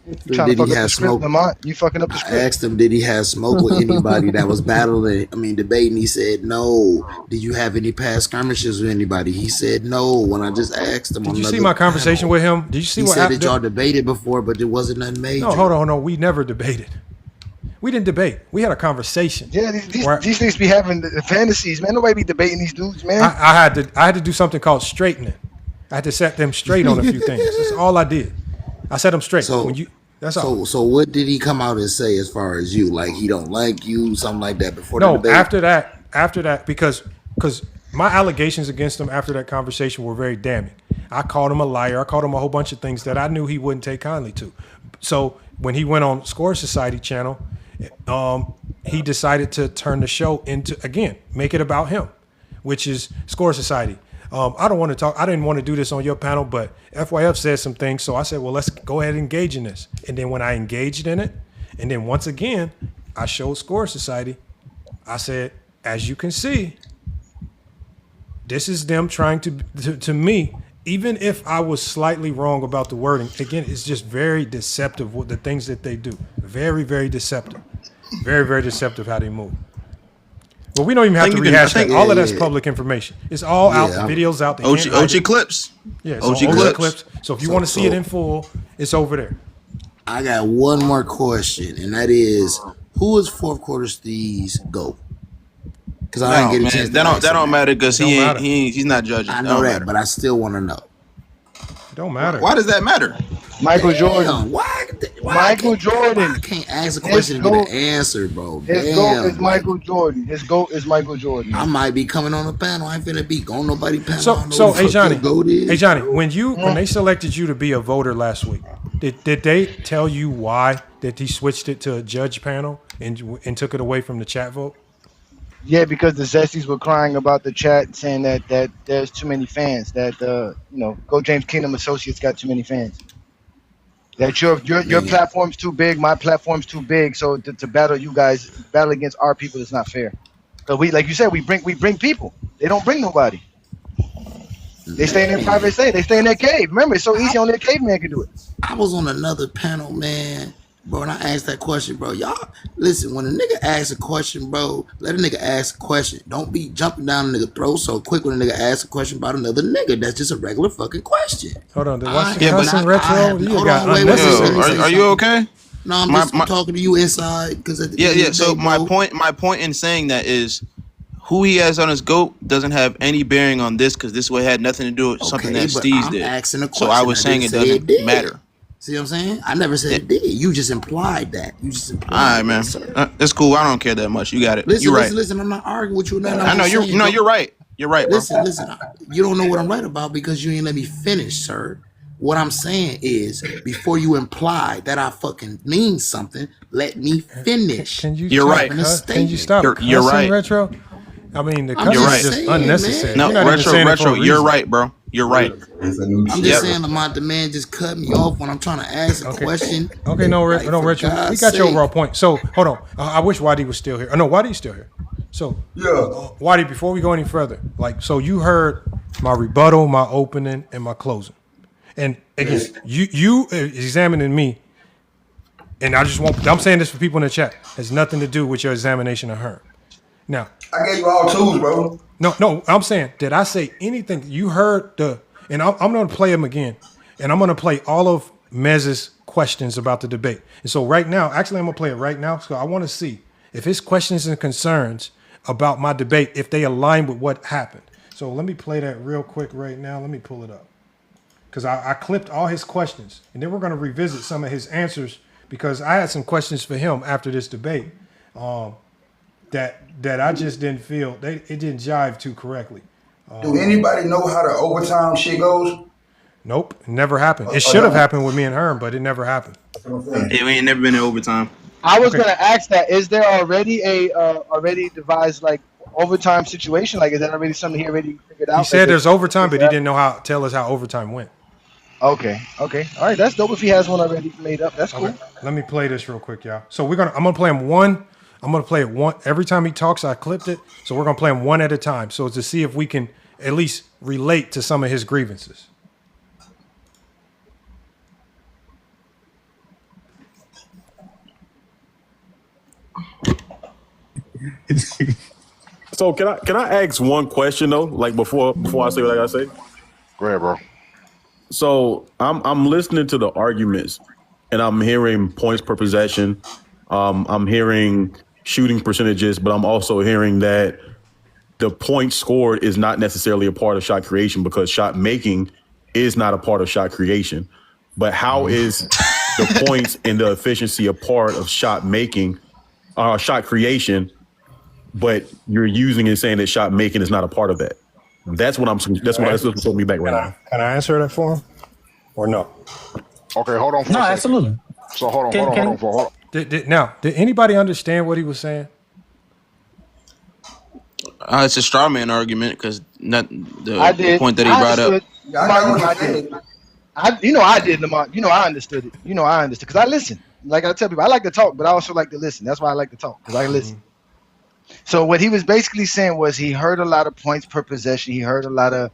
You trying to fuck up the script, Lamont? You fucking up the script. I asked him, did he have smoke with anybody that was debating? He said no. Did you have any past skirmishes with anybody? He said no. When I just asked him, did you see my conversation with him? Did you see what happened? He said that y'all debated before, but it wasn't nothing major. No, hold on, no, we never debated. We didn't debate. We had a conversation. Yeah, these things be having the fantasies, man. Nobody be debating these dudes, man. I had to do something called straightening. I had to set them straight on a few things. That's all I did. I set them straight. That's all. So what did he come out and say as far as you? Like he don't like you, something like that before the debate? After that, because my allegations against him after that conversation were very damning. I called him a liar. I called him a whole bunch of things that I knew he wouldn't take kindly to. So when he went on Score Society channel, he decided to turn the show into, again, make it about him, which is Score Society. I don't want to talk. I didn't want to do this on your panel, but FYF said some things. So I said, well, let's go ahead and engage in this. And then when I engaged in it, and then once again, I showed Score Society. I said, as you can see, this is them trying to me, even if I was slightly wrong about the wording, again, it's just very deceptive with the things that they do. Very, very deceptive. Very, very deceptive how they move. Well, we don't even have to rehash that. All of that's public information. It's all out. The video's out. OG clips. Yeah, OG clips. So if you want to see it in full, it's over there. I got one more question, and that is, who is fourth quarter Steve's GOAT? Because I didn't get a chance. That don't matter because he's not judging. I know that, but I still want to know. It don't matter. Why does that matter? Michael Jordan. Why Michael Jordan. I can't ask a question and get an answer, bro. His GOAT is Michael Jordan. His GOAT is Michael Jordan. I might be coming on the panel. I ain't finna be going nobody panel. So hey Johnny, when they selected you to be a voter last week, did they tell you why that he switched it to a judge panel and took it away from the chat vote? Yeah, because the Zesties were crying about the chat, saying that there's too many fans. That Go James Kingdom Associates got too many fans. That your platform's too big, my platform's too big. So to battle you guys, battle against our people is not fair. Because we, like you said, we bring people. They don't bring nobody. They stay in their private state. They stay in their cave. Remember, it's so easy. Only a caveman can do it. I was on another panel, man. Bro, and I asked that question, bro. Y'all, listen, when a nigga asks a question, bro, let a nigga ask a question. Don't be jumping down a nigga throat so quick when a nigga asks a question about another nigga. That's just a regular fucking question. Hold on, retro. Are you okay? No, I'm just talking to you inside. So my point in saying that is, who he has on his GOAT doesn't have any bearing on this because this way had nothing to do with something that Steve's did. So I was saying it doesn't matter. See what I'm saying? I never said it did. You just implied that. All right, man. That's cool. I don't care that much. You got it. You're right. Listen. I'm not arguing with you. I know you're. No, you're right. You're right, bro. Listen. You don't know what I'm right about because you ain't let me finish, sir. What I'm saying is, before you imply that I fucking mean something, let me finish. You're right. Can you stop? You're right. Retro. I mean, the cuss is just unnecessary. No, retro. You're right, bro. You're right. I'm just saying, Lamont, the man just cut me off when I'm trying to ask a question. Okay, no, retro. We got your overall point. So, hold on. I wish Waddy was still here. No, Waddy's still here. So, Waddy, before we go any further, so you heard my rebuttal, my opening, and my closing. And again, you examining me, and I'm saying this for people in the chat, has nothing to do with your examination of her. Now, I gave you all tools, bro. No, I'm saying, did I say anything? You heard and I'm going to play them again, and I'm going to play all of Mez's questions about the debate. And so right now, actually, I'm going to play it right now. So I want to see if his questions and concerns about my debate, if they align with what happened. So let me play that real quick right now. Let me pull it up. Because I clipped all his questions, and then we're going to revisit some of his answers because I had some questions for him after this debate. That I just didn't feel it didn't jive too correctly. Do anybody know how the overtime shit goes? Nope, it never happened. It should have happened with me and Herm, but it never happened. Yeah, we ain't never been in overtime. I was gonna ask that. Is there already a already devised overtime situation? Like, is that already something he already figured out? He said there's overtime, but he didn't tell us how overtime went. Okay. All right, that's dope. If he has one already made up, that's cool. Okay. Let me play this real quick, y'all. So I'm gonna play him one. I'm gonna play it one every time he talks. I clipped it, so we're gonna play him one at a time, so to see if we can at least relate to some of his grievances. So can I ask one question though? Like before I say what I gotta say? Go ahead, bro. So I'm listening to the arguments and I'm hearing points per possession. I'm hearing shooting percentages, but I'm also hearing that the points scored is not necessarily a part of shot creation because shot making is not a part of shot creation. But how is the points and the efficiency a part of shot making, shot creation? But you're using and saying that shot making is not a part of that. That's what what's holding me back right now. Can I answer that for him, or no? Okay, hold on. No, absolutely. So hold on. Did anybody understand what he was saying? It's a straw man argument because not I the did. point that he brought up. I did. I did, Lamont. I understood it. I understood because I listen. Like I tell people, I like to talk, but I also like to listen. That's why I like to talk because I listen. So what he was basically saying was he heard a lot of points per possession. He heard a lot of,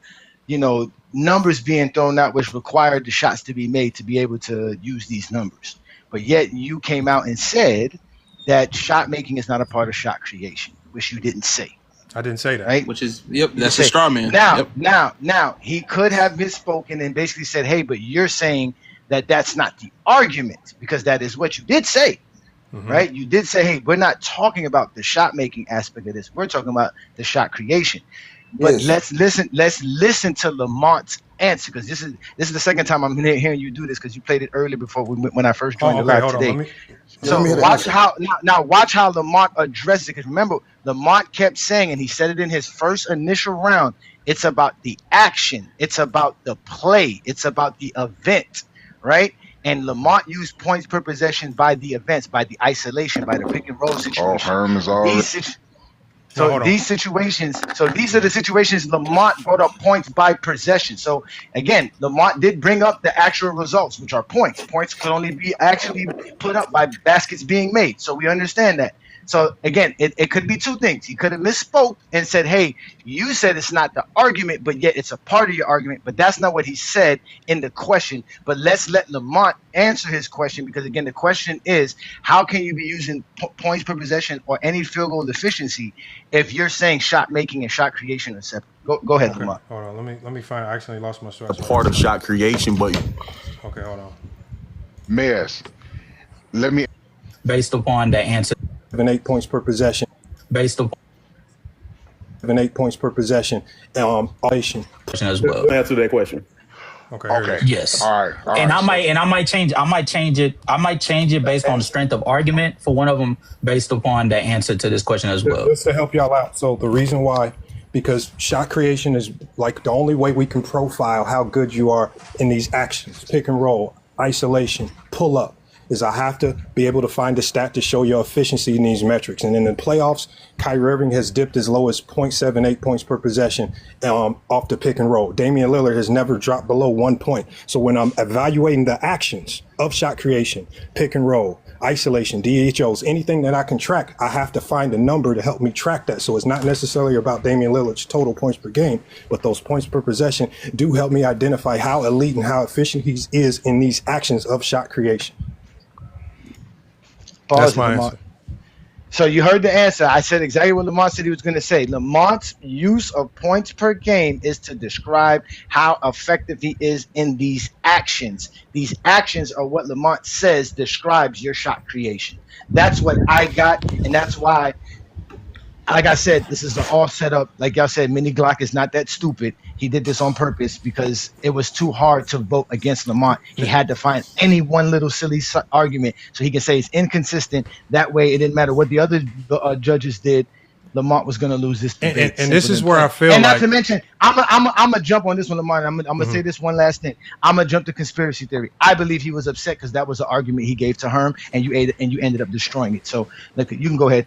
numbers being thrown out, which required the shots to be made to be able to use these numbers. But yet you came out and said that shot making is not a part of shot creation, which you didn't say. I didn't say that. Right? Which is, that's a straw man. Now, he could have misspoken and basically said, hey, but you're saying that that's not the argument because that is what you did say. Right? You did say, hey, we're not talking about the shot making aspect of this. We're talking about the shot creation. But let's listen to Lamont's answer because this is the second time I'm hearing you do this because you played it earlier before when I first joined the live today. Watch how Lamont addresses it because remember Lamont kept saying and he said it in his first initial round. It's about the action. It's about the play. It's about the event, right? And Lamont used points per possession by the events, by the isolation, by the pick and roll situation. Herm is already. These are the situations Lamont brought up points by possession. So again, Lamont did bring up the actual results, which are points. Points could only be actually put up by baskets being made. So we understand that. So again, it could be two things. He could have misspoke and said, hey, you said it's not the argument, but yet it's a part of your argument. But that's not what he said in the question. But let's let Lamont answer his question because, again, the question is, how can you be using points per possession or any field goal efficiency if you're saying shot making and shot creation are separate? Go ahead, Okay. Lamont. Hold on. Let me find. I actually lost my source. Part of shot creation, but okay, hold on. Mayes, let me. Based upon the answer. 8 points per possession. Based upon 8 points per possession. Question as well. Answer that question. Okay. Yes. All right. And I might change it based on the strength of argument for one of them based upon the answer to this question as well. Just to help y'all out. So the reason why, because shot creation is like the only way we can profile how good you are in these actions, pick and roll, isolation, pull up, is I have to be able to find a stat to show your efficiency in these metrics. And in the playoffs, Kyrie Irving has dipped as low as 0.78 points per possession off the pick and roll. Damian Lillard has never dropped below 1 point. So when I'm evaluating the actions of shot creation, pick and roll, isolation, DHOs, anything that I can track, I have to find a number to help me track that. So it's not necessarily about Damian Lillard's total points per game, but those points per possession do help me identify how elite and how efficient he is in these actions of shot creation. That's my answer. So you heard the answer. I said exactly what Lamont said he was going to say. Lamont's use of points per game is to describe how effective he is in these actions. These actions are what Lamont says describes your shot creation. That's what I got, and that's why, like I said, this is all set up. Like y'all said, Mini Glock is not that stupid. He did this on purpose because it was too hard to vote against Lamont. He had to find any one little silly argument so he can say it's inconsistent. That way, it didn't matter what the other judges did. Lamont was going to lose this debate. And this is where I feel and like... not to mention, I'm going to jump on this one, Lamont. I'm going to say this one last thing. I'm going to jump to conspiracy theory. I believe he was upset because that was the argument he gave to Herm, and you ended up destroying it. So look, you can go ahead.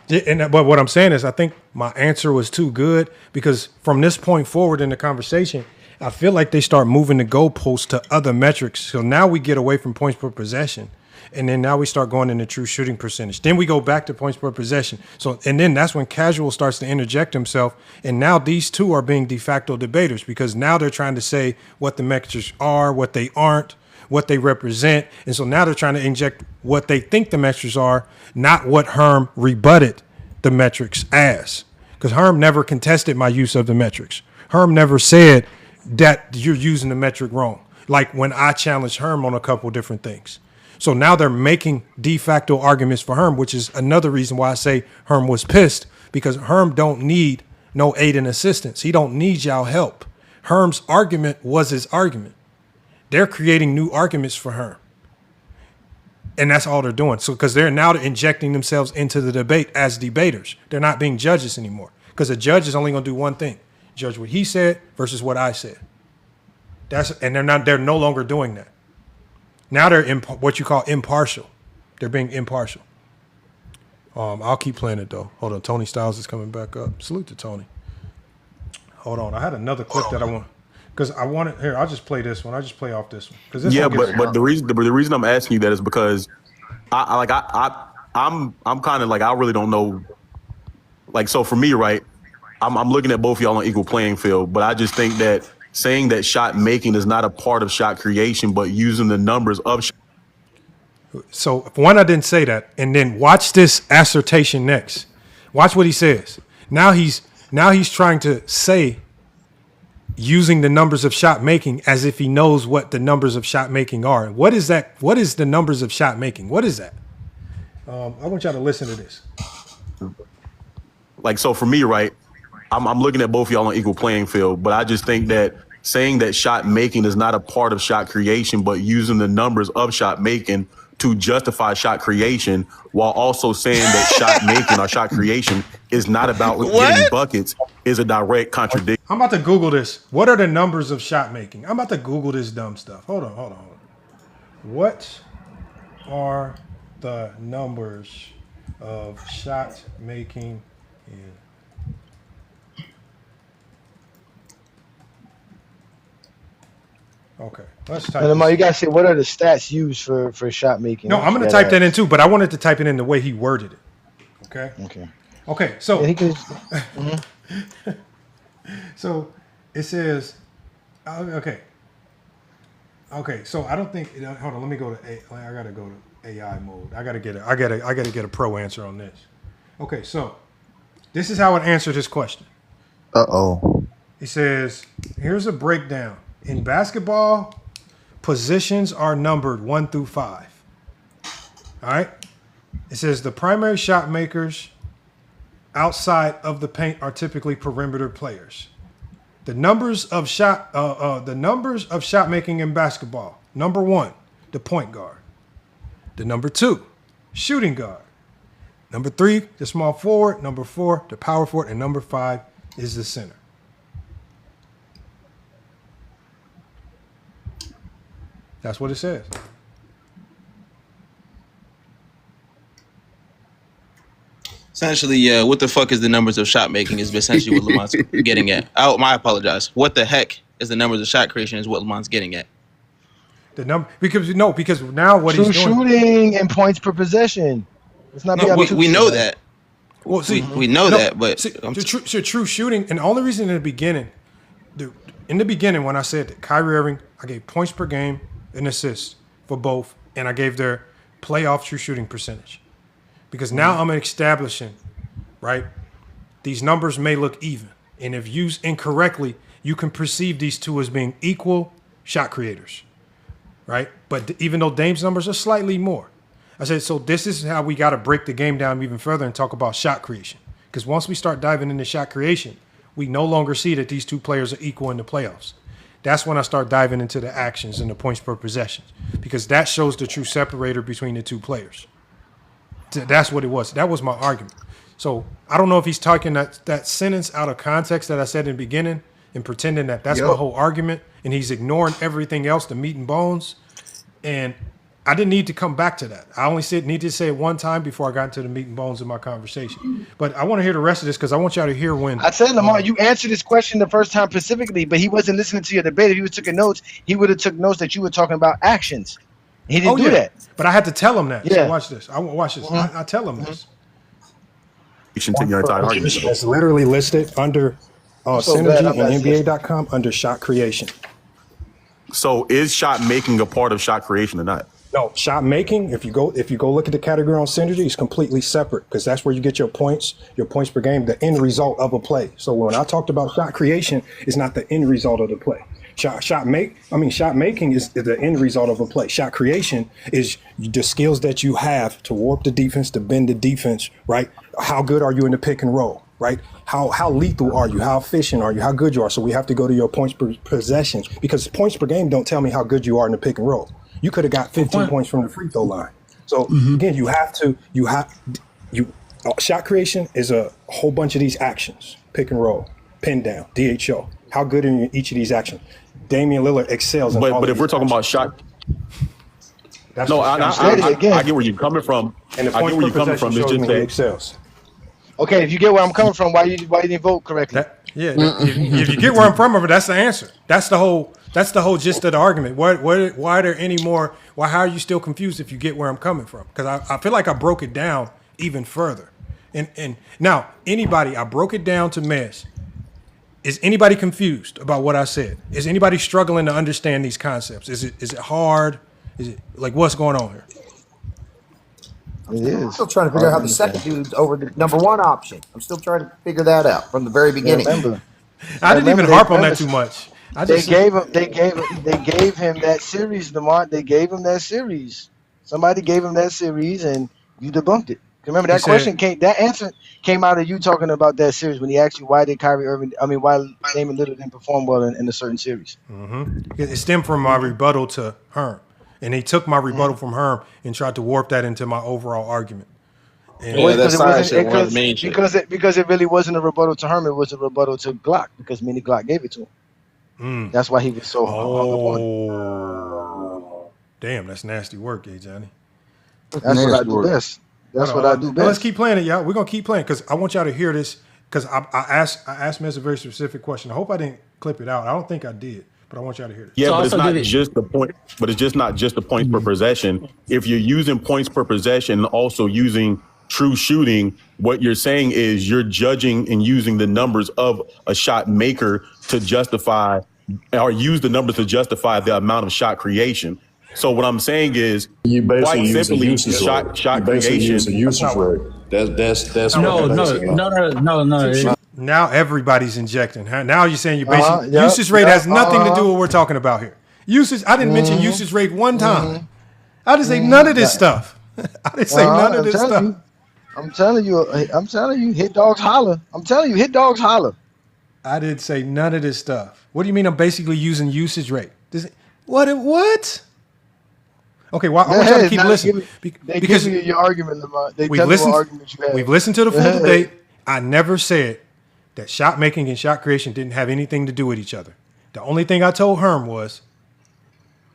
But what I'm saying is, I think my answer was too good because from this point forward in the conversation, I feel like they start moving the goalposts to other metrics. So now we get away from points per possession, and then now we start going into true shooting percentage. Then we go back to points per possession. So and then that's when casual starts to interject himself, and now these two are being de facto debaters because now they're trying to say what the metrics are, what they aren't, what they represent. And so now they're trying to inject what they think the metrics are, not what Herm rebutted the metrics as. Because Herm never contested my use of the metrics. Herm never said that you're using the metric wrong. Like when I challenged Herm on a couple different things. So now they're making de facto arguments for Herm, which is another reason why I say Herm was pissed, because Herm don't need no aid and assistance. He don't need y'all help. Herm's argument was his argument. They're creating new arguments for Herm. And that's all they're doing. So because they're now injecting themselves into the debate as debaters. They're not being judges anymore. Because a judge is only going to do one thing. Judge what he said versus what I said. They're no longer doing that. Now they're what you call impartial. They're being impartial. I'll keep playing it though. Hold on. Tony Styles is coming back up. Salute to Tony. Hold on. I had another clip that I want. Because I want it here. I'll just play this one. I'll just play off this one. But the reason I'm asking you that is because I'm kind of like, I really don't know. Like, so for me, right, I'm looking at both of y'all on equal playing field, but I just think that saying that shot making is not a part of shot creation, but using the numbers of shot. So one, I didn't say that. And then watch this assertion next. Watch what he says. Now he's trying to say using the numbers of shot making as if he knows what the numbers of shot making are. What is that? What is the numbers of shot making? What is that? I want y'all to listen to this. Like, so for me, right, I'm looking at both of y'all on equal playing field, but I just think that saying that shot making is not a part of shot creation, but using the numbers of shot making to justify shot creation while also saying that shot making or shot creation is not about getting buckets is a direct contradiction. I'm about to Google this. What are the numbers of shot making? I'm about to Google this dumb stuff. Hold on. What are the numbers of shot making in? Okay, let's type. You gotta say, what are the stats used for shot making? No, I'm gonna type that in too, but I wanted to type it in the way he worded it. Okay. So, so it says, okay. So I don't think. Hold on, let me go to I gotta go to AI mode. I gotta get a pro answer on this. Okay, so this is how it answered his question. It says, here's a breakdown. In basketball, positions are numbered 1 through 5. All right. It says the primary shot makers outside of the paint are typically perimeter players. The numbers of shot making in basketball. Number 1, the point guard. The number 2, shooting guard. Number 3, the small forward. Number 4, the power forward, and number 5 is the center. That's what it says. Essentially, what the fuck is the numbers of shot making is essentially what Lamont's getting at. Oh, I apologize. What the heck is the numbers of shot creation is what Lamont's getting at. The number because now what true he's doing. Shooting and points per possession. It's not. We know that. Well, see, we know that, but true shooting, and the only reason in the beginning when I said that Kyrie Irving, I gave points per game and assists for both, and I gave their playoff true shooting percentage. Because now I'm establishing, right, these numbers may look even. And if used incorrectly, you can perceive these two as being equal shot creators, right? But even though Dame's numbers are slightly more, I said, so this is how we got to break the game down even further and talk about shot creation. Because once we start diving into shot creation, we no longer see that these two players are equal in the playoffs. That's when I start diving into the actions and the points per possession, because that shows the true separator between the two players. That's what it was. That was my argument. So I don't know if he's talking that sentence out of context that I said in the beginning and pretending that that's my whole argument, and he's ignoring everything else, the meat and bones. And I didn't need to come back to that. I only needed to say it one time before I got into the meat and bones of my conversation. But I want to hear the rest of this because I want y'all to hear when I said, Lamar, you answered this question the first time specifically, but he wasn't listening to your debate. If he was taking notes, he would have took notes that you were talking about actions. He didn't do that. But I had to tell him that. Yeah. So watch this. Watch this. I tell him this. You should take your entire argument. It's literally listed under Synergy and NBA.com under shot creation. So is shot making a part of shot creation or not? No, shot making, if you go look at the category on Synergy, it's completely separate because that's where you get your points per game, the end result of a play. So when I talked about shot creation, it's not the end result of the play. Shot making is the end result of a play. Shot creation is the skills that you have to warp the defense, to bend the defense, right? How good are you in the pick and roll, right? How lethal are you? How efficient are you? How good you are? So we have to go to your points per possession because points per game don't tell me how good you are in the pick and roll. You could have got 15 points from the free throw line. So again, shot creation is a whole bunch of these actions: pick and roll, pin down, DHO. How good are you in each of these actions? Damian Lillard excels. But if we're talking about shot, I get where you're coming from. And the points per possession shows me he excels. Okay, if you get where I'm coming from, why you didn't vote correctly? If you get where I'm from, that's the answer. That's the whole gist of the argument. Why are there any more? How are you still confused if you get where I'm coming from? Because I feel like I broke it down even further. And now I broke it down to Mez. Is anybody confused about what I said? Is anybody struggling to understand these concepts? Is it hard? Is it like what's going on here? It is. I'm still trying to figure out how the second dude's over the number one option. I'm still trying to figure that out from the very beginning. I didn't even harp on that too much. They gave him that series, Lamar. They gave him that series. Somebody gave him that series, and you debunked it. Remember that answer came out of you talking about that series when he asked you why Damian Lillard didn't perform well in a certain series. Mm-hmm. It stemmed from my rebuttal to Herm, and he took my rebuttal from Herm and tried to warp that into my overall argument. And because it really wasn't a rebuttal to Herm, it was a rebuttal to Glock because Mini Glock gave it to him. That's why he was so hung up on it. Damn, that's nasty work, Johnny. That's what I do best. That's what I do best. Let's keep playing it, y'all. We're gonna keep playing because I want y'all to hear this. Because I asked Mez a very specific question. I hope I didn't clip it out. I don't think I did, but I want y'all to hear this. Yeah, but it's not just the point. But it's just not just the points per possession. If you're using points per possession, and also using true shooting, what you're saying is you're judging and using the numbers of a shot maker to justify, or use the numbers to justify the amount of shot creation. So what I'm saying is, you basically use shot creation. Usage rate. That's no. Now everybody's injecting. Now you're saying your basic usage rate has nothing to do with what we're talking about here. Usage. I didn't mention usage rate one time. I didn't say none of this stuff. I didn't say none of this stuff. I'm telling you, hit dogs holler. I'm telling you, hit dogs holler. I didn't say none of this stuff. What do you mean? I'm basically using usage rate. What? Okay, well, I want y'all to keep listening. Because your argument, Lamar. They tell you what argument you have. We've listened to the full debate. I never said that shot making and shot creation didn't have anything to do with each other. The only thing I told Herm was,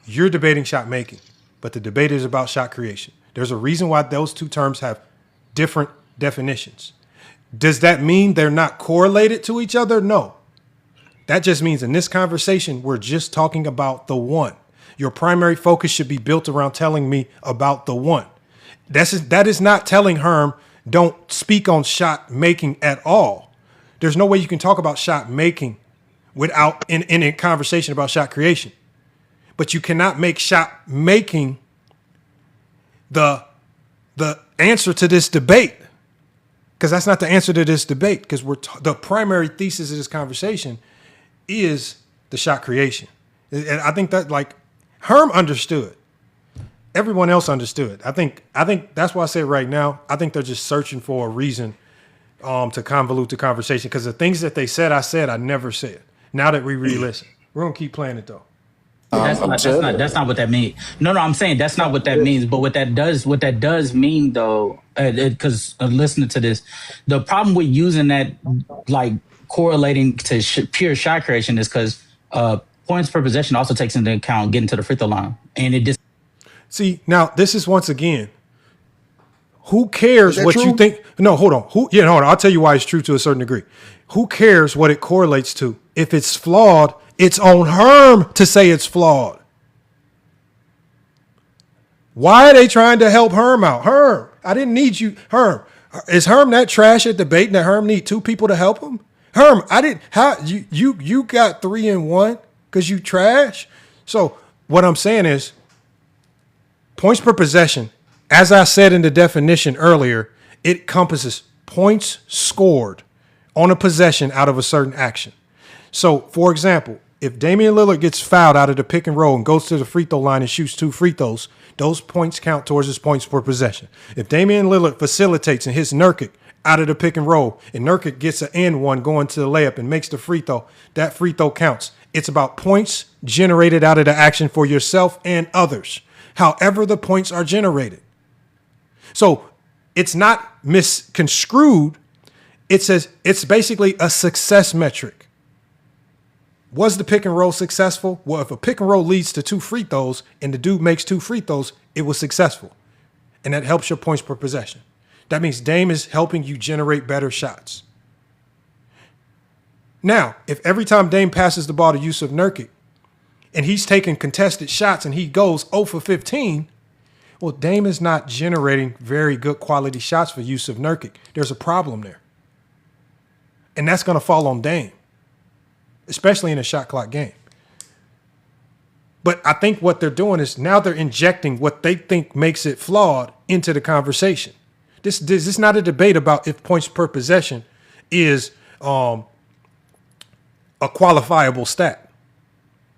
you're debating shot making, but the debate is about shot creation. There's a reason why those two terms have different definitions. Does that mean they're not correlated to each other? No. That just means in this conversation, we're just talking about the one. Your primary focus should be built around telling me about the one. That is not telling Herm don't speak on shot making at all. There's no way you can talk about shot making without in a conversation about shot creation. But you cannot make shot making the answer to this debate, because that's not the answer to this debate. Because the primary thesis of this conversation is the shot creation, and I think that Herm understood. Everyone else understood. I think that's why I say right now, I think they're just searching for a reason to convolute the conversation, because the things that they said, I never said. Now that we re-listen, we're gonna keep playing it though. That's not what that means. No, I'm saying that's not what that means. But what that does mean though, because listening to this, the problem with using that correlating to pure shot creation is because points per possession also takes into account getting to the free throw line, and it just. See, now this is once again, who cares what true? you think? No, hold on. Hold on. I'll tell you why it's true to a certain degree. Who cares what it correlates to? If it's flawed, it's on Herm to say it's flawed. Why are they trying to help Herm out? Herm, I didn't need you. Herm, is Herm that trash at debating that Herm need two people to help him? Herm, I didn't. How you got 3-1 because you trash? So what I'm saying is, points per possession, as I said in the definition earlier, it encompasses points scored on a possession out of a certain action. So, for example, if Damian Lillard gets fouled out of the pick and roll and goes to the free throw line and shoots 2 free throws, those points count towards his points per possession. If Damian Lillard facilitates and hits Nurkic out of the pick and roll and Nurkic gets an N1 going to the layup and makes the free throw, that free throw counts. It's about points generated out of the action for yourself and others, however the points are generated. So it's not misconstrued. It says it's basically a success metric. Was the pick and roll successful? Well, if a pick and roll leads to 2 free throws and the dude makes 2 free throws, it was successful. And that helps your points per possession. That means Dame is helping you generate better shots. Now, if every time Dame passes the ball to Yusuf Nurkic and he's taking contested shots and he goes 0 for 15, well, Dame is not generating very good quality shots for Yusuf Nurkic. There's a problem there. And that's going to fall on Dame, especially in a shot clock game. But I think what they're doing is now they're injecting what they think makes it flawed into the conversation. This is not a debate about if points per possession is a qualifiable stat.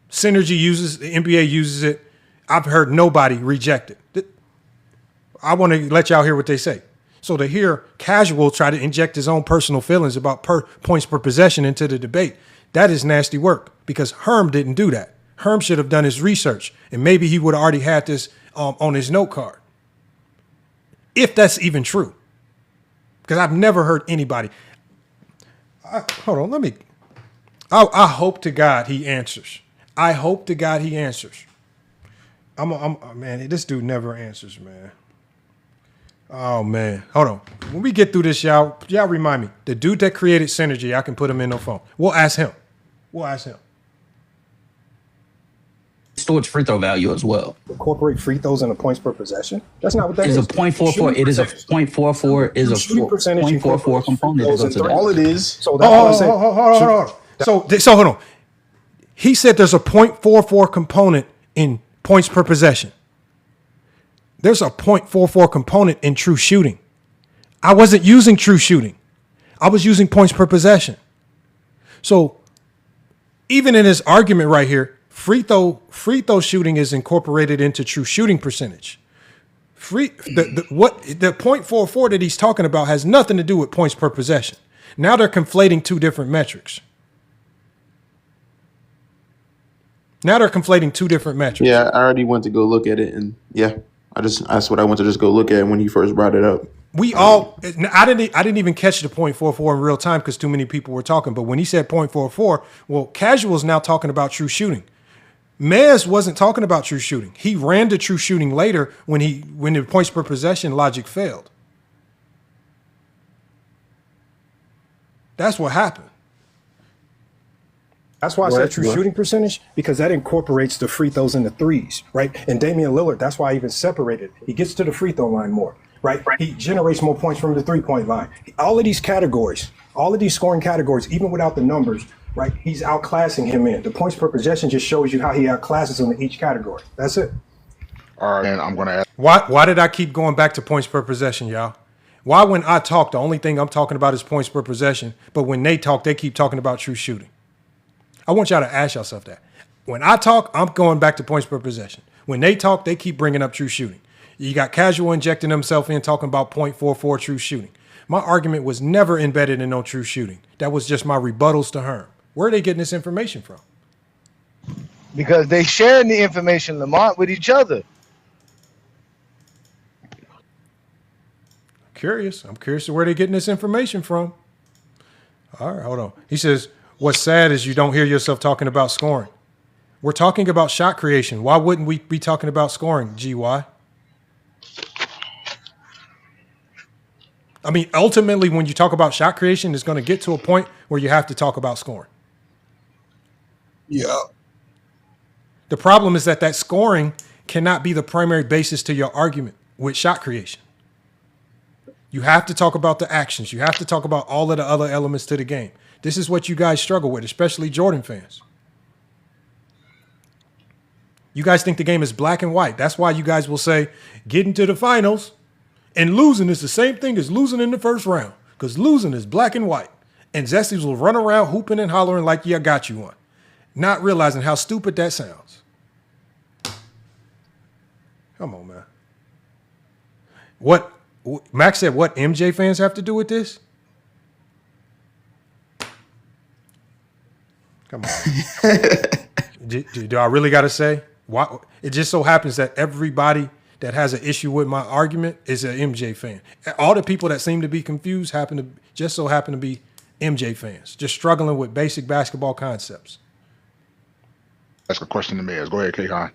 Synergy uses, the NBA uses it. I've heard nobody reject it. I want to let y'all hear what they say. So to hear Casual try to inject his own personal feelings about points per possession into the debate, that is nasty work because Herm didn't do that. Herm should have done his research, and maybe he would have already had this on his note card. If that's even true. Because I've never heard anybody. Hold on, I hope to God he answers. I hope to God he answers. Man, this dude never answers, man. Oh, man. Hold on. When we get through this, y'all remind me. The dude that created Synergy, I can put him in no phone. We'll ask him. Storage free throw value as well. Incorporate free throws in the points per possession. That's not what that is. is. A 0.44. It is a 0.44. Is a 0.44 component. All it is. So that's hold on. So hold on. He said there's a 0.44 component in points per possession. There's a 0.44 component in true shooting. I wasn't using true shooting. I was using points per possession. So even in this argument right here, free throw shooting is incorporated into true shooting percentage. The 0.44 that he's talking about has nothing to do with points per possession. Now they're conflating 2 different metrics. Yeah, I already went to go look at it, and yeah, that's what I went to just go look at when he first brought it up. I didn't even catch the 0.44 in real time because too many people were talking. But when he said 0.44, well, Casual's now talking about true shooting. Mez wasn't talking about true shooting. He ran to true shooting later when the points per possession logic failed. That's what happened. That's why I said true shooting percentage, because that incorporates the free throws and the threes, right? And Damian Lillard, that's why I even separated. He gets to the free throw line more, right? He generates more points from the 3-point line. All of these categories, all of these scoring categories, even without the numbers, right? He's outclassing him in. The points per possession just shows you how he outclasses him in each category. That's it. All right, and I'm going to ask. Why did I keep going back to points per possession, y'all? Why when I talk, the only thing I'm talking about is points per possession, but when they talk, they keep talking about true shooting? I want y'all to ask yourself that. When I talk, I'm going back to points per possession. When they talk, they keep bringing up true shooting. You got Casual injecting himself in, talking about 0.44 true shooting. My argument was never embedded in no true shooting. That was just my rebuttals to Herm. Where are they getting this information from? Because they sharing the information, Lamont, with each other. I'm curious to where they're getting this information from. All right, hold on. He says, what's sad is you don't hear yourself talking about scoring. We're talking about shot creation. Why wouldn't we be talking about scoring, GY? I mean, ultimately, when you talk about shot creation, it's going to get to a point where you have to talk about scoring. Yeah. The problem is that scoring cannot be the primary basis to your argument with shot creation. You have to talk about the actions. You have to talk about all of the other elements to the game. This is what you guys struggle with, especially Jordan fans. You guys think the game is black and white. That's why you guys will say, getting to the finals and losing is the same thing as losing in the first round, because losing is black and white. And Zesties will run around hooping and hollering like, yeah, I got you one, not realizing how stupid that sounds. Come on, man. What Max said, what MJ fans have to do with this? Come on. do I really got to say? Why? It just so happens that everybody that has an issue with my argument is an MJ fan. All the people that seem to be confused happen to be MJ fans, just struggling with basic basketball concepts. Ask a question to Mez. Go ahead, K-Con.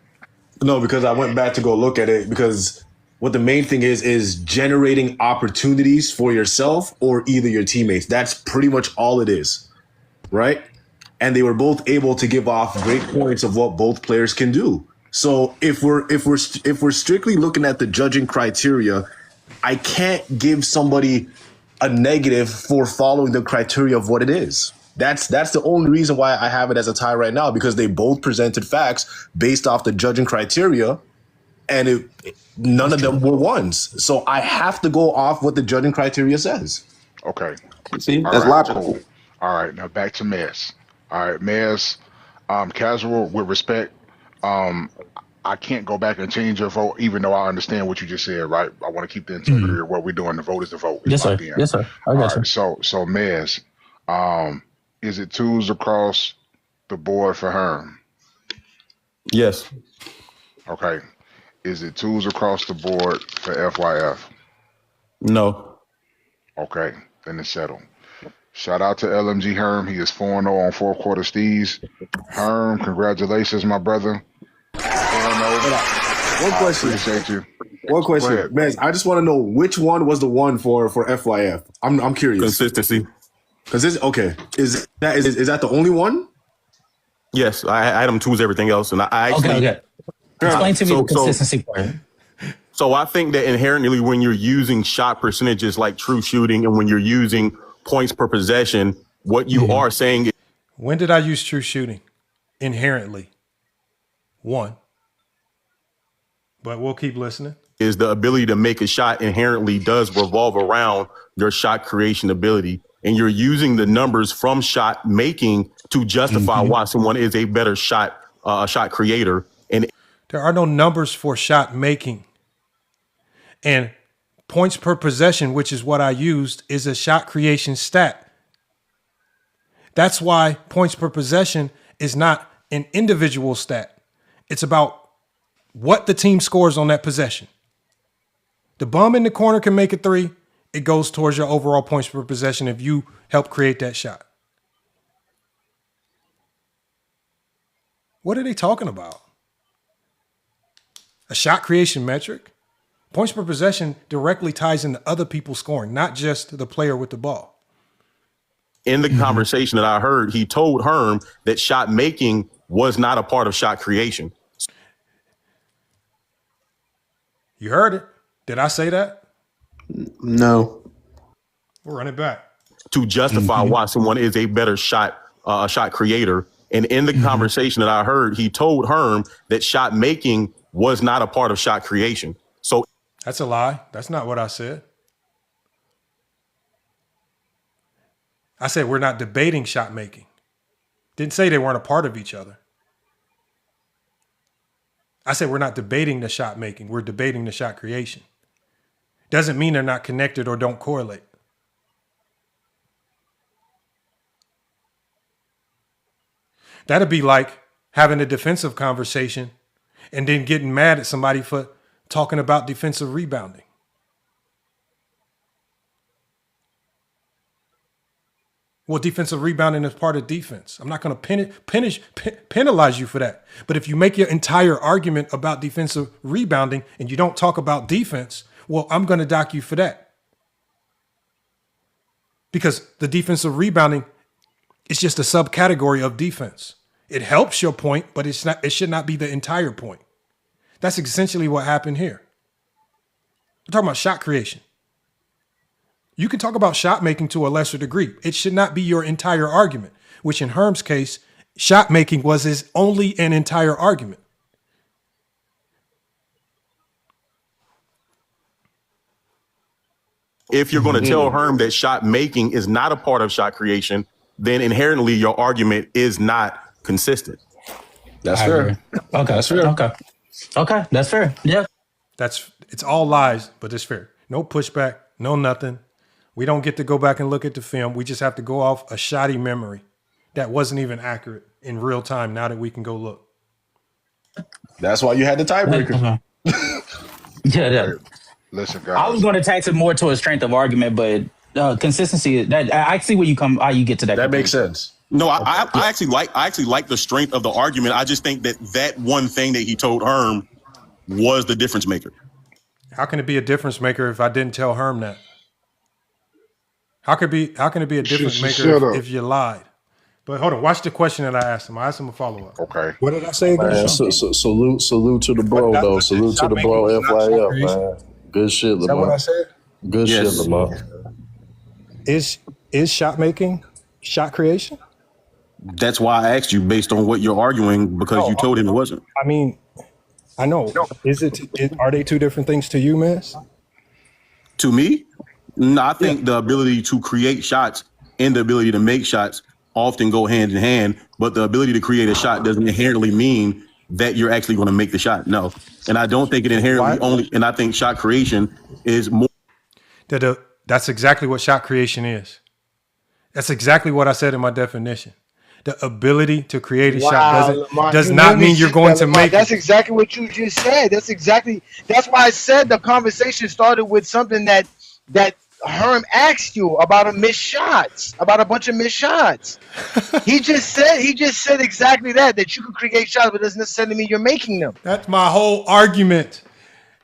No, because I went back to go look at it, because what the main thing is generating opportunities for yourself or either your teammates. That's pretty much all it is, right? And they were both able to give off great points of what both players can do. So if we're strictly looking at the judging criteria, I can't give somebody a negative for following the criteria of what it is. That's the only reason why I have it as a tie right now, because they both presented facts based off the judging criteria, and none of them were ones. So I have to go off what the judging criteria says. Okay. See, All that's right, logical. cool. All right, now back to Mez. All right, Mez, casual, with respect, I can't go back and change your vote, even though I understand what you just said, right? I want to keep the integrity of what we're doing. The vote is the vote. Yes, sir. Yes, sir. I got you. So Mez, is it twos across the board for Herm? Yes. Okay. Is it twos across the board for FYF? No. Okay, then it's settled. Shout out to LMG Herm. He is 4-0 on fourth quarter steez. Herm, congratulations, my brother. 4-0. One question. I appreciate you. One question, man. I just want to know which one was the one for FYF. I'm curious. Consistency. Because okay, is that the only one? Yes, I had them twos everything else, and I actually Okay. Explain to me the consistency part. So I think that inherently, when you're using shot percentages like true shooting, and when you're using points per possession, what you are saying is, when did I use true shooting? Inherently. One. But we'll keep listening. Is the ability to make a shot inherently does revolve around your shot creation ability. And you're using the numbers from shot making to justify why someone is a better shot creator. And there are no numbers for shot making. And points per possession, which is what I used, is a shot creation stat. That's why points per possession is not an individual stat. It's about what the team scores on that possession. The bum in the corner can make a three. It goes towards your overall points per possession if you help create that shot. What are they talking about? A shot creation metric? Points per possession directly ties into other people scoring, not just the player with the ball. in the conversation that I heard, he told Herm that shot making was not a part of shot creation. You heard it. Did I say that? No. We'll run it back. To justify why someone is a better shot creator. And in the conversation that I heard, he told Herm that shot making was not a part of shot creation. So that's a lie. That's not what I said. I said we're not debating shot making. Didn't say they weren't a part of each other. I said we're not debating the shot making. We're debating the shot creation. Doesn't mean they're not connected or don't correlate. That'd be like having a defensive conversation and then getting mad at somebody for talking about defensive rebounding. Well, defensive rebounding is part of defense. I'm not going to penalize you for that. But if you make your entire argument about defensive rebounding and you don't talk about defense, well, I'm going to dock you for that. Because the defensive rebounding is just a subcategory of defense. It helps your point, but it's not. It should not be the entire point. That's essentially what happened here. We're talking about shot creation. You can talk about shot making to a lesser degree. It should not be your entire argument, which in Herm's case, shot making was his only and entire argument. If you're going to tell Herm that shot making is not a part of shot creation, then inherently your argument is not consistent. That's fair. Okay. That's fair. Okay. That's fair. Yeah. It's all lies, but it's fair. No pushback, no nothing. We don't get to go back and look at the film. We just have to go off a shoddy memory that wasn't even accurate in real time now that we can go look. That's why you had the tiebreaker. Yeah. Listen, guys. I was going to tax it more towards strength of argument, but consistency. That I see where how you get to that. That makes sense. No, I actually like the strength of the argument. I just think that one thing that he told Herm was the difference maker. How can it be a difference maker if I didn't tell Herm that? How can it be a difference maker if you lied? But hold on, watch the question that I asked him. I asked him a follow-up. Okay. What did I say again? Man, salute to the bro, though. Salute to the bro, FYF, man. Good shit, Lamont. Is that what I said? Good shit, Lamont. Is shot making shot creation? That's why I asked you based on what you're arguing, because you told him it wasn't. I mean, I know. Are they two different things to you, Miss? To me, no, I think the ability to create shots and the ability to make shots often go hand in hand, but the ability to create a shot doesn't inherently mean that you're actually going to make the shot. No. And I don't think it inherently and I think shot creation is more. That's exactly what shot creation is. That's exactly what I said in my definition. The ability to create a shot does not mean you're going to make it. That's exactly what you just said. That's why I said the conversation started with something that Herm asked you about a bunch of missed shots. He just said exactly that you can create shots, but it doesn't necessarily mean you're making them. That's my whole argument.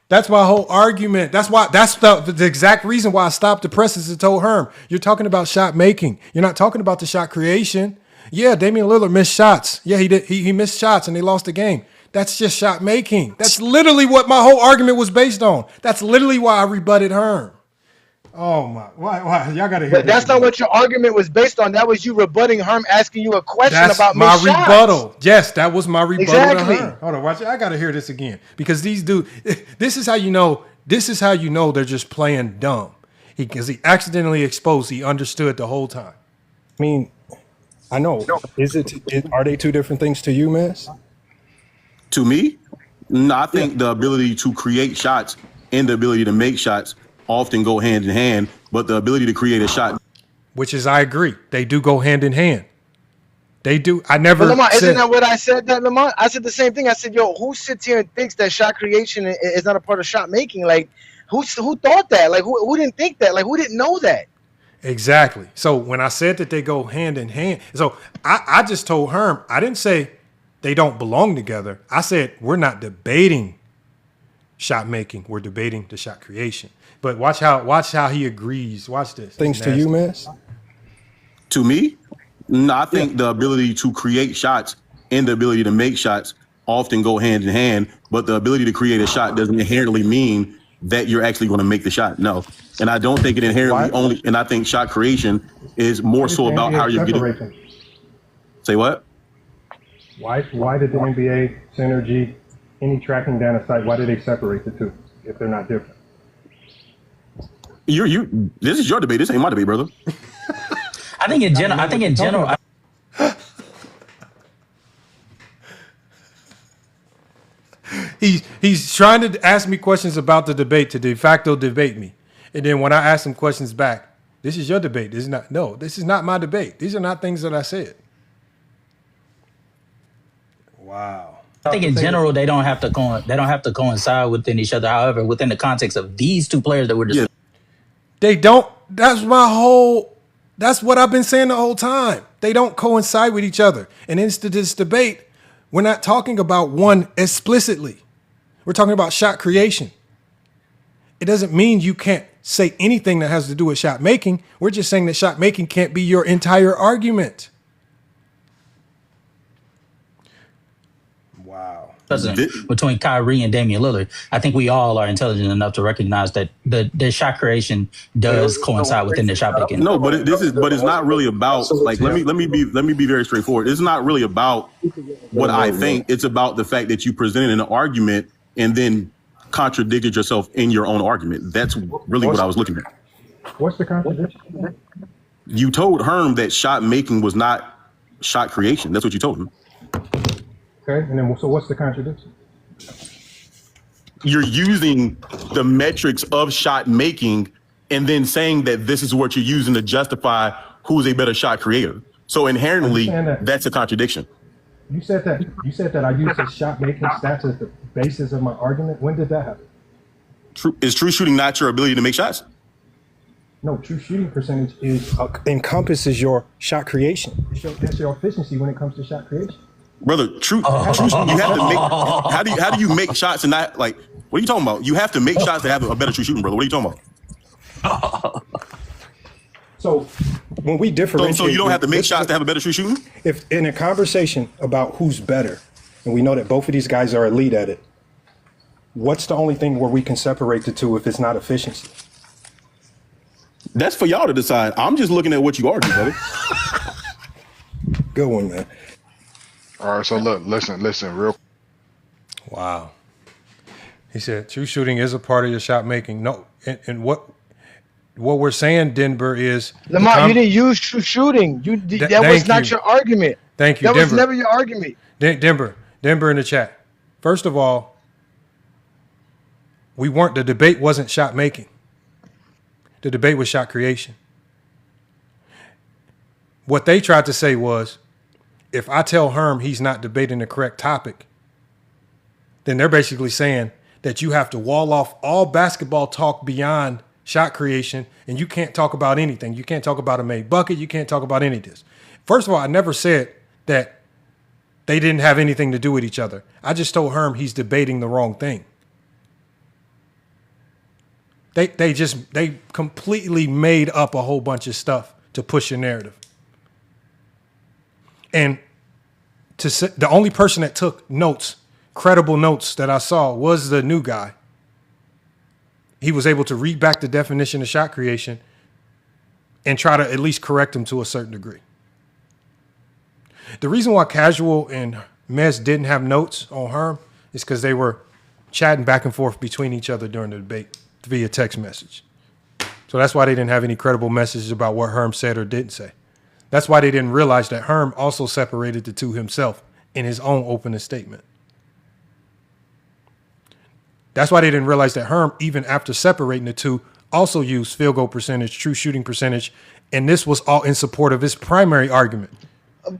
That's the exact reason why I stopped the presses and told Herm, you're talking about shot making. You're not talking about the shot creation. Yeah, Damian Lillard missed shots. Yeah, he did. He missed shots and they lost the game. That's just shot making. That's literally what my whole argument was based on. That's literally why I rebutted Herm. Oh my! Why? Y'all gotta hear. But that's not what your argument was based on. That was you rebutting Herm, asking you a question about missed shots. My rebuttal. Yes, that was my rebuttal. Exactly. To Herm. Hold on, watch it. I gotta hear this again because these dudes. This is how you know. This is how you know they're just playing dumb. Because he accidentally exposed. He understood the whole time. I mean, I know. Are they two different things to you, Miss? To me, no, I think the ability to create shots and the ability to make shots often go hand in hand, but the ability to create a shot. Which is, I agree. They do go hand in hand. They do. I never But Lamont, isn't that what I said, Lamont? I said the same thing. I said, yo, who sits here and thinks that shot creation is not a part of shot making? Like, who thought that? Like, who didn't think that? Like, who didn't know that? Exactly. So when I said that they go hand in hand, so I just told Herm, I didn't say they don't belong together. I said we're not debating shot making. We're debating the shot creation. But watch how he agrees. Watch this. Things to you, Miss? To me, no, I think the ability to create shots and the ability to make shots often go hand in hand, but the ability to create a shot doesn't inherently mean that you're actually going to make the shot. No. And I don't think it inherently and I think shot creation is more so about how you're getting. Say what? Why did the NBA synergy, any tracking down a site, why did they separate the two if they're not different? This is your debate. This ain't my debate, brother. I think in general. He's trying to ask me questions about the debate to de facto debate me, and then when I ask him questions back, this is your debate. This is not my debate. These are not things that I said. Wow. I think in general they don't have to coincide within each other. However, within the context of these two players that we're just. They don't. That's my whole That's what I've been saying the whole time. They don't coincide with each other. And in this debate, we're not talking about one explicitly. We're talking about shot creation. It doesn't mean you can't say anything that has to do with shot making. We're just saying that shot making can't be your entire argument. Wow. Between Kyrie and Damian Lillard, I think we all are intelligent enough to recognize that the shot creation does coincide within the shot making. No, but it's not really about like let me be very straightforward. It's not really about what I think. It's about the fact that you presented an argument and then contradicted yourself in your own argument. That's really what I was looking at. What's the contradiction? You told Herm that shot making was not shot creation. That's what you told him. Okay, and then so what's the contradiction? You're using the metrics of shot making and then saying that this is what you're using to justify who's a better shot creator. So inherently, that's a contradiction. You said that I used the shot making stats as the basis of my argument. When did that happen? Is true shooting not your ability to make shots? No, true shooting percentage encompasses your shot creation. That's your efficiency when it comes to shot creation. Brother, true. You have to make. How do you make shots and not like? What are you talking about? You have to make shots to have a better true shooting, brother. What are you talking about? So when we differentiate, so you don't have to make shots to have a better true shooting. If in a conversation about who's better, and we know that both of these guys are elite at it, what's the only thing where we can separate the two if it's not efficiency? That's for y'all to decide. I'm just looking at what you argue, brother. Good one, man. All right, so look, listen, real. Wow. He said true shooting is a part of your shot making. No, and what we're saying, Denver, is Lamont, you didn't use true shooting. That was not your argument. Thank you, That Denver. was never your argument. Denver in the chat. First of all, the debate wasn't shot making. The debate was shot creation. What they tried to say was, if I tell Herm he's not debating the correct topic, then they're basically saying that you have to wall off all basketball talk beyond shot creation, and you can't talk about anything. You can't talk about a made bucket. You can't talk about any of this. First of all, I never said that they didn't have anything to do with each other. I just told Herm he's debating the wrong thing. They completely made up a whole bunch of stuff to push a narrative. And the only person that took notes, credible notes that I saw, was the new guy. He was able to read back the definition of shot creation and try to at least correct him to a certain degree. The reason why Casual and Mez didn't have notes on Herm is because they were chatting back and forth between each other during the debate via text message. So that's why they didn't have any credible messages about what Herm said or didn't say. That's why they didn't realize that Herm also separated the two himself in his own opening statement. That's why they didn't realize that Herm, even after separating the two, also used field goal percentage, true shooting percentage, and this was all in support of his primary argument.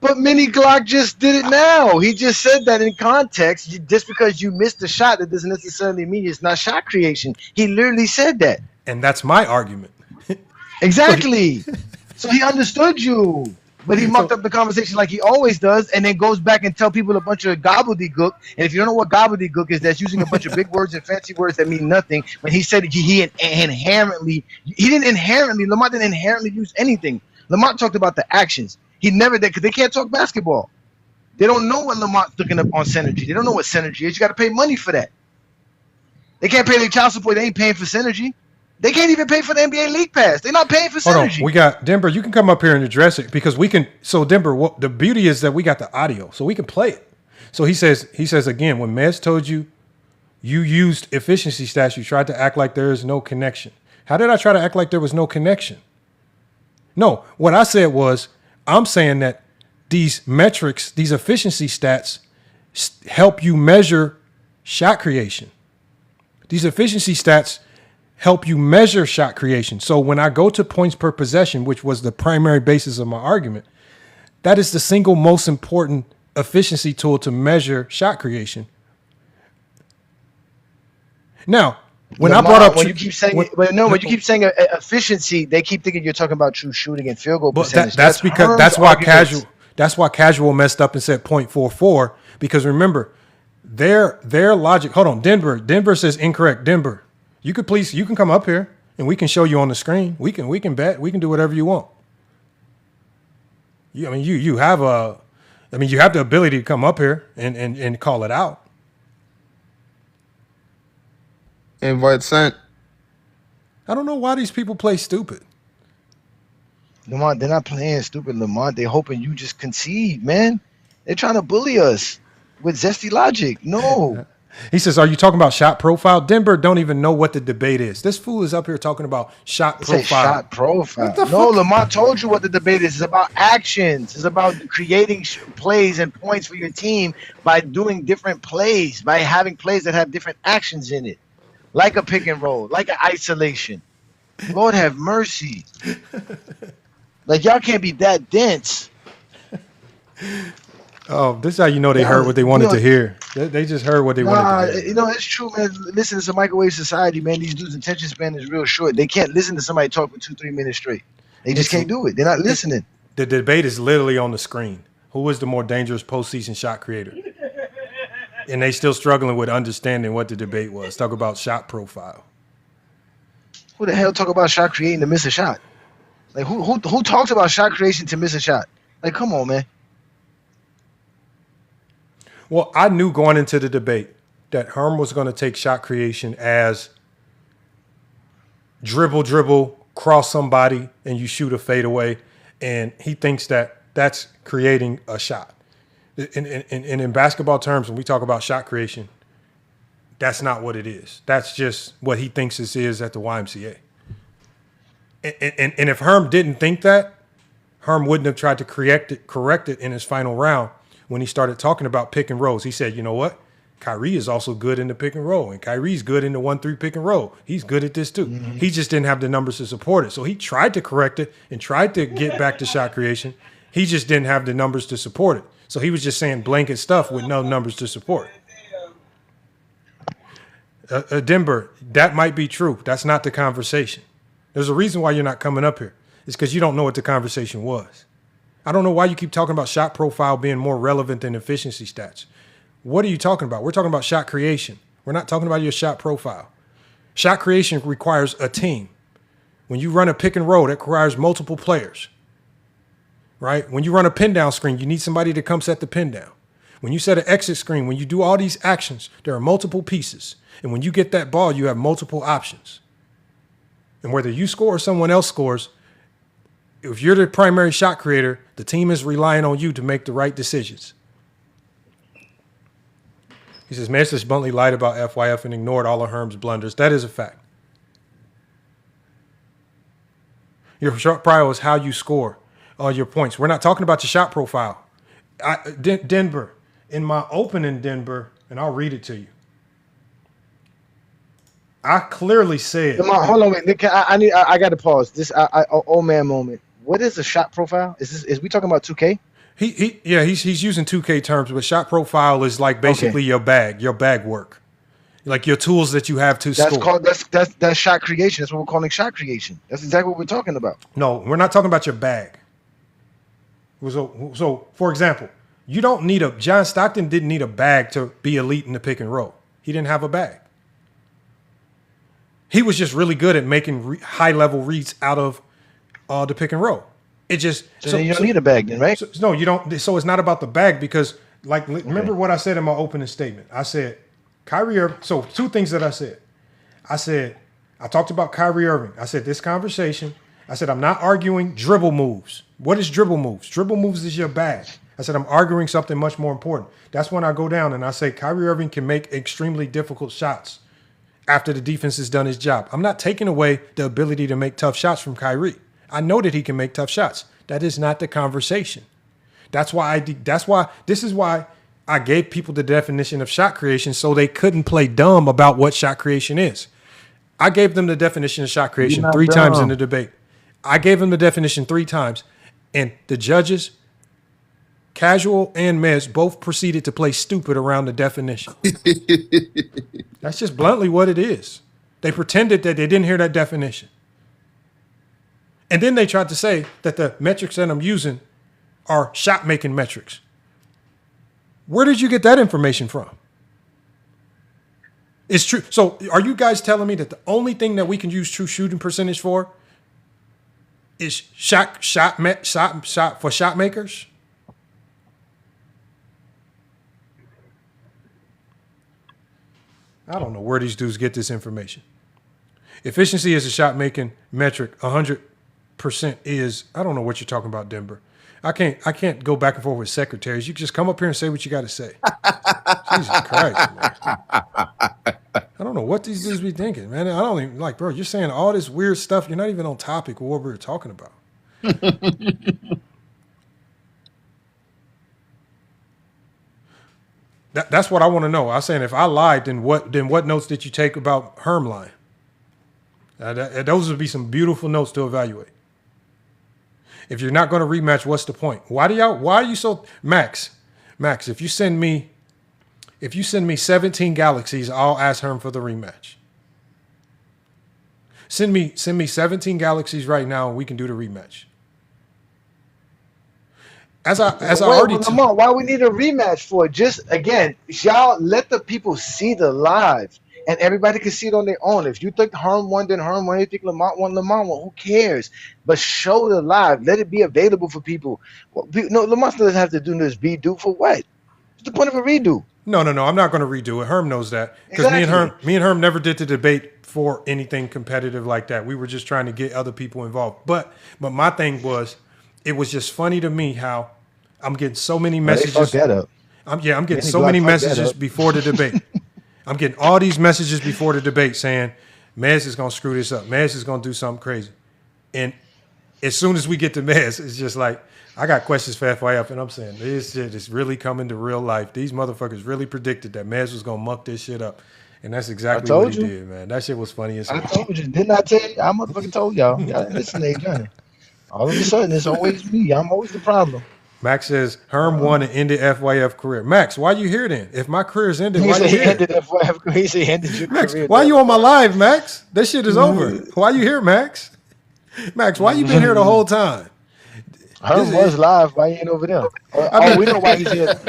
But Mini Glock just did it now. He just said that in context. Just because you missed a shot, that doesn't necessarily mean it's not shot creation. He literally said that. And that's my argument. Exactly. So he understood you. But he mucked up the conversation like he always does, and then goes back and tell people a bunch of gobbledygook. And if you don't know what gobbledygook is, that's using a bunch of big words and fancy words that mean nothing. When he said he didn't inherently, Lamont didn't inherently use anything. Lamont talked about the actions. He never did, because they can't talk basketball. They don't know what Lamont's looking up on Synergy. They don't know what Synergy is. You got to pay money for that. They can't pay their child support. They ain't paying for Synergy. They can't even pay for the NBA League Pass. They're not paying for Synergy. Hold on. We got Denver. You can come up here and address it because we can. So Denver, the beauty is that we got the audio, so we can play it. So he says again, when Mez told you used efficiency stats, you tried to act like there is no connection. How did I try to act like there was no connection? No, what I said was, I'm saying that these metrics, these efficiency stats, help you measure shot creation. These efficiency stats help you measure shot creation. So when I go to points per possession, which was the primary basis of my argument, that is the single most important efficiency tool to measure shot creation. Now, When Lamar, I brought up when you keep saying when you keep saying efficiency, they keep thinking you're talking about true shooting and field goal but percentage. that's because Herm's that's why argument. casual messed up and said 0.44 because remember their logic. Hold on, Denver says incorrect. Denver, you can come up here and we can show you on the screen. We can bet. We can do whatever you want. You have the ability to come up here and call it out. Invite sent. I don't know why these people play stupid. Lamont, they're not playing stupid, Lamont. They're hoping you just concede, man. They're trying to bully us with zesty logic. No. He says, are you talking about shot profile? Denver don't even know what the debate is. This fool is up here talking about shot profile. Shot profile. No, Lamont told you what the debate is. It's about actions. It's about creating plays and points for your team by doing different plays, by having plays that have different actions in it, like a pick and roll, like an isolation. Lord have mercy. Like, y'all can't be that dense. Oh, this is how you know they heard what they wanted to hear. They just heard what they wanted to hear. It's true, man. Listen, it's a microwave society, man. These dudes' attention span is real short. They can't listen to somebody talk for 2-3 minutes straight. They just can't do it. They're not listening. The debate is literally on the screen. Who is the more dangerous postseason shot creator? And they still struggling with understanding what the debate was. Talk about shot profile. Who the hell talk about shot creating to miss a shot? Like, who talks about shot creation to miss a shot? Like, come on, man. Well, I knew going into the debate that Herm was going to take shot creation as dribble, cross somebody, and you shoot a fadeaway. And he thinks that that's creating a shot. And in basketball terms, when we talk about shot creation, that's not what it is. That's just what he thinks this is at the YMCA. And if Herm didn't think that, Herm wouldn't have tried to correct it in his final round when he started talking about pick and rolls. He said, you know what? Kyrie is also good in the pick and roll, and Kyrie's good in the 1-3 pick and roll. He's good at this too. Mm-hmm. He just didn't have the numbers to support it. So he tried to correct it and tried to get back to shot creation. He just didn't have the numbers to support it. So he was just saying blanket stuff with no numbers to support it. Denver, that might be true. That's not the conversation. There's a reason why you're not coming up here. It's because you don't know what the conversation was. I don't know why you keep talking about shot profile being more relevant than efficiency stats. What are you talking about? We're talking about shot creation. We're not talking about your shot profile. Shot creation requires a team. When you run a pick and roll, that requires multiple players, right? When you run a pin down screen, you need somebody to come set the pin down. When you set an exit screen, when you do all these actions, there are multiple pieces. And when you get that ball, you have multiple options. And whether you score or someone else scores, if you're the primary shot creator, the team is relying on you to make the right decisions. He says, Masters bluntly lied about FYF and ignored all of Herm's blunders. That is a fact. Your shot profile is how you score your points. We're not talking about your shot profile. Denver, in my opening Denver, and I'll read it to you. I clearly said. Hold on, wait. I got to pause. This old man moment. What is a shot profile? Is we talking about 2K? He's using 2K terms, but shot profile is like basically your bag work, like your tools that you have to score. That's shot creation. That's what we're calling shot creation. That's exactly what we're talking about. No, we're not talking about your bag. So for example, you don't need John Stockton didn't need a bag to be elite in the pick and roll. He didn't have a bag. He was just really good at making high level reads out of the pick and roll. It just so you don't need a bag then, right? No, you don't. So it's not about the bag because, remember what I said in my opening statement. I said Kyrie Irving. So two things that I said. I talked about Kyrie Irving. I said this conversation. I said I'm not arguing dribble moves. What is dribble moves? Dribble moves is your bag. I said I'm arguing something much more important. That's when I go down and I say Kyrie Irving can make extremely difficult shots after the defense has done his job. I'm not taking away the ability to make tough shots from Kyrie. I know that he can make tough shots. That is not the conversation. This is why I gave people the definition of shot creation so they couldn't play dumb about what shot creation is. I gave them the definition of shot creation 3 times in the debate. I gave them the definition 3 times, and the judges, Casual and Mez, both proceeded to play stupid around the definition. That's just bluntly what it is. They pretended that they didn't hear that definition. And then they tried to say that the metrics that I'm using are shot-making metrics. Where did you get that information from? It's true. So are you guys telling me that the only thing that we can use true shooting percentage for is shot for shot makers? I don't know where these dudes get this information. Efficiency is a shot-making metric. 100% is, I don't know what you're talking about, Denver. I can't go back and forth with secretaries. You can just come up here and say what you got to say. Jesus Christ, man. I don't know what these dudes be thinking, man. I don't even bro, you're saying all this weird stuff. You're not even on topic with what we were talking about. That's what I want to know. I'm saying if I lied, then what notes did you take about Herm lying? Those would be some beautiful notes to evaluate. If you're not going to rematch, what's the point? Why are you so Max, if you send me 17 galaxies, I'll ask Herm for the rematch. Send me 17 galaxies right now and we can do the rematch. As I already Lamar, why we need a rematch for? Just again, y'all let the people see the live, and everybody can see it on their own. If you think Herm won, then Herm won. If you think Lamont won, Lamont won. Who cares? But show the live. Let it be available for people. No, Lamont doesn't have to do this redo for what? What's the point of a redo? No. I'm not going to redo it. Herm knows that because me and Herm never did the debate for anything competitive like that. We were just trying to get other people involved. But my thing was, it was just funny to me how I'm getting so many messages. They fucked that up. I'm getting so many messages before the debate. I'm getting all these messages before the debate saying, Mez is going to screw this up. Mez is going to do something crazy. And as soon as we get to Mez, it's just like, I got questions for FYF, and I'm saying, this shit is really coming to real life. These motherfuckers really predicted that Mez was going to muck this shit up. And that's exactly what he did, man. That shit was funny as hell. I told you. Didn't I tell you? I motherfucking told y'all. Y'all listen to Johnny. All of a sudden, it's always me. I'm always the problem. Max says, Herm won and ended FYF career. Max, why you here then? If my career's ended, why you here? He said he ended your Max, career. why you on my live, Max? That shit is over. Why you here, Max? Max, why you been here the whole time? Herm was live. Why you ain't over there? We know why he's here.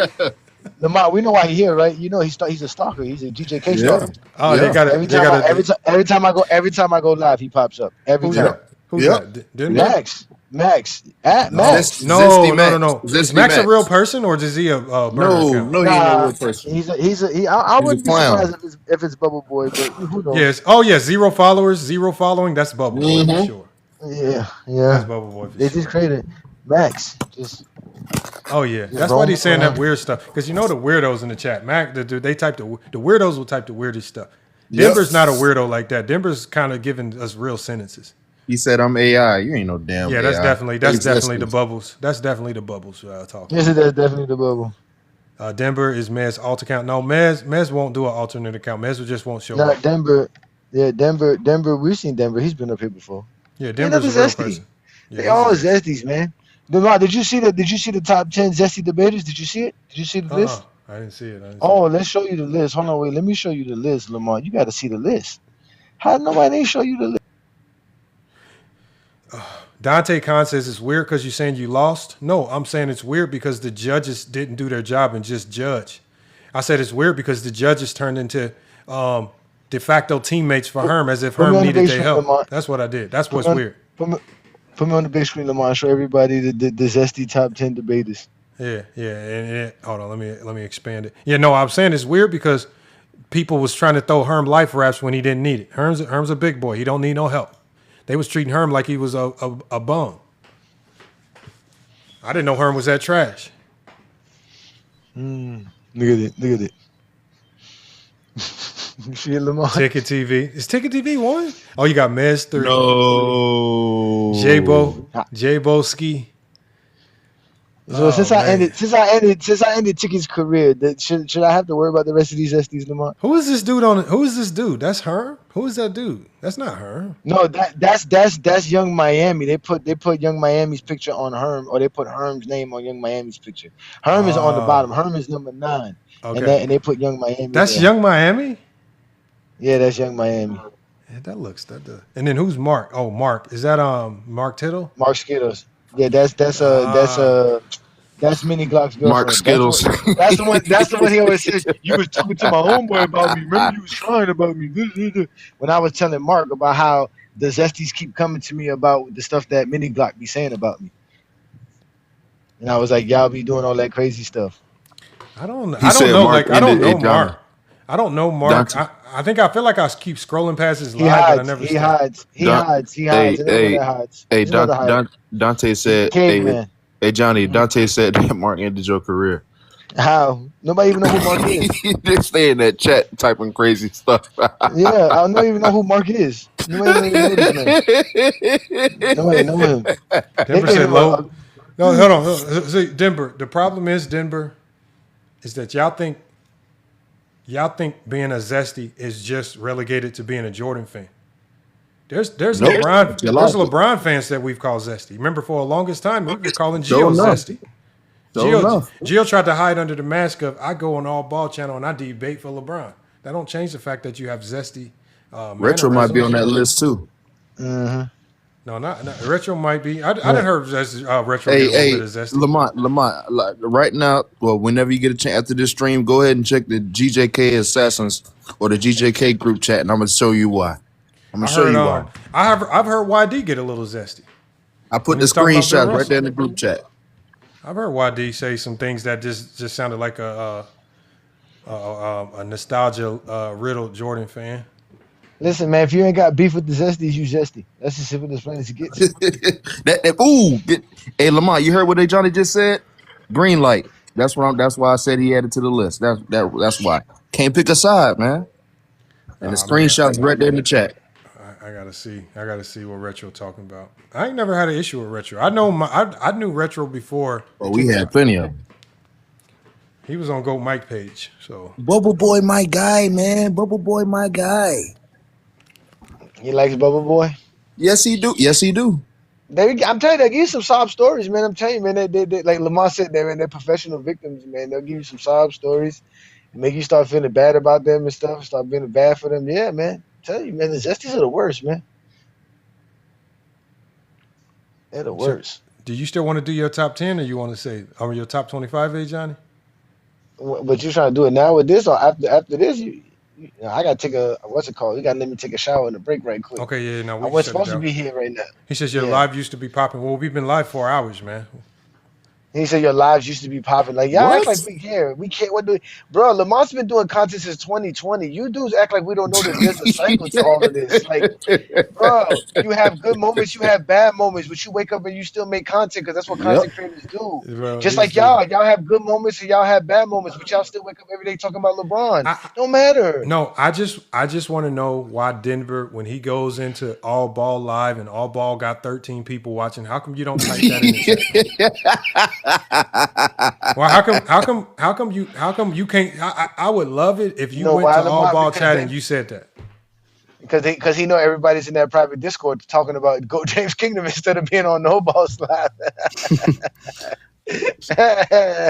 Lamar, we know why he's here, right? You know he's a stalker. He's a GJK stalker. Oh, yeah. Every time I go live, he pops up. Every time. Who's that? Max. Max. No. Is Max a real person or is he a burner account? No, he ain't a real person. I wouldn't be surprised if it's Bubble Boy, but who knows? Yes. Oh, yeah. 0 followers, 0 following. That's Bubble Boy for sure. Yeah. That's Bubble Boy for They just created Max. Oh yeah, that's why he's saying that weird stuff. Because you know the weirdos in the chat, Mac, they type the weirdos will type the weirdest stuff. Denver's not a weirdo like that. Denver's kind of giving us real sentences. He said, "I'm AI. You ain't no damn." Yeah, that's AI. definitely the bubbles. That's definitely the bubbles talking. Yes, that's definitely the bubble. Denver is Mez alt account. No, Mez won't do an alternate account. Mez just won't show up. Denver. Yeah, Denver. We've seen Denver. He's been up here before. Yeah, Denver's a real person. Yeah, they all zesties, man. Did you see the top 10 zesty debaters? Did you see it? Did you see the list? I didn't see it. Let's show you the list. Hold on, wait. Let me show you the list, Lamar. You got to see the list. How nobody show you the list? Dante Khan says it's weird because you're saying you lost. No, I'm saying it's weird because the judges didn't do their job and just judge. I said it's weird because the judges turned into de facto teammates for Herm as if Herm needed their help. Lamar. That's what I did. That's what's weird. Put me on the big screen, Lamar. Show everybody the zesty top 10 debaters. Yeah. And hold on, let me expand it. Yeah, no, I'm saying it's weird because people was trying to throw Herm life raps when he didn't need it. Herm's a big boy. He don't need no help. They was treating Herm like he was a bum. I didn't know Herm was that trash. Look at it. You see it, Lamar? Ticket TV. Is Ticket TV one? Oh, you got Mez 3. No. J-Bo Ski. So since I ended Chicken's career, should I have to worry about the rest of these SDs, Lamar? Who is this dude? That's Herm? Who is that dude? That's not Herm. No, that's Young Miami. They put Young Miami's picture on Herm, or they put Herm's name on Young Miami's picture. Herm is on the bottom. Herm is number 9. Okay. And they put Young Miami. That's there. Young Miami? Yeah, that's Young Miami. Yeah, that looks that does. And then who's Mark? Oh, Mark. Is that Mark Tittle? Mark Skittles. Yeah, that's Mini Glock's Mark girlfriend. Skittles. That's the one. That's the one he always says. You was talking to my homeboy about me. Remember, you was crying about me. When I was telling Mark about how the Zesties keep coming to me about the stuff that Mini Glock be saying about me, and I was like, y'all be doing all that crazy stuff. I don't know. He I don't said know. Mark Like I don't ended. Hey, know Johnny. Mark. I don't know Mark. Dante. I feel like I keep scrolling past his He live, but I hides. never. He Stay. hides. He Don- hides. He Hey, hides. Another one hey, that hides. hey, He's another hider. Dante He's a said, hey, caveman. hey, Johnny, Dante said that Mark ended your career. How? Nobody even know who Mark is. They stay in that chat typing crazy stuff. Yeah, I don't even know who Mark is. Nobody even know this man. Nobody know him. They Denver gave said him low. No, hold on. See, Denver. The problem is Denver, is that y'all think being a Zesty is just relegated to being a Jordan fan. There's Nope. LeBron fans that we've called Zesty. Remember, for the longest time we were calling Gio Zesty. Gio tried to hide under the mask of I go on All Ball Channel and I debate for LeBron. That don't change the fact that you have Zesty. Retro might be on that list too. Mm-hmm. No, not Retro might be. I didn't heard Retro Hey, get a little bit of Zesty. Lamont, like, right now, well, whenever you get a chance after this stream, go ahead and check the GJK Assassins or the GJK group chat, and I'm gonna show you why. I'm gonna show you why. I've heard YD get a little Zesty. I put the screenshots right there in the group chat. I've heard YD say some things that just sounded like a nostalgia riddled Jordan fan. Listen, man, if you ain't got beef with the Zesties, you Zesty. That's as simple as plain as it gets. Hey Lamont, you heard what Johnny just said? Green light. That's why I said he added to the list. That's why. Can't pick a side, man. And the screenshots right there in the chat. I gotta see what Retro talking about. I ain't never had an issue with Retro. I knew Retro before. Well, we had plenty of them. He was on Go Mike page. So Bubble Boy, my guy, man. Bubble Boy, my guy. He likes Bubble Boy. Yes, he do. I'm telling you, they give you some sob stories, man. I'm telling you, man. They like Lamar said, they're professional victims, man. They'll give you some sob stories and make you start feeling bad about them and stuff. Start feeling bad for them. Yeah, man. I'm telling you, man. The Zesties are the worst, man. They're the worst. Do you still want to do your top 10, or you want to say your top 25, Johnny? But you trying to do it now with this, or after this? I gotta take what's it called? You gotta let me take a shower and a break right quick. Okay, yeah, no, I wasn't supposed to be here right now. He says your live used to be popping. Well, we've been live 4 hours, man. He said your lives used to be popping. Like, y'all act like we care. We can't. What do we, bro? Lamont's been doing content since 2020. You dudes act like we don't know that there's a cycle to all of this. Like, bro, you have good moments, you have bad moments, but you wake up and you still make content because that's what content creators do. Bro, just like y'all have good moments and y'all have bad moments, but y'all still wake up every day talking about LeBron. Don't matter. No, I just want to know why Denver, when he goes into All Ball Live and All Ball got 13 people watching, how come you don't type that in the chat? Well, how come you can't? I would love it if you went to All Ball Chat and you said that. Because he know everybody's in that private Discord talking about Go James Kingdom instead of being on No Ball Live.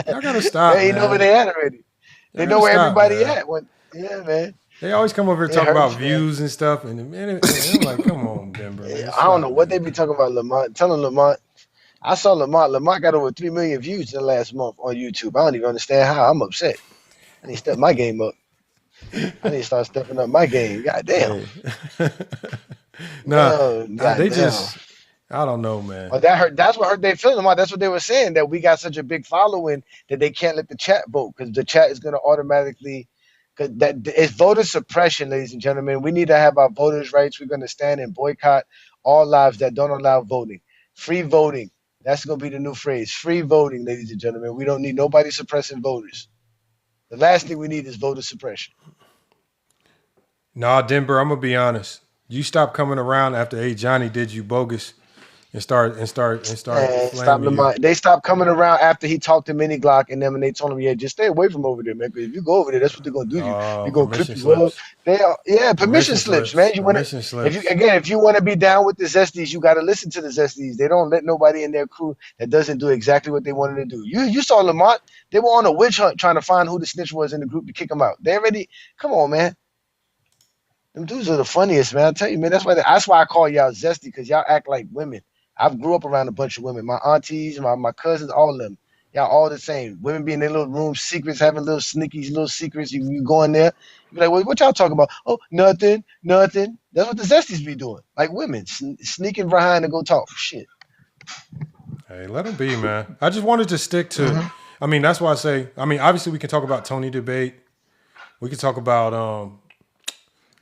Y'all gotta stop. They know where they at already. They know where everybody at. Yeah, man. They always come over here talking about views and stuff, and I'm like, come on, Denver. I don't know what they be talking about, Lamont. Telling Lamont. I saw Lamont. Lamont got over 3 million views in the last month on YouTube. I don't even understand how. I'm upset. I need to step my game up. I need to start stepping up my game. God damn. They just, I don't know, man. But that hurt. That's what hurt their feeling. That's what they were saying, that we got such a big following that they can't let the chat vote because the chat is going to automatically. Because that it's voter suppression, ladies and gentlemen. We need to have our voters' rights. We're going to stand and boycott all lives that don't allow voting. Free voting. That's going to be the new phrase. Free voting, ladies and gentlemen. We don't need nobody suppressing voters. The last thing we need is voter suppression. Nah, Denver, I'm going to be honest. You stopped coming around after Johnny did you bogus and start They stopped coming around after he talked to Mini Glock and them, and they told him, yeah, just stay away from over there, man. Because if you go over there, that's what they're gonna do to you. They're gonna clip you up. Permission slips, man. If you want to be down with the Zesties, you got to listen to the Zesties. They don't let nobody in their crew that doesn't do exactly what they wanted to do. You saw Lamont. They were on a witch hunt trying to find who the snitch was in the group to kick him out. Come on, man. Them dudes are the funniest, man. I tell you, man. That's why I call y'all zesty, because y'all act like women. I grew up around a bunch of women. My aunties, my cousins, all of them. Y'all all the same. Women be in their little room, secrets, having little sneakies, little secrets. You go in there, you be like, what y'all talking about? Oh, nothing, nothing. That's what the zesties be doing. Like women, sneaking behind to go talk shit. Hey, let them be, man. I just wanted to stick to. I mean, that's why I say. I mean, obviously, we can talk about Tony debate. We could talk about.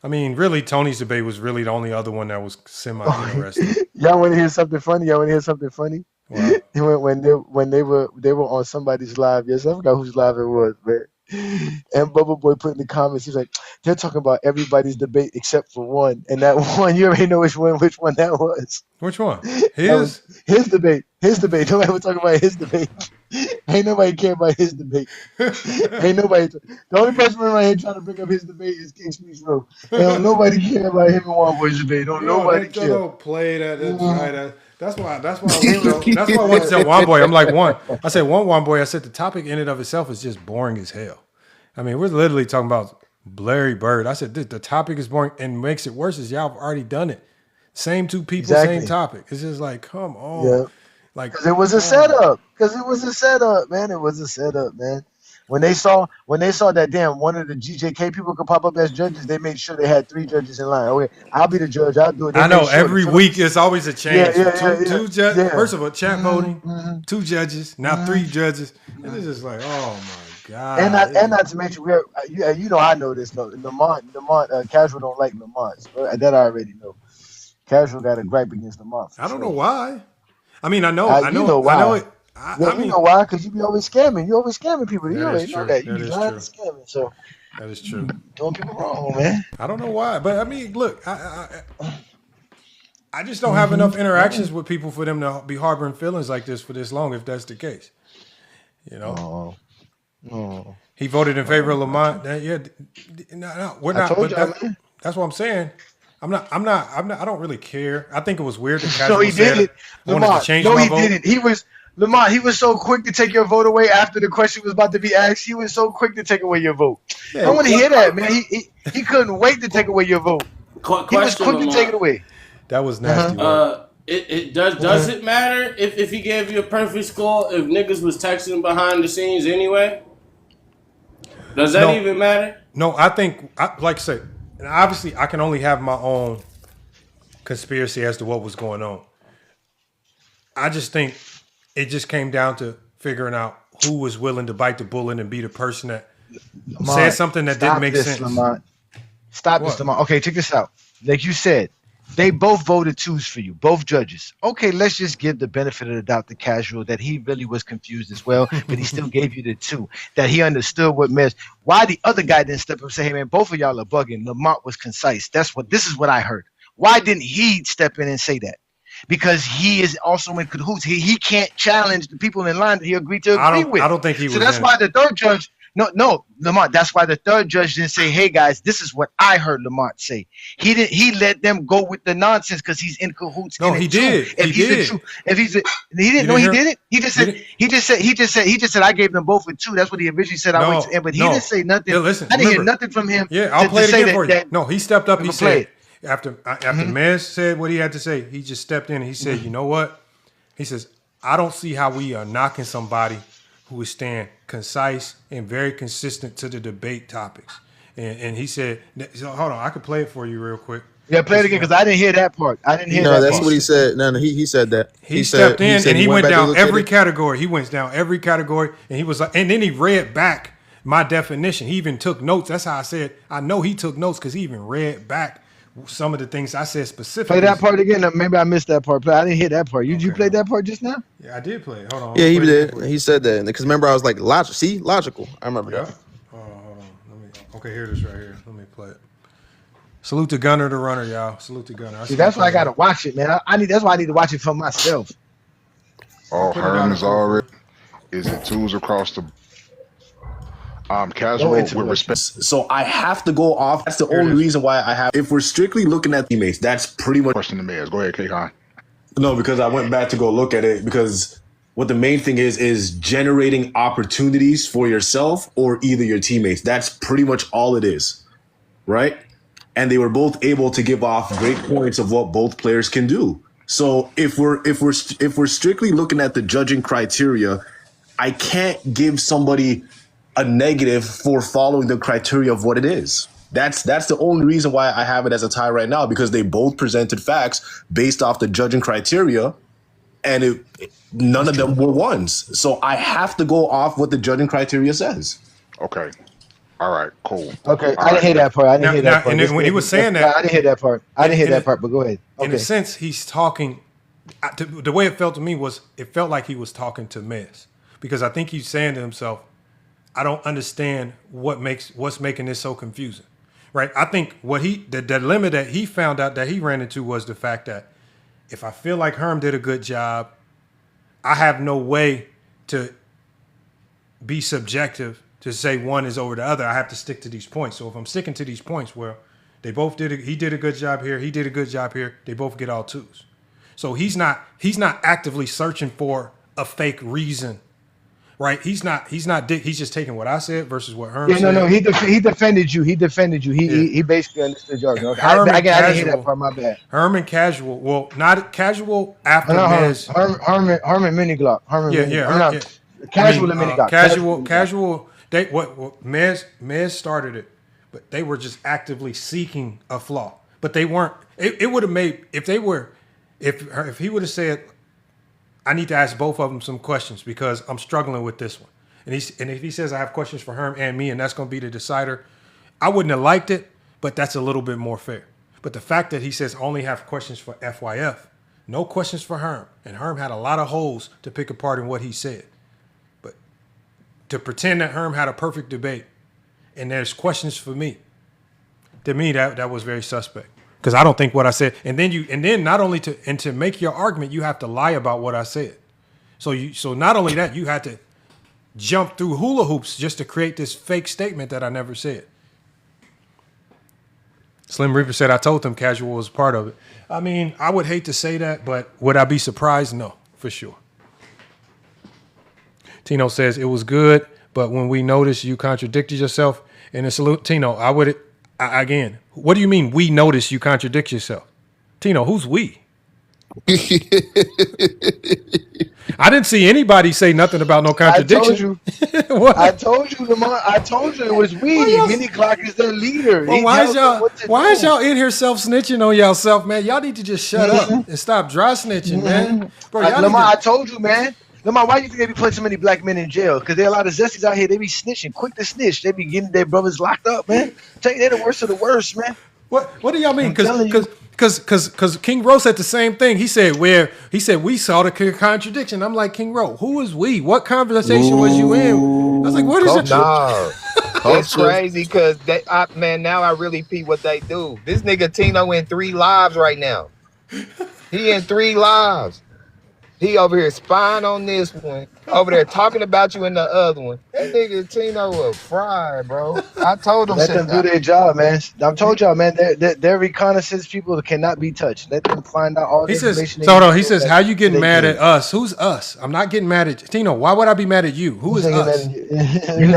I mean, really, Tony's debate was really the only other one that was semi-interesting. Y'all want to hear something funny? Wow. when they were on somebody's live, yes, I forgot whose live it was, man. And Bubba Boy put in the comments, he's like, they're talking about everybody's debate except for one, and that one, you already know which one that was. Which one? His debate. Nobody was talking about his debate. Ain't nobody care about his debate. Ain't nobody. The only person right here trying to bring up his debate is King Speech Row. Don't nobody care about him and One Boy's debate. Nobody care. Don't play that. That's why I went to tell One Boy. I'm like, I said, One Boy, I said the topic in and of itself is just boring as hell. I mean, we're literally talking about Larry Bird. I said, the topic is boring, and makes it worse is y'all have already done it. Same two people, same topic. It's just like, come on. Yeah. Like, because it was a setup. Man. It was a setup, man. When they saw that damn one of the GJK people could pop up as judges, they made sure they had 3 judges in line. Okay, I'll be the judge. I'll do it. I know every week it's always a change. Two judges. Yeah. First of all, chat voting, 2 judges, now 3 judges. And it's just like, oh my god. And not to mention, I know this though. Lamont, Casual don't like Lamont. So that I already know. Casual got a gripe against Lamont. I don't know why. I mean, I know why. I know it. You know why? Because you be always scamming. You always scamming people. You already know that. You be lying and scamming. So that is true. Doing people wrong, man. I don't know why, but I mean, look, I just don't have enough interactions with people for them to be harboring feelings like this for this long. If that's the case, you know. He voted in favor of Lamont. We're not. But that's what I'm saying. I'm not. I don't really care. I think it was weird that Casual he did it. Lamont, to change my vote. Didn't. Lamont, he was so quick to take your vote away after the question was about to be asked. He was so quick to take away your vote. I don't want to hear that, man. He couldn't wait to take away your vote. He was quick to take it away. That was nasty. Does it matter if he gave you a perfect score if niggas was texting behind the scenes anyway? Does that even matter? No, I think, like I said, obviously I can only have my own conspiracy as to what was going on. I just think it just came down to figuring out who was willing to bite the bullet and be the person that said something that didn't make sense. Lamont. Stop this, Lamont. Okay, check this out. Like you said, they both voted 2s for you, both judges. Okay, let's just give the benefit of the doubt to Casual that he really was confused as well, but he still gave you the 2, that he understood what meant. Why the other guy didn't step up and say, hey, man, both of y'all are bugging. Lamont was concise. This is what I heard. Why didn't he step in and say that? Because he is also in cahoots. He can't challenge the people in line that he agreed to agree with. I don't think he was. So that's why the third judge. No, Lamont. That's why the third judge didn't say, "Hey guys, this is what I heard Lamont say." He didn't. He let them go with the nonsense because he's in cahoots. No, he did. He did. He didn't. No, he didn't. He just said. He just said. I gave them both with 2. That's what he originally said. I went to him, but he didn't say nothing. Yeah, listen, I didn't hear nothing from him. Yeah, I'll play it again for you. No, he stepped up. He said. After Mez said what he had to say, he just stepped in and he said, you know what? He says, I don't see how we are knocking somebody who is staying concise and very consistent to the debate topics. And he said, so hold on, I can play it for you real quick. Yeah, play it again because I didn't hear that part. I didn't hear that. No, that's what he said. No, he said that. He stepped in and he went down every category. He went down every category and he was like, and then he read back my definition. He even took notes. That's how I said, I know he took notes because he even read back some of the things I said specifically. Play that part again. Maybe I missed that part. I didn't hear that part. You play that part just now? Yeah, I did play it. Hold on. Yeah, he did. He said that because remember I was like, logical. I remember that. Hold on. Okay, here it is right here. Let me play it. Salute to Gunner the Runner, y'all. Salute to Gunner. See, that's why I gotta watch it, man. That's why I need to watch it for myself. Herm is already. Is it 2s across the? Casual with respect. So I have to go off. That's the only reason why I have. If we're strictly looking at teammates, that's pretty much. Question to Mez. Go ahead, K-Con. No, because I went back to go look at it because what the main thing is generating opportunities for yourself or either your teammates. That's pretty much all it is, right? and they were both able to give off great points of what both players can do. So if we're strictly looking at the judging criteria, I can't give somebody a negative for following the criteria of what it is. That's the only reason why I have it as a tie right now, because they both presented facts based off the judging criteria, and none of them were ones. So I have to go off what the judging criteria says. Okay. All right, cool. Okay, All I didn't right. hear that part. I didn't hear that part. And then when he was saying that, I didn't hear that part. I didn't hear that part. But go ahead. In Okay. a sense, he's talking. The way it felt to me was, it felt like he was talking to Mez, because I think he's saying to himself, "I don't understand what's making this so confusing." Right? I think the dilemma that he found out that he ran into was the fact that if I feel like Herm did a good job, I have no way to be subjective to say one is over the other. I have to stick to these points. So if I'm sticking to these points, well, they both he did a good job here, he did a good job here, they both get all twos. So he's not actively searching for a fake reason, right? He's just taking what I said versus what Herm said. No, he defended you. He basically understood your argument. Okay. I didn't hear that part. My bad. Herman casual. Well, not casual after Mez. Herman mini Glock. Casual and mini Glock. Casual. What Mez started it, but they were just actively seeking a flaw. But they weren't. It would have made if he would have said, "I need to ask both of them some questions because I'm struggling with this one," and if he says I have questions for Herm and me, and that's going to be the decider, I wouldn't have liked it. But that's a little bit more fair. But the fact that he says only have questions for FYF, no questions for Herm, and Herm had a lot of holes to pick apart in what he said. To pretend that Herm had a perfect debate and there's questions for me, to me that was very suspect, because I don't think what I said. And then not only to make your argument, you have to lie about what I said. So not only that, you had to jump through hula hoops just to create this fake statement that I never said. Slim Reaper said I told him casual was part of it. I mean, I would hate to say that, but would I be surprised? No, for sure. Tino says it was good, but when we noticed you contradicted yourself in a salute, Tino, again, what do you mean we noticed you contradict yourself? Tino, who's we? I didn't see anybody say nothing about no contradiction. I told you, Lamar. I told you it was we. Mini Glock is their leader. Well, why is y'all in here self-snitching on y'allself, man? Y'all need to just shut up and stop dry snitching, man. Bro, Lamar, I told you, man. Lamar, why do you think they be putting so many black men in jail? Because there are a lot of zesties out here. They be snitching, quick to snitch. They be getting their brothers locked up, man. Tell you, they're the worst of the worst, man. What do y'all mean? Because King Ro said the same thing. He said we saw the contradiction. I'm like, King Ro, who is we? What conversation was you in? I was like, what is it? No. It's crazy because now I really peep what they do. This nigga Tino in 3 lives right now. He in 3 lives. He over here spying on this one, over there talking about you in the other one. That nigga Tino a fry, bro. I told him. Let them do their job, man. I told y'all, man. They're reconnaissance people that cannot be touched. Let them find out all the information. He says, how you getting mad at us? Who's us? I'm not getting mad at Tino. Why would I be mad at you? Who is us? You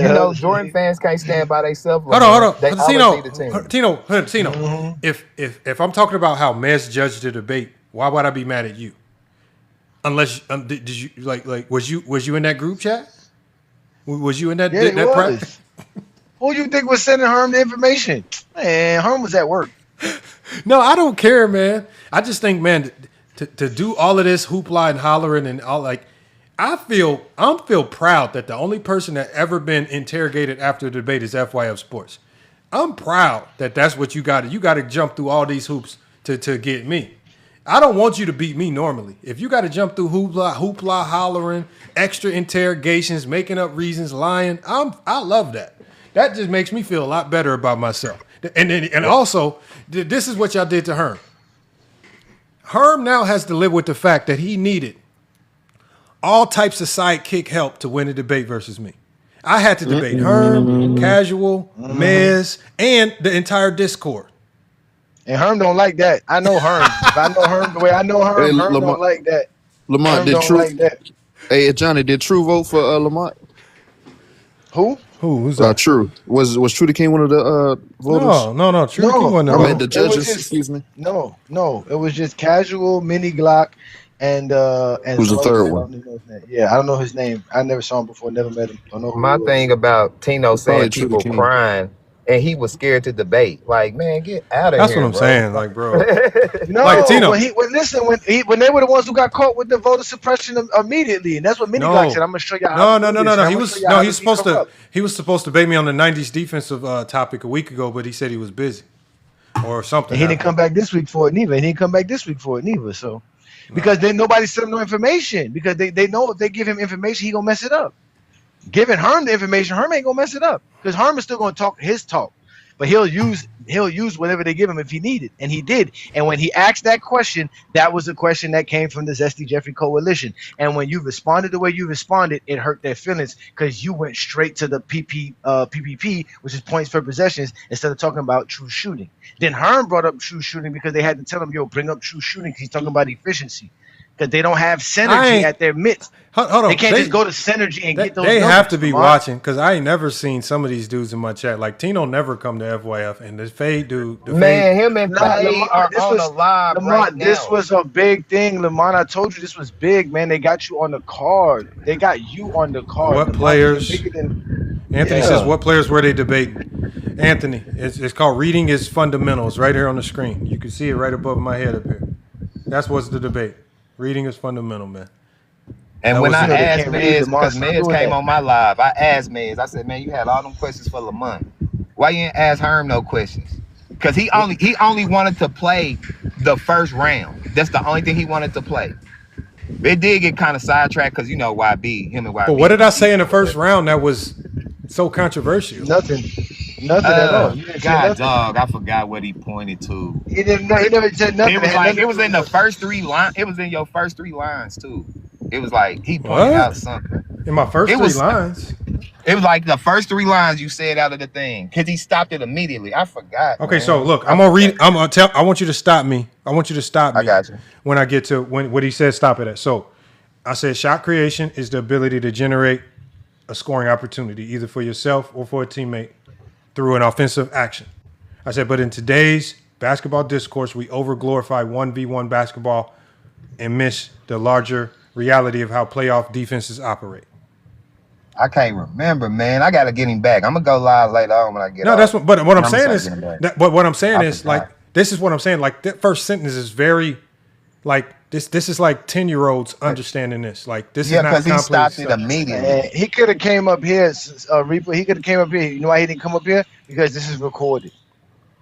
know, Jordan fans can't stand by themselves. Hold on. Tino. Mm-hmm. If I'm talking about how Mez judged the debate, why would I be mad at you? Unless did you was you in that group chat? Was you in that? Yeah, that was. Who do you think was sending Herm the information? Man, Herm was at work. No, I don't care, man. I just think, man, to do all of this hoopla and hollering and all, like, I feel proud that the only person that ever been interrogated after the debate is FYF Sports. I'm proud that that's what you got. You got to jump through all these hoops to get me. I don't want you to beat me normally. If you got to jump through hoopla, hollering, extra interrogations, making up reasons, lying, I love that. That just makes me feel a lot better about myself. And also, this is what y'all did to Herm. Herm now has to live with the fact that he needed all types of sidekick help to win a debate versus me. I had to debate Herm, Casual, Mez, and the entire Discord. And Herm don't like that. I know Herm. If I know Herm the way I know Herm, Herm don't like that. Lamont, did True? Like that. Hey, Johnny, did True vote for Lamont? Who? Who's that? True. Was True the King one of the voters? No. True King wasn't I meant involved. the judges. Excuse me. No. It was just Casual, Mini Glock, and Who's the some other third dude. I one? don't even know his name. Yeah, I don't know his name. I never saw him before. Never met him. Don't know who My he was. thing about Tino It's probably saying True the people King. crying and he was scared to debate. Like, man, get out of That's here. what I'm bro. saying. Like, bro. No, Like Tino. when they were the ones who got caught with the voter suppression immediately, and that's what Mini Glock said. I'm gonna show you how. No. He was supposed to bait me on the '90s defensive topic a week ago, but he said he was busy or something. And he didn't come back this week for it neither. So, because then nobody sent him no information because they know if they give him information, he gonna mess it up. Giving Herm the information, Herm ain't gonna mess it up because Herm is still gonna talk his talk, but he'll use whatever they give him if he needed, and he did. And when he asked that question, that was a question that came from the Zesty Jeffrey Coalition. And when you responded the way you responded, it hurt their feelings because you went straight to the PPP, which is points per possessions, instead of talking about true shooting. Then Herm brought up true shooting because they had to tell him, "Yo, bring up true shooting." He's talking about efficiency. Because they don't have synergy at their midst. Hold on. They can't just go to synergy and get those. They numbers, have to be Lamont. watching because I ain't never seen some of these dudes in my chat. Like Tino never come to FYF, and the Fade dude. Him and Fade are on the live Lamont, right now. this was a big thing, Lamont. I told you this was big, man. They got you on the card. They got you on the card. What Lamont, players? Anthony Yeah. says, "What players were they debating?" Anthony, it's called Reading is Fundamentals. Right here on the screen, you can see it right above my head up here. That's what's the debate. Reading is fundamental, man. And That when was I the debate. asked Mez, because Mez came on my live, I asked Mez, I said, "Man, you had all them questions for Lamont. Why you didn't ask Herm no questions?" Because he only wanted to play the first round. That's the only thing he wanted to play. It did get kind of sidetracked because him and YB. But what did I say in the first round that was so controversial? Nothing at all. You didn't say God, nothing. dog, I forgot what he pointed to. He didn't. He never said nothing. It was like it was in the first three lines. It was in your first three lines too. It was like he pointed out something. In my first three lines? It was like the first three lines you said out of the thing because he stopped it immediately. I forgot. Okay, man. so look, I'm gonna read. I'm gonna tell. I want you to stop me. I want you to stop me. I got you. When I get to what he said, stop it at. So, I said shot creation is the ability to generate a scoring opportunity either for yourself or for a teammate through an offensive action. I said, but in today's basketball discourse, we over-glorify 1v1 basketball and miss the larger reality of how playoff defenses operate. I can't remember, man. I gotta get him back. I'm gonna go live later on when I get. No, off. that's what. But what I'm saying gonna is, get him back. but what I'm saying I is, forgot. like, this is what I'm saying. Like, that first sentence is very, like, this is like 10-year-olds understanding this. Like, this is not because he complex stopped it stuff. immediately. He could have came up here, Reaper. He could have came up here. You know why he didn't come up here? Because this is recorded.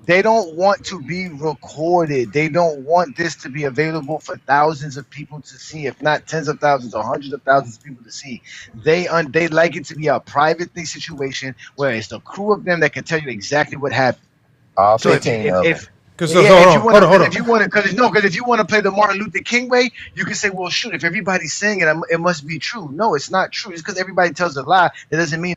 They don't want to be recorded. They don't want this to be available for thousands of people to see, if not tens of thousands or hundreds of thousands of people to see. They like it to be a private thing situation where it's the crew of them that can tell you exactly what happened. All So 15 of them. if you want to play the Martin Luther King way, you can say, well, shoot, if everybody's saying it, it must be true. No, it's not true. It's because everybody tells a lie. That doesn't mean.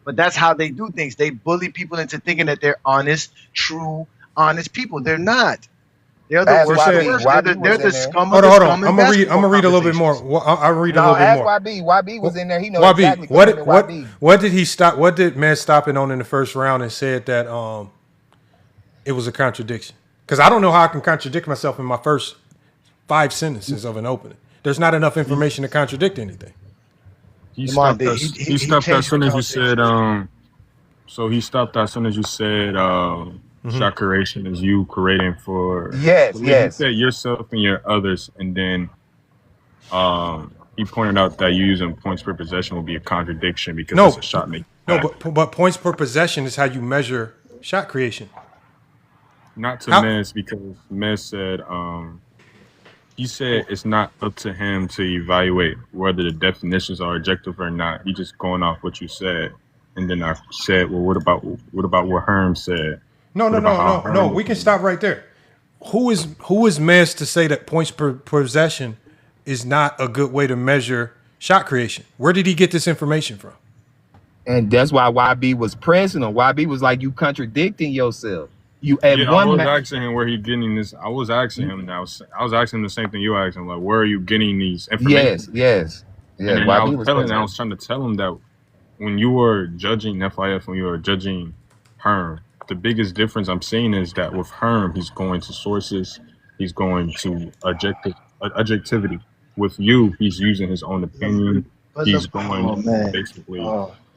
But that's how they do things. They bully people into thinking that they're honest, true, honest people. They're not. They're the worst. They're the scum of the Hold scum. on. I'm gonna read a little bit more. I'll read a little bit more. YB was in there. He knows YB, exactly. what did he stop? What did Mez stop it on in the first round and said that it was a contradiction? Because I don't know how I can contradict myself in my first 5 sentences of an opening. There's not enough information to contradict anything. He stopped as soon as you said. So he stopped as soon as you said shot creation is you creating for. Yes. You said yourself and your others, and then he pointed out that you using points per possession will be a contradiction because it's a shot making. No, but points per possession is how you measure shot creation. Not to Mez, because Mez said he said it's not up to him to evaluate whether the definitions are objective or not. He's just going off what you said. And then I said, well, what about what Herm said? No. We can stop right there. Who is Mez to say that points per possession is not a good way to measure shot creation? Where did he get this information from? And that's why YB was pressing him. YB was like, you contradicting yourself. I was asking him where he getting this. I was asking him now. I was asking him the same thing you asked him. Like, where are you getting these information? Yes. And then I was trying to tell him that when you were judging FIF, when you were judging Herm, the biggest difference I'm seeing is that with Herm, he's going to sources, he's going to objectivity. With you, he's using his own opinion. He's going basically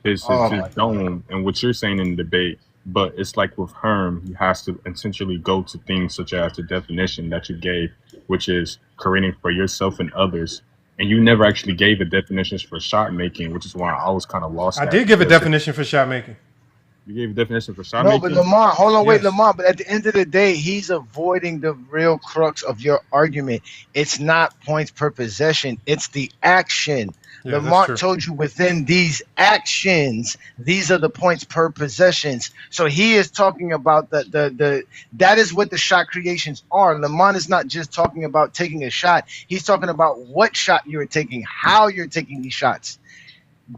his dome and what you're saying in the debate. But it's like with Herm, he has to essentially go to things such as the definition that you gave, which is creating for yourself and others. And you never actually gave a definition for shot making, which is why I was kind of lost. I did give a definition for shot making. You gave a definition for shot No, making? but Lamont, hold on, wait, Lamont. But at the end of the day, he's avoiding the real crux of your argument. It's not points per possession; it's the action. Yeah, Lamont told you within these actions, these are the points per possessions. So he is talking about the that is what the shot creations are. Lamont is not just talking about taking a shot; he's talking about what shot you're taking, how you're taking these shots.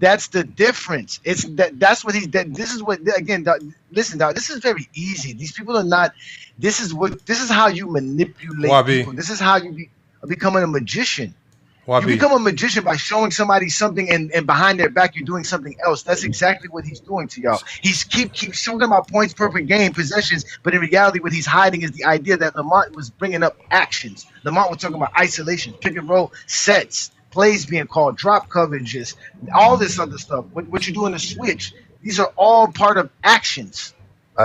That's the difference. It's that's what he's. This is what again. Listen, dog. This is very easy. These people are not. This is how you manipulate people. This is how you becoming a magician. You become a magician by showing somebody something and behind their back you're doing something else. That's exactly what he's doing to y'all. He's keep showing about points per game, possessions, but in reality what he's hiding is the idea that Lamont was bringing up actions. Lamont was talking about isolation, pick and roll, sets, plays being called, drop coverages, all this other stuff. What you do in the switch, these are all part of actions.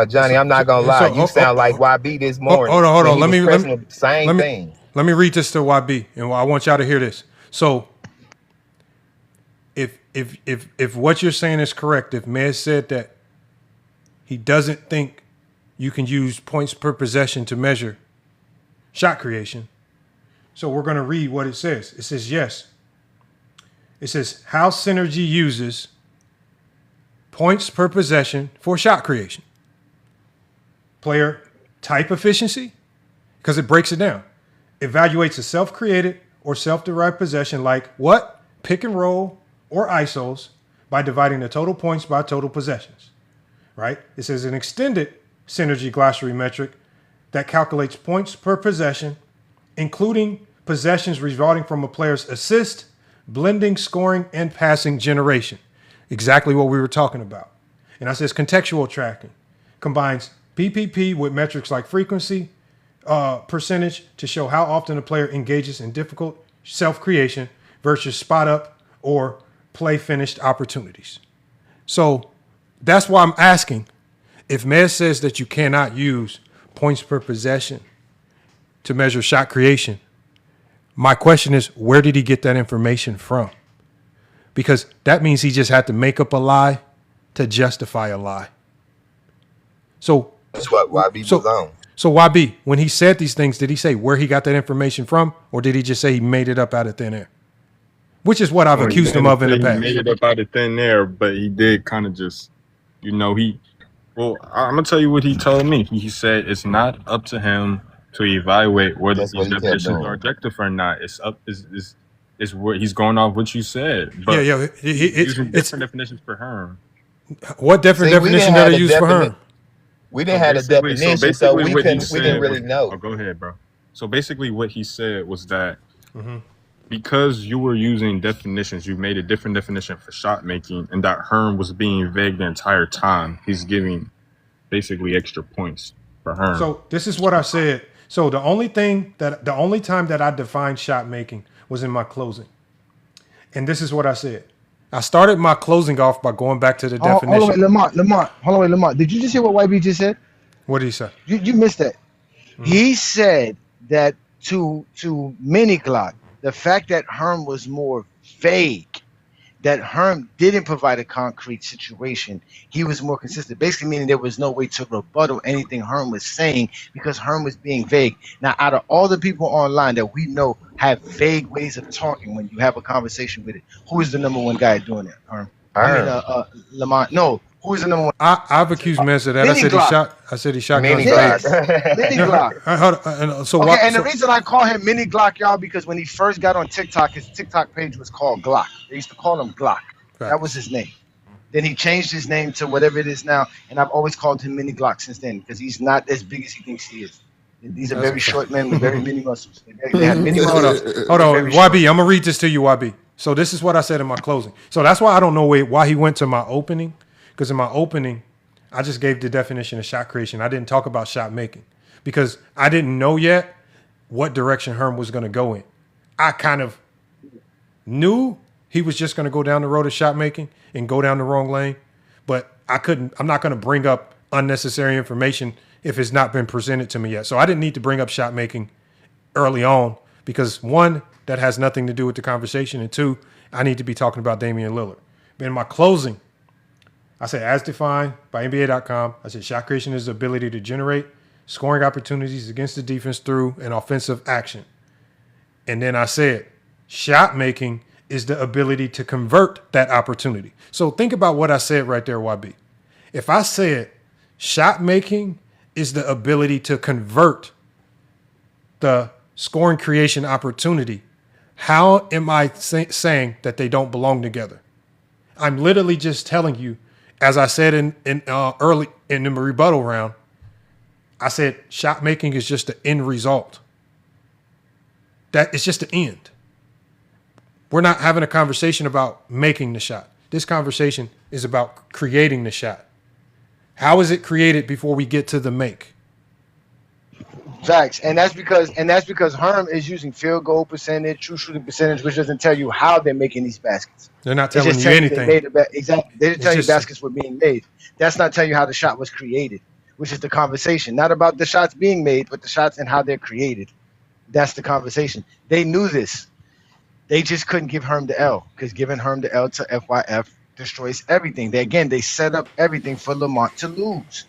Johnny, I'm not gonna lie. You sound like YB this morning. Hold on. Let me read this to YB, and I want y'all to hear this. So, if what you're saying is correct, if Mez said that he doesn't think you can use points per possession to measure shot creation, so we're going to read what it says. It says yes. It says how Synergy uses points per possession for shot creation. Player type efficiency, because it breaks it down. Evaluates a self-created or self-derived possession like what? Pick and roll or ISOs by dividing the total points by total possessions, right? It says an extended Synergy glossary metric that calculates points per possession, including possessions resulting from a player's assist, blending, scoring, and passing generation. Exactly what we were talking about. And I says contextual tracking combines PPP with metrics like frequency, percentage to show how often a player engages in difficult self-creation versus spot up or play finished opportunities. So that's why I'm asking if Mez says that you cannot use points per possession to measure shot creation. My question is, where did he get that information from? Because that means he just had to make up a lie to justify a lie. So that's what YB was on. So YB, when he said these things, did he say where he got that information from, or did he just say he made it up out of thin air? Which is what I've accused him of in the past. He made it up out of thin air, but he did kind of just, well, I'm going to tell you what he told me. He said it's not up to him to evaluate whether these definitions are objective or not. It's up, it's where he's going off what you said. But it's different definitions for Herm. What different definition did I use for Herm? We didn't have a definition, so we didn't really know. Oh, go ahead, bro. So basically what he said was that because you were using definitions, you made a different definition for shot making, and that Herm was being vague the entire time. He's giving basically extra points for Herm. So this is what I said. So the only time that I defined shot making was in my closing. And this is what I said. I started my closing off by going back to the definition. Hold on, wait, Lamont. Did you just hear what YB just said? What did he say? You missed that. He said that to Mini Glock, the fact that Herm was more vague, that Herm didn't provide a concrete situation, he was more consistent. Basically meaning there was no way to rebuttal anything Herm was saying because Herm was being vague. Now, out of all the people online that we know have vague ways of talking when you have a conversation with it, who is the number one guy doing that, Herm? Lamont. No, who is the number one? I've accused Mez of that. I said he shot Mini Glock. Mini Glock. And the reason I call him Mini Glock, y'all, because when he first got on TikTok, his TikTok page was called Glock. They used to call him Glock. Right. That was his name. Then he changed his name to whatever it is now, and I've always called him Mini Glock since then because he's not as big as he thinks he is. These are very short men with very many muscles. They have many muscles. Hold on, YB. I'm gonna read this to you, YB. So this is what I said in my closing. So that's why I don't know why he went to my opening, because in my opening, I just gave the definition of shot creation. I didn't talk about shot making because I didn't know yet what direction Herm was going to go in. I kind of knew he was just going to go down the road of shot making and go down the wrong lane, but I'm not going to bring up unnecessary information if it's not been presented to me yet. So I didn't need to bring up shot making early on because one, that has nothing to do with the conversation, and two, I need to be talking about Damian Lillard. But in my closing, I said, as defined by NBA.com, I said shot creation is the ability to generate scoring opportunities against the defense through an offensive action. And then I said, shot making is the ability to convert that opportunity. So think about what I said right there, YB. If I said shot making is the ability to convert the scoring creation opportunity, how am I saying that they don't belong together? I'm literally just telling you, as I said early in the rebuttal round, I said shot making is just the end result. That it's just the end. We're not having a conversation about making the shot. This conversation is about creating the shot. How is it created before we get to the make? Facts, and that's because Herm is using field goal percentage, true shooting percentage, which doesn't tell you how they're making these baskets. They're not telling you anything. Exactly, they just tell you baskets were being made. That's not telling you how the shot was created, which is the conversation. Not about the shots being made, but the shots and how they're created. That's the conversation. They knew this. They just couldn't give Herm the L, because giving Herm the L to FYF destroys everything. They set up everything for Lamont to lose.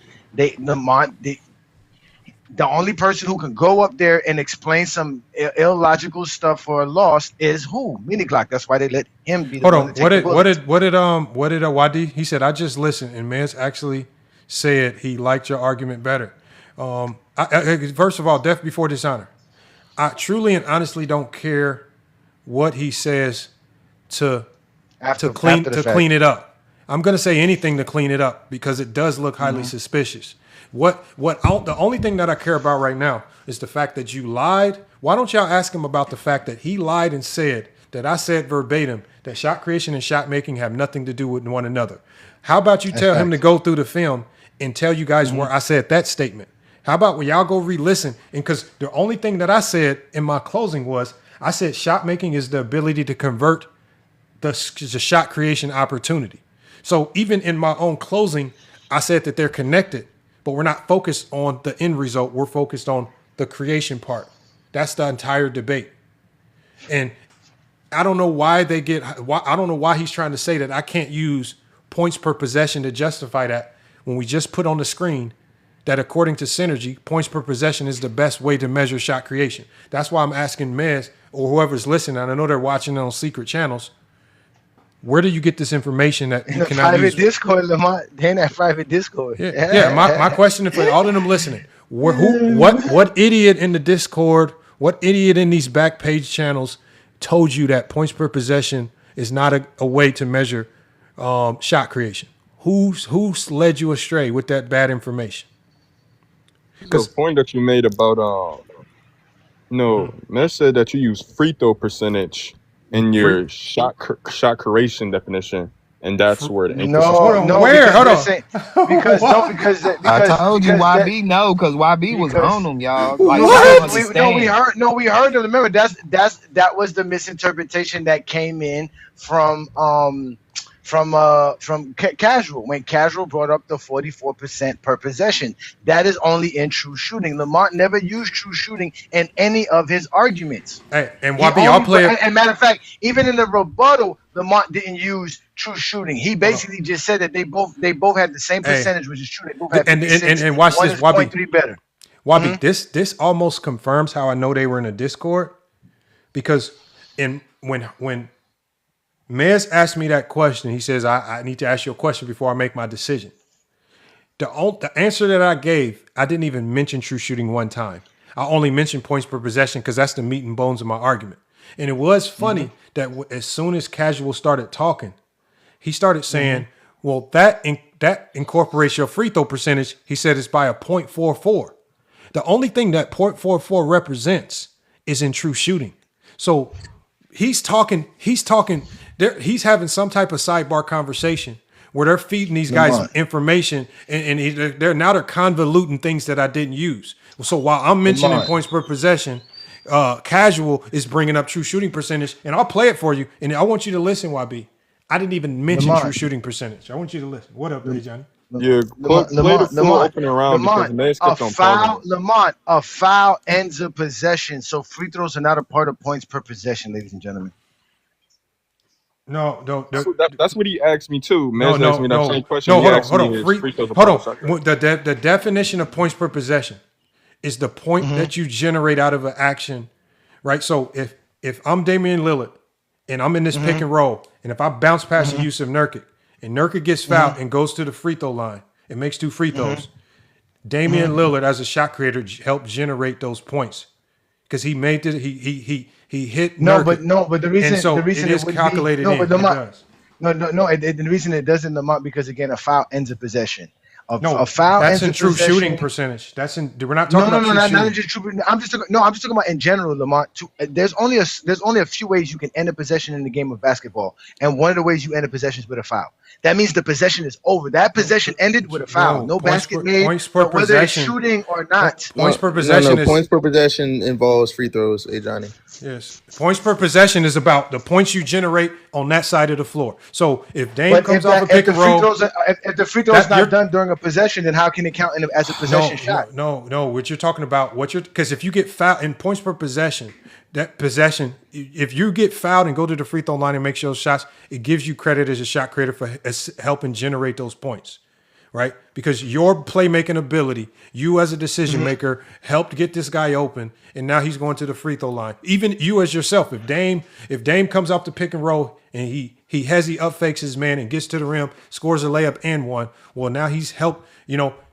The only person who can go up there and explain some illogical stuff for a loss is who? Mini Glock. That's why they let him be the Hold one on. to take What did YD? He said, I just listened, and Mans actually said he liked your argument better. First of all, death before dishonor. I truly and honestly don't care what he says to clean it up. I'm going to say anything to clean it up because it does look highly suspicious. The only thing that I care about right now is the fact that you lied. Why don't y'all ask him about the fact that he lied and said that I said verbatim that shot creation and shot making have nothing to do with one another? How about you tell him to go through the film and tell you guys where I said that statement? How about when y'all go re-listen? And because the only thing that I said in my closing was I said shot making is the ability to convert the shot creation opportunity. So even in my own closing, I said that they're connected. But we're not focused on the end result. We're focused on the creation part. That's the entire debate. And I don't know why I don't know why he's trying to say that I can't use points per possession to justify that when we just put on the screen that according to Synergy, points per possession is the best way to measure shot creation. That's why I'm asking Mez or whoever's listening, and I know they're watching it on secret channels, where do you get this information that you cannot private use? Discord, Lamont. They're in that private Discord. Yeah. My question is for all of them listening: what idiot in the Discord, what idiot in these back page channels told you that points per possession is not a way to measure shot creation? Who's led you astray with that bad information? The point that you made about Mesh said that you use free throw percentage in your shot creation definition, and that's where the Hold on. Because I told you YB because YB was on them, y'all. Like, we heard them. Remember, that was the misinterpretation that came in from Casual when Casual brought up the 44% per possession. That is only in true shooting. Lamont never used true shooting in any of his arguments. Hey, and YB, I'll play it. And matter of fact, even in the rebuttal, Lamont didn't use true shooting. He basically just said that they both had the same percentage, which is true. They both had 56. And watch this, YB. 0.3 better. YB, this almost confirms how I know they were in a Discord, because when Mez asked me that question, he says, I need to ask you a question before I make my decision. The answer that I gave, I didn't even mention true shooting one time. I only mentioned points per possession because that's the meat and bones of my argument. And it was funny that as soon as Casual started talking, he started saying, well, that incorporates your free throw percentage. He said it's by a 0.44. The only thing that 0.44 represents is in true shooting. So he's talking. He's having some type of sidebar conversation where they're feeding these guys Lamont. information, and they're convoluting things that I didn't use. So while I'm mentioning Lamont. points per possession, Casual is bringing up true shooting percentage, and I'll play it for you. And I want you to listen, YB. I didn't even mention Lamont. true shooting percentage. I want you to listen. What up, Johnny? Yeah, play the full opening round because the man's kept on pausing. Lamont, a foul ends a possession, so free throws are not a part of points per possession, ladies and gentlemen. No. That's what he asked me too. Man asked me that same question. No, He hold asked me on. is free throws a Hold part of shot on. The definition of points per possession is the point that you generate out of an action, right? So if I'm Damian Lillard and I'm in this pick and roll, and if I bounce past Yusuf Nurkic and Nurkic gets fouled and goes to the free throw line and makes 2 free throws, Damian Lillard as a shot creator helped generate those points because he made it. He hit Nurkic. But the reason it is calculated in. The reason it doesn't, Lamont, because again, a foul ends a possession. A foul that's ends in a true possession. shooting percentage. We're not talking about true not just true. I'm just talking about in general, Lamont. There's only a few ways you can end a possession in the game of basketball, and one of the ways you end a possession is with a foul. That means the possession is over. That possession ended with a foul. No basket made, whether it's shooting or not. Points per possession is points per possession involves free throws, Johnny. Yes, points per possession is about the points you generate on that side of the floor. So if Dame comes off a pick and roll, if the free throw is not done during a possession, then how can it count as a possession shot? No. What you're talking about, because if you get fouled in points per possession, that possession, if you get fouled and go to the free throw line and make those shots, it gives you credit as a shot creator for helping generate those points, right? Because your playmaking ability, you as a decision maker, helped get this guy open, and now he's going to the free throw line. Even you as yourself, if Dame comes off the pick and roll and he up fakes his man and gets to the rim, scores a layup and one, well, now he's helped.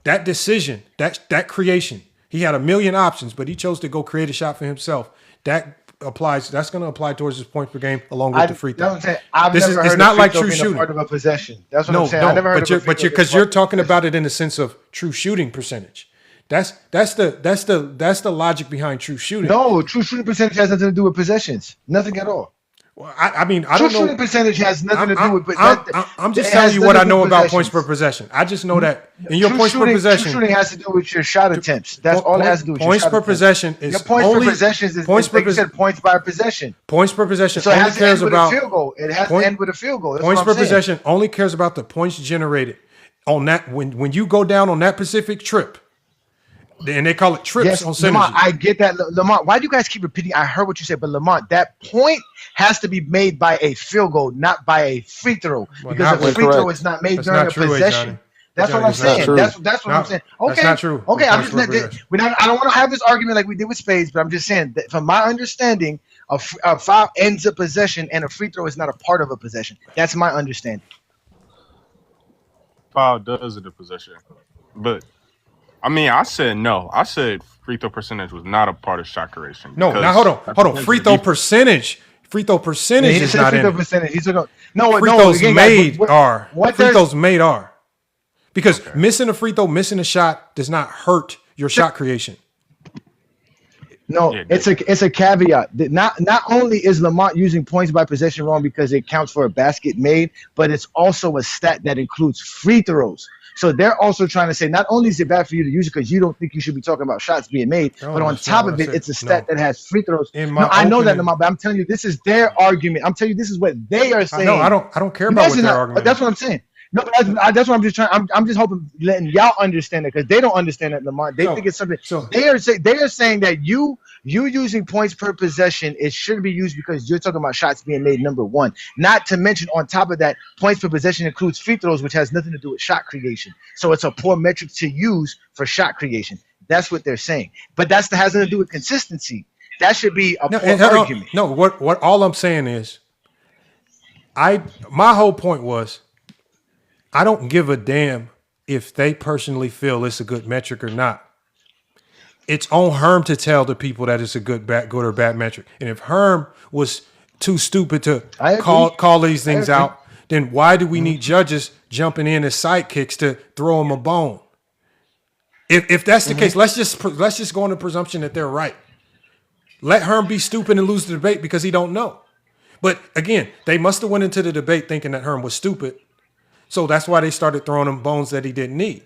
That decision, that creation. He had a million options, but he chose to go create a shot for himself. That's going to apply towards his point per game along with the free throw. It's not like true shooting. Part of a possession. That's what I'm saying. I never heard of because you're talking about it in the sense of true shooting percentage. That's the logic behind true shooting. No, true shooting percentage has nothing to do with possessions. Nothing at all. Well, I don't know. True shooting percentage has nothing to do with. I'm just telling you what I know about points per possession. I just know that in your points per possession, true shooting has to do with your shot attempts. That's all it has to do with points per possession. Your points per possession is points by possession. Points per possession. So it has to end with a field goal. It has to end with a field goal. Points per possession only cares about the points generated on that when you go down on that specific trip. And they call it trips on synergy. Lamont, I get that. Lamont, why do you guys keep repeating? I heard what you said, but Lamont, that point has to be made by a field goal, not by a free throw. Because a free throw is not made during a possession. That's what I'm saying. That's what I'm saying. Okay, that's not true. Okay, I don't want to have this argument like we did with Spades, but I'm just saying that from my understanding, a foul ends a possession, and a free throw is not a part of a possession. That's my understanding. Foul does in the possession, but. I mean, I said no. I said free throw percentage was not a part of shot creation. No, now hold on. Free throw percentage. Free throw percentage is not in it. Free throws made are. Because missing a free throw, missing a shot does not hurt your shot creation. No, it's a caveat. Not only is Lamont using points by possession wrong because it counts for a basket made, but it's also a stat that includes free throws. So they're also trying to say not only is it bad for you to use it because you don't think you should be talking about shots being made, but on top of it, it's a stat that has free throws. I know that, but I'm telling you, this is their argument. I'm telling you, this is what they are saying. No, I don't care about what their argument. That's what I'm saying. No, but that's what I'm just trying. I'm just hoping letting y'all understand it because they don't understand that, Lamont. They think it's something. They are saying that you using points per possession, it should be used because you're talking about shots being made, number one. Not to mention, on top of that, points per possession includes free throws, which has nothing to do with shot creation. So it's a poor metric to use for shot creation. That's what they're saying. But has nothing to do with consistency. That should be a poor argument. No, what all I'm saying is, my whole point was, I don't give a damn if they personally feel it's a good metric or not. It's on Herm to tell the people that it's a good or bad metric. And if Herm was too stupid to call these things out, then why do we need judges jumping in as sidekicks to throw them a bone? If that's the case, let's just go on the presumption that they're right. Let Herm be stupid and lose the debate because he don't know. But again, they must have went into the debate thinking that Herm was stupid. So that's why they started throwing him bones that he didn't need.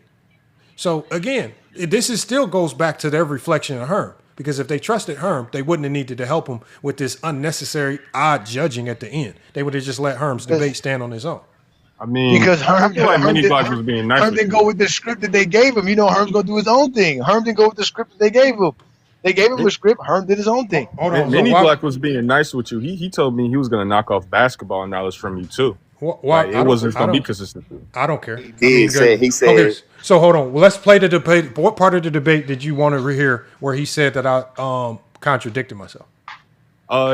So again, this is still goes back to their reflection of Herm. Because if they trusted Herm, they wouldn't have needed to help him with this unnecessary odd judging at the end. They would have just let Herm's debate stand on his own. I mean, Because I feel like Mini Glock was being nice. Herm didn't go with the script that they gave him. You know, Herm's gonna do his own thing. Herm didn't go with the script that they gave him. They gave him a script. Herm did his own thing. Mini Glock was being nice with you. He told me he was gonna knock off basketball knowledge from you too. Like, it wasn't gonna be consistent. I don't care. He said. Okay, so hold on. Well, let's play the debate. What part of the debate did you want to hear where he said that I contradicted myself?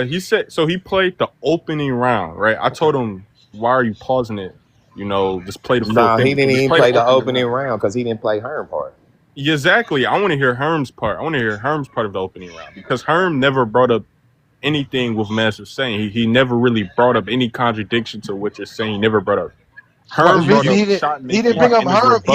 He said so. He played the opening round, right? I told him, "Why are you pausing it? You know, just play the full No, thing." he didn't even play the opening round because he didn't play Herm part. Exactly. I want to hear Herm's part. I want to hear Herm's part of the opening round because Herm never brought up anything with Maz was saying. He never really brought up any contradiction to what you're saying. He never brought up. Herm brought up shot making. He didn't bring up Herm. He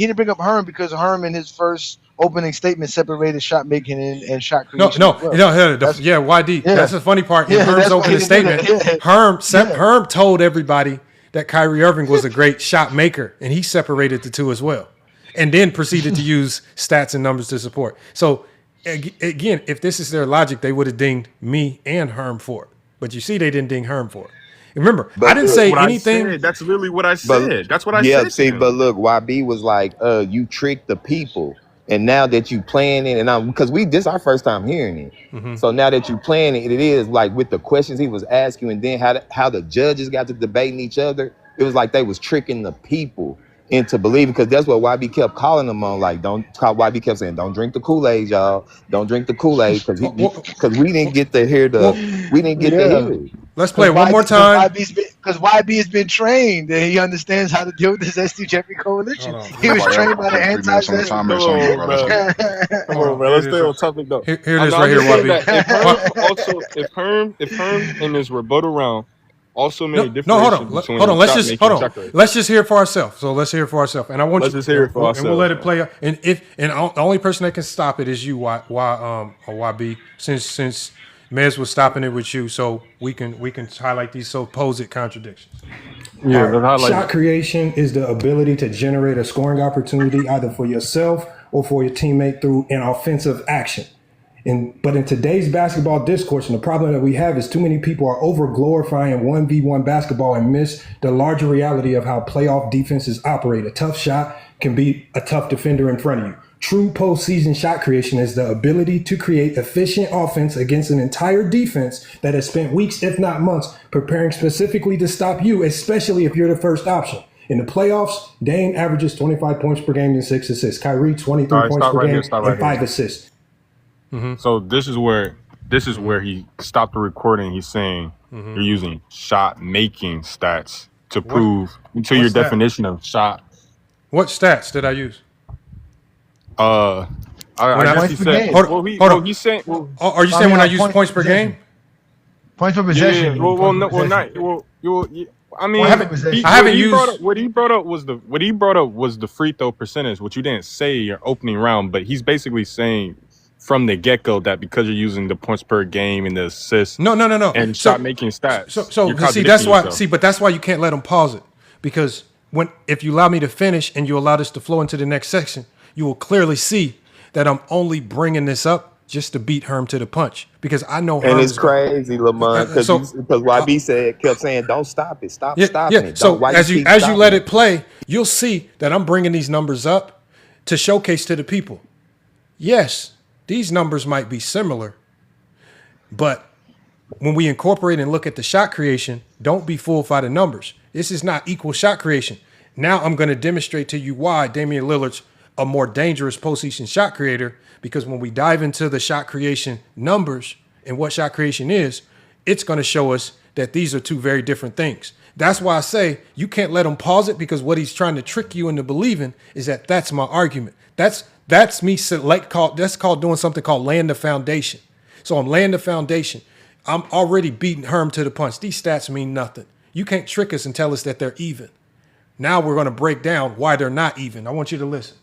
didn't bring up Herm because Herm in his first opening statement separated shot making and shot creation. YD. Yeah. That's the funny part. In Yeah, Herm's that's why opening he didn't do statement, that. Herm told everybody that Kyrie Irving was a great shot maker, and he separated the two as well, and then proceeded to use stats and numbers to support. So again, if this is their logic, they would have dinged me and Herm for it. But you see, they didn't ding Herm for it. Remember, I didn't say anything. That's literally what I said. That's what I said. Yeah, see, but look, YB was like, you tricked the people. And now that you playing it, and because this our first time hearing it. Mm-hmm. So now that you playing it, it is like with the questions he was asking, and then how the judges got to debating each other, it was like they was tricking the people into believing, because that's what YB kept calling them on. Like, YB kept saying, don't drink the Kool-Aid, y'all. Don't drink the Kool-Aid, because we didn't get to hear to hear it. Let's play it one more time. Because YB has been trained and he understands how to deal with this SD Jeffrey coalition. He was trained by the anti-SSD. Come on, man. Let's stay on topic though. Here it is right here, YB. If Herm in his rebuttal round also made a difference. Hold on. Let's just hear it for ourselves. So let's hear it for ourselves. And I want just hear it for ourselves. And we'll let it play out. And the only person that can stop it is you, YB. Since Mez was stopping it with you, so we can highlight these supposed contradictions. Yeah, shot creation is the ability to generate a scoring opportunity either for yourself or for your teammate through an offensive action. But in today's basketball discourse, and the problem that we have is too many people are over glorifying 1v1 basketball and miss the larger reality of how playoff defenses operate. A tough shot can beat a tough defender in front of you. True postseason shot creation is the ability to create efficient offense against an entire defense that has spent weeks, if not months, preparing specifically to stop you, especially if you're the first option. In the playoffs, Dame averages 25 points per game and 6 assists. Kyrie, 23 points per game and 5 assists. Mm-hmm. So this is where he stopped the recording. He's saying you're using shot making stats to prove to your definition of shot. What stats did I use? I guess he said. Hold on. He said. Are you saying when I use points per game? Points per possession. I mean, what he brought up was the free throw percentage, which you didn't say your opening round, but he's basically saying from the get-go that because you're using the points per game and the assists, no, and shot making stats. So see, that's why. See, but that's why you can't let them pause it, because if you allow me to finish and you allow this to flow into the next section, you will clearly see that I'm only bringing this up just to beat Herm to the punch, because I know. And it's crazy, Lamont, because YB kept saying, "Don't stop it, stop stopping it." So as you let it play, you'll see that I'm bringing these numbers up to showcase to the people. Yes, these numbers might be similar, but when we incorporate and look at the shot creation, don't be fooled by the numbers. This is not equal shot creation. Now I'm going to demonstrate to you why Damian Lillard's a more dangerous postseason shot creator, because when we dive into the shot creation numbers and what shot creation is, it's going to show us that these are two very different things. That's why I say you can't let him pause it, because what he's trying to trick you into believing is that that's my argument. That's me that's called doing something called laying the foundation. So I'm laying the foundation. I'm already beating Herm to the punch. These stats mean nothing. You can't trick us and tell us that they're even. Now we're going to break down why they're not even. I want you to listen.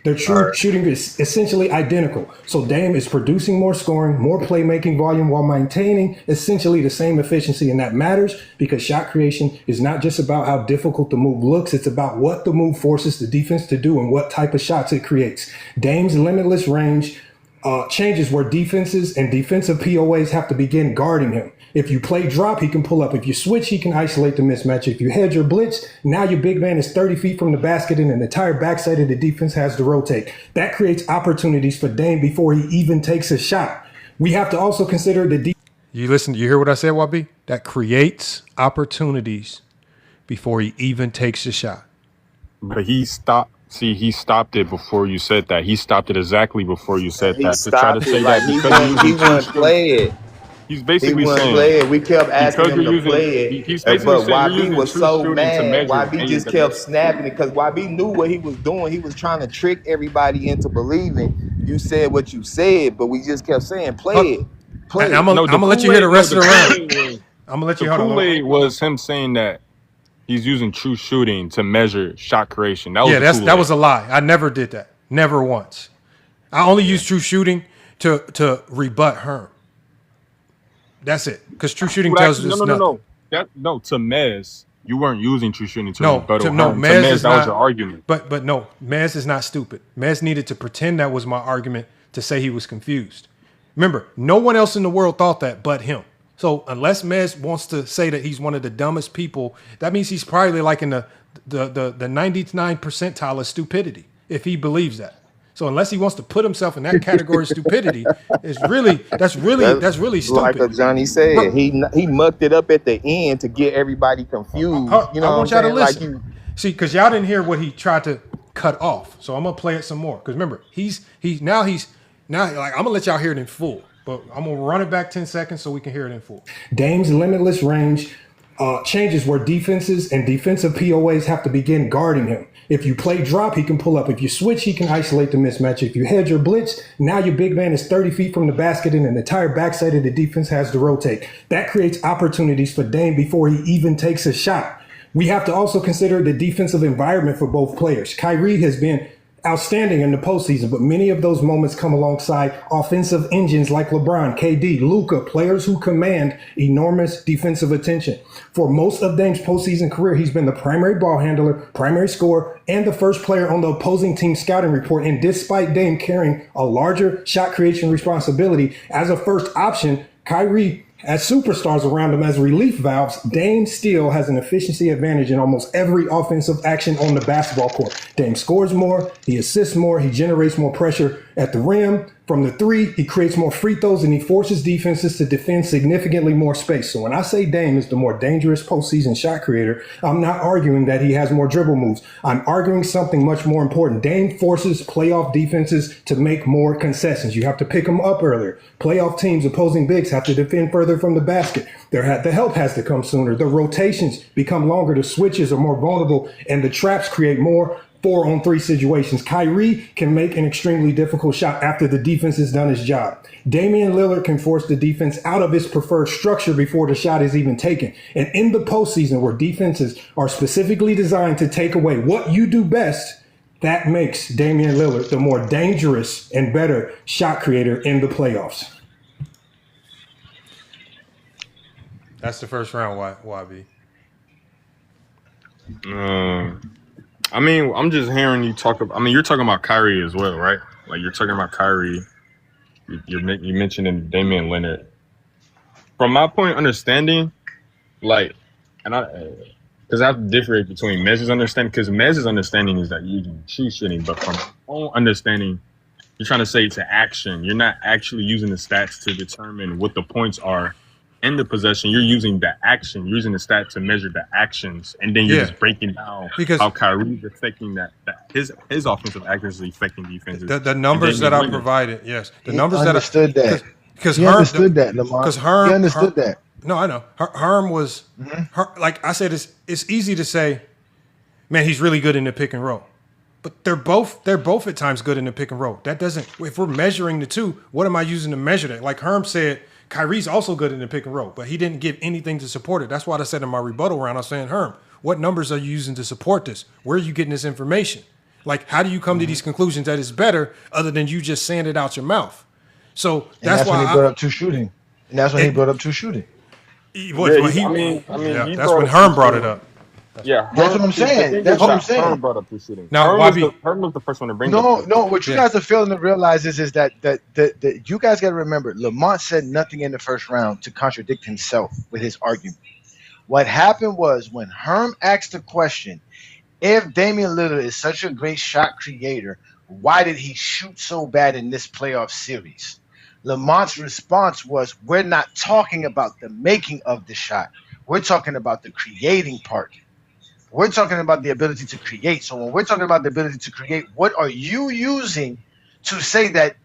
Their true shooting is essentially identical. So Dame is producing more scoring, more playmaking volume while maintaining essentially the same efficiency. And that matters because shot creation is not just about how difficult the move looks. It's about what the move forces the defense to do and what type of shots it creates. Dame's limitless range changes where defenses and defensive POAs have to begin guarding him. If you play drop, he can pull up. If you switch, he can isolate the mismatch. If you hedge or blitz, now your big man is 30 feet from the basket and an entire backside of the defense has to rotate. That creates opportunities for Dame before he even takes a shot. We have to also consider the You listen, you hear what I said, YB? That creates opportunities before he even takes a shot. But he stopped. See, he stopped it before you said that. He stopped it exactly before you said He that. To try to stopped say it like that he because wouldn't play it. he's He basically wouldn't saying play it. We kept asking because him you're to using. play it, He's basically but saying you're YB using was true so shooting to mad. measure. YB just kept snapping it because YB knew what he was doing. He was trying to trick everybody into believing you said what you said, but we just kept saying, play it, play And it. I'm gonna let you hear the rest of the round. I'm gonna let you The hold on. Kool-Aid was him saying that he's using true shooting to measure shot creation. That was the that was Kool-Aid. a lie. I never did that. Never once. I only use true shooting to rebut Herm. That's it. Because true shooting tells us nothing. No. To Mez, you weren't using true shooting to No, rebuttal no, Herm. Mez to Mez, is that not. was your argument. But no, Mez is not stupid. Mez needed to pretend that was my argument to say he was confused. Remember, no one else in the world thought that but him. So unless Mez wants to say that he's one of the dumbest people, that means he's probably like in the 99th percentile of stupidity if he believes that. So unless he wants to put himself in that category of stupidity, that's really Like stupid. Johnny said, he mucked it up at the end to get everybody confused. You know I what I'm want y'all to saying? listen. Like you. See, because y'all didn't hear what he tried to cut off. So I'm gonna play it some more. Because remember, he's now like I'm gonna let y'all hear it in full. But I'm gonna run it back 10 seconds so we can hear it in full. Dame's limitless range changes where defenses and defensive POAs have to begin guarding him. If you play drop, he can pull up. If you switch, he can isolate the mismatch. If you hedge or blitz, now your big man is 30 feet from the basket and an entire backside of the defense has to rotate. That creates opportunities for Dame before he even takes a shot. We have to also consider the defensive environment for both players. Kyrie has been outstanding in the postseason, but many of those moments come alongside offensive engines like LeBron, KD, Luka, players who command enormous defensive attention. For most of Dame's postseason career, he's been the primary ball handler, primary scorer, and the first player on the opposing team's scouting report. And despite Dame carrying a larger shot creation responsibility as a first option, Kyrie as superstars around him as relief valves, Dame still has an efficiency advantage in almost every offensive action on the basketball court. Dame scores more, he assists more, he generates more pressure at the rim. From the three, he creates more free throws and he forces defenses to defend significantly more space. So when I say Dame is the more dangerous postseason shot creator, I'm not arguing that he has more dribble moves. I'm arguing something much more important. Dame forces playoff defenses to make more concessions. You have to pick them up earlier. Playoff teams, opposing bigs, have to defend further from the basket. The help has to come sooner. The rotations become longer. The switches are more vulnerable and the traps create more 4-on-3 situations. Kyrie can make an extremely difficult shot after the defense has done its job. Damian Lillard can force the defense out of its preferred structure before the shot is even taken. And in the postseason, where defenses are specifically designed to take away what you do best, that makes Damian Lillard the more dangerous and better shot creator in the playoffs. That's the first round, YB. I mean, I'm just hearing you talk about. I mean, you're talking about Kyrie as well, right? Like you're talking about Kyrie. You mentioning Damian Lillard. From my point of understanding, like, and because I have to differentiate between Mez's understanding, because Mez's understanding is that you're using true shooting, but from my own understanding, you're trying to say to action. You're not actually using the stats to determine what the points are in the possession. You're using the action. You're using the stat to measure the actions, and then you're just breaking down how Kyrie's affecting that his offensive accuracy affecting defenses. The numbers that I provided, yes, the numbers that understood that because he understood that, Lamar. Because Herm, he understood that. No, I know. Herm was like I said. It's easy to say, man, he's really good in the pick and roll, but they're both at times good in the pick and roll. That doesn't. If we're measuring the two, what am I using to measure that? Like Herm said, Kyrie's also good in the pick and roll, but he didn't give anything to support it. That's why I said in my rebuttal round, I was saying, Herm, what numbers are you using to support this? Where are you getting this information? Like, how do you come to these conclusions that it's better other than you just saying it out your mouth? So that's why when he brought up two shooting. And that's when he brought up two shooting. He brought When up Herm two brought it shooting. up. Yeah, That's what I'm saying. That's what I'm saying. Herm brought up two shooting. Now, Herm was the first one to bring up. No. What you guys are failing to realize is that you guys got to remember, Lamont said nothing in the first round to contradict himself with his argument. What happened was when Herm asked the question, if Damian Lillard is such a great shot creator, why did he shoot so bad in this playoff series? Lamont's response was, we're not talking about the making of the shot. We're talking about the creating part. We're talking about the ability to create. So when we're talking about the ability to create, what are you using to say that,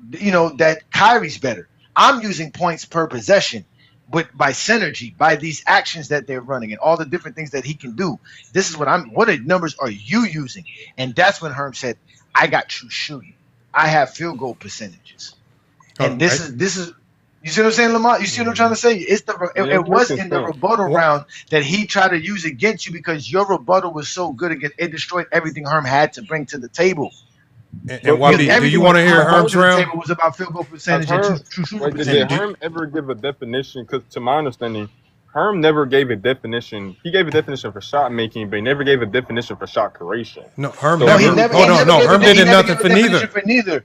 that Kyrie's better? I'm using points per possession, but by synergy, by these actions that they're running and all the different things that he can do. This is what numbers are you using? And that's when Herm said, I got true shooting. I have field goal percentages. And this is you see what I'm saying, Lamont? You see what I'm trying to say? It was in the rebuttal round that he tried to use against you because your rebuttal was so good against it destroyed everything Herm had to bring to the table. And YB, do you want to hear Herm's round? It was about field goal percentage and true shooting percentage. Did Herm ever give a definition? Because to my understanding, Herm never gave a definition. He gave a definition for shot making, but he never gave a definition for shot creation. No, Herm never. Herm didn't nothing for neither.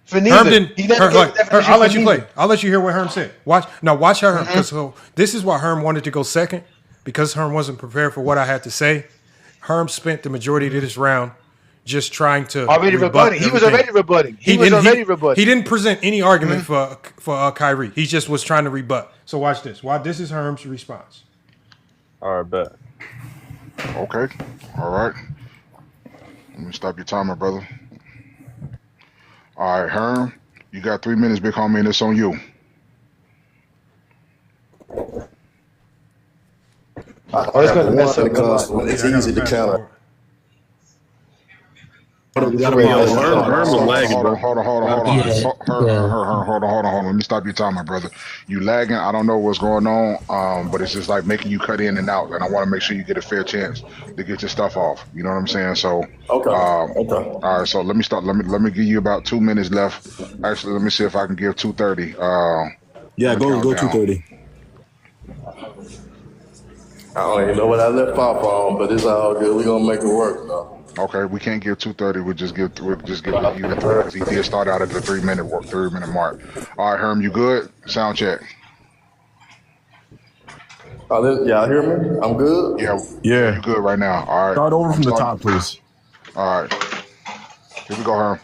Herm didn't. I'll let you play. I'll let you hear what Herm said. Watch Herm. Because this is why Herm wanted to go second, because Herm wasn't prepared for what I had to say. Herm spent the majority of this round just trying to rebutting. He was already rebutting. He didn't present any argument for Kyrie. He just was trying to rebut. So watch this. This is Herm's response. All right, bet. Okay. All right. Let me stop your timer, brother. All right, Herm, you got 3 minutes, big homie, and it's on you. It's easy to counter. Hold on. Let me stop your timer, brother. You lagging. I don't know what's going on, but it's just like making you cut in and out, and I want to make sure you get a fair chance to get your stuff off. You know what I'm saying? So, okay. All right. So let me start. Let me give you about 2 minutes left. Actually, let me see if I can give 2:30. Go 2:30. I don't even know what I left off on, but it's all good. We're gonna make it work though. Okay, we can't give 2:30. We'll just give you because he did start out at the 3 minute mark. All right, Herm, you good? Sound check. Y'all hear me? I'm good. Yeah. You good right now? All right. Start over from the top, please. All right. Here we go, Herm.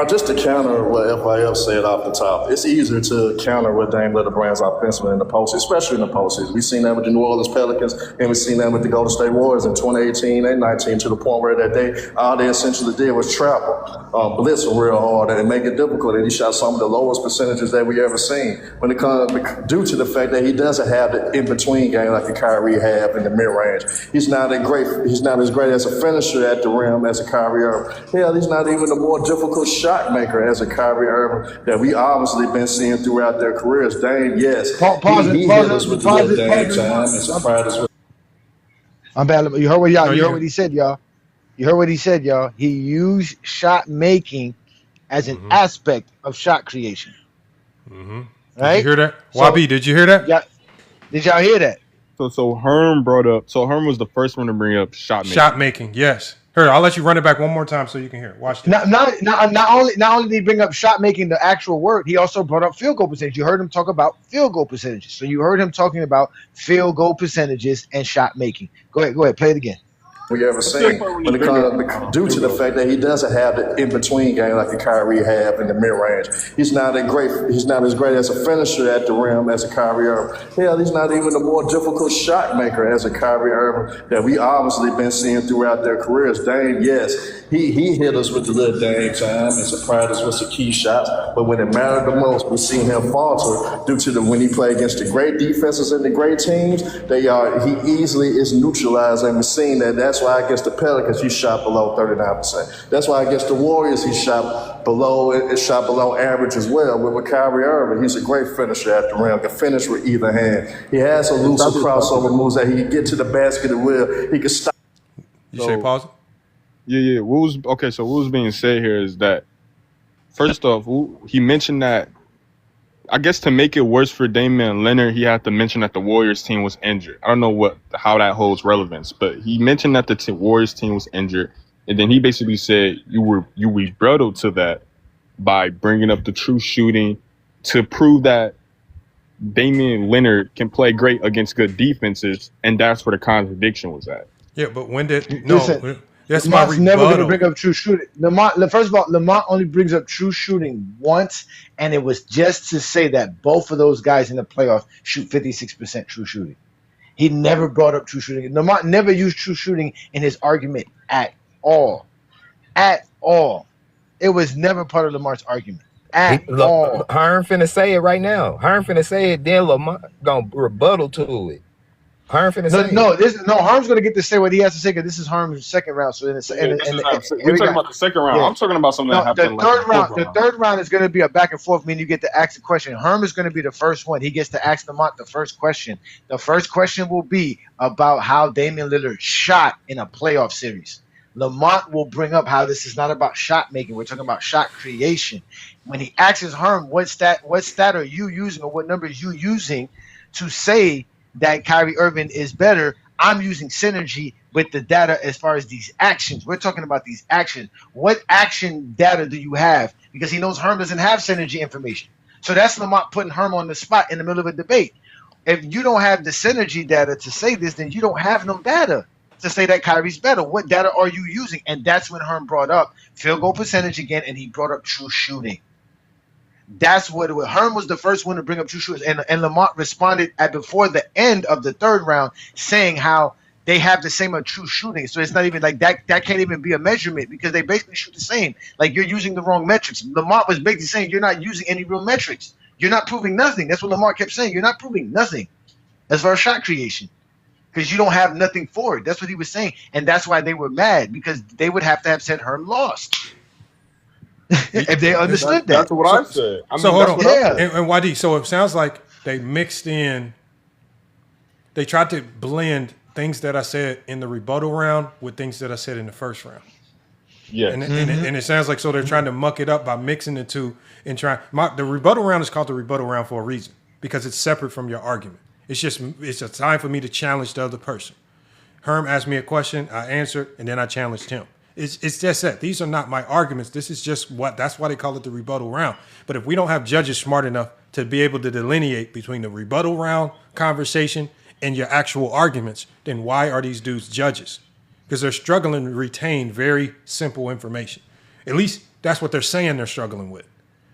Just to counter what FYF said off the top, it's easier to counter what Dame Lillard brings offensively in the postseason, especially in the postseason. We've seen that with the New Orleans Pelicans, and we've seen that with the Golden State Warriors in 2018 and 19 to the point where that day, all they essentially did was travel, blitz real hard and make it difficult. And he shot some of the lowest percentages that we ever seen when it comes due to the fact that he doesn't have the in-between game like a Kyrie have in the mid-range. He's not as great as a finisher at the rim as a Kyrie Irving. Hell, he's not even a more difficult shot maker as a Kyrie Irving that we obviously been seeing throughout their careers. Dame, yes, he hit us with the Dame time and surprised us with. I'm bad. You heard what what he said, y'all. You heard what he said, y'all. He used shot making as an aspect of shot creation. Mm-hmm. Right? Did you hear that? YB, did you hear that? Yeah. Did y'all hear that? So Herm Herm was the first one to bring up shot making. Shot making, yes. Here, I'll let you run it back one more time so you can hear it. Watch this. Not only did he bring up shot making, the actual word, he also brought up field goal percentage. You heard him talk about field goal percentages. So you heard him talking about field goal percentages and shot making. Go ahead, play it again. We ever seen when it comes due to the fact that he doesn't have the in-between game like a Kyrie have in the mid-range. He's not as great as a finisher at the rim as a Kyrie Irving. Hell, he's not even a more difficult shot maker as a Kyrie Irving that we obviously been seeing throughout their careers. Dame, yes, he hit us with the little Dame time and surprised us with some key shots. But when it mattered the most, we seen him falter due to when he played against the great defenses and the great teams. He easily is neutralized, and we've seen that. That's why against the Pelicans he shot below 39%. That's why against the Warriors he shot below average as well. But with Kyrie Irving, he's a great finisher at the rim. Can finish with either hand. He has some elusive crossover moves that he can get to the basket at will. He can stop. You say pause? Yeah. What was being said here is that first off, he mentioned that I guess to make it worse for Damian Lillard, he had to mention that the Warriors team was injured. I don't know how that holds relevance, but he mentioned that the Warriors team was injured, and then he basically said you rebutted to that by bringing up the true shooting to prove that Damian Lillard can play great against good defenses, and that's where the contradiction was at. Yeah, but when did Listen, that's Lamont's my never going to rebuttal. bring up true shooting. First of all, Lamont only brings up true shooting once, and it was just to say that both of those guys in the playoffs shoot 56% true shooting. He never brought up true shooting. Lamont never used true shooting in his argument at all. At all. It was never part of Lamar's argument. At all. Herm finna say it right now. Herm finna say it, then Lamont gonna rebuttal to it. Herm finna say Herm's gonna get to say what he has to say because this is Herm's second round. So We're talking about the second round. I'm talking about something that happened. The third round is gonna be a back and forth, meaning you get to ask the question. Herm is gonna be the first one. He gets to ask Lamont the first question. The first question will be about how Damian Lillard shot in a playoff series. Lamont will bring up how this is not about shot making. We're talking about shot creation. When he asks Herm, what stat are you using or what number is you using to say that Kyrie Irving is better? I'm using synergy with the data as far as these actions. We're talking about these actions. What action data do you have? Because he knows Herm doesn't have synergy information. So that's Lamont putting Herm on the spot in the middle of a debate. If you don't have the synergy data to say this, then you don't have no data to say that Kyrie's better. What data are you using? And that's when Herm brought up field goal percentage again, and he brought up true shooting. That's what it was. Herm was the first one to bring up true shooters, and Lamont responded before the end of the third round, saying how they have the same true shooting. So it's not even like that. That can't even be a measurement because they basically shoot the same. Like you're using the wrong metrics. Lamont was basically saying you're not using any real metrics. You're not proving nothing. That's what Lamont kept saying. You're not proving nothing as far as shot creation because you don't have nothing for it. That's what he was saying, and that's why they were mad because they would have to have said Herm lost. If they understood that. That's what I said. So hold on. And YD, so it sounds like they mixed in, they tried to blend things that I said in the rebuttal round with things that I said in the first round. Yeah. And it sounds like so they're trying to muck it up by mixing the two and trying. The rebuttal round is called the rebuttal round for a reason because it's separate from your argument. It's a time for me to challenge the other person. Herm asked me a question, I answered, and then I challenged him. It's just that these are not my arguments. This is just that's why they call it the rebuttal round. But if we don't have judges smart enough to be able to delineate between the rebuttal round conversation and your actual arguments, then why are these dudes judges? Because they're struggling to retain very simple information. At least that's what they're saying they're struggling with,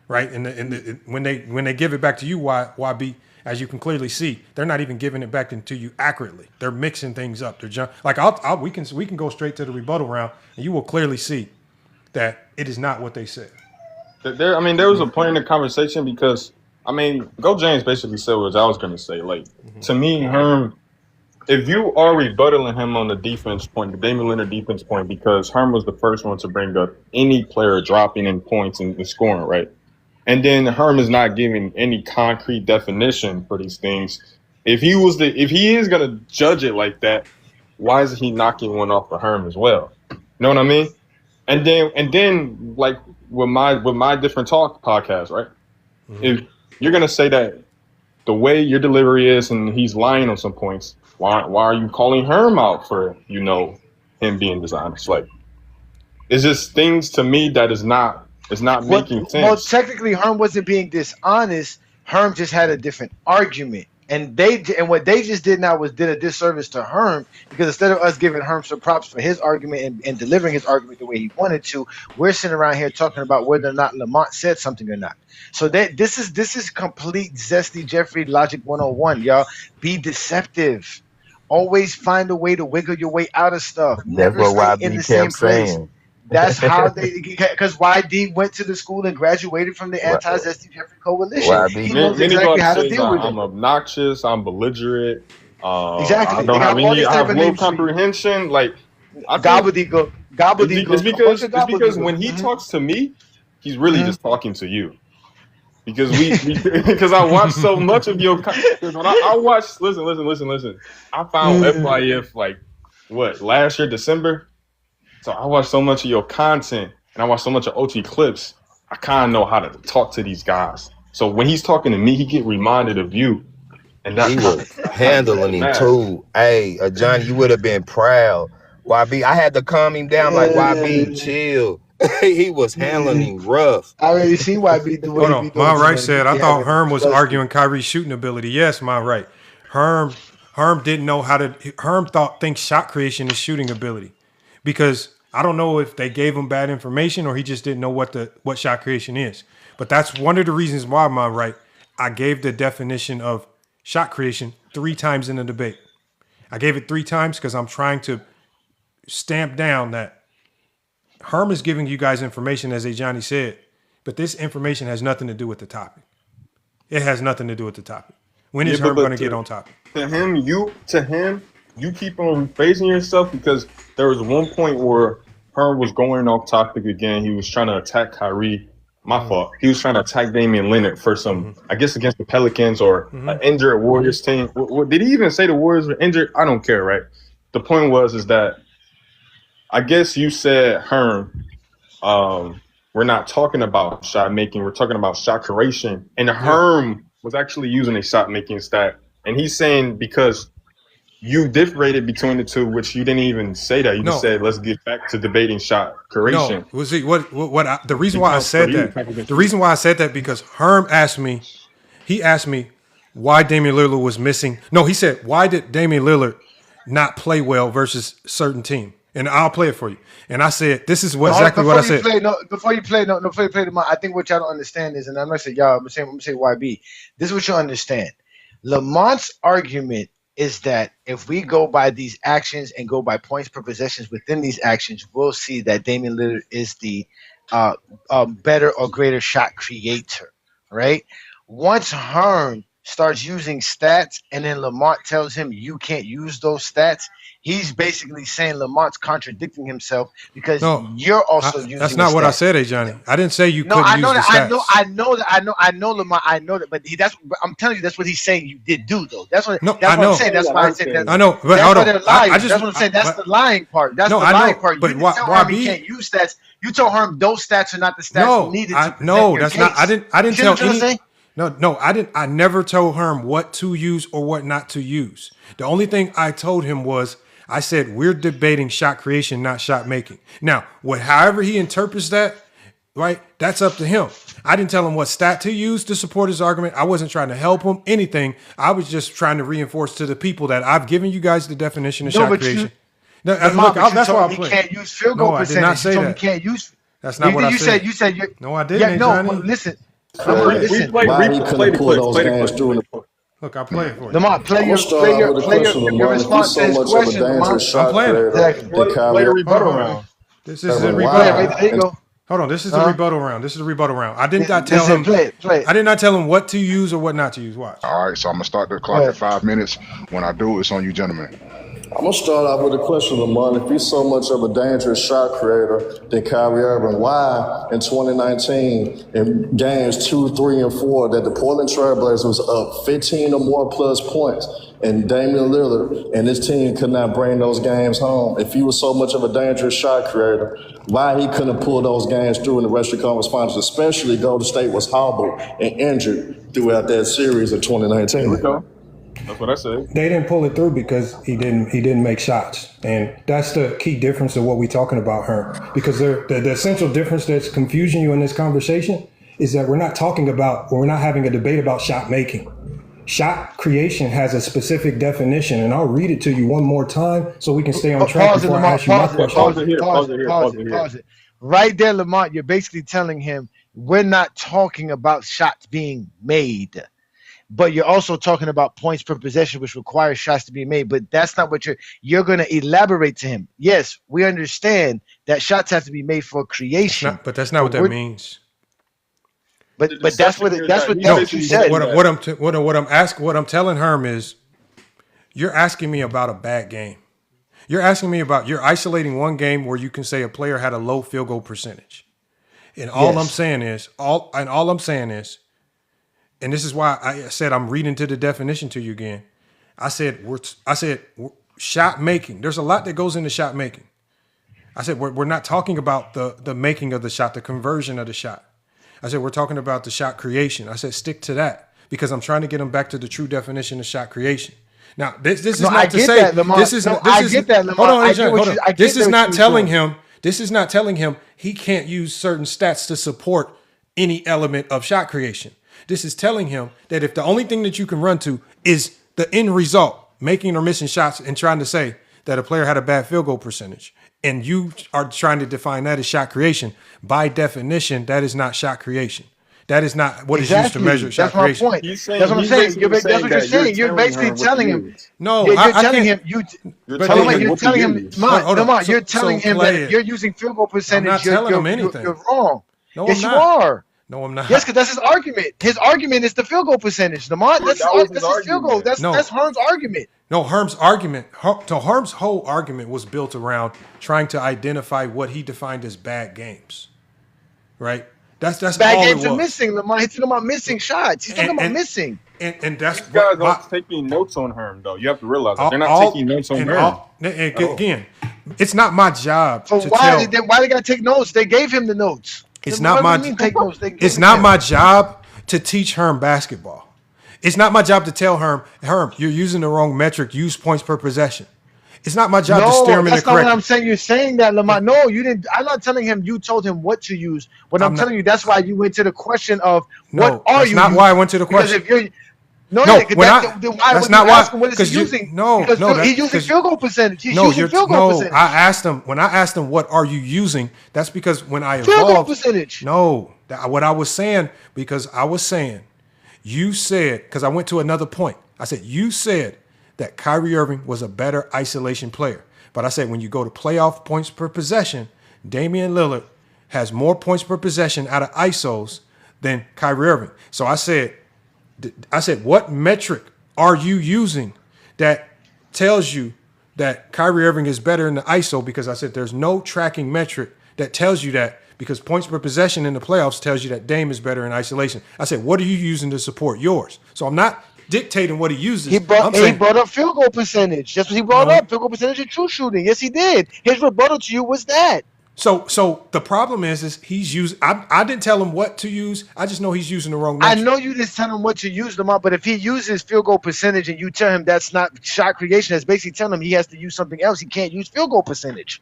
right? And when they give it back to you, YB, as you can clearly see, they're not even giving it back to you accurately. They're mixing things up. They're we can go straight to the rebuttal round, and you will clearly see that it is not what they said. There was a point in the conversation because Go James basically said what I was going to say. Like to me, Herm, if you are rebuttaling him on the defense point, the Damian Lillard defense point, because Herm was the first one to bring up any player dropping in points and scoring, right? And then Herm is not giving any concrete definition for these things. If he is gonna judge it like that, why is he knocking one off for Herm as well? You know what I mean? And then like with my different talk podcast, right? Mm-hmm. If you're gonna say that the way your delivery is and he's lying on some points, why are you calling Herm out for him being dishonest? Like it's just things to me that is not. It's not making sense. Well, technically, Herm wasn't being dishonest. Herm just had a different argument, and what they just did now was did a disservice to Herm because instead of us giving Herm some props for his argument and delivering his argument the way he wanted to, we're sitting around here talking about whether or not Lamont said something or not. So this is complete zesty Jeffrey logic 101, y'all. Be deceptive. Always find a way to wiggle your way out of stuff. That's what YB kept saying. That's how because YD went to the school and graduated from the anti-Zesty Jeffrey Coalition. He knows exactly how to deal with it. I'm obnoxious. I'm belligerent. Exactly. I don't have low comprehension. Like gobbledygook. It's because when he talks to me, he's really just talking to you. Because because I watch so much of your. When I watch, listen. I found FYF like last year, December. So I watched so much of your content and I watched so much of OT clips. I kind of know how to talk to these guys. So when he's talking to me, he get reminded of you. And He was handling him too. Hey, Johnny, you would have been proud. YB, I had to calm him down like YB, chill. He was handling him rough. I already see YB do what Hold he on. be doing. My right tonight. said, He I thought having Herm was flushed. arguing Kyrie's shooting ability. Yes, my right. Herm didn't know how to. Herm thinks shot creation is shooting ability, because I don't know if they gave him bad information or he just didn't know what shot creation is. But that's one of the reasons why, my right, I gave the definition of shot creation 3 times in the debate. I gave it 3 times because I'm trying to stamp down that Herm is giving you guys information, as Johnny said, but this information has nothing to do with the topic. It has nothing to do with the topic. When is Herm going to get on topic? To him, you keep on rephrasing yourself, because there was one point where Herm was going off topic again. He was trying to attack Kyrie. My fault. He was trying to attack Damian Lillard for some, I guess, against the Pelicans or an injured Warriors team. Did he even say the Warriors were injured? I don't care, right? The point is that I guess you said, Herm, we're not talking about shot making, we're talking about shot creation. And Herm was actually using a shot making stat. And he's saying because you differentiated between the two, which you didn't even say that. You just said, let's get back to debating shot creation. No, was it the reason why I said that? The reason why I said that because Herm asked me, why Damian Lillard was missing. No, he said, why did Damian Lillard not play well versus certain team? And I'll play it for you. And I said, this is exactly what I said. Before you play the I think what y'all don't understand is, and I'm gonna say y'all, I'm gonna say YB. This is what you understand. Lamont's argument is that if we go by these actions and go by points per possessions within these actions, we'll see that Damian Lillard is the better or greater shot creator, right? Once Herm starts using stats and then Lamont tells him you can't use those stats, he's basically saying Lamont's contradicting himself because you're also using that's not what I said, Johnny. I didn't say you couldn't use the stats. I know Lamont, I know that, but I'm telling you, that's what he's saying you did do though. That's what I I'm know. saying. That's why I said that. I know, but that's hold why on. they're lying. I just, that's what I'm saying. That's the lying part. That's no, the I lying know, part. but You didn't tell him he can't use stats. You told him those stats are not the stats needed to present your that's case. not. I didn't tell any. No, I didn't. I never told Herm what to use or what not to use. The only thing I told him was I said we're debating shot creation, not shot making. Now, however he interprets that, right? That's up to him. I didn't tell him what stat to use to support his argument. I wasn't trying to help him anything. I was just trying to reinforce to the people that I've given you guys the definition of shot creation. Look, that's why I'm playing. Can't use field goal percentage. I did not say that. You can't use. That's not what I said. You said. No, I didn't. Yeah, no, listen. Why he couldn't pull those games through? Look, I'll play it for you. Lamont, play your response to his question, Lamont. I'm playing it. Play the rebuttal round. This is the rebuttal round. There you go. Hold on, this is the rebuttal round. This is the rebuttal round. I did not tell him. Play it. I did not tell him what to use or what not to use. Watch. All right, so I'm gonna start the clock at 5 minutes. When I do, it's on you, gentlemen. I'm going to start off with a question, Lamont. If he's so much of a dangerous shot creator than Kyrie Irving, why in 2019, in games 2, 3, and 4, that the Portland Trailblazers was up 15 or more plus points, and Damian Lillard and his team could not bring those games home? If he was so much of a dangerous shot creator, why he couldn't pull those games through in the Western Conference Finals, especially Golden State was hobbled and injured throughout that series in 2019? Here we go. That's what I said. They didn't pull it through because he didn't make shots, and that's the key difference of what we're talking about, Herm. Because the essential difference that's confusing you in this conversation is that we're not having a debate about shot making. Shot creation has a specific definition, and I'll read it to you one more time so we can stay on track before I ask you my question. Pause it. Right there, Lamont, you're basically telling him we're not talking about shots being made. But you're also talking about points per possession, which requires shots to be made. But that's not what you're going to elaborate to him. Yes, we understand that shots have to be made for creation. But that's not what that means. But that's what you said. What I'm telling Herm is, you're asking me about a bad game. You're isolating one game where you can say a player had a low field goal percentage, and all I'm saying is, and this is why I said I'm reading to the definition to you again. I said shot making. There's a lot that goes into shot making. I said we're not talking about the making of the shot, the conversion of the shot. I said we're talking about the shot creation. I said stick to that because I'm trying to get them back to the true definition of shot creation. Now this is not to say this is hold on, Adrian. This is not telling him. This is not telling him he can't use certain stats to support any element of shot creation. This is telling him that if the only thing that you can run to is the end result, making or missing shots, and trying to say that a player had a bad field goal percentage, and you are trying to define that as shot creation, by definition, that is not shot creation. That is not what is used to measure shot creation. That's my point. That's what I'm saying. That's what you're saying. You're basically telling him. No, you're telling him. You're telling him. Lamont, you're telling him that you're using field goal percentage. I'm not telling him anything. You're wrong. No, yes, I'm you not. are. No, I'm not. Yes, because that's his argument. His argument is the field goal percentage. Lamont, that's his field goal. That's Herm's argument. No, Herm's argument. So Herm's whole argument was built around trying to identify what he defined as bad games. Right? That's bad all games it was. are missing. Lamont, he's talking about missing shots. He's talking about missing. And that's these guys aren't taking notes on Herm though. You have to realize that. They're not taking notes on Herm. Again, it's not my job So to why tell. why they gotta take notes? They gave him the notes. It's not my. Take notes? It's not my job to teach Herm basketball. It's not my job to tell Herm, you're using the wrong metric. Use points per possession. It's not my job to steer him in the correct. That's not what I'm saying. You're saying that, Lamont. No, you didn't. I'm not telling him you told him what to use. But I'm telling you that's why you went to the question of what are you? That's not why I went to the question. Because if you're that's not why. What is he using? He's using field goal percentage. He's using field goal percentage. I asked him when I asked him what are you using. That's because when I evolved, field goal percentage. No, what I was saying because I was saying you said because I went to another point. I said you said that Kyrie Irving was a better isolation player, but I said when you go to playoff points per possession, Damian Lillard has more points per possession out of isos than Kyrie Irving. So I said, what metric are you using that tells you that Kyrie Irving is better in the ISO? Because I said there's no tracking metric that tells you that because points per possession in the playoffs tells you that Dame is better in isolation. I said, what are you using to support yours? So I'm not dictating what he uses. He brought up field goal percentage. That's what he brought up. Field goal percentage and true shooting. Yes, he did. His rebuttal to you was that. So the problem is he's used. I didn't tell him what to use. I just know he's using the wrong metric. I know you didn't tell him what to use, Lamont, but if he uses field goal percentage and you tell him that's not shot creation, that's basically telling him he has to use something else. He can't use field goal percentage.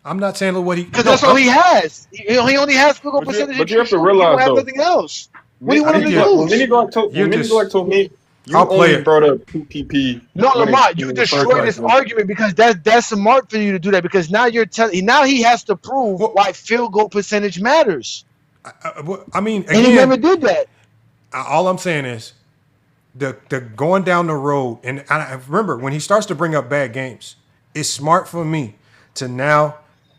I'm not saying what he because that's all he has. He only has field goal percentage. But you have to realize though, nothing else. What do you want him to do? When Miniglock told me. You only brought up 2 PP. No, Lamont, you destroyed this argument because that's smart for you to do that because now you're telling. Now he has to prove why field goal percentage matters. I mean, again, and he never did that. All I'm saying is, the going down the road, and I remember when he starts to bring up bad games, it's smart for me to now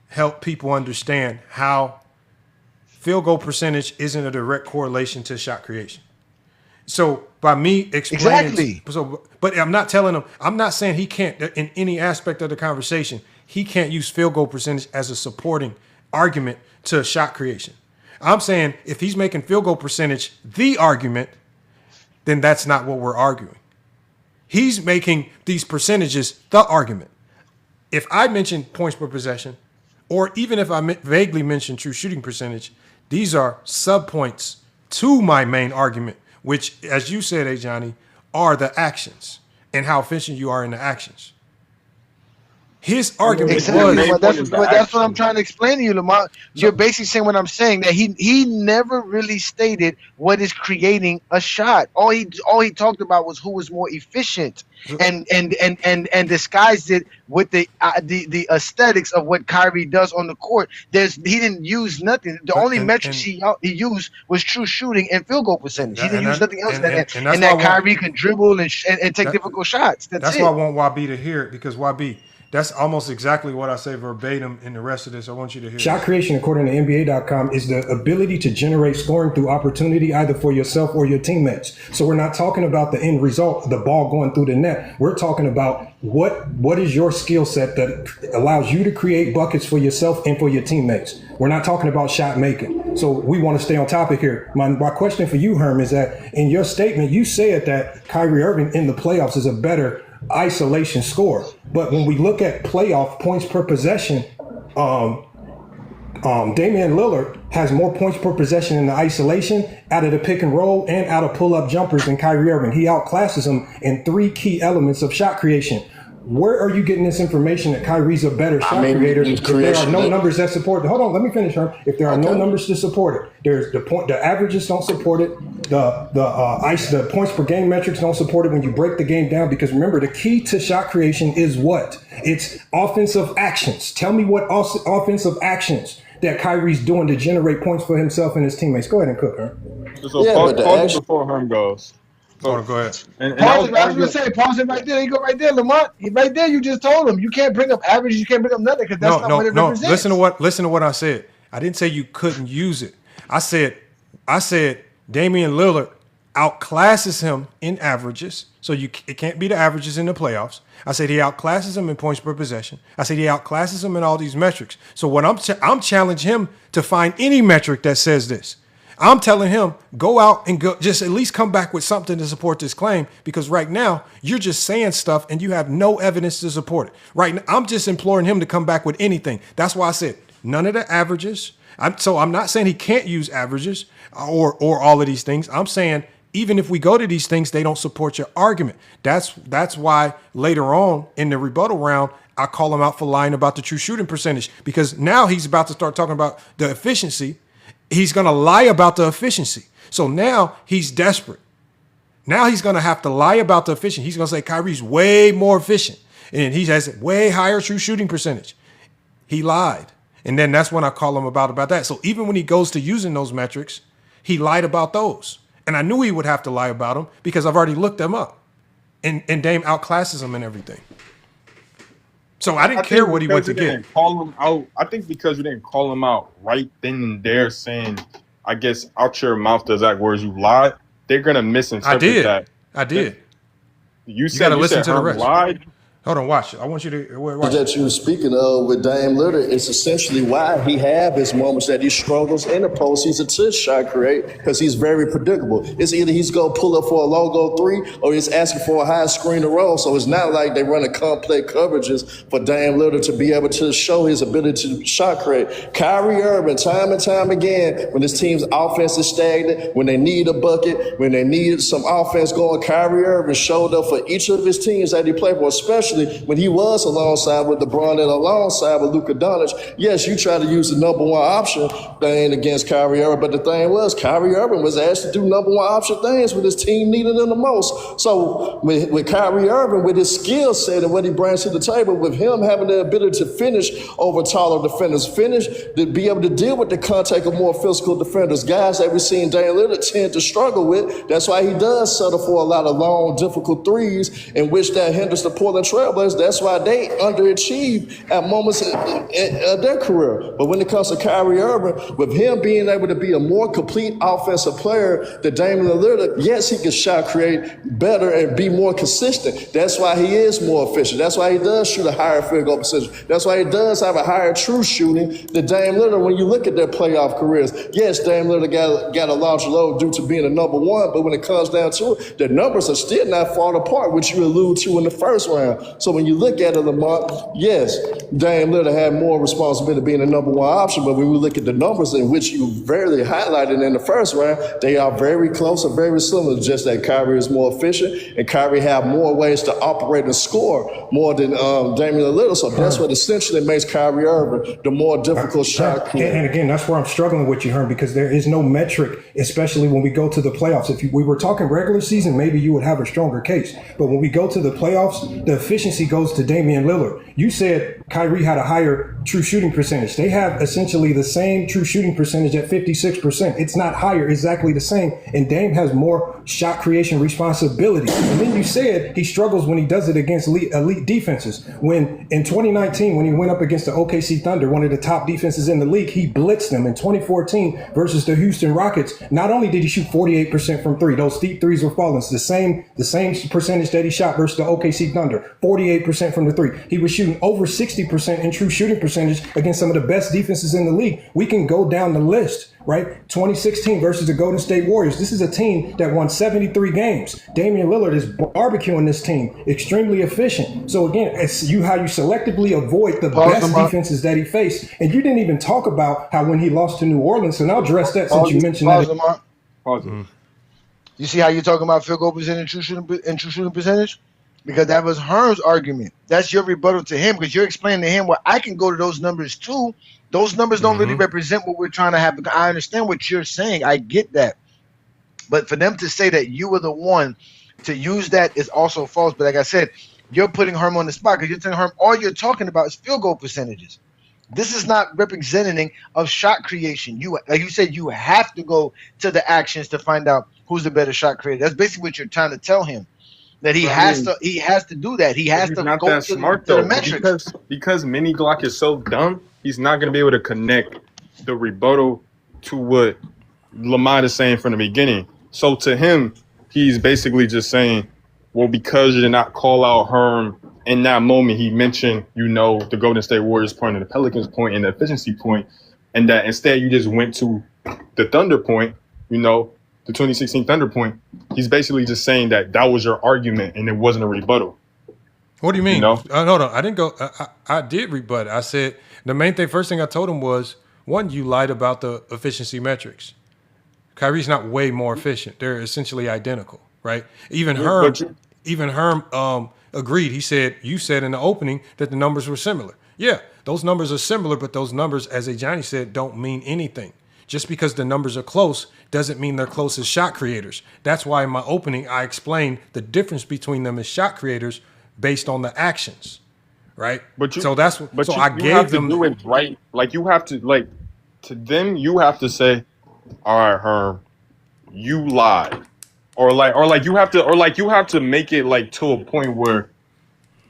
help people understand how field goal percentage isn't a direct correlation to shot creation. So by me explaining, but I'm not telling him. I'm not saying he can't in any aspect of the conversation. He can't use field goal percentage as a supporting argument to shot creation. I'm saying if he's making field goal percentage the argument, then that's not what we're arguing. He's making these percentages the argument. If I mention points per possession, or even if I vaguely mention true shooting percentage, these are sub points to my main argument. Which, as you said, Johnny, are the actions and how efficient you are in the actions. His argument was... That's what I'm trying to explain to you, Lamont. You're basically saying what I'm saying, that he never really stated what is creating a shot. All he talked about was who was more efficient and disguised it with the aesthetics of what Kyrie does on the court. He didn't use nothing. The only metrics he used was true shooting and field goal percentage. He didn't use nothing else. And that Kyrie can dribble and take difficult shots. That's why I want YB to hear it, because YB, that's almost exactly what I say verbatim in the rest of this. I want you to hear Shot creation, according to NBA.com, is the ability to generate scoring through opportunity either for yourself or your teammates. So we're not talking about the end result, the ball going through the net. We're talking about what is your skill set that allows you to create buckets for yourself and for your teammates. We're not talking about shot making. So we want to stay on topic here. My question for you, Herm, is that in your statement, you said that Kyrie Irving in the playoffs is a better isolation scorer. But when we look at playoff points per possession, Damian Lillard has more points per possession in the isolation, out of the pick and roll, and out of pull-up jumpers than Kyrie Irving. He outclasses him in 3 key elements of shot creation. Where are you getting this information that Kyrie's a better shot creator? If there are no numbers that support it. Hold on, let me finish, Herm. If there are no numbers to support it, there's the averages don't support it. The points per game metrics don't support it when you break the game down. Because remember, the key to shot creation is what? It's offensive actions. Tell me what offensive actions that Kyrie's doing to generate points for himself and his teammates. Go ahead and cook, Herm. So pause before Herm goes. So, go ahead. Pause it. I was going to say, pause it right there. You go right there, Lamont. Right there, you just told him. You can't bring up averages. You can't bring up nothing because that's not what it represents. Listen to what I said. I didn't say you couldn't use it. I said Damian Lillard outclasses him in averages. So it can't be the averages in the playoffs. I said he outclasses him in points per possession. I said he outclasses him in all these metrics. So what I'm challenging him to find any metric that says this. I'm telling him, go out and go, just at least come back with something to support this claim, because right now you're just saying stuff and you have no evidence to support it. Right now, I'm just imploring him to come back with anything. That's why I said none of the averages. I'm not saying he can't use averages or all of these things. I'm saying even if we go to these things, they don't support your argument. That's why later on in the rebuttal round, I call him out for lying about the true shooting percentage, because now he's about to start talking about the efficiency. He's going to lie about the efficiency. So now he's desperate. Now he's going to have to lie about the efficiency. He's going to say Kyrie's way more efficient and he has a way higher true shooting percentage. He lied. And then that's when I call him about that. So even when he goes to using those metrics, he lied about those. And I knew he would have to lie about them because I've already looked them up. And Dame outclasses him and everything. So I didn't care what he went to get. Call him out. I think because you didn't call him out right then and there, saying, I guess, out your mouth the exact words you lied, they're going to misinterpret that. I did. You got to listen to the Herm rest. Lied. Hold on, watch. I want you to watch. That you were speaking of with Dame Lillard is essentially why he have his moments that he struggles in the postseason to shot create, because he's very predictable. It's either he's going to pull up for a logo 3 or he's asking for a high screen to roll. So it's not like they run a complex coverages for Dame Lillard to be able to show his ability to shot create. Kyrie Irving, time and time again, when his team's offense is stagnant, when they need a bucket, when they need some offense going, Kyrie Irving showed up for each of his teams that he played for, especially when he was alongside with LeBron and alongside with Luka Doncic. Yes, you try to use the number 1 option thing against Kyrie Irving, but the thing was Kyrie Irving was asked to do number 1 option things when his team needed him the most. So with Kyrie Irving, with his skill set and what he brings to the table, with him having the ability to finish over taller defenders, to be able to deal with the contact of more physical defenders, guys that we've seen Dame Lillard tend to struggle with. That's why he does settle for a lot of long, difficult threes, in which that hinders the Portland Trailblazers. That's why they underachieve at moments in their career. But when it comes to Kyrie Irving, with him being able to be a more complete offensive player than Damian Lillard, yes, he can shot create better and be more consistent. That's why he is more efficient. That's why he does shoot a higher field goal percentage. That's why he does have a higher true shooting than Dame Lillard when you look at their playoff careers. Yes, Dame Lillard got a large load due to being a number 1, but when it comes down to it, the numbers are still not far apart, which you allude to in the first round. So when you look at it, Lamont, yes, Dame Lillard had more responsibility being a number 1 option, but when we look at the numbers in which you very highlighted in the first round, they are very close and very similar, just that Kyrie is more efficient and Kyrie have more ways to operate and score more than Damian Lillard. So that's what essentially makes Kyrie Irving the more difficult shot creator. And again, that's where I'm struggling with you, Herm, because there is no metric, especially when we go to the playoffs. If we were talking regular season, maybe you would have a stronger case. But when we go to the playoffs, the efficiency goes to Damian Lillard. You said Kyrie had a higher true shooting percentage. They have essentially the same true shooting percentage at 56%. It's not higher, exactly the same. And Dame has more shot creation responsibility. And then you said he struggles when he does it against elite defenses. When in 2019, when he went up against the OKC Thunder, one of the top defenses in the league, he blitzed them. In 2014 versus the Houston Rockets, not only did he shoot 48% from 3, those deep threes were falling. It's the same percentage that he shot versus the OKC Thunder, 48% from the three. He was shooting over 60% in true shooting percentage against some of the best defenses in the league. We can go down the list, right? 2016 versus the Golden State Warriors. This is a team that won 73 games. Damian Lillard is barbecuing this team, extremely efficient. So again, it's how you selectively avoid the best defenses that he faced. And you didn't even talk about how when he lost to New Orleans, and I'll address that since you mentioned that. You see how you're talking about field goal percentage and true shooting percentage? Because that was Herm's argument. That's your rebuttal to him, because you're explaining to him, well, I can go to those numbers too. Those numbers don't really represent what we're trying to have. I understand what you're saying. I get that. But for them to say that you were the one to use that is also false. But like I said, you're putting Herm on the spot because you're telling Herm all you're talking about is field goal percentages. This is not representing of shot creation. You, like you said, you have to go to the actions to find out who's the better shot creator. That's basically what you're trying to tell him. That he has to do that. He has to not go that to, smart, to though, the metrics. because Mini Glock is so dumb, he's not going to be able to connect the rebuttal to what Lamont is saying from the beginning. So to him, he's basically just saying, well, because you did not call out Herm in that moment, he mentioned, the Golden State Warriors point and the Pelicans point and the efficiency point, and that instead you just went to the Thunder point, the 2016 Thunder point. He's basically just saying that was your argument and it wasn't a rebuttal. What do you mean? No, I didn't go. I did rebut. I said the first thing I told him was, one, you lied about the efficiency metrics. Kyrie's not way more efficient. They're essentially identical, right? Even Herm agreed. He said, you said in the opening that the numbers were similar. Yeah, those numbers are similar, but those numbers, as Johnny said, don't mean anything. Just because the numbers are close doesn't mean they're close as shot creators. That's why in my opening, I explained the difference between them as shot creators based on the actions, right? So I gave them to do it right. Like you have to, to them, you have to say, all right, Herm, you lied. Or you have to make it to a point where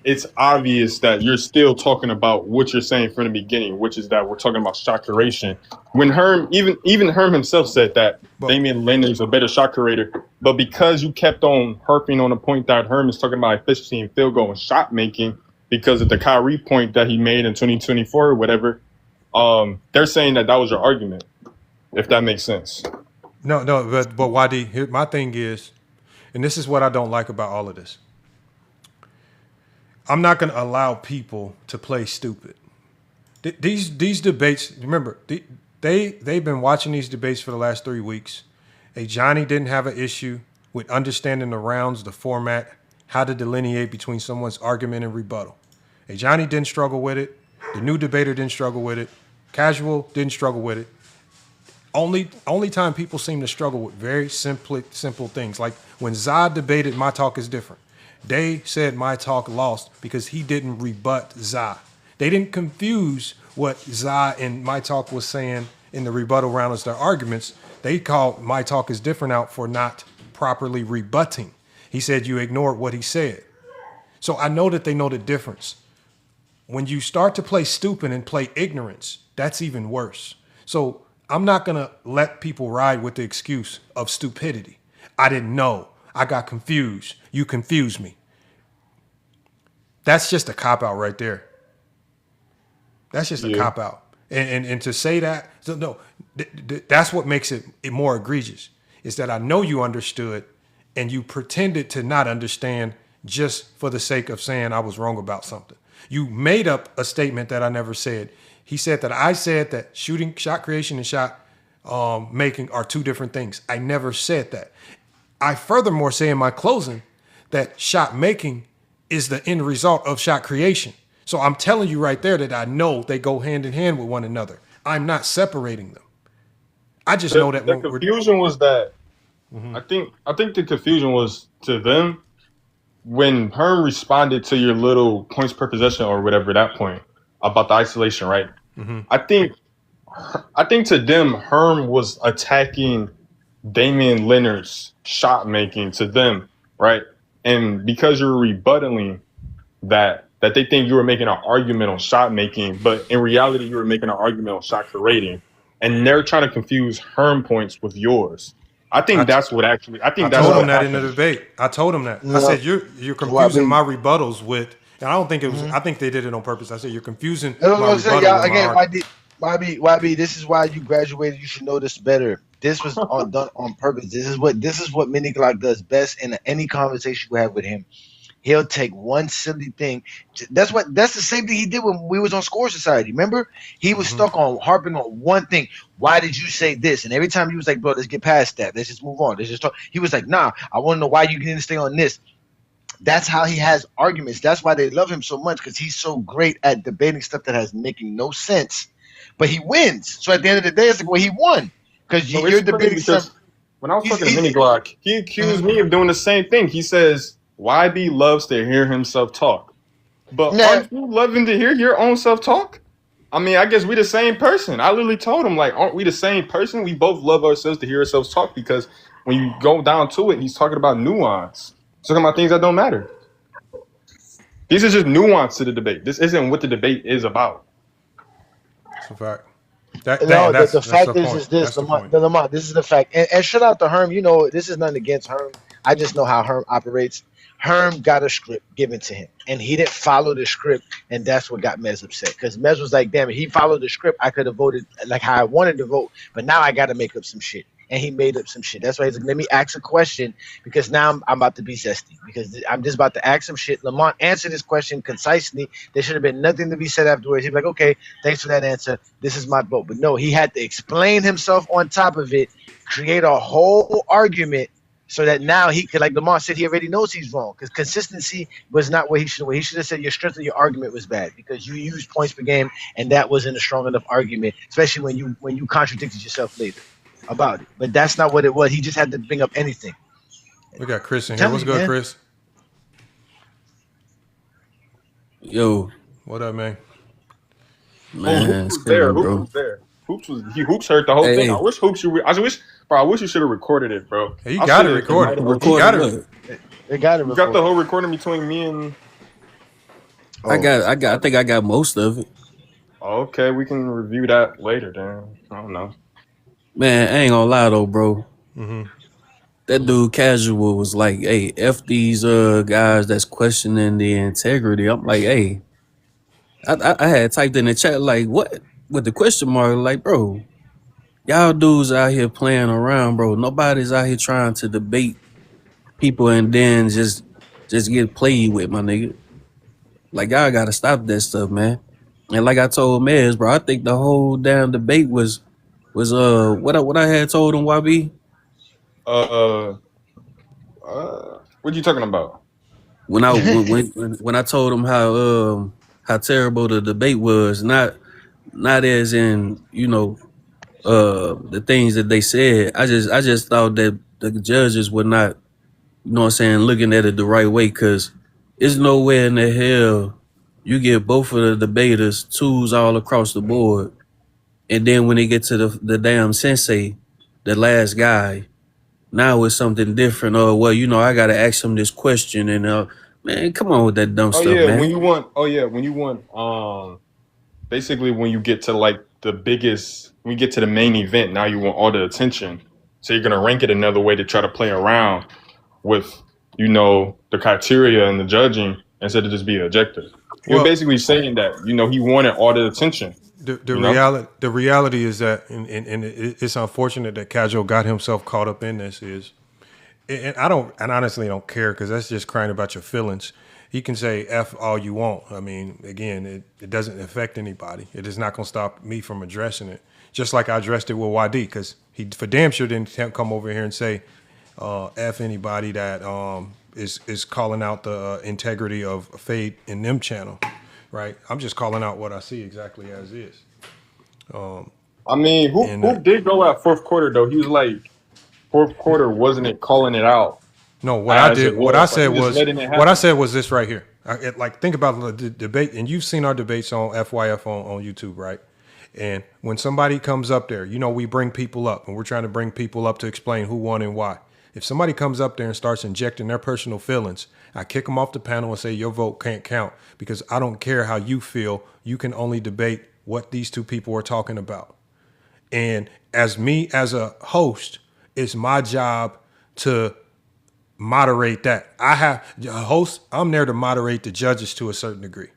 it's obvious that you're still talking about what you're saying from the beginning, which is that we're talking about shot creation. When Herm, even Herm himself said that Damian Lillard is a better shot creator, but because you kept on harping on the point that Herm is talking about efficiency and field goal and shot making because of the Kyrie point that he made in 2024 or whatever, they're saying that was your argument, if that makes sense. No, but YD, my thing is, and this is what I don't like about all of this. I'm not going to allow people to play stupid. These debates, remember, they've been watching these debates for the last 3 weeks. Johnny didn't have an issue with understanding the rounds, the format, how to delineate between someone's argument and rebuttal. Johnny didn't struggle with it. The new debater didn't struggle with it. Casual didn't struggle with it. Only time people seem to struggle with very simple things, like when Zod debated My Talk is Different. They said My Talk lost because he didn't rebut Zah. They didn't confuse what Zah and My Talk was saying in the rebuttal round as their arguments. They called My Talk is Different out for not properly rebutting. He said you ignored what he said. So I know that they know the difference. When you start to play stupid and play ignorance, that's even worse. So I'm not going to let people ride with the excuse of stupidity. I didn't know. I got confused. You confused me. That's just a cop-out right there. That's just a cop-out. And to say that, so no, that's what makes it more egregious, is that I know you understood and you pretended to not understand just for the sake of saying I was wrong about something. You made up a statement that I never said. He said that I said that shot creation and shot making are two different things. I never said that. I furthermore say in my closing that shot making is the end result of shot creation. So I'm telling you right there that I know they go hand in hand with one another. I'm not separating them. I just know that the confusion was that I think the confusion was to them when Herm responded to your little points per possession or whatever that point about the isolation, right? Mm-hmm. I think to them Herm was attacking Damian Lillard's shot making to them, right? And because you're rebuttaling that they think you were making an argument on shot making, but in reality you were making an argument on shot creating, and they're trying to confuse Herm points with yours. I think that's what happened. In the debate. I told him that. I said you're confusing my rebuttals with, And I don't think it was. I think they did it on purpose. I said you're confusing That's what my I'm saying, rebuttal y'all. with my Again, argument. YB, this is why you graduated. You should know this better. This was done on purpose. This is what Mini Glock does best in any conversation you have with him. He'll take one silly thing. That's the same thing he did when we was on Score Society. Remember? He was stuck on harping on one thing. Why did you say this? And every time he was like, bro, let's get past that. Let's just move on. Let's just talk. He was like, nah, I want to know why you didn't stay on this. That's how he has arguments. That's why they love him so much, because he's so great at debating stuff that has making no sense, but he wins. So at the end of the day, it's like, well, he won because No, you're it's funny debating because stuff. when I was talking to Mini Glock, he accused me of doing the same thing. He says YB loves to hear himself talk, but aren't you loving to hear your own self talk? I mean, I guess we the same person. I literally told him, like, aren't we the same person? We both love ourselves to hear ourselves talk, because when you go down to it, he's talking about nuance. He's talking about things that don't matter. These are just nuance to the debate. This isn't what the debate is about. It's a fact. The fact is point. this, That's the Lamont. point. Lamont, this is the fact. And shout out to Herm. You know, this is nothing against Herm. I just know how Herm operates. Herm got a script given to him, and he didn't follow the script, and that's what got Mez upset. Because Mez was like, "Damn it, he followed the script. I could have voted like how I wanted to vote, but now I got to make up some shit." And he made up some shit. That's why he's like, "Let me ask a question, because now I'm about to be zesty, because I'm just about to ask some shit." Lamont answered this question concisely. There should have been nothing to be said afterwards. He'd be like, "Okay, thanks for that answer. This is my vote." But no, he had to explain himself on top of it, create a whole argument, so that now he could, like Lamar said, he already knows he's wrong, because consistency was not what he should. What he should have said, your strength of your argument was bad because you used points per game, and that wasn't a strong enough argument, especially when you contradicted yourself later about it. But that's not what it was. He just had to bring up anything. We got Chris in here. Tell What's me, good, man. Chris? Yo, what up, man? Man, Hoops was there. Hoops was there. Hoops heard the whole thing. I wish Hoops I wish you should have recorded it, bro. He got it recorded. He got it. They got it. You got the whole recording between me and. I think I got most of it. Okay, we can review that later. Then I don't know. Man, I ain't gonna lie though, bro. Mm-hmm. That dude Casual was like, "Hey, f these guys that's questioning the integrity." I'm like, "Hey," I had typed in the chat like, "What?" with the question mark, like, bro, y'all dudes out here playing around, bro. Nobody's out here trying to debate people and then just get played with, my nigga. Like, y'all gotta stop that stuff, man. And like I told Mez, bro, I think the whole damn debate was what I had told him, YB. What you talking about? When I told him how terrible the debate was, not as in, you know, the things that they said. I just thought that the judges were not, you know what I'm saying, looking at it the right way, because there's nowhere in the hell you get both of the debaters twos all across the board, and then when they get to the damn sensei, the last guy, now it's something different. Oh, well, you know, I gotta ask him this question, and man, come on with that dumb stuff, man. When you want basically when you get to like the biggest, when you get to the main event, now you want all the attention. So you're gonna rank it another way to try to play around with, you know, the criteria and the judging instead of just be objective. You're basically saying that, you know, he wanted all the attention. The reality is that, and it's unfortunate that Casual got himself caught up in this. And I honestly don't care, because that's just crying about your feelings. He can say F all you want. I mean, again, it doesn't affect anybody. It is not going to stop me from addressing it. Just like I addressed it with YD, because he for damn sure didn't come over here and say F anybody that is calling out the integrity of Fade in them channel. Right? I'm just calling out what I see exactly as is. I mean, who did go out fourth quarter though? He was like, fourth quarter wasn't it calling it out? No, what I said was this right here. Like, think about the debate, and you've seen our debates on FYF on YouTube, right? And when somebody comes up there, you know, we bring people up, and we're trying to bring people up to explain who won and why. If somebody comes up there and starts injecting their personal feelings, I kick them off the panel and say, your vote can't count, because I don't care how you feel. You can only debate what these two people are talking about. And as me, as a host, it's my job to moderate that. I have a host. I'm there to moderate the judges to a certain degree,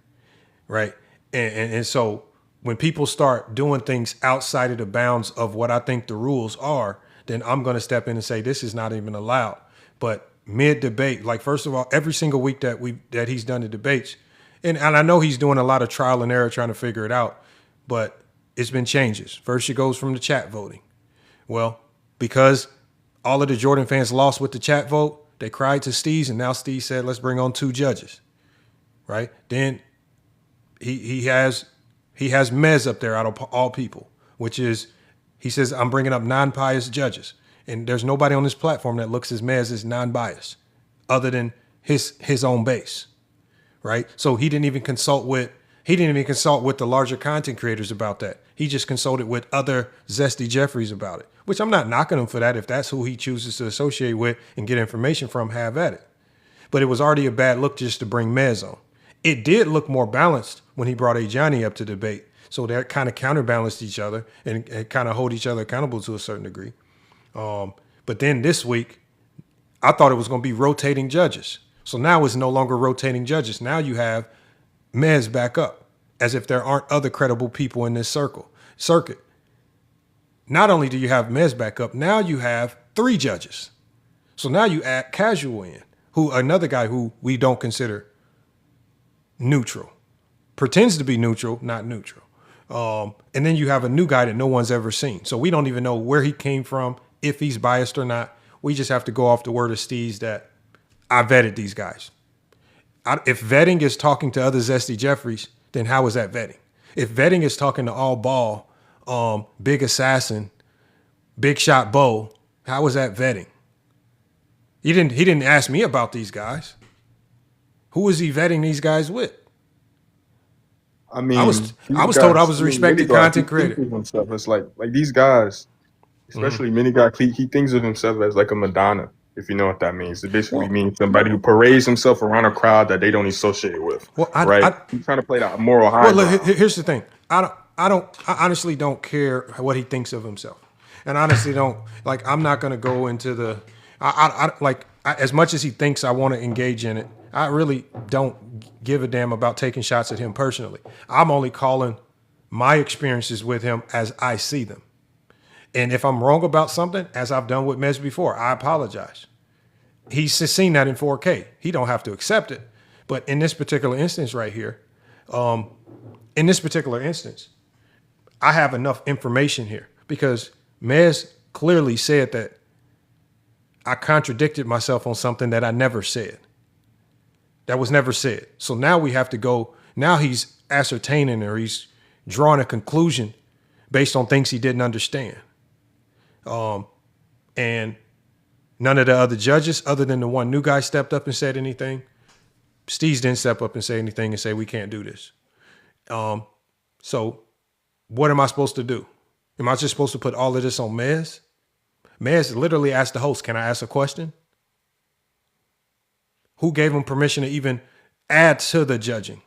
right? And so when people start doing things outside of the bounds of what I think the rules are, then I'm going to step in and say this is not even allowed. But mid debate, like first of all, every single week that he's done the debates, and I know he's doing a lot of trial and error trying to figure it out, but it's been changes. First, it goes from the chat voting. Well, because all of the Jordan fans lost with the chat vote, they cried to Steez, and now Steez said, let's bring on 2 judges, right? Then he has Mez up there out of all people, which is, he says, I'm bringing up non-biased judges. And there's nobody on this platform that looks as Mez as non-biased other than his own base, right? So he didn't even consult with the larger content creators about that. He just consulted with other Zesty Jeffries about it, which I'm not knocking him for that. If that's who he chooses to associate with and get information from, have at it. But it was already a bad look just to bring Mez on. It did look more balanced when he brought Giannis up to debate. So they kind of counterbalanced each other and kind of hold each other accountable to a certain degree. But then this week, I thought it was going to be rotating judges. So now it's no longer rotating judges. Now you have Mez back up, as if there aren't other credible people in this circuit. Not only do you have Mez back up, now you have 3 judges. So now you add Casual in, who another guy who we don't consider neutral, pretends to be neutral, not neutral. And then you have a new guy that no one's ever seen. So we don't even know where he came from, if he's biased or not. We just have to go off the word of Steez that I vetted these guys. If vetting is talking to other Zesty Jeffries, then how is that vetting? If vetting is talking to All Ball, Big Assassin, Big Shot Bo, how is that vetting? He didn't ask me about these guys. Who is he vetting these guys with? I mean, I was told I was a respected content creator. It's like these guys, especially Mini guy, he thinks of himself as like a Madonna, if you know what that means. It basically means somebody who parades himself around a crowd that they don't associate with. Well, he's trying to play that moral high. Well, look, here's the thing. I honestly don't care what he thinks of himself, and honestly don't like. I'm not going to go into the. As much as he thinks I want to engage in it, I really don't give a damn about taking shots at him personally. I'm only calling my experiences with him as I see them. And if I'm wrong about something, as I've done with Mez before, I apologize. He's seen that in 4K. He don't have to accept it. But in this particular instance right here, I have enough information here because Mez clearly said that I contradicted myself on something that I never said. That was never said. So now we have to go. Now he's ascertaining or he's drawing a conclusion based on things he didn't understand. And none of the other judges, other than the one new guy, stepped up and said anything. Steez didn't step up and say anything and say, we can't do this. So what am I supposed to do? Am I just supposed to put all of this on Mez? Mez literally asked the host, can I ask a question? Who gave him permission to even add to the judging,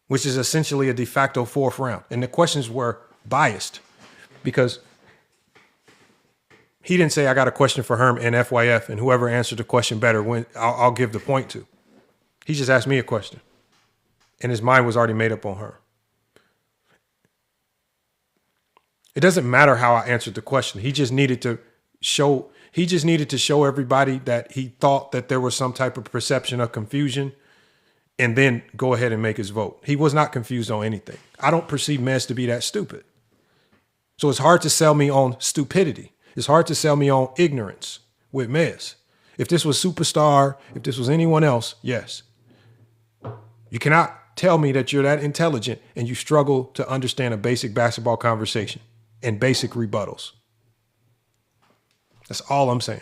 which is essentially a de facto 4th round? And the questions were biased because he didn't say, I got a question for Herm and FYF, and whoever answered the question better, I'll give the point to. He just asked me a question, and his mind was already made up on her. It doesn't matter how I answered the question. He just needed to show everybody that he thought that there was some type of perception of confusion and then go ahead and make his vote. He was not confused on anything. I don't perceive Mez to be that stupid. So it's hard to sell me on stupidity. It's hard to sell me on ignorance with Mez. If this was Superstar, if this was anyone else, yes. You cannot tell me that you're that intelligent and you struggle to understand a basic basketball conversation and basic rebuttals. That's all I'm saying.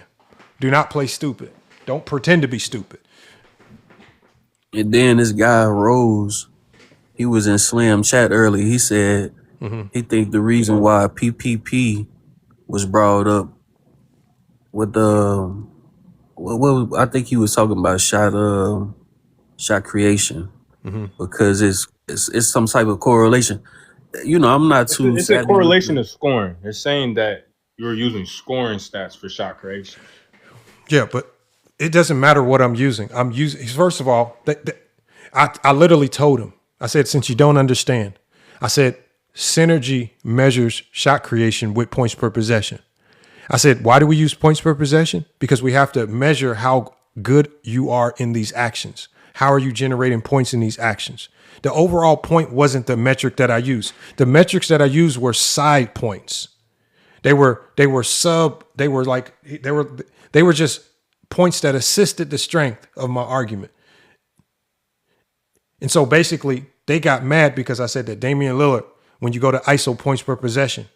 Do not play stupid. Don't pretend to be stupid. And then this guy Rose, he was in Slam chat early. He said he think the reason why PPP was brought up with I think he was talking about shot creation because it's some type of correlation. You know, I'm not too. It's a correlation to scoring. They're saying that you're using scoring stats for shot creation. Yeah, but It doesn't matter what I'm using. I'm using, first of all, I literally told him, I said, since you don't understand, I said, synergy measures shot creation with points per possession. I said, why do we use points per possession? Because we have to measure how good you are in these actions. How are you generating points in these actions? The overall point wasn't the metric that I used. The metrics that I used were side points. They were just points that assisted the strength of my argument. And so basically they got mad because I said that Damian Lillard, when you go to ISO points per possession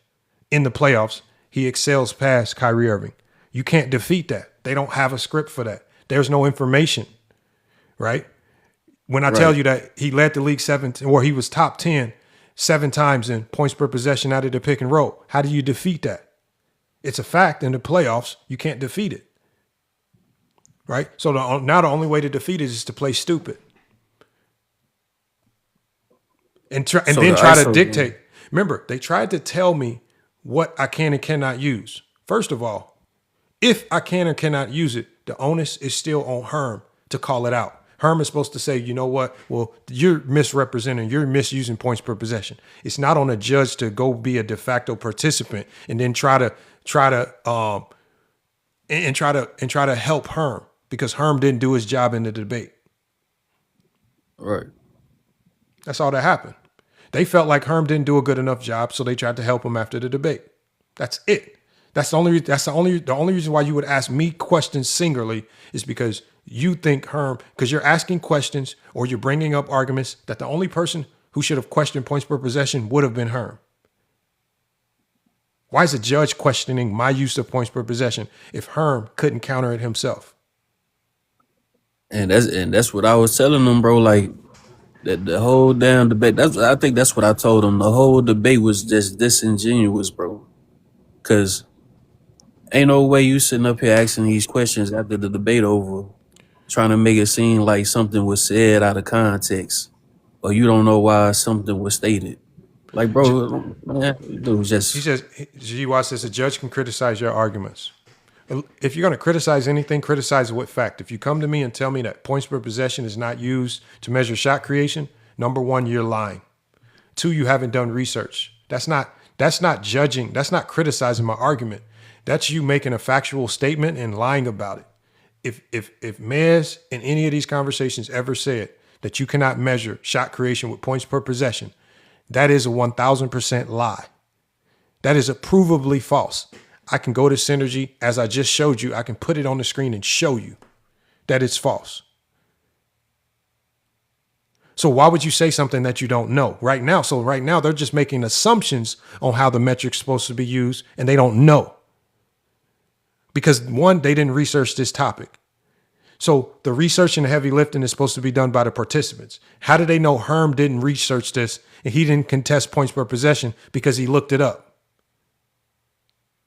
in the playoffs, he excels past Kyrie Irving. You can't defeat that. They don't have a script for that. There's no information, right? When I tell you that he led the league he was top 10 7 times in points per possession out of the pick and roll, how do you defeat that? It's a fact in the playoffs. You can't defeat it, right? So now the only way to defeat it is to play stupid. And then try to dictate. Remember, they tried to tell me what I can and cannot use. First of all, if I can or cannot use it, the onus is still on Herm to call it out. Herm is supposed to say, you know what? Well, you're misrepresenting, you're misusing points per possession. It's not on a judge to go be a de facto participant and then try to help Herm, because Herm didn't do his job in the debate. Right. That's all that happened. They felt like Herm didn't do a good enough job, so they tried to help him after the debate. That's it. The only reason why you would ask me questions singularly is because you think Herm, because you're asking questions or you're bringing up arguments that the only person who should have questioned points per possession would have been Herm. Why is a judge questioning my use of points per possession if Herm couldn't counter it himself? And that's what I was telling them, bro. Like the whole damn debate. I think that's what I told them. The whole debate was just disingenuous, bro. Cause ain't no way you sitting up here asking these questions after the debate over, trying to make it seem like something was said out of context, or you don't know why something was stated. Like, bro, man, dude, just he says, GY says a judge can criticize your arguments. If you're going to criticize anything, criticize it with fact. If you come to me and tell me that points per possession is not used to measure shot creation, number one, you're lying. 2, you haven't done research. That's not judging. That's not criticizing my argument. That's you making a factual statement and lying about it. If Mez in any of these conversations ever said that you cannot measure shot creation with points per possession, that is a 1000% lie. That is provably false. I can go to Synergy, as I just showed you. I can put it on the screen and show you that it's false. So why would you say something that you don't know right now? So right now they're just making assumptions on how the metric's supposed to be used, and they don't know. Because one, they didn't research this topic. So the research and the heavy lifting is supposed to be done by the participants. How do they know Herm didn't research this and he didn't contest points per possession because he looked it up?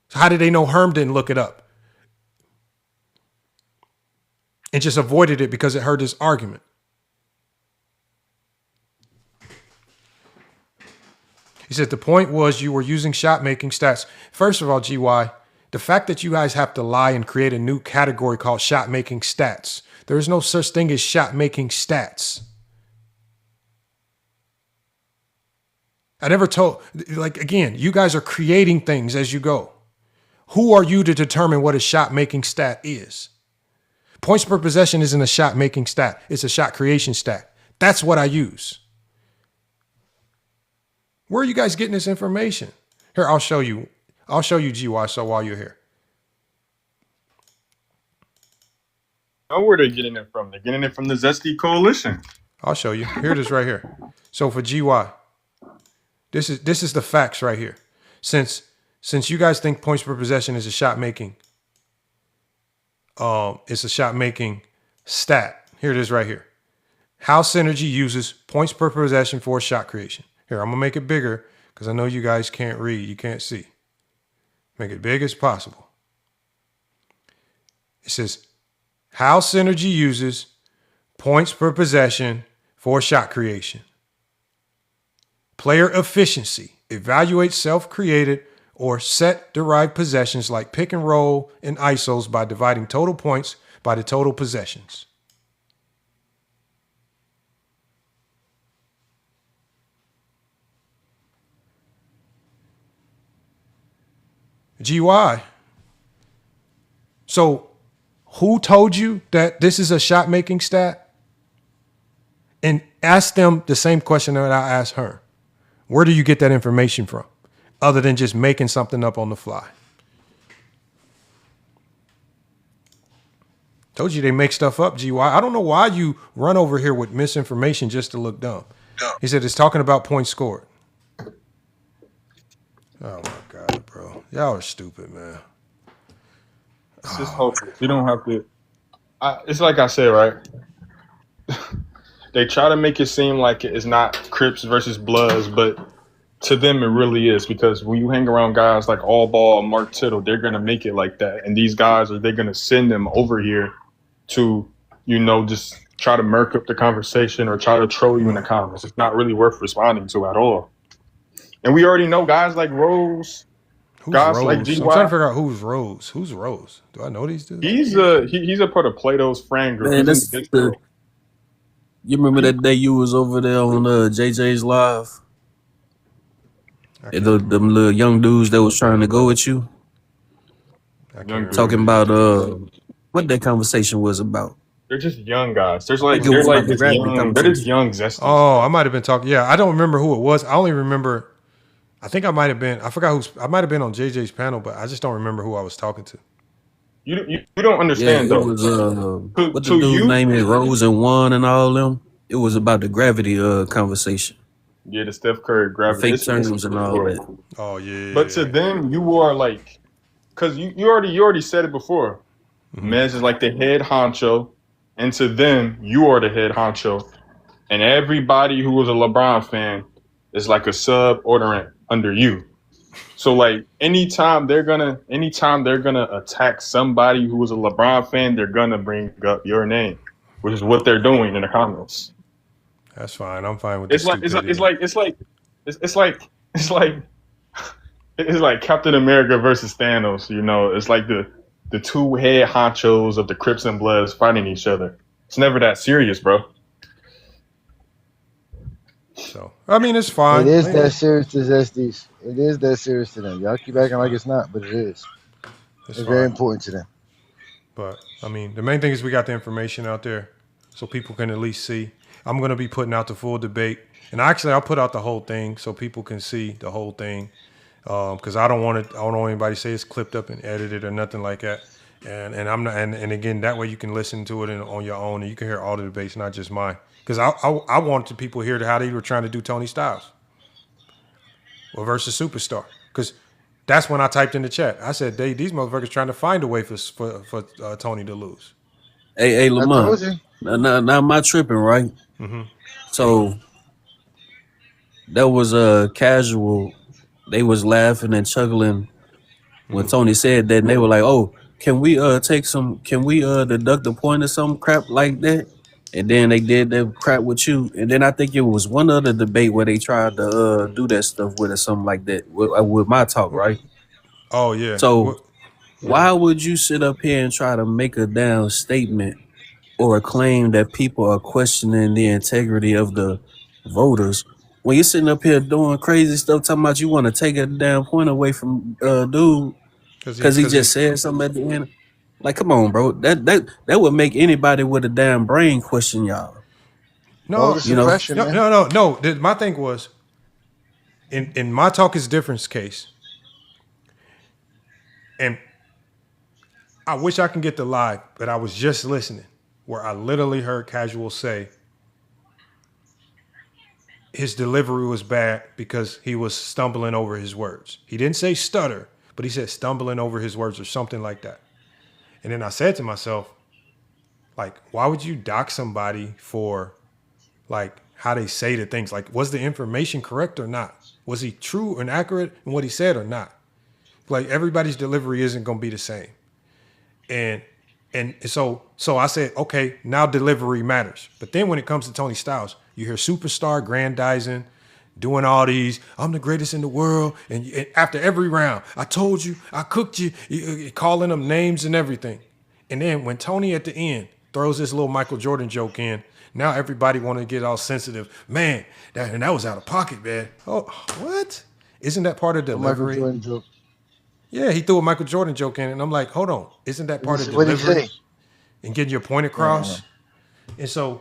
So how did they know Herm didn't look it up and just avoided it because it hurt his argument? He said the point was you were using shot making stats. First of all, GY, the fact that you guys have to lie and create a new category called shot making stats. There is no such thing as shot making stats. I never told, like, again, you guys are creating things as you go. Who are you to determine what a shot making stat is? Points per possession isn't a shot making stat. It's a shot creation stat. That's what I use. Where are you guys getting this information? Here, I'll show you. I'll show you GY so while you're here. Know where they're getting it from. They're getting it from the Zesty Coalition. I'll show you. Here it is right here. So for GY, this is the facts right here. Since you guys think points per possession is a shot making, it's a shot making stat. Here it is right here. How Synergy uses points per possession for shot creation. Here, I'm gonna make it bigger because I know you guys can't read, you can't see. Make it big as possible. It says, how Synergy uses points per possession for shot creation. Player efficiency. Evaluate self-created or set-derived possessions like pick and roll and ISOs by dividing total points by the total possessions. GY. So who told you that this is a shot making stat? And ask them the same question that I asked her. Where do you get that information from? Other than just making something up on the fly. Told you they make stuff up, GY. I don't know why you run over here with misinformation just to look dumb. He said it's talking about points scored. Oh my God, bro. Y'all are stupid, man. It's just hopeless. You don't have to. It's like I said, right? They try to make it seem like it's not Crips versus Bloods, but to them it really is, because when you hang around guys like All Ball, Mark Tittle, they're gonna make it like that. And these guys they're gonna send them over here to, just try to murk up the conversation or try to troll you in the comments. It's not really worth responding to at all. And we already know guys like Rose, guys Rose? like GY. I'm trying to figure out who's Rose. Who's Rose? Do I know these dudes? He's a part of Plato's friend group. Man, that's you remember that day you was over there on JJ's live? And them little young dudes that was trying to go with you? Talking about what that conversation was about. They're just young guys. They're just young zesty. Oh, I might have been talking. Yeah, I don't remember who it was. I only remember, I think I might have been, I might have been on JJ's panel, but I just don't remember who I was talking to. You don't understand, though. It was, what the dude's name is, Rose and Juan and all them. It was about the gravity conversation. Yeah, the Steph Curry gravity. Fake terms and all that. Oh, yeah. But to them, you are like, because you already said it before. Mez is like the head honcho, and to them, you are the head honcho. And everybody who was a LeBron fan is like a sub-ordinate under you. So like anytime they're gonna attack somebody who was a LeBron fan, they're gonna bring up your name, which is what they're doing in the comments. That's fine. I'm fine with It's like Captain America versus Thanos. It's like the two head honchos of the Crips and Bloods fighting each other. It's never that serious, bro. So I mean, it's fine. It is that serious to Zesties. It is that serious to them. Y'all keep acting like it's not, but it is. It's very important to them. But I mean, the main thing is we got the information out there, so people can at least see. I'm going to be putting out the full debate, and actually, I'll put out the whole thing so people can see the whole thing, because I don't want anybody to say it's clipped up and edited or nothing like that. And I'm not, and again, that way you can listen to it on your own, and you can hear all the debates, not just mine. Because I wanted people to hear how they were trying to do Tony Styles versus Superstar. Because that's when I typed in the chat. I said, these motherfuckers trying to find a way for Tony to lose. Hey, Lamont. Now am I tripping, right? Mm-hmm. So that was casual. They was laughing and chuckling when Tony said that, and they were like, "Oh, can we deduct a point or some crap like that?" And then they did that crap with you. And then I think it was one other debate where they tried to do that stuff with or something like that with my talk, right? Oh, yeah. So why would you sit up here and try to make a damn statement or a claim that people are questioning the integrity of the voters when you're sitting up here doing crazy stuff, talking about you want to take a damn point away from dude because he just said something at the end? Like, come on, bro. That would make anybody with a damn brain question y'all. No. My thing was, in my talk is difference case, and I wish I can get the live, but I was just listening where I literally heard Casual say his delivery was bad because he was stumbling over his words. He didn't say stutter, but he said stumbling over his words or something like that. And then I said to myself, like, why would you dock somebody for, like, how they say the things? Like, was the information correct or not? Was he true and accurate in what he said or not? Like, everybody's delivery isn't going to be the same. And so I said, okay, now delivery matters. But then when it comes to Tony Styles, you hear Superstar grandizing, doing all these, I'm the greatest in the world. And after every round, I told you, I cooked you, calling them names and everything. And then when Tony at the end throws this little Michael Jordan joke in, now everybody want to get all sensitive. Man, that was out of pocket, man. Oh, what? Isn't that part of delivery? Michael Jordan joke. Yeah, he threw a Michael Jordan joke in, and I'm like, hold on, isn't that part of What did delivery? he say? And getting your point across? And so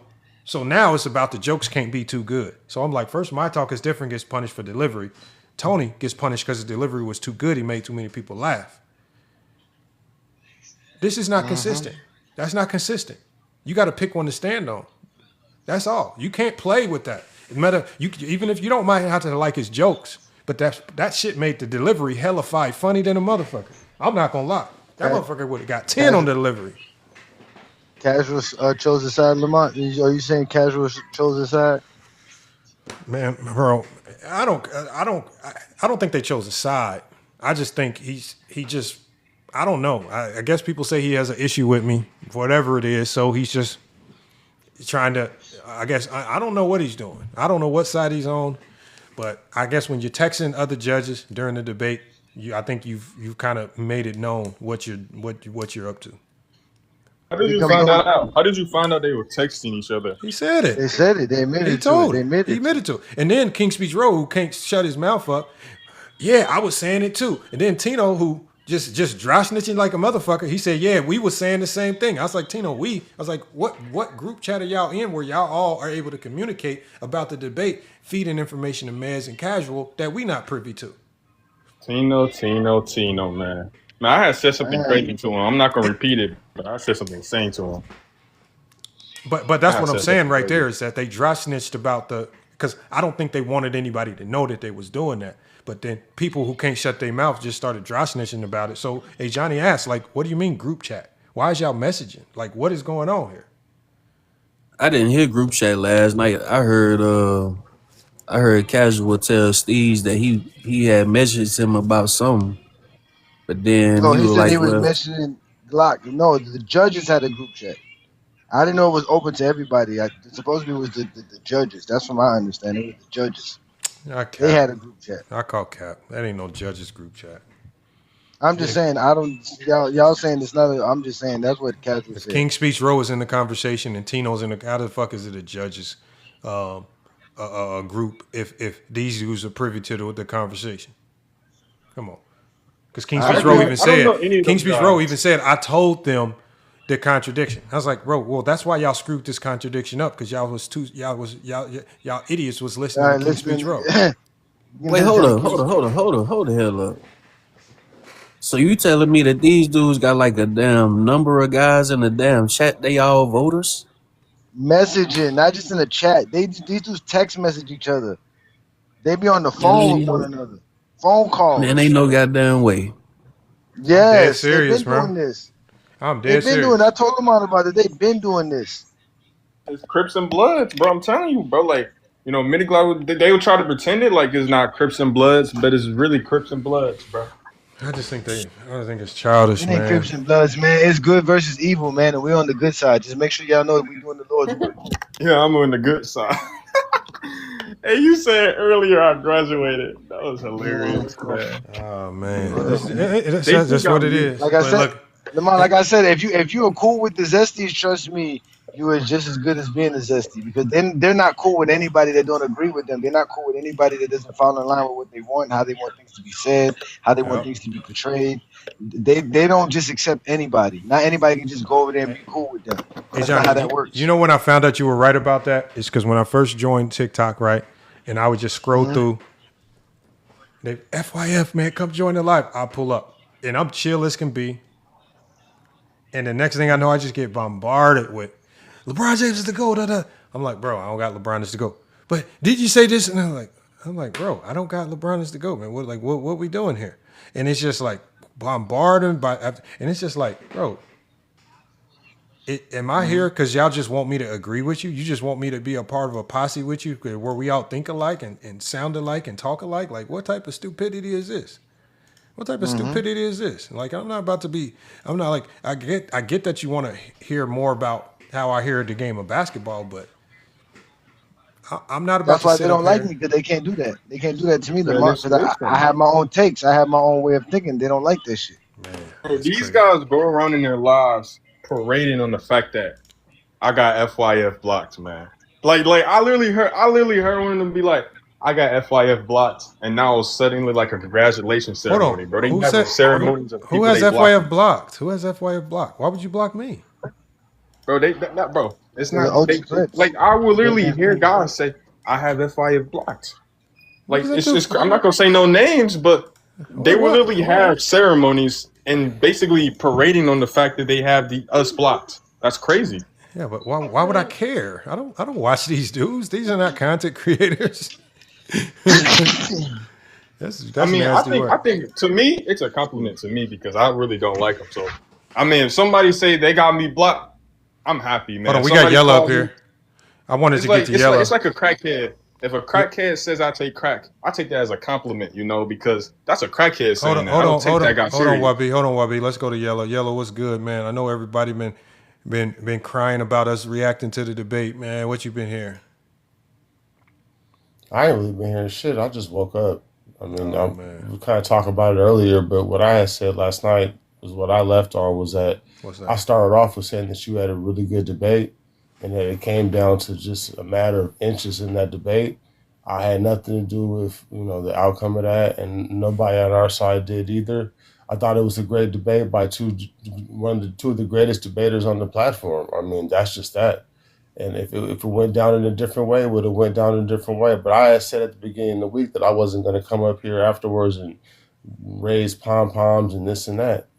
now it's about the jokes can't be too good. So I'm like, first, my talk is different, gets punished for delivery. Tony gets punished because his delivery was too good. He made too many people laugh. This is not consistent. That's not consistent. You got to pick one to stand on. That's all. You can't play with that. Even if you don't mind how to like his jokes, but that shit made the delivery hellified funny than a motherfucker. I'm not gonna lie. That motherfucker would have got 10 on the delivery. Casual chose his side, Lamont. Are you saying Casual chose his side? Man, bro, I don't think they chose a side. I just think I don't know. I guess people say he has an issue with me, whatever it is. So he's just trying to. I guess I don't know what he's doing. I don't know what side he's on, but I guess when you're texting other judges during the debate, I think you've kind of made it known what you're up to. How did you find that out? How did you find out they were texting each other? He said it. They said it. They admitted He to told it. it. He admitted to it. And then King Speech Rowe, who can't shut his mouth up, yeah, I was saying it too. And then Tino, who just dry snitching like a motherfucker, he said, yeah, we was saying the same thing. I was like, Tino, I was like, what group chat are y'all in where y'all all are able to communicate about the debate, feeding information to Mez and Casual that we not privy to? Tino, man. Now, I had said something crazy to him. I'm not going to repeat it, but I said something insane to him. But that's what I'm saying right there is that they dry snitched about because I don't think they wanted anybody to know that they was doing that. But then people who can't shut their mouth just started dry snitching about it. So, hey, Johnny asked, like, what do you mean group chat? Why is y'all messaging? Like, what is going on here? I didn't hear group chat last night. I heard Casual tell Steez that he had messaged him about something. But then No, he said like, he was mentioning Glock. No, the judges had a group chat. I didn't know it was open to everybody. Supposedly it was the judges. That's from my understanding. It was the judges. They had a group chat. I call cap. That ain't no judges group chat. I'm just saying, y'all saying it's not. I'm just saying that's what Casual said. King Speech Rowe is in the conversation and Tino's in the. How the fuck is it a judges group if these dudes are privy to the conversation? Come on, because King Speech Rowe even said, I told them the contradiction. I was like, bro, well, that's why y'all screwed this contradiction up because y'all idiots was listening to King Speech Rowe. Wait, hold the hell up. So you telling me that these dudes got like a damn number of guys in the damn chat? They all voters? Messaging, not just in the chat. These dudes text message each other. They be on the phone with one another. Phone calls. Man, ain't no goddamn way. Yes, serious, they've been doing this. I'm dead serious. Doing. I told them all about it. They've been doing this. It's Crips and Bloods, bro. I'm telling you, bro. Like, you know, Mini Glock, they would try to pretend it like it's not Crips and Bloods, but it's really Crips and Bloods, bro. I think it's childish, man. It ain't Crips and Bloods, man. It's good versus evil, man, and we're on the good side. Just make sure y'all know that we're doing the Lord's work. Yeah, I'm on the good side. Hey, you said earlier I graduated. That was hilarious, man. Oh man, that's what it is. Like I said, Lamont, like I said, if you are cool with the Zesties, trust me, you are just as good as being a Zesty because they're not cool with anybody that don't agree with them. They're not cool with anybody that doesn't fall in line with what they want, how they want things to be said, how they want things to be portrayed. They don't just accept anybody. Not anybody can just go over there and be cool with them. That's not how that works. You know when I found out you were right about that? It's because when I first joined TikTok, right, and I would just scroll through. They FYF, man, come join the live. I'll pull up, and I'm chill as can be. And the next thing I know, I just get bombarded with LeBron James is the GOAT. I'm like, bro, I don't got LeBron as the GOAT. But did you say this? And I'm like, bro, I don't got LeBron as the GOAT, man. What we doing here? And it's just like bombarding and it's just like, bro, am I here because y'all just want me to agree with you? You just want me to be a part of a posse with you where we all think alike and sound alike and talk alike? Like, what type of stupidity is this? What type of stupidity is this? Like, I'm not like, I get that you want to hear more about how I hear the game of basketball, but I'm not about to sit up here. That's why they don't like me because they can't do that. They can't do that to me, Lamont, because I have my own takes. I have my own way of thinking. They don't like that shit. Bro, these guys go around in their lives parading on the fact that I got FYF blocked, man. Like I literally heard one of them be like, I got FYF blocked, and now it's suddenly like a congratulations Hold ceremony, on. bro. They Who having said ceremonies of who people has they blocked. FYF blocked? Who has FYF blocked? Why would you block me? Bro, bro. It's The not OG clips. like I will literally Damian hear Lillard. guys say, I have FYF blocked. What Like does that it's do? just I'm not gonna say no names, but they will What? literally have ceremonies and basically parading on the fact that they have us blocked. That's crazy. Yeah, but why would I care? I don't watch these dudes. These are not content creators. that's I mean, nasty I work. think to me, it's a compliment to me because I really don't like them. So, I mean, if somebody say they got me blocked, I'm happy, man. Hold on, If we got somebody Yellow up calls me, here. I wanted it's to like get to Yellow. it's like a crackhead. If a crackhead says I take crack, I take that as a compliment, because that's a crackhead saying that. I don't take that guy serious. Hold on, Wubby. Let's go to Yellow. Yellow, what's good, man? I know everybody been crying about us reacting to the debate, man. What you been hearing? I ain't really been hearing shit. I just woke up. I mean, we kind of talked about it earlier, but what I had said last night was what I left on was that I started off with saying that you had a really good debate and that it came down to just a matter of inches in that debate. I had nothing to do with, the outcome of that, and nobody on our side did either. I thought it was a great debate by two of the greatest debaters on the platform. I mean, that's just that. And if it went down in a different way, it would have went down in a different way. But I had said at the beginning of the week that I wasn't going to come up here afterwards and raise pom-poms and this and that.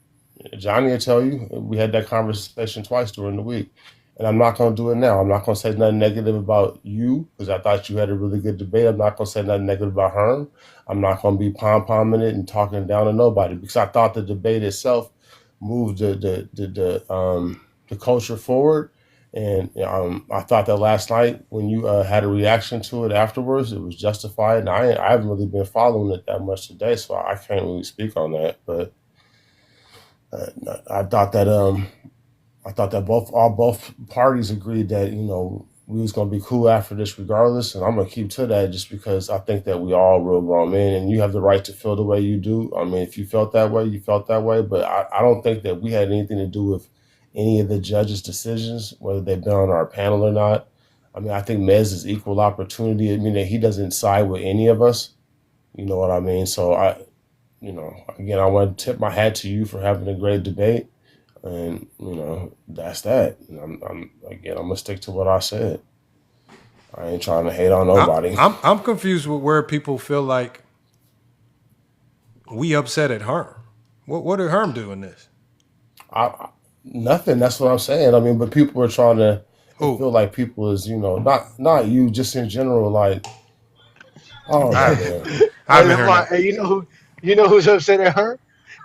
Johnny will tell you, we had that conversation twice during the week. And I'm not going to do it now. I'm not going to say nothing negative about you because I thought you had a really good debate. I'm not going to say nothing negative about Herm. I'm not going to be pom-pomming it and talking down to nobody because I thought the debate itself moved the culture forward. And I thought that last night when you had a reaction to it afterwards, it was justified. And I haven't really been following it that much today, so I can't really speak on that. But I thought that both parties agreed that we was gonna be cool after this regardless, and I'm gonna keep to that just because I think that we all real grown men, and you have the right to feel the way you do. I mean, if you felt that way, you felt that way. But I don't think that we had anything to do with any of the judges' decisions, whether they've been on our panel or not. I mean, I think Mez is equal opportunity. I mean, that he doesn't side with any of us. You know what I mean? So again, I want to tip my hat to you for having a great debate, and that's that. And I'm gonna stick to what I said. I ain't trying to hate on nobody. I'm confused with where people feel like we upset at Herm. What did Herm do in this? Nothing. That's what I'm saying. I mean, but people are trying to feel like people is, not you, just in general, like, oh man. Hey, you know who's upset at her?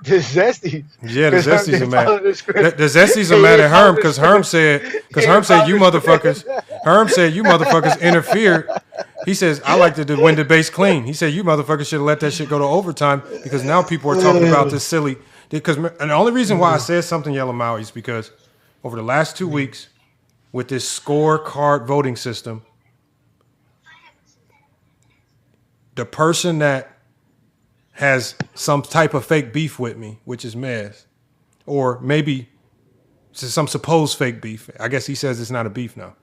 The Zesties. Yeah, the Zesties are mad. The Zesties are mad at Herm because Herm said you motherfuckers. Herm said you motherfuckers interfered. He says I like to win debates clean. He said you motherfuckers should have let that shit go to overtime because now people are talking about this silly. And the only reason why I said something Yellow Maui is because over the last 2 weeks with this scorecard voting system, the person that has some type of fake beef with me, which is Mez, or maybe some supposed fake beef. I guess he says it's not a beef now.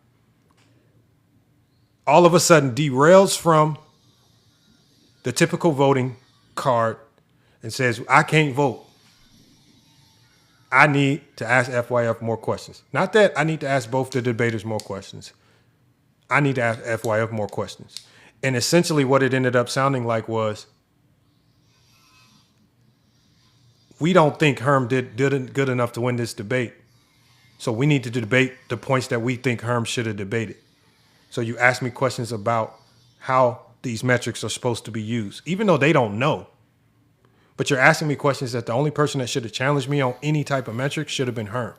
All of a sudden derails from the typical voting card and says, I can't vote. I need to ask FYF more questions. Not that I need to ask both the debaters more questions. I need to ask FYF more questions. And essentially what it ended up sounding like was, we don't think Herm did good enough to win this debate. So we need to debate the points that we think Herm should have debated. So you ask me questions about how these metrics are supposed to be used, even though they don't know. But you're asking me questions that the only person that should have challenged me on any type of metric should have been Herm.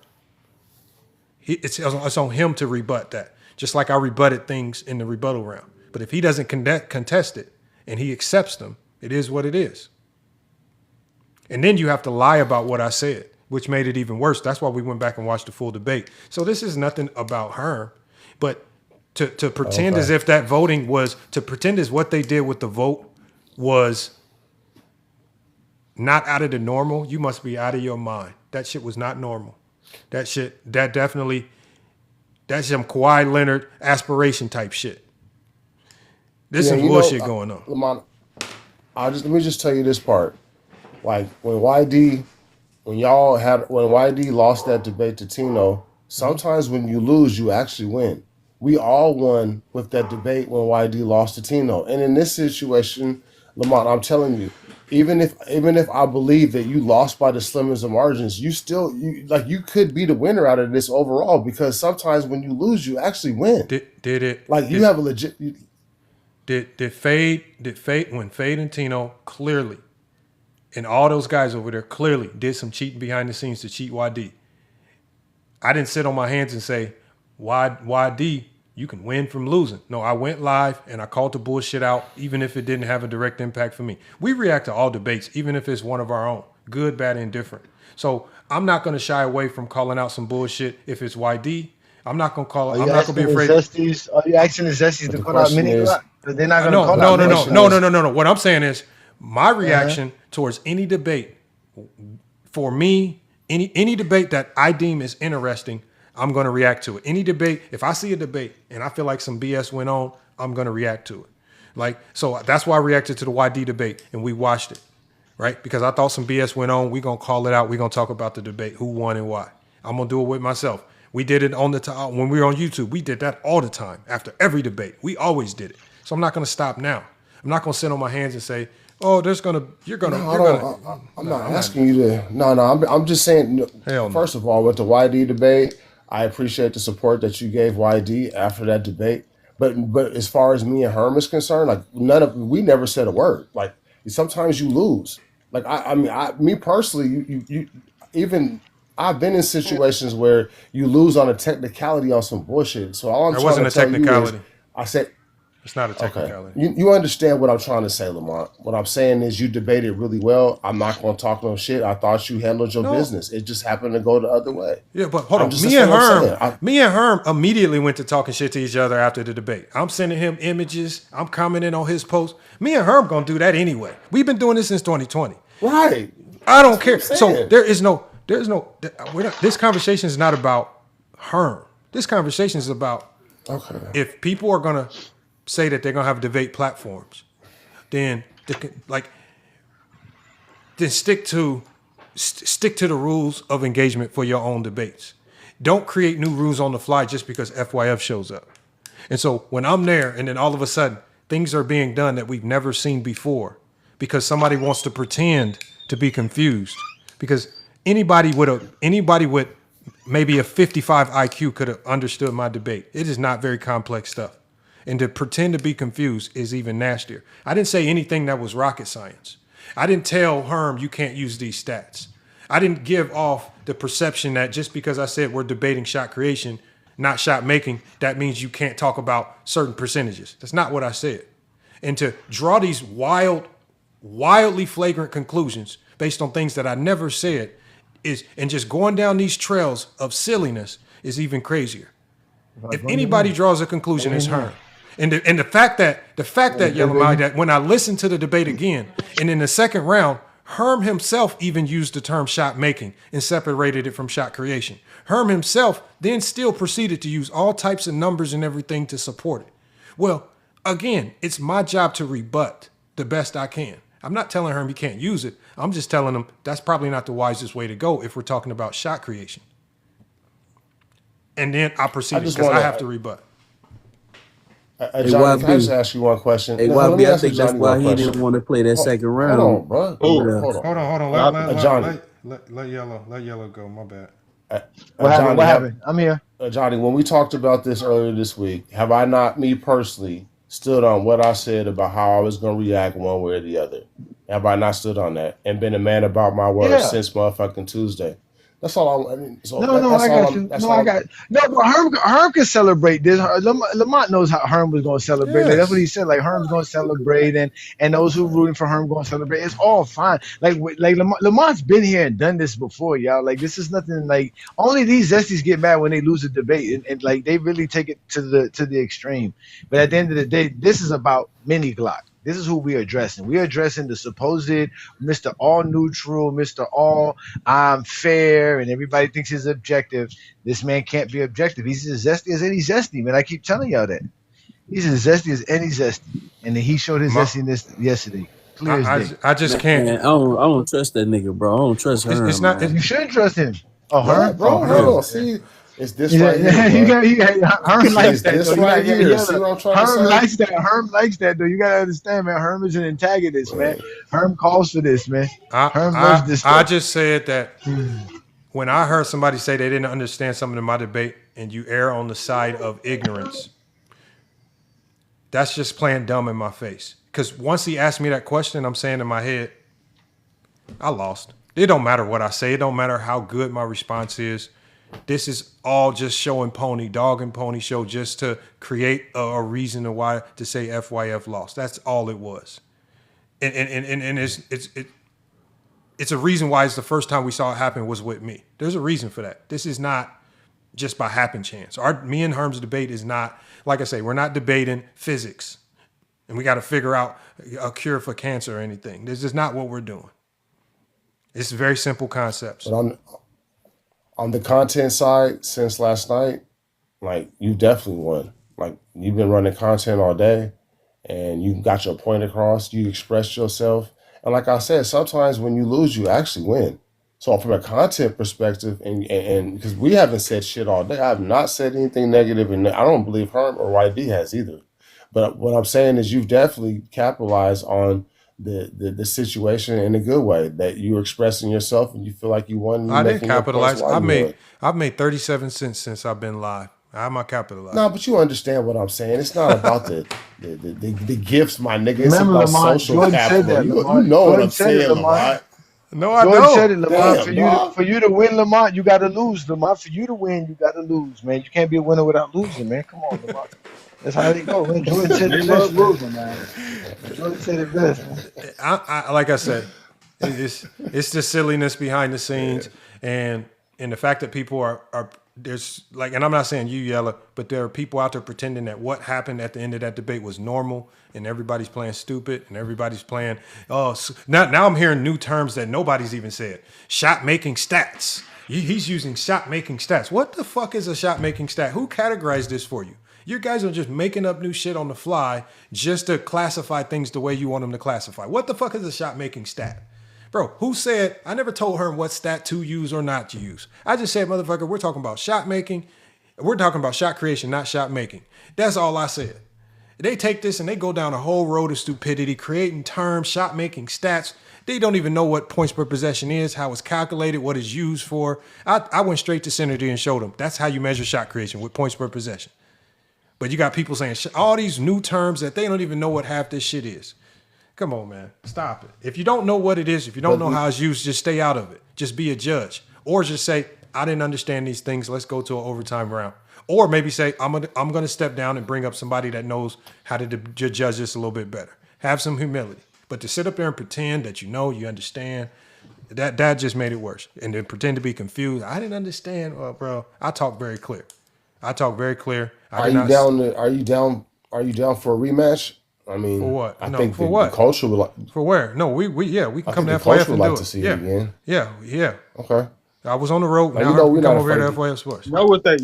It's on him to rebut that, just like I rebutted things in the rebuttal round. But if he doesn't contest it and he accepts them, it is what it is. And then you have to lie about what I said, which made it even worse. That's why we went back and watched the full debate. So this is nothing about Herm, but to pretend as if that voting was, to pretend as what they did with the vote was not out of the normal, you must be out of your mind. That shit was not normal. That definitely, that's some Kawhi Leonard aspiration type shit. There's some bullshit going on. Lamont, let me just tell you this part. Like when YD lost that debate to Tino, sometimes when you lose, you actually win. We all won with that debate when YD lost to Tino. And in this situation, Lamont, I'm telling you, even if I believe that you lost by the slimmest of margins, you could be the winner out of this overall, because sometimes when you lose, you actually win. You have a legit. Did Fade when Fade and Tino clearly, and all those guys over there clearly did some cheating behind the scenes to cheat YD. I didn't sit on my hands and say, YD, you can win from losing. No, I went live and I called the bullshit out, even if it didn't have a direct impact for me. We react to all debates, even if it's one of our own, good, bad, and indifferent. So I'm not going to shy away from calling out some bullshit if it's YD. I'm not going to call it. I'm not going to be afraid. Are you asking the Zesties to call out mini Glock? Because they're not going to call out. No. What I'm saying is my reaction towards any debate, for me, any debate that I deem is interesting, I'm going to react to it. Any debate, if I see a debate and I feel like some BS went on, I'm going to react to it. So that's why I reacted to the YD debate and we watched it, right? Because I thought some BS went on. We're going to call it out. We're going to talk about the debate, who won and why. I'm going to do it with myself. We did it on when we were on YouTube. We did that all the time after every debate. We always did it. So I'm not going to stop now. I'm not going to sit on my hands and say, oh, I'm not asking you to. I'm just saying. First of all, with the YD debate, I appreciate the support that you gave YD after that debate. But as far as me and Herm is concerned, we never said a word. Like sometimes you lose. Like me personally, you even I've been in situations where you lose on a technicality on some bullshit. So all I'm trying to tell you is, I said. It's not a technicality. Okay. You understand what I'm trying to say, Lamont. What I'm saying is you debated really well. I'm not going to talk no shit. I thought you handled your business. It just happened to go the other way. Yeah, but hold on. Me and Herm immediately went to talking shit to each other after the debate. I'm sending him images. I'm commenting on his posts. Me and Herm going to do that anyway. We've been doing this since 2020. Right. I don't care. So this conversation is not about Herm. This conversation is about if people are going to say that they're gonna have debate platforms, then stick to the rules of engagement for your own debates. Don't create new rules on the fly just because FYF shows up. And so when I'm there, and then all of a sudden things are being done that we've never seen before, because somebody wants to pretend to be confused, because anybody with maybe a 55 IQ could have understood my debate. It is not very complex stuff. And to pretend to be confused is even nastier. I didn't say anything that was rocket science. I didn't tell Herm you can't use these stats. I didn't give off the perception that just because I said we're debating shot creation, not shot making, that means you can't talk about certain percentages. That's not what I said. And to draw these wildly flagrant conclusions based on things that I never said and just going down these trails of silliness is even crazier. If anybody draws a conclusion, it's Herm. And the fact that Yellow Mike, that when I listened to the debate again, and in the second round, Herm himself even used the term shot making and separated it from shot creation. Herm himself then still proceeded to use all types of numbers and everything to support it. Well, again, it's my job to rebut the best I can. I'm not telling Herm he can't use it. I'm just telling him that's probably not the wisest way to go if we're talking about shot creation. And then I proceeded because I have to rebut. Johnny, can I just ask you one question? Hey, YB, I think that's why he didn't want to play that second round. Hold on, bro. Hold on. Let Yellow go. My bad. What happened? I'm here. Johnny, when we talked about this earlier this week, have I not, me personally, stood on what I said about how I was going to react one way or the other? Have I not stood on that and been a man about my word since motherfucking Tuesday? That's all I mean. So I got you. But Herm can celebrate this. Lamont knows how Herm was going to celebrate. Yes. Like, that's what he said. Like Herm's going to celebrate, and those who rooting for Herm going to celebrate. It's all fine. Like Lamont's been here and done this before, y'all. Like this is nothing. Like only these Zesties get mad when they lose a debate, and like they really take it to the extreme. But at the end of the day, this is about mini Glock. This is who we're addressing. We're addressing the supposed Mr. All Neutral, Mr. All I'm fair, and everybody thinks he's objective. This man can't be objective. He's as zesty as any zesty, man. I keep telling y'all that. He's as zesty as any zesty. And then he showed his zestiness yesterday. Clear as day. I just can't. Man, I don't trust that nigga, bro. I don't trust Herm. It's not. You shouldn't trust him. Oh, What, Herm? bro? Oh, Hold Herm. on. See, it's this right here, Herm likes that. This though. right You here. gotta- See what I'm trying to Herm say? likes that. Herm likes that, though. You gotta understand, man. Herm is an antagonist, man. Herm calls for this, man. Herm loves this stuff. I just said that when I heard somebody say they didn't understand something in my debate, and you err on the side of ignorance, that's just playing dumb in my face. Because once he asked me that question, I'm saying in my head, I lost. It don't matter what I say. It don't matter how good my response is. This is all just showing pony, dog and pony show, just to create a reason to say FYF lost. That's all it was. And it's a reason why it's the first time we saw it happen was with me. There's a reason for that. This is not just by happen chance. Me and Herm's debate is not, like I say, we're not debating physics. And we got to figure out a cure for cancer or anything. This is not what we're doing. It's very simple concepts. But on the content side, since last night, like, you definitely won. Like, you've been running content all day, and you got your point across. You expressed yourself. And like I said, sometimes when you lose, you actually win. So from a content perspective, and because we haven't said shit all day, I have not said anything negative, and I don't believe Herm or YD has either. But what I'm saying is you've definitely capitalized on the situation in a good way, that you're expressing yourself and you feel like you won. I didn't capitalize. I've made 37 cents since I've been live. How am I capitalizing? No, but you understand what I'm saying. It's not about the gifts, my nigga. It's Remember, about Lamont, social Jordan capital. said that, You Lamont. know what Jordan I'm said it, saying, Lamont. Lamont. No, I Jordan don't. said it, Lamont. Damn, For you to win, Lamont, you got to lose, Lamont. For you to win, you got to lose, man. You can't be a winner without losing, man. Come on, Lamont. That's how they go, man. Jordan said it best, losing, man. Jordan said it best, man. Like I said, it's the silliness behind the scenes, and the fact that people are there's like, and I'm not saying you, Yella, but there are people out there pretending that what happened at the end of that debate was normal, and everybody's playing stupid, and everybody's playing. Oh, now I'm hearing new terms that nobody's even said. Shot making stats. He's using shot making stats. What the fuck is a shot making stat? Who categorized this for you? You guys are just making up new shit on the fly just to classify things the way you want them to classify. What the fuck is a shot making stat? Bro, who said, I never told her what stat to use or not to use. I just said, motherfucker, we're talking about shot making. We're talking about shot creation, not shot making. That's all I said. They take this and they go down a whole road of stupidity, creating terms, shot making stats. They don't even know what points per possession is, how it's calculated, what it's used for. I went straight to Synergy and showed them. That's how you measure shot creation, with points per possession. But you got people saying all these new terms that they don't even know what half this shit is. Come on, man. Stop it. If you don't know what it is, if you don't know how it's used, just stay out of it. Just be a judge. Or just say, I didn't understand these things. Let's go to an overtime round. Or maybe say, I'm gonna step down and bring up somebody that knows how to judge this a little bit better. Have some humility. But to sit up there and pretend that you know, you understand, that just made it worse. And then pretend to be confused. I didn't understand. Well, bro, I talk very clear. Are you down for a rematch? I mean, for what? I think the culture would like. For where? No, we can come to the FYF culture and would do like it. to see it again. Yeah. Okay. I was on the road. Like, now we're come not over here to afraid. FYF Sports. You know what they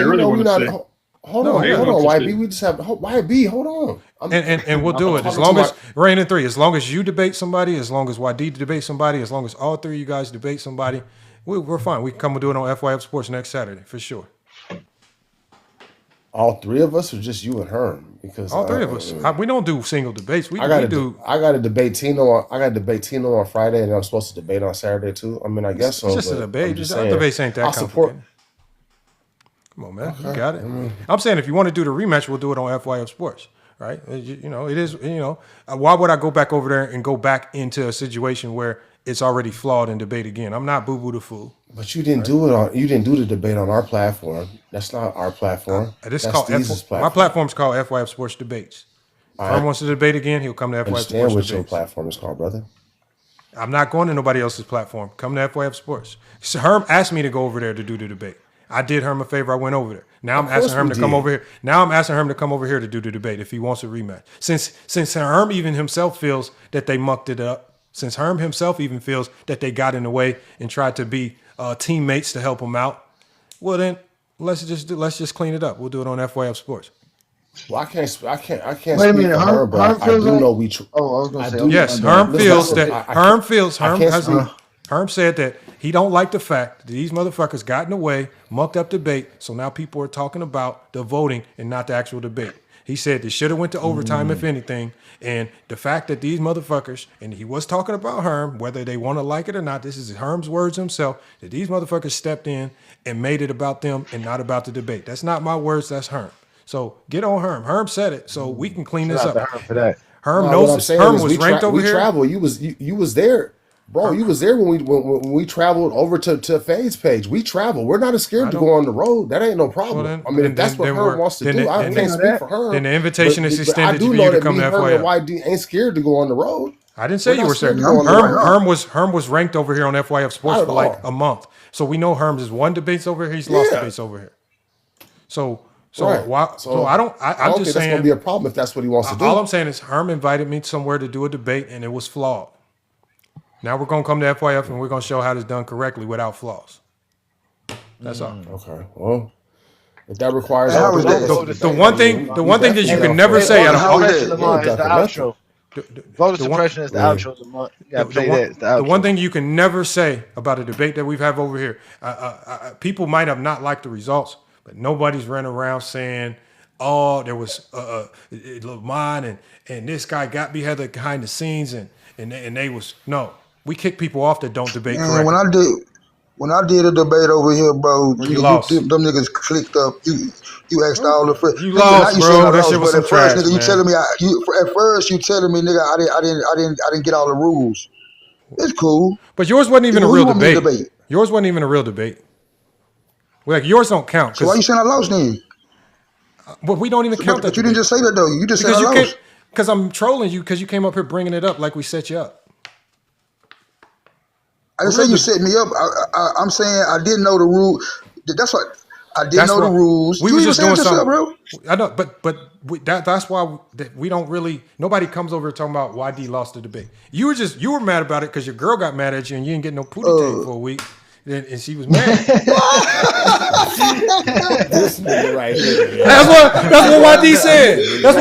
really want to say. Hold on, YB. We just have YB. Hold on. And we'll do it as long as Rain and 3. As long as you debate somebody, as long as YD debate somebody, as long as all three of you guys debate somebody, we're fine. We can come and do it on FYF Sports next Saturday for sure. All three of us, or just you and Herm? Because all three of us. We don't do single debates. I got to debate Tino. I got to debate Tino on Friday, and I'm supposed to debate on Saturday too. I mean, I guess so. It's just a debate. Debates ain't that complicated. Come on, man. Okay. You got it. I'm saying if you want to do the rematch, we'll do it on FYF Sports, right? You know, it is. You know, why would I go back over there and go back into a situation where it's already flawed and debate again? I'm not Boo Boo the Fool. But you didn't do it you didn't do the debate on our platform. That's not our platform. That's called platform. My platform's called FYF Sports Debates. If Herm wants to debate again, he'll come to FYF Sports Debates. What your platform is called, brother. I'm not going to nobody else's platform. Come to FYF Sports. So Herm asked me to go over there to do the debate. I did Herm a favor. I went over there. Now I'm asking Herm to come over here. Now I'm asking Herm to come over here to do the debate if he wants a rematch. Since Herm even himself feels that they mucked it up. Since Herm himself even feels that they got in the way and tried to be teammates to help him out. Well then, let's just clean it up. We'll do it on FYF Sports. Well, I can't Wait a speak minute, for her, but I feels do like, know I was gonna say, Yes, Herm feels that Herm said that he don't like the fact that these motherfuckers got in the way, mucked up debate, so now people are talking about the voting and not the actual debate. He said they should have went to overtime if anything, and the fact that these motherfuckers, and he was talking about Herm, whether they want to like it or not, this is Herm's words himself, that these motherfuckers stepped in and made it about them and not about the debate. That's not my words, that's Herm. So get on Herm. Herm said it, so we can clean this up. Herm for that. Herm knows Herm was ranked over here. Travel. You was there, bro. You was there when we traveled over to Fade's page. We travel. We're not scared to go on the road. That ain't no problem. If that's what Herm wants to do, I can't speak for Herm. Then the invitation is extended to you to come to FYF. YD ain't scared to go on the road. I didn't say you were scared. Herm was ranked over here on FYF Sports for like a month. So we know Herm's has won debates over here. He's lost debates over here. I'm just saying that's gonna be a problem if that's what he wants to do. All I'm saying is Herm invited me somewhere to do a debate and it was flawed. Now we're gonna come to FYF and we're gonna show how it's done correctly without flaws. That's all. Okay. Well, if that requires the one thing that you can never say out of all voter suppression is the outro. The one thing you can never say about a debate that we've had over here, people might have not liked the results, but nobody's running around saying, "Oh, there was mine and this guy got behind the scenes and they was no." We kick people off that don't debate correctly. When I did a debate over here, bro, you lost. Them niggas clicked up. You asked all the first. You lost, bro. That shit was some trash, nigga, you telling me at first you telling me, nigga, I didn't get all the rules. It's cool. But yours wasn't even a real debate. Yours wasn't even a real debate. Like yours don't count. So why you saying I lost then? But we don't even count that. But you didn't just say that though. You just said I lost. Because I'm trolling you because you came up here bringing it up like we set you up. I didn't say you set me up. I'm saying I didn't know the rule. That's what I didn't know the rules. We were just doing something, bro. I know, but that's why we don't really. Nobody comes over talking about why D lost the debate. You were mad about it because your girl got mad at you and you didn't get no pootie tape for a week. And she was mad. This nigga right here. That's what YD said. That's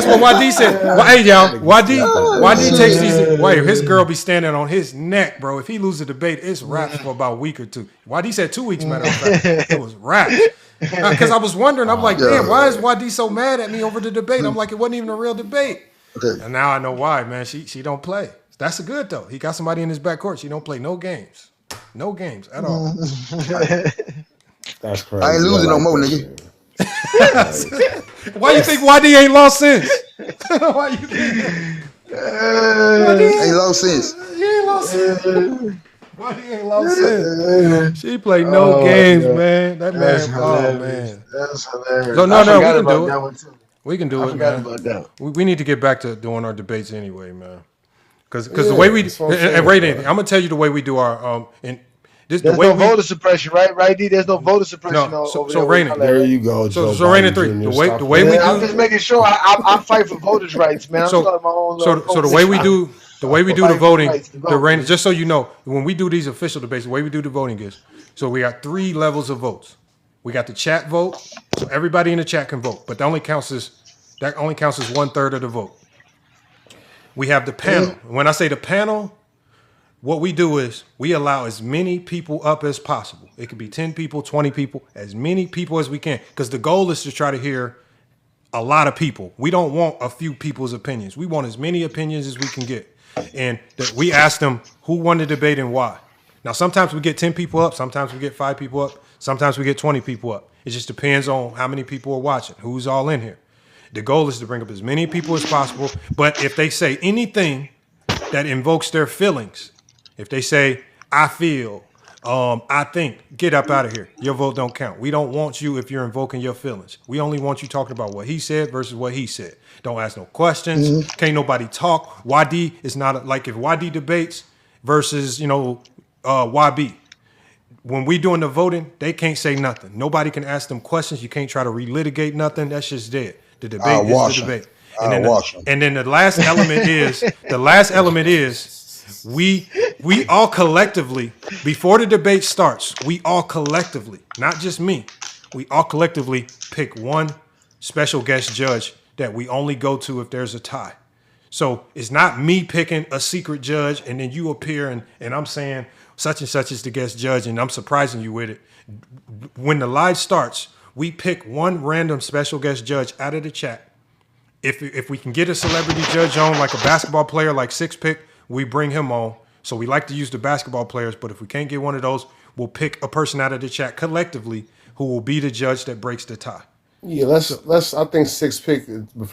what YD said. Well, hey, y'all. YD takes these. Wait, his girl be standing on his neck, bro. If he loses the debate, it's wraps for about a week or two. YD said 2 weeks, matter of fact. It was wraps. Because I was wondering, I'm like, damn, why is YD so mad at me over the debate? I'm like, it wasn't even a real debate. Okay. And now I know why, man. She don't play. That's good though. He got somebody in his backcourt. She don't play no games. No games at all. That's crazy. I ain't losing no more, nigga. Why you think YD ain't lost since? Why you think? Ain't lost since. He ain't lost since. YD ain't lost since. She played no games, man. That man. Oh man. That's hilarious. So, no, we can do it. We can do I it, forgot man. about that. We need to get back to doing our debates anyway, man. Because the way we and Ray, I'm gonna tell you the way we do our There's no voter suppression, right, D? There's no voter suppression. No, so Raina, there you go. So Raina 3. The way we do. I'm just making sure I fight for voters' rights, man. So the way we do the voting, the Raina, just so you know, when we do these official debates, the way we do the voting is, so we got 3 levels of votes. We got the chat vote, so everybody in the chat can vote, but that only counts as 1/3 of the vote. We have the panel. When I say the panel, what we do is we allow as many people up as possible. It could be 10 people, 20 people, as many people as we can. Because the goal is to try to hear a lot of people. We don't want a few people's opinions. We want as many opinions as we can get. And we ask them who won the debate and why. Now, sometimes we get 10 people up. Sometimes we get 5 people up. Sometimes we get 20 people up. It just depends on how many people are watching, who's all in here. The goal is to bring up as many people as possible. But if they say anything that invokes their feelings, if they say, I feel, I think, get up out of here. Your vote don't count. We don't want you if you're invoking your feelings. We only want you talking about what he said versus what he said. Don't ask no questions. Can't nobody talk. YD is not like if YD debates versus, YB. when we doing the voting, they can't say nothing. Nobody can ask them questions. You can't try to relitigate nothing. That's just dead. The debate is the debate. And then the last element is we all collectively, before the debate starts, we all collectively, not just me, we all collectively pick one special guest judge that we only go to if there's a tie. So it's not me picking a secret judge and then you appear and I'm saying such and such is the guest judge and I'm surprising you with it. When the live starts, we pick one random special guest judge out of the chat. If we can get a celebrity judge on, like a basketball player, like Six Pick, we bring him on. So we like to use the basketball players, but if we can't get one of those, we'll pick a person out of the chat collectively who will be the judge that breaks the tie. Yeah, let's. I think Six Pick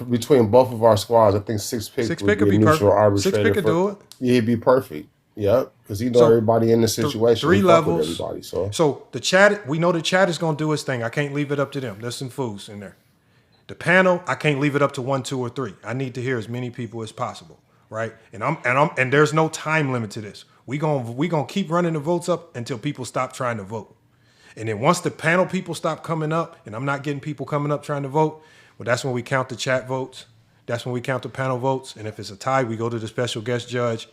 between both of our squads. I think Six Pick would be a neutral arbitrator. Six Pick could do it. Yeah, he'd be perfect. Yep, because he know everybody in the situation. 3 levels. Everybody, so the chat, we know the chat is going to do its thing. I can't leave it up to them. There's some fools in there. The panel, I can't leave it up to 1, 2, or 3. I need to hear as many people as possible, right? And there's no time limit to this. We gonna keep running the votes up until people stop trying to vote. And then once the panel people stop coming up, and I'm not getting people coming up trying to vote, well, that's when we count the chat votes. That's when we count the panel votes. And if it's a tie, we go to the special guest judge.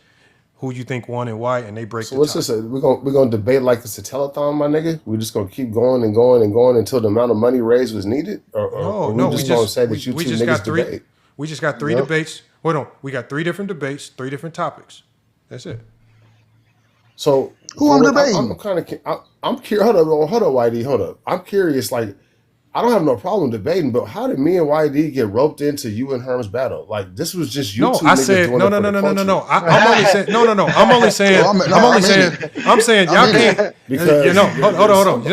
Who you think won and why, and they break the tie. So what's this? We're gonna debate like it's a telethon, my nigga? We're just gonna keep going and going and going until the amount of money raised was needed? Or we just gonna say that you two niggas debate? We just got 3 debates. Hold on. We got 3 different debates, 3 different topics. That's it. So who I'm debating? I'm curious. Hold up, YD. Hold up. I'm curious. Like, I don't have no problem debating, but how did me and YD get roped into you and Herm's battle? Like, this was just you two. I said no. I'm only saying no. I'm only saying I'm saying y'all can't. Because hold on.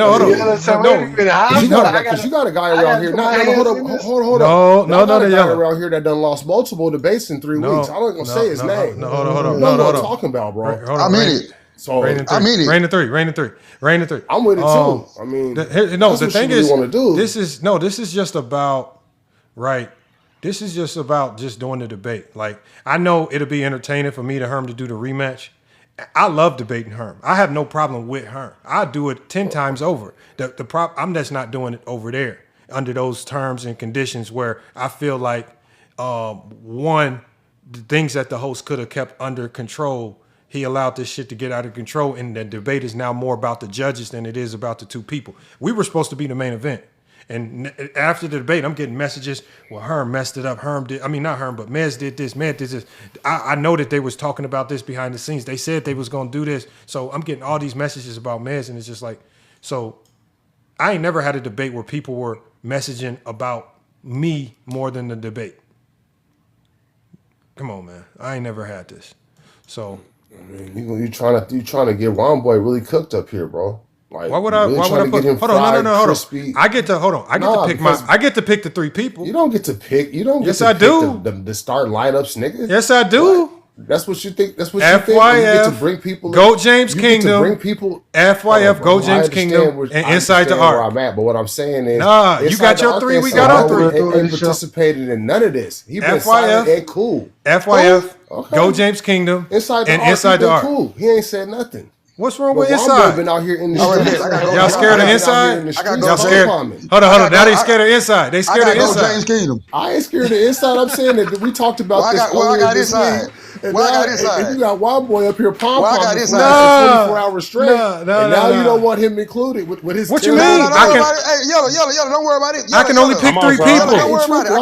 Because you got a guy around here. Hold up. No. A guy around here that done lost multiple debates in 3 weeks. I'm not gonna say his name. Hold on. No, what I'm talking about, bro. I'm in it. So Reign in 3. Reign in 3. I'm with it too. I mean, the thing is, this is just about This is just about just doing the debate. Like, I know it'll be entertaining for me to Herm to do the rematch. I love debating Herm. I have no problem with Herm. I do it 10 times over. I'm just not doing it over there under those terms and conditions where I feel like the things that the host could have kept under control. He allowed this shit to get out of control, and the debate is now more about the judges than it is about the 2 people. We were supposed to be the main event. And after the debate, I'm getting messages, well, Herm messed it up. Not Herm, but Mez did this, Mez did this. I know that they was talking about this behind the scenes. They said they was going to do this. So I'm getting all these messages about Mez, and it's just like, so I ain't never had a debate where people were messaging about me more than the debate. Come on, man. I ain't never had this. So... I mean, you trying to get Ron Boy really cooked up here, bro. Like, why would I put? Hold on, hold on. I get to pick the 3 people. You don't get to pick. You don't. Yes, I do. The start lineups, nigga. Yes, I do. What? That's what you think. That's what FYF, you think. You get to bring people. Go James Kingdom. To bring people. FYF, go James Kingdom, and Inside the Arc. Where I'm at, but what I'm saying is, you got your 3. We got our 3. Ain't participated in none of this. He been silent and cool. FYF, okay. Go James Kingdom, Inside the Arc. Cool. He ain't said nothing. What's wrong with Inside? Been out here in the streets. Y'all scared of Inside? Y'all scared? Hold on. Now they scared of Inside. They scared of Inside. James Kingdom. I ain't scared of Inside. I'm saying that we talked about this earlier this week. And you got Wild Boy up here pom-pom for 24 hours straight. And now you don't want him included with his... What you mean? Hey, Yellow, don't worry about it. I can only pick 3 people. Don't worry about it. I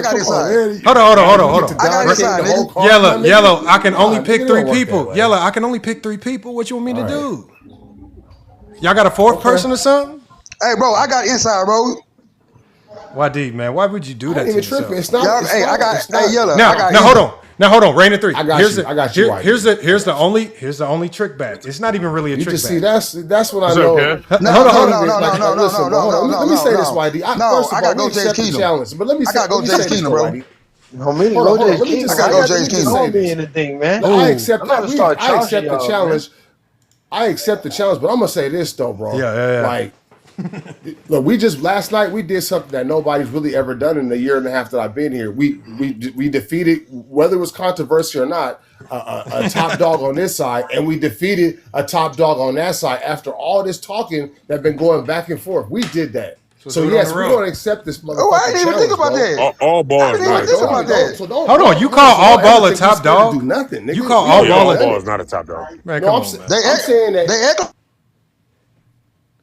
got Inside. Hold on. Yellow, I can only pick 3 people. Yellow, I can only pick 3 people. What you want me to do? Y'all got a 4th person or something? Hey, bro, I got Inside, bro. YD, man, why would you do that to yourself? It's not. Hey, Yellow. Now hold on. Reign in 3. I got you. Here's the only trick bag. It's not even really a trick bag. See, that's what I know. No. Let me say this, YD. I gotta go James Kingdom. Challenge, but let me say, I gotta go James Kingdom, bro. I gotta go James Kingdom. I accept the challenge. I accept the challenge, but I'm gonna say this though, bro. Yeah. Like, Look, we just last night we did something that nobody's really ever done in the year and a half that I've been here. We defeated, whether it was controversy or not, a top dog on this side, and we defeated a top dog on that side after all this talking that's been going back and forth. We did that. So yes, we're going to accept this motherfucker. Oh, I didn't even think about that. All ball I didn't even think about that. So Hold on, you call all ball a top dog? Do nothing. You call all ball is not a top dog. Man, no, come I'm on, man. I'm saying that They act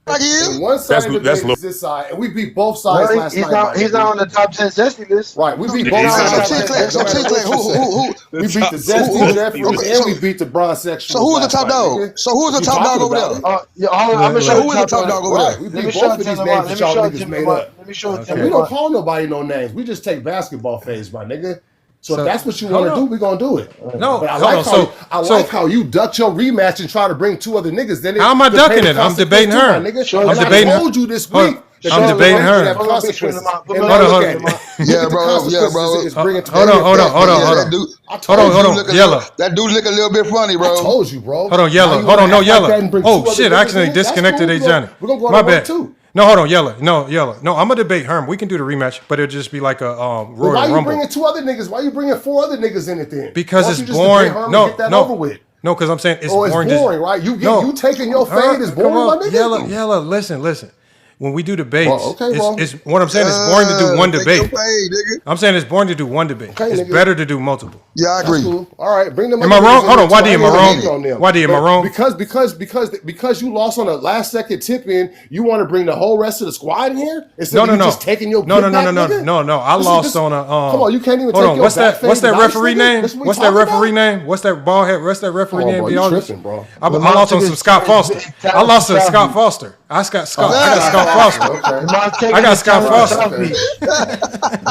like he is. one side of the that's debate is this side, and we beat both sides last night. He's not on the top 10 Zesty list. Right, we beat both sides. Who? We beat the Zesty Jeffries, and we beat the Bron Sexual. So who is the top dog? So who is the top dog over there? I'm gonna show Who is the top dog over there? We beat both of these names that y'all niggas made up. Let me show it to And you. we don't call nobody no names. We just take basketball phase, my nigga. So if that's what you want to do, we're gonna do it. No, but I hold like how you ducked your rematch and try to bring two other niggas. Then how am I ducking it? I'm debating her. I'm debating her. I told you this week. I'm debating her. Hold on. Yeah, bro. Hold on. Yellow. That dude look a little bit funny, bro. I told you, bro. Hold on, Yellow. Hold on, no, Yellow. Oh shit, I accidentally disconnected a Johnny. My bad. No, hold on, Yellow. No, I'm gonna debate Herm. We can do the rematch, but it'll just be like a Royal Rumble. Why you bringing two other niggas? Why you bringing four other niggas in it then? Because it's boring. No, because I'm saying it's boring. It's boring, right? You taking your fade is boring, my nigga. Yellow. Listen. When we do debates, it's what I'm saying. It's boring to do one debate. I'm saying it's boring to do one debate. It's better to do multiple. Yeah, I agree. Cool. All right, bring them. Am I wrong? Hold on. Why am I wrong? Why am I wrong? Because you lost on a last second tip in. You want to bring the whole rest of the squad in here instead of just taking your no. I lost on a. Come on, you can't even. Hold on. What's that referee name? What's that referee name? What's that ball head? What's that referee name? You tripping, bro? I lost on some Scott Foster. I lost to Scott Foster. I got Scott Foster. I got Scott Foster. He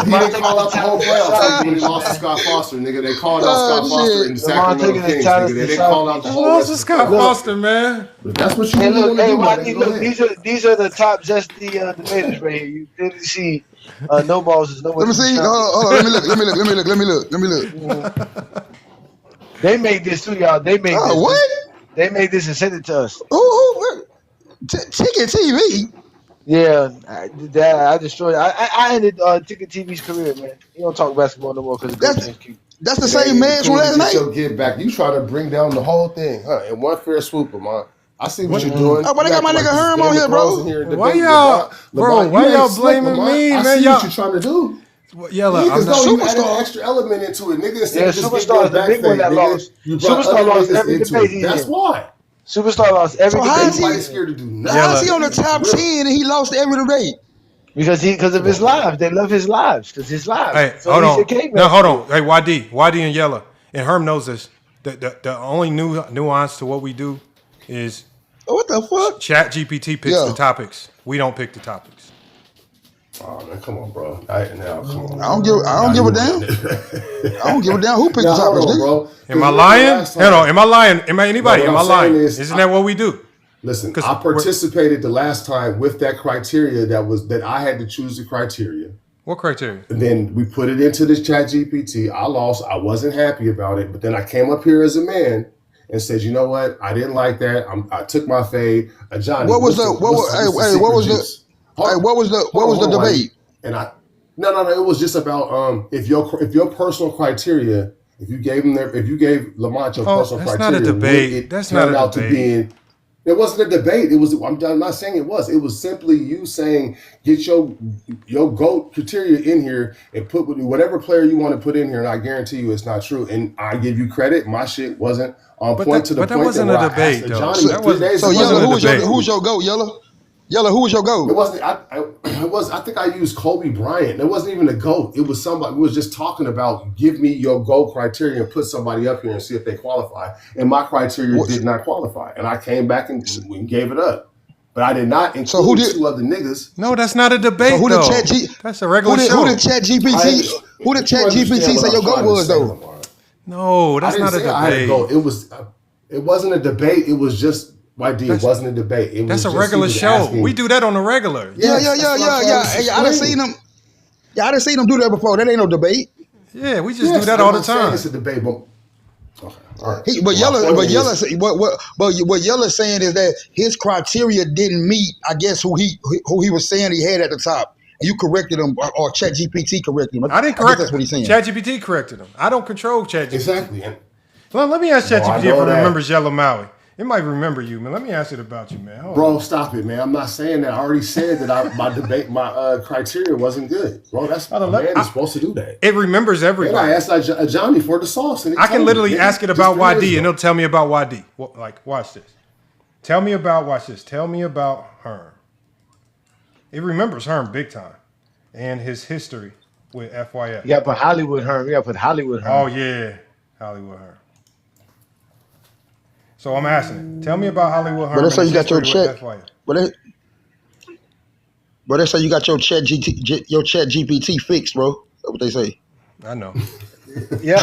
didn't call out the whole playoffs when he lost to Scott Foster, nigga. They called out Scott Foster in the Sacramento Kings, nigga. They didn't call out the whole rest of Scott Foster, man. But that's what you want to do. Look, these are the top Zesty debaters right here. You clearly see no balls is no. Let me see. Hold on. Let me look. They made this too, y'all. They made this. What? They made this and sent it to us. Who? Ticket TV. Yeah, I destroyed. I ended Ticket TV's career, man. You don't talk basketball no more because it's cute. That's the same man from last night. Your get back. You try to bring down the whole thing, huh? In one fair swoop, man. I see what you're doing. Oh, but they got my nigga Herm on here, bro. Why y'all blaming me, man? I see what you're trying to do. Yellow, I'm not you added an extra element into it, nigga. Superstar is the big one that lost. Superstar lost every debate. That's why. Superstar lost every debate. How's scared to do nothing? How is he on the top 10 and he lost every debate? Because of his lives. They love his lives. Because his lives. Hey, so hold on. No, hold on. Hey, YD and Yellow. And Herm knows this. The only nuance to what we do is what the fuck? Chat GPT picks the topics. We don't pick the topics. Oh man, come on, bro. Come on. I don't give a damn. I don't give a damn who picked the topics, bro. Am I lying? Hold on. Am I lying? Am I lying? Isn't that what we do? Listen, I participated the last time with that criteria that I had to choose the criteria. What criteria? And then we put it into this Chat GPT. I lost. I wasn't happy about it. But then I came up here as a man and said, you know what? I didn't like that. I took my fade. Johnny, what was the debate? And no. It was just about if your personal criteria, if you gave Lamont your personal criteria, that's not a debate. That's not a debate. It wasn't a debate. It was. I'm not saying it was. It was simply you saying get your GOAT criteria in here and put whatever player you want to put in here, and I guarantee you it's not true. And I give you credit. My shit wasn't on point to the point that wasn't a debate, though. So Yellow, who's your GOAT, Yellow? Yellow, who was your GOAT? It wasn't. I think I used Kobe Bryant. It wasn't even a GOAT. It was somebody. We was just talking about give me your GOAT criteria and put somebody up here and see if they qualify. And my criteria did not qualify. And I came back and gave it up. But I did not include two other niggas. No, that's not a debate. So that's a regular show. Who did Chat GPT? Who did Chat GPT say your GOAT was though? No, that's not a debate. It wasn't a debate. It was just. It wasn't a debate. That's a regular show. We do that on the regular. Yeah. I done seen them. Yeah, I done seen them do that before. That ain't no debate. Yeah, we just do that all the time. It's a debate, but But Yella's saying is that his criteria didn't meet, I guess, who he was saying he had at the top. And you corrected him, or ChatGPT corrected him. I didn't correct him. That's what he's saying. ChatGPT corrected him. I don't control ChatGPT. Exactly. Well, let me ask ChatGPT if it remembers Yellow Maui. It might remember you, man. Let me ask it about you, man. Bro, stop it, man. I'm not saying that. I already said that my criteria wasn't good. Bro, that's a man is supposed to do that. It remembers everything. And I asked Johnny for the sauce. And I can literally ask it about YD, and it'll tell me about YD. Like, watch this. Tell me about Herm. It remembers Herm big time. And his history with FYF. You got to put Hollywood Herm. Oh, yeah. Hollywood Herm. So I'm asking it. Tell me about Hollywood Herm. But let's say you got your chat. But let's say you got your chat GPT fixed, bro. That's what they say. I know. Yeah.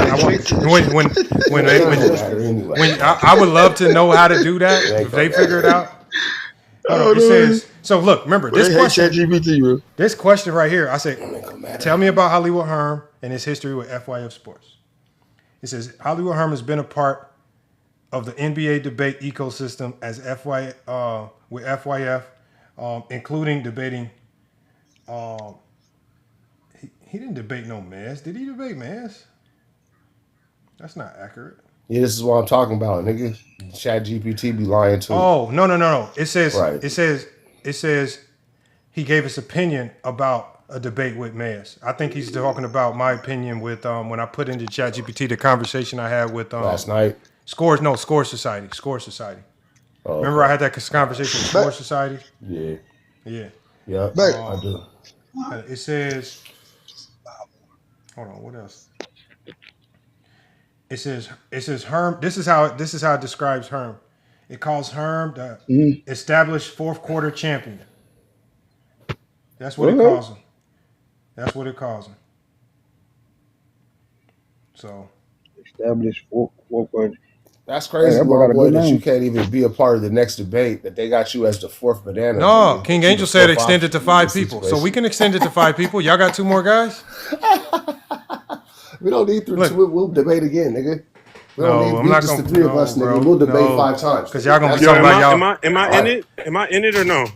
I would love to know how to do that. If they figure it out. It says, so look, remember this question. GPT, bro. This question right here, I say, tell me about Hollywood Herm and his history with FYF sports. It says Hollywood Herm has been a part of the NBA debate ecosystem as with FYF, including debating. He didn't debate no Maz. Did he debate Maz? That's not accurate. Yeah, this is what I'm talking about, nigga. ChatGPT be lying too. Oh, no. It says it says he gave his opinion about a debate with Maz. I think he's talking about my opinion with when I put into ChatGPT the conversation I had with last night. Score Society. Oh, remember I had that conversation with Score Society? Yeah. Yeah. I do. It says, hold on, what else? It says Herm. This is how it describes Herm. It calls Herm the established fourth quarter champion. That's what it calls him. So established fourth quarter. That's crazy, boy, that you can't even be a part of the next debate, that they got you as the fourth banana. No, King Angel said extend it to 5 people. So we can extend it to 5 people. Y'all got 2 more guys? We don't need to. We'll debate again, nigga. We don't need just the 3 of us, nigga. We'll debate 5 times. Because y'all going to be talking about y'all. Am I in it? Am I in it or no?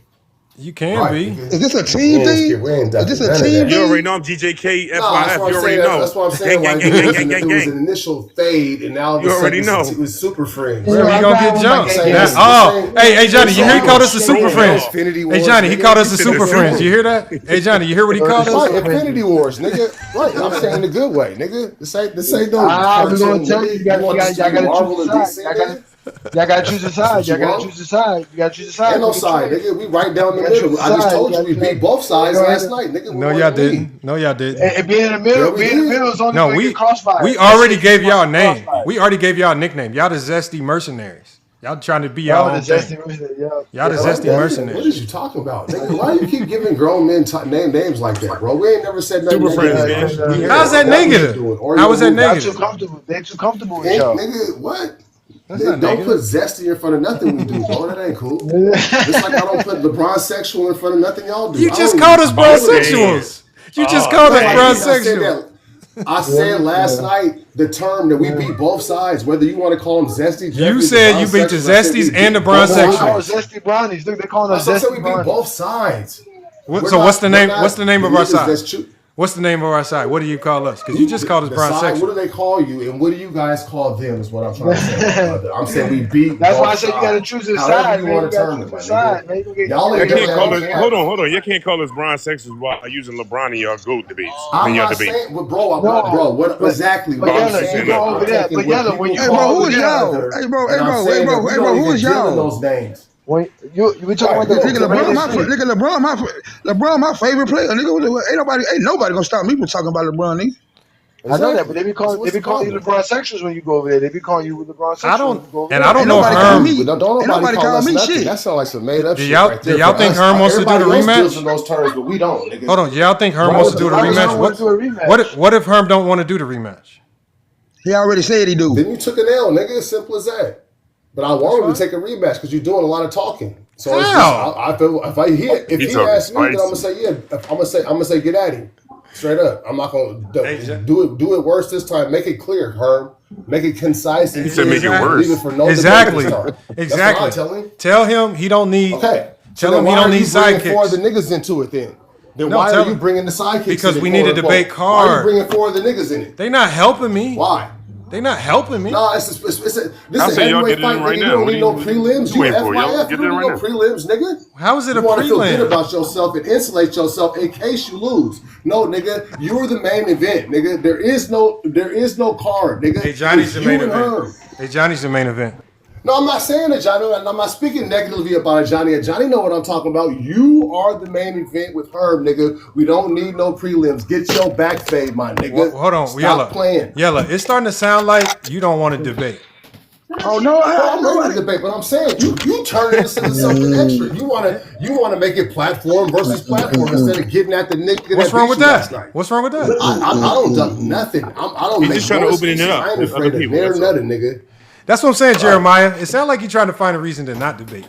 You can be. Is this a team thing? Is this a team thing? You already know I'm GJK, FYF. You already know. That's what I'm saying. It was an initial fade, and now you already know. It was super friends. Where we gonna get jumped? Hey Johnny, you hear he called us the super friends? Hey Johnny, he called us the super friends. You hear that? Hey Johnny, you hear what he called us? Infinity Wars, nigga. Right, I'm saying the good way, nigga. This ain't no. I'm gonna tell you, y'all gotta choose a side. You gotta choose a side. Ain't no side, nigga. We right down the middle. I just told you we beat both sides last night, nigga. No, y'all didn't. And being in the middle, is only crossfire. We already gave y'all a name. We already gave y'all a nickname. Y'all the Zesty Mercenaries. Y'all trying to be y'all own thing. Y'all the Zesty Mercenaries. What is you talking about, nigga? Why you keep giving grown men names like that, bro? We ain't never said nothing. Super friends, man. How's that negative? How is that negative? They're too comfortable with y'all. Nigga, what? Don't put Zesty in front of nothing we do, bro. That ain't cool. Just like I don't put LeBron sexual in front of nothing y'all do. You just called us bronsexuals. You just called us bronsexual. I said last night the term that we beat both sides, whether you want to call them Zesty. You said you beat the Zesties and the bronsexuals. Zesty Brownies. They're calling us Zesty Zesty Brownies. We beat both sides. So what's the name? What's the name of our side? What's the name of our side? What do you call us? Because you just called us bronsexual. What do they call you, and what do you guys call them? Is what I'm trying to say. I'm saying we beat. That's why I said you got to choose a side. You want to turn it, y'all can't call us. Hold on. You can't call us bronsexuals while using LeBron in your GOAT debate. I'm not saying, bro. What exactly? But Yella, when you who is y'all? Hey, bro, who is y'all? Those names. When you talking about LeBron, my favorite player. Nigga, ain't nobody gonna stop me from talking about LeBron. Nigga. I know that, but they be calling you LeBron sexuals when you go over there. They be calling you LeBron sexuals. I don't know if Herm. Don't nobody call me shit. That sounds like some made up shit. Do y'all think Herm wants to do the rematch? In those terms, but we don't. Nigga. Hold on, y'all think Herm wants to do the rematch? What if Herm don't want to do the rematch? He already said he do. Then you took an L, nigga. As simple as that. But I want him to take a rematch because you're doing a lot of talking. So it's just, I feel if he asks me, then I'm gonna say yeah. I'm gonna say get at him straight up. I'm not gonna do it worse this time. Make it clear, Herm. Make it concise and He said make it leave worse. it for no Exactly. debate. Exactly. That's what I tell him. Tell him he don't need. Okay. Tell him he don't need sidekicks. Four of the niggas into it then. Then No, why tell are you him. bringing the sidekicks? Because in we it, need a quote, unquote? debate Why are you card. bringing four of the niggas in it? They not helping me. Why? They not helping me. No, this is a y'all heavyweight get it fight, in right nigga. now. You don't What need are no you prelims. You waiting for? Y'all FYF, get you it don't right need no now. prelims, nigga. How is it You a want to feel good prelim? about yourself and insulate yourself in case you lose. No, nigga, you're the main event, nigga. There is no card, nigga. Hey, Johnny's the It's main you and event. Herm. Hey, Johnny's the main event. No, I'm not saying that, Johnny. I'm not speaking negatively about Johnny. Johnny know what I'm talking about. You are the main event with Herb, nigga. We don't need no prelims. Get your back fade, my nigga. Well, hold on, Stop playing. Yella, it's starting to sound like you don't want to debate. Oh no, I'm ready to debate, but I'm saying you turn it into something extra. You wanna make it platform versus platform instead of getting at the nigga. What's wrong with that? What's wrong with that? I don't duck nothing. I don't He's make just trying no to open it excuses. up I ain't with afraid other of people, near that's all. nothing, nigga. That's what I'm saying, Jeremiah. It sounds like you're trying to find a reason to not debate.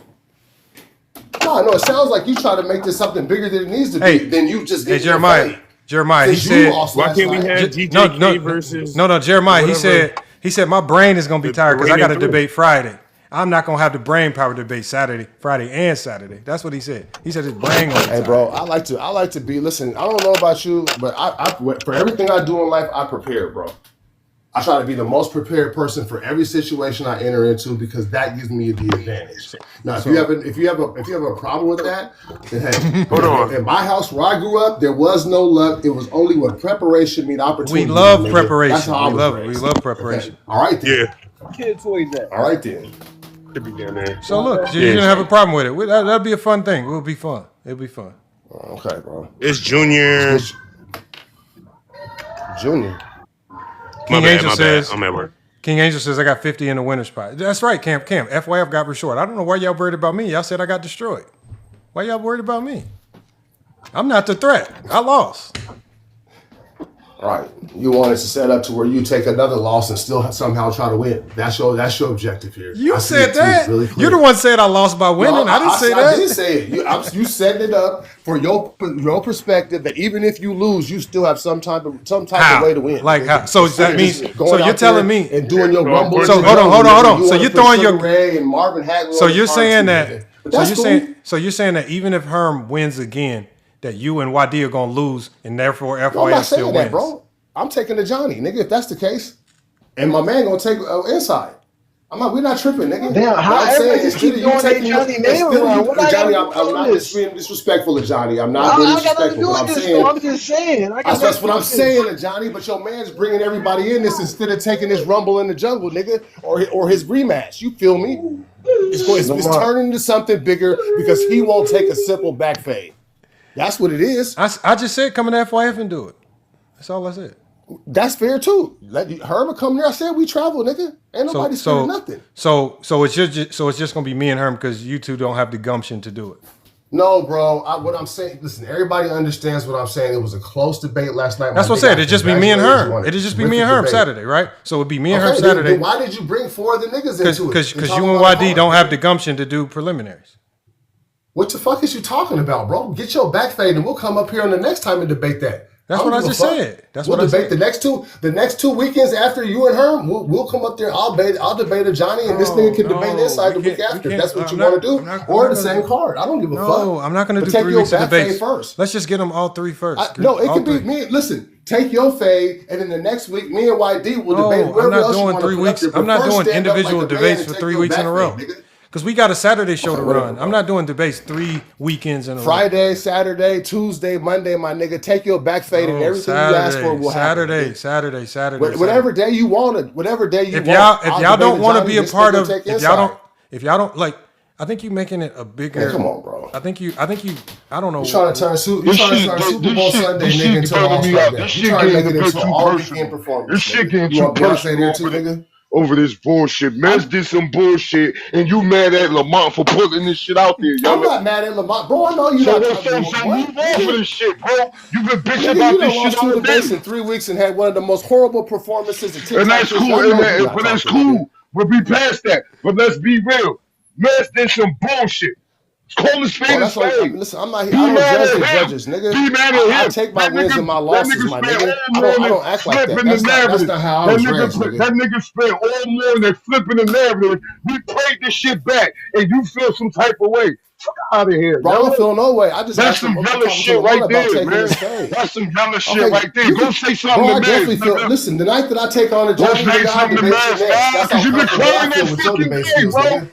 No, it sounds like you try to make this something bigger than it needs to be. Hey, Then you just Hey, get your Jeremiah. fade. Jeremiah, he Since you said. lost Why last can't we night. have GJK versus? No, Jeremiah. whatever? He said my brain is gonna be The tired because I got to remaining three. debate Friday. I'm not gonna have the brain power debate Friday and Saturday. That's what he said. He said his brain gonna be Hey, tired. bro, I like to be. Listen, I don't know about you, but I for everything I do in life, I prepare, bro. I try to be the most prepared person for every situation I enter into because that gives me the advantage. Now, if you have a problem with that, then hey, Hold on. in my house where I grew up, there was no luck. It was only when preparation meet opportunity. We love my nigga. preparation. That's how I We was love raised. we love preparation. Okay. All right then. Yeah. Kid toys at. All right then. Should be down there. So look, you didn't have a problem with it. That'd be a fun thing. It'll be fun. It'll be fun. Okay, bro. It's Junior. Junior. King My Angel bad. says. I'm at work. King Angel says I got 50 in the winner spot. That's right, Cam. FYF got short. I don't know why y'all worried about me. Y'all said I got destroyed. Why y'all worried about me? I'm not the threat. I lost. All right. You want us to set up to where you take another loss and still somehow try to win. That's your objective here. You I see said it too, that. really clear. You're the one said I lost by winning. No, I didn't say that. I didn't say it. You setting it up for your perspective that even if you lose, you still have some type of way to win. Like how? So that means. So you're telling me and doing your rumble. So hold on. So you're throwing your. Ray and Marvin Hagler. So you're saying that. So you're saying that even if Herm wins again, that you and YD are gonna lose, and therefore I'm FYF not still saying wins. that, bro. I'm taking the Johnny, nigga. If that's the case, and my man gonna take inside. We're not tripping, nigga. Damn, how everybody just keep doing that Johnny name around? What I Johnny, gotta I'm do not this? being disrespectful to Johnny. I'm not I being got nothing to disrespectful. do But with I'm this, saying, though. I'm just saying. that's what I'm saying to Johnny. But your man's bringing everybody in this instead of taking this rumble in the jungle, nigga, or his rematch. You feel me? It's turning into something bigger because he won't take a simple back fade. That's what it is. I just said come to FYF and do it. That's all I said. That's fair too. Let Herman come there. I said we travel, nigga. Ain't nobody scared of nothing. So it's just gonna be me and Herm because you two don't have the gumption to do it. No, bro. What I'm saying, listen, everybody understands what I'm saying. It was a close debate last night. That's what I said. It'd just be me and Herm. It'd just be me and Herm Saturday, right? So it'd be me and Herm Saturday. Then why did you bring four of the niggas into it? Because you and YD don't have the gumption to do preliminaries. What the fuck is you talking about, bro? Get your back fade and we'll come up here on the next time and debate that. That's what I just said. We'll debate the next two weekends after you and Herm. We'll come up there. I'll debate a Johnny and this nigga can debate inside the week after. If that's what you want to do, or the same card. I don't give a fuck. No, I'm not going to do 3 weeks of debates first. Let's just get them all three first. No, it can be me. Listen, take your fade, and then the next week, me and YD will debate wherever else you want to put up there. I'm not doing individual debates for 3 weeks in a row. Because we got a Saturday show to run. I'm not doing debates 3 weekends in a row. Friday, Saturday, Tuesday, Monday, my nigga. Take your back fade and everything you ask for will happen. Saturday. Whatever day you want it. Whatever day you if want. If y'all don't want to be a part of, if y'all don't like, I think you're making it a bigger. Man, come on, bro. I think you. I don't know. You're trying to turn Super Bowl Sunday nigga into an All-Star game. You're trying to make it into an all-weekend performance. This shit getting You too want Beyonce personal there too, nigga? over this bullshit. Mez did some bullshit, and you mad at Lamont for putting this shit out there. I'm not mad at Lamont, bro. I know you So not. move on for this shit, bro. You've been bitching Nigga, about you this done lost shit all 2 debates day. in 3 weeks and had one of the most horrible performances in TikTok. And that's cool, but that's cool. We'll be past that. But let's be real. Mez did some bullshit. Call a spade a spade. Listen, I'm not. I Be don't mad judge at the him. judges, nigga. Be mad at I him. take my wins and my losses, my spent nigga. all I morning don't act like that. flipping the That's narrative. not how I was raised, nigga. That nigga spent all morning flipping the narrative. We played this shit back, and you feel some type of way. Fuck out of here, Bro, I yo. don't feel no way. I just That's asked him. some I'm yellow talking to shit Lamont right about there, taking man. his fade. That's some yellow shit Okay, right there. you Go can, say something bro, to I Miz, definitely feel. nigga. Listen, the night that I take on the Go Johnny, say nigga, I'll something to debate you Miz, next. nah, That's because how you've been comfortable I crying feel all with your fucking debate day, skills, bro. nigga.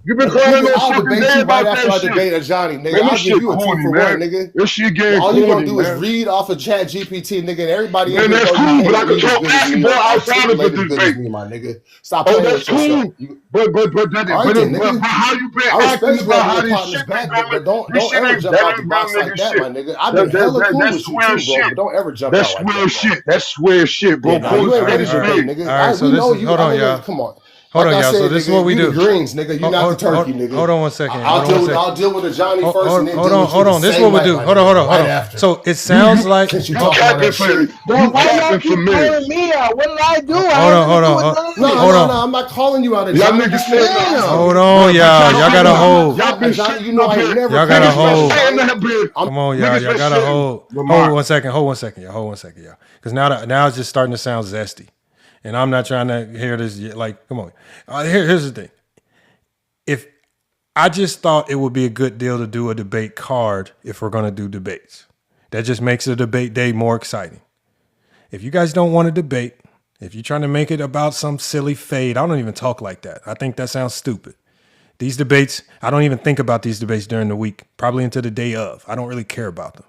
You've been crying Nigga, all I'll fucking debate day you right about after that I shit. debate a Johnny, nigga. Man, I'll this give shit you a 2 corny, for man. 1, nigga. This shit getting All you gonna corny, do is man. read off of Chat GPT, nigga, and everybody in Man, here that's know you cool, but I can't can read as talk good as me basketball or outside of the articulate as good as debate. me, my nigga. Stop Oh, playing that's with yourself. cool. But All right then, nigga. how you been I acting respect you about having how your this partner's shit been back, going? but don't This shit ever ain't jump that out the ain't dumb box like nigga that, shit. my nigga. I've been hella cool That's with you square too, bro, shit. but don't ever jump That's out like square that, bro. shit. That's square shit, Yeah, bro. nah, Call you a ain't ready spade to a debate, spade. nigga. We So this know is you. hold on, y'all. Come on. Hold Like on, I y'all. So said, this is nigga, what we you do. the greens, nigga. You not the turkey, nigga. Hold on one second. I'll deal with the Johnny first and then deal with you Hold the on. This is same what we night, do. my Hold on. nigga, right after. So it sounds like Since you You talking all capping that for shit. you Why y'all capping for keep Miz. calling me out? What did I do? I hold had on. nothing to do with none of No, this. I'm not calling you out of Y'all Johnny. niggas Just saying asking. that. Hold on, y'all. Y'all gotta hold. Y'all been Johnny, you sitting know up I ain't here. never Y'all gotta Niggas been hold. sitting up here. Come on, y'all. Niggas Y'all been gotta sitting. hold. Lamont. Hold one second, y'all. Hold one second, y'all. Because now it's just starting to sound zesty. And I'm not trying to hear this yet. Like, come on. Here's the thing. If I just thought it would be a good deal to do a debate card if we're gonna do debates. That just makes a debate day more exciting. If you guys don't want to debate, if you're trying to make it about some silly fade, I don't even talk like that. I think that sounds stupid. These debates, I don't even think about these debates during the week, probably until the day of. I don't really care about them.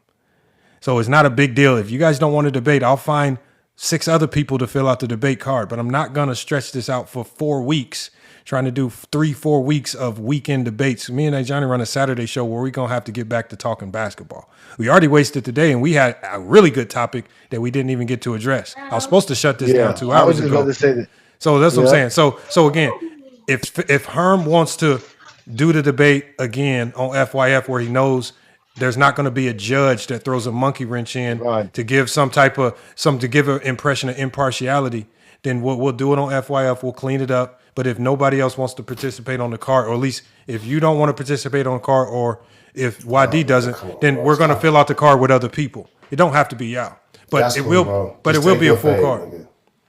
So it's not a big deal. If you guys don't want to debate, I'll find 6 other people to fill out the debate card, but I'm not going to stretch this out for 4 weeks, trying to do 3-4 weeks of weekend debates. Me and Johnny run a Saturday show where we're going to have to get back to talking basketball. We already wasted today, and we had a really good topic that we didn't even get to address. I was supposed to shut this down 2 I was hours just ago. about to say that. So that's what I'm Yeah. saying. So again, if Herm wants to do the debate again on FYF where he knows there's not going to be a judge that throws a monkey wrench in to give to give an impression of impartiality, then we'll do it on FYF. We'll clean it up. But if nobody else wants to participate on the card, or at least if you don't want to participate on the card, or if YD doesn't, then we're going to fill out the card with other people. It don't have to be y'all, but That's it cool, will. bro. But Just it will take be your a full fade, card.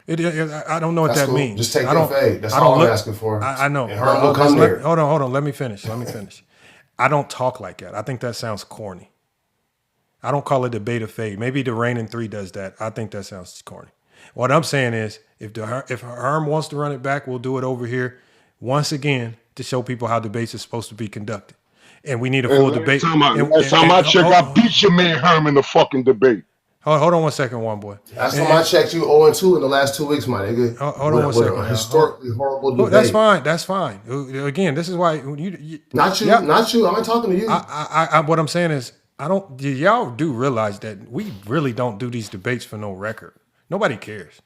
nigga. I don't know what That's that cool. means. Just take I your don't. fade. That's I don't all I'm look, asking for. I know. And Herm will come there. Hold on. Let me finish. I don't talk like that. I think that sounds corny. I don't call it debate of fade. Maybe the Reign in 3 does that. I think that sounds corny. What I'm saying is, if Herm wants to run it back, we'll do it over here once again to show people how debates are supposed to be conducted. And we need a full debate. Last time I checked, I beat your man Herm in the fucking debate. Hold on one second, one boy. Last time I checked, you 0-2 in the last 2 weeks, my nigga. Hold on one second. A historically horrible debate. That's fine. Again, this is why you not you. I'm not talking to you. What I'm saying is, y'all do realize that we really don't do these debates for no record. Nobody cares.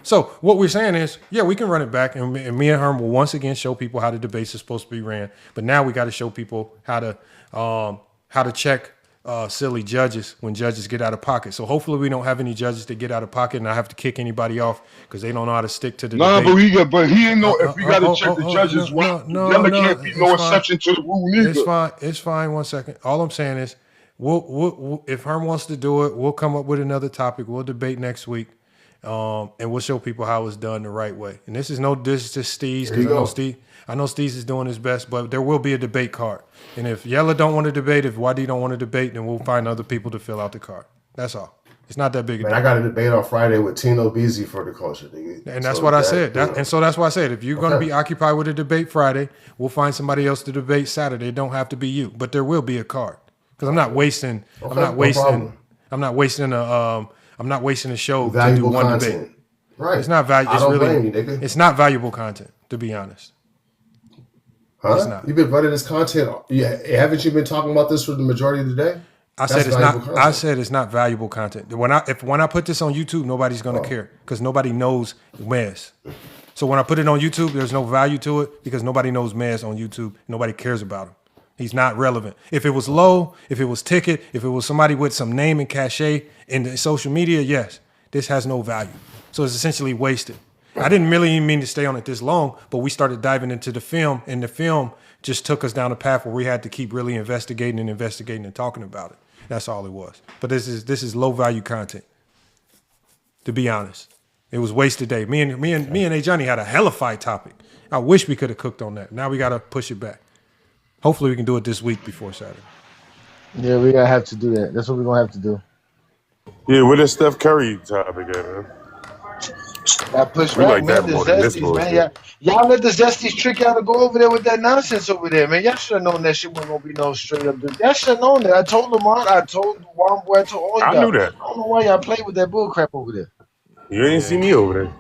So what we're saying is, yeah, we can run it back, and me and Herm will once again show people how the debates are supposed to be ran. But now we got to show people how to check silly judges when judges get out of pocket. So hopefully we don't have any judges that get out of pocket, and I have to kick anybody off because they don't know how to stick to the debate. But he ain't know if we got to check the judges. There can't be no exception to the rule either. It's fine. 1 second. All I'm saying is, we'll if Herm wants to do it, we'll come up with another topic. We'll debate next week. And we'll show people how it's done the right way. And this is to Steez, because I know Steez is doing his best, but there will be a debate card. And if Yella don't want to debate, if YD don't want to debate, then we'll find other people to fill out the card. That's all. It's not that big a deal. I got a debate on Friday with Tino Beasy for the culture, nigga. And that's what I said. And so that's why I said, if you're going to be occupied with a debate Friday, we'll find somebody else to debate Saturday. It don't have to be you, but there will be a card. Because I'm not wasting a show to do one debate. Right. It's not valuable. I don't blame you, nigga. It's not valuable content, to be honest. Huh? It's not. You've been running this content. Haven't you been talking about this for the majority of the day? I said it's not valuable content. When I put this on YouTube, nobody's gonna care because nobody knows Mez. So when I put it on YouTube, there's no value to it because nobody knows Mez on YouTube. Nobody cares about him. He's not relevant. If it was low, if it was Ticket, if it was somebody with some name and cachet in the social media, yes, this has no value. So it's essentially wasted. I didn't really even mean to stay on it this long, but we started diving into the film, and the film just took us down a path where we had to keep really investigating and talking about it. That's all it was. But this is low value content. To be honest, it was wasted day. Me and A Johnny had a hella fight topic. I wish we could have cooked on that. Now we got to push it back. Hopefully we can do it this week before Saturday. Yeah, we're gonna have to do that. That's what we're gonna have to do. Yeah, what is Steph Curry topic at, man? Got pushed We back, like man. that The more than this Zesties, bullshit. man. Y'all let the Zesties trick y'all to go over there with that nonsense over there, man. Y'all should have known that shit wasn't gonna be no straight up. Y'all should have known that. I told Lamont, I told Womboy, I told all I y'all. knew that. I don't know why y'all play with that bull crap over there. You ain't see me over there.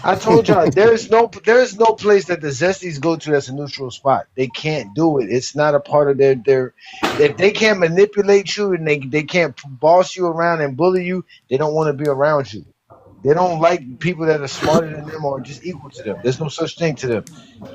I told y'all there's no place that the Zesties go to that's a neutral spot. They can't do it. It's not a part of their if they can't manipulate you and they can't boss you around and bully you, they don't want to be around you. They don't like people that are smarter than them or just equal to them. There's no such thing to them.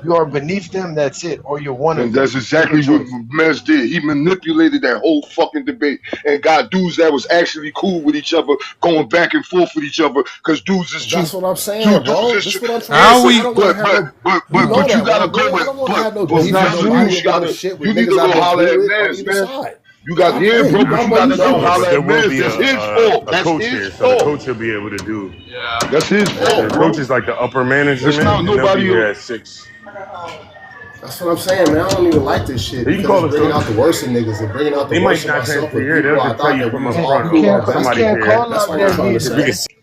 You are beneath them, that's it, or you're one of And them. that's exactly what Mez did. He manipulated that whole fucking debate and got dudes that was actually cool with each other, going back and forth with each other, because dudes is That's what I'm saying, bro. That's what I'm trying Yeah, to say. I don't want to have no. but you gotta go I don't want to have no but beef not with you. nobody You about gotta the shit with you need niggas to I've go been holler cool at with on Mez, either man. side. You got but you gotta go holler But at there will be Mez. That's his fault. a That's coach his here, so the fault. coach will be able to do. That's his fault, The bro. coach is like the upper management, It's not and they'll be nobody here else. at 6. That's what I'm saying, man. I don't even like this shit You can because call it's us bringing coach. out the worst in niggas and bringing out the They might worst in not myself technically with hear. people They'll I just tell thought you that we from was up all front. cool on You Somebody can't here. call That's out what their I'm trying to leader, say. man.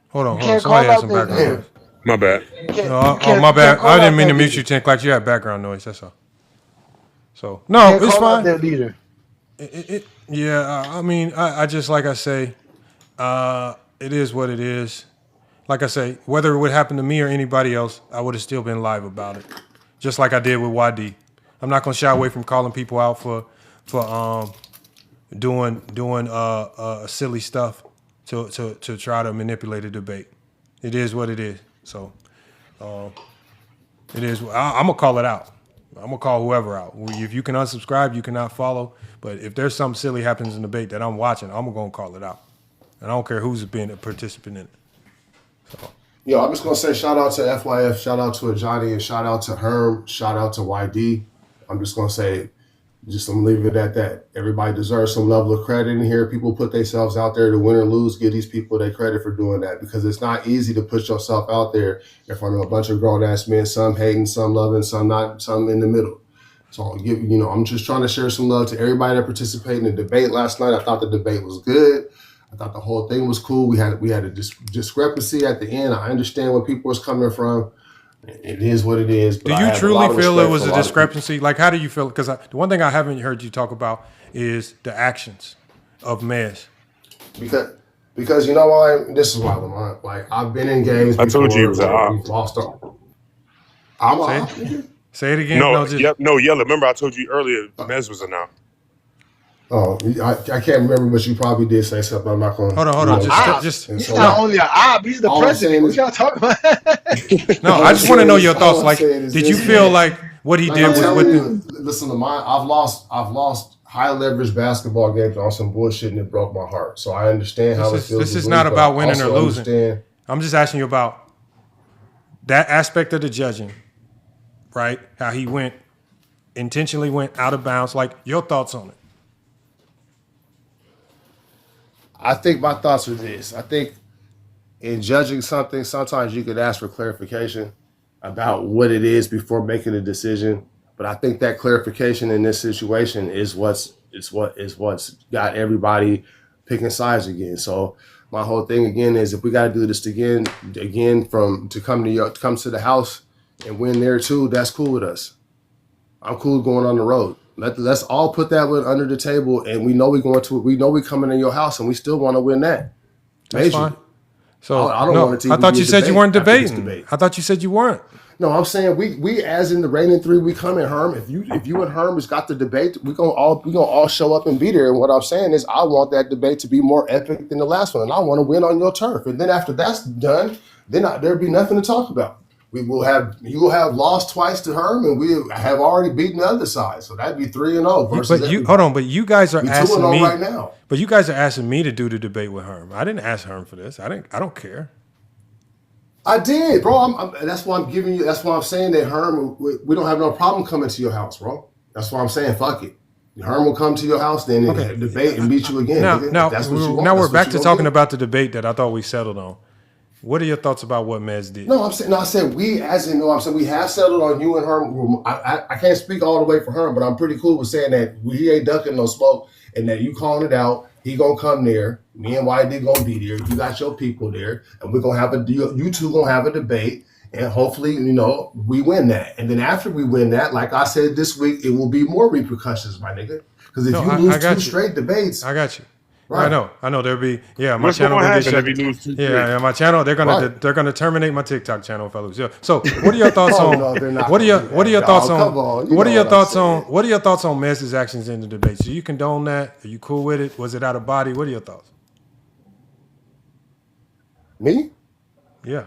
Hold on. You can't Somebody call had out some their background leader. noise. My bad. My bad. I didn't mean to mute you, Tink, like you had background noise. That's all. So You no, can't it's call out fine. their leader. I mean, I just like I say, it is what it is. Like I say, whether it would happen to me or anybody else, I would have still been live about it, just like I did with YD. I'm not gonna shy away from calling people out for doing silly stuff to try to manipulate a debate. It is what it is. So it is. I'm gonna call it out. I'm gonna call whoever out. If you can unsubscribe, you cannot follow. But if there's something silly happens in the debate that I'm watching, I'm gonna call it out. And I don't care who's being a participant in it. So. Yo, I'm just gonna say shout out to FYF, shout out to Johnny, and shout out to Herm, shout out to YD. I'm just gonna say, I'm leaving it at that. Everybody deserves some level of credit in here. People put themselves out there to win or lose. Give these people their credit for doing that because it's not easy to put yourself out there in front of a bunch of grown ass men, some hating, some loving, some not, some in the middle. So I'm just trying to share some love to everybody that participated in the debate last night. I thought the debate was good. I thought the whole thing was cool. We had a discrepancy at the end. I understand where people was coming from. It is what it is. But do you truly feel it was a discrepancy? Like, how do you feel? Because the one thing I haven't heard you talk about is the actions of Mez. Because you know why? This is why, Lamont. Like, I've been in games before. I told you it was an op. We've lost all. I'm an op. Say it again. No, Yella. Remember I told you earlier Mez was an op. Oh, I can't remember, but you probably did say something. I'm not going. Hold on. He's not only an op. He's the president. What y'all talking about? No, I just want to know your thoughts. Like, did you feel like what he did was with him? Listen to mine. I've lost high leverage basketball games on some bullshit, and it broke my heart. So I understand how it feels. This is not about winning or losing. I'm just asking you about that aspect of the judging, right? How he intentionally went out of bounds. Like, your thoughts on it? I think my thoughts are this. I think in judging something, sometimes you could ask for clarification about what it is before making a decision. But I think that clarification in this situation is what's got everybody picking sides again. So my whole thing again is if we got to do this again to come to the house and win there too, that's cool with us. I'm cool going on the road. Let's all put that one under the table, and we know we coming in your house, and we still want to win that. That's fine. So I don't want it to. I thought you said you weren't debating. I thought you said you weren't. No, I'm saying we as in the reigning three, we come in Herm. If you and Herm has got the debate, we gonna all show up and be there. And what I'm saying is, I want that debate to be more epic than the last one, and I want to win on your turf. And then after that's done, then there'll be nothing to talk about. You will have lost twice to Herm, and we have already beaten the other side. So that'd be 3-0 versus. But you guys are asking me right now. But you guys are asking me to do the debate with Herm. I didn't ask Herm for this. I don't care. I did, bro. That's why I'm giving you. That's why I'm saying that Herm. We don't have no problem coming to your house, bro. That's why I'm saying fuck it. Herm will come to your house, then debate and beat you again. Now that's what you want. Now we're back to talking about the debate that I thought we settled on. What are your thoughts about what Mez did? No, I said we, as in, no, I'm saying we have settled on you and Herm. I can't speak all the way for Herm, but I'm pretty cool with saying that he ain't ducking no smoke, and that you calling it out. He gonna come there. Me and YD gonna be there. You got your people there, and we're gonna have a deal. You two gonna have a debate, and hopefully, we win that. And then after we win that, like I said this week, it will be more repercussions, my nigga. Because if you lose two straight debates, I got you. Right. I know there'll be my What's channel gonna will get happen if shut. you lose two Yeah, my channel they're gonna terminate my TikTok channel if I lose. Yeah. So what are your thoughts Oh, on no, they're not what are your gonna do what are your that, thoughts dog. on Come on, you what are know your what I'm thoughts on saying. what are your thoughts on Mez's actions in the debate? Do you condone that? Are you cool with it? Was it out of body? What are your thoughts? Me? Yeah.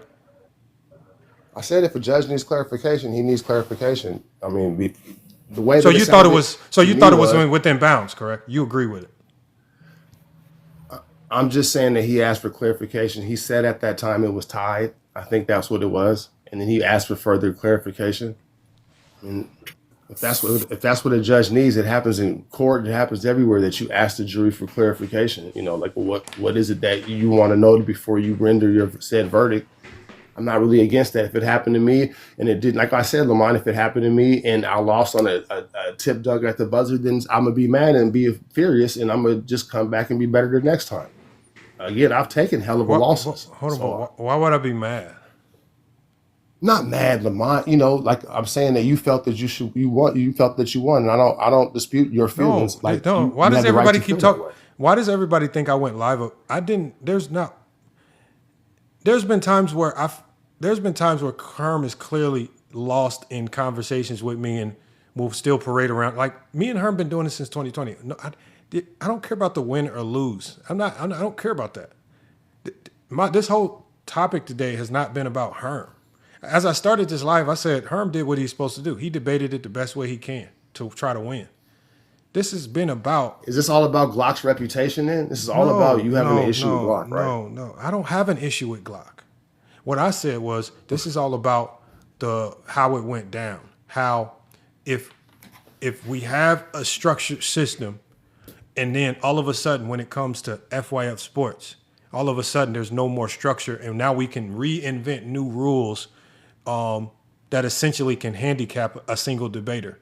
I said if a judge needs clarification, he needs clarification. I mean, the way So that you thought it sounded was within bounds, correct? You agree with it? I'm just saying that he asked for clarification. He said at that time it was tied. I think that's what it was, and then he asked for further clarification. And if that's what a judge needs, it happens in court. It happens everywhere that you ask the jury for clarification. Like what is it that you want to know before you render your said verdict? I'm not really against that. If it happened to me and it didn't, like I said, Lamont, if it happened to me and I lost on a tip dug at the buzzer, then I'm going to be mad and be furious, and I'm going to just come back and be better the next time. Again, I've taken hell of a losses. Hold on, why would I be mad? Not mad, Lamont. Like I'm saying that you felt that you felt that you won, and I don't dispute your feelings. Why does everybody keep talking? Why does everybody think I went live? I didn't. There's been times where Kerm is clearly lost in conversations with me and will still parade around. Like me and Herm been doing this since 2020. No, I don't care about the win or lose. I don't care about that. This whole topic today has not been about Herm. As I started this live, I said Herm did what he's supposed to do. He debated it the best way he can to try to win. This has been about. Is this all about Glock's reputation then? This is all about you having an issue with Glock, right? No. I don't have an issue with Glock. What I said was this is all about how it went down. How if we have a structured system and then all of a sudden when it comes to FYF sports, all of a sudden there's no more structure and now we can reinvent new rules that essentially can handicap a single debater.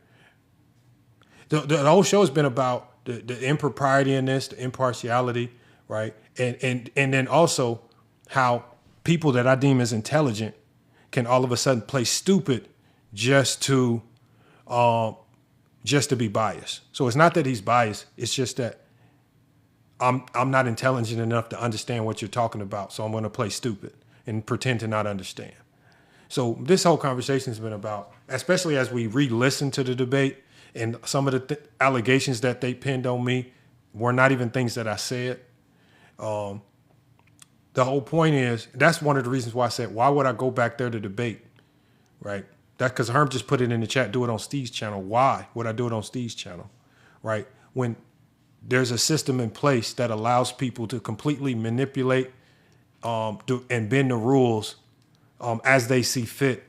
The whole show has been about the impropriety in this, the impartiality, right? And then also how people that I deem as intelligent can all of a sudden play stupid just to be biased. So it's not that he's biased. It's just that I'm not intelligent enough to understand what you're talking about. So I'm going to play stupid and pretend to not understand. So this whole conversation has been about, especially as we re-listen to the debate and some of the allegations that they pinned on me were not even things that I said. The whole point is, that's one of the reasons why I said, why would I go back there to debate, right? That's because Herm just put it in the chat, do it on Steve's channel. Why would I do it on Steve's channel, right? When there's a system in place that allows people to completely manipulate and bend the rules as they see fit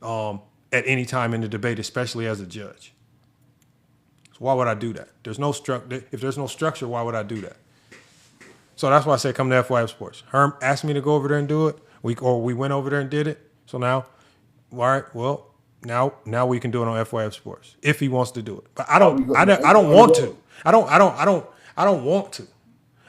at any time in the debate, especially as a judge. So why would I do that? If there's no structure, why would I do that? So that's why I said come to FYF Sports. Herm asked me to go over there and do it. We went over there and did it. So now, all right, well, now we can do it on FYF Sports if he wants to do it. But I don't want to. I don't want to.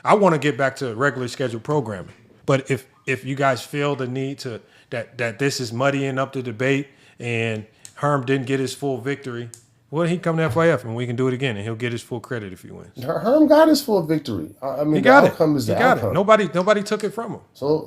I want to get back to regular scheduled programming. But if you guys feel the need to that this is muddying up the debate and Herm didn't get his full victory, well, he come to FYF and we can do it again, and he'll get his full credit if he wins. Herm got his full victory. I mean, he got the outcome is the outcome. Nobody took it from him. So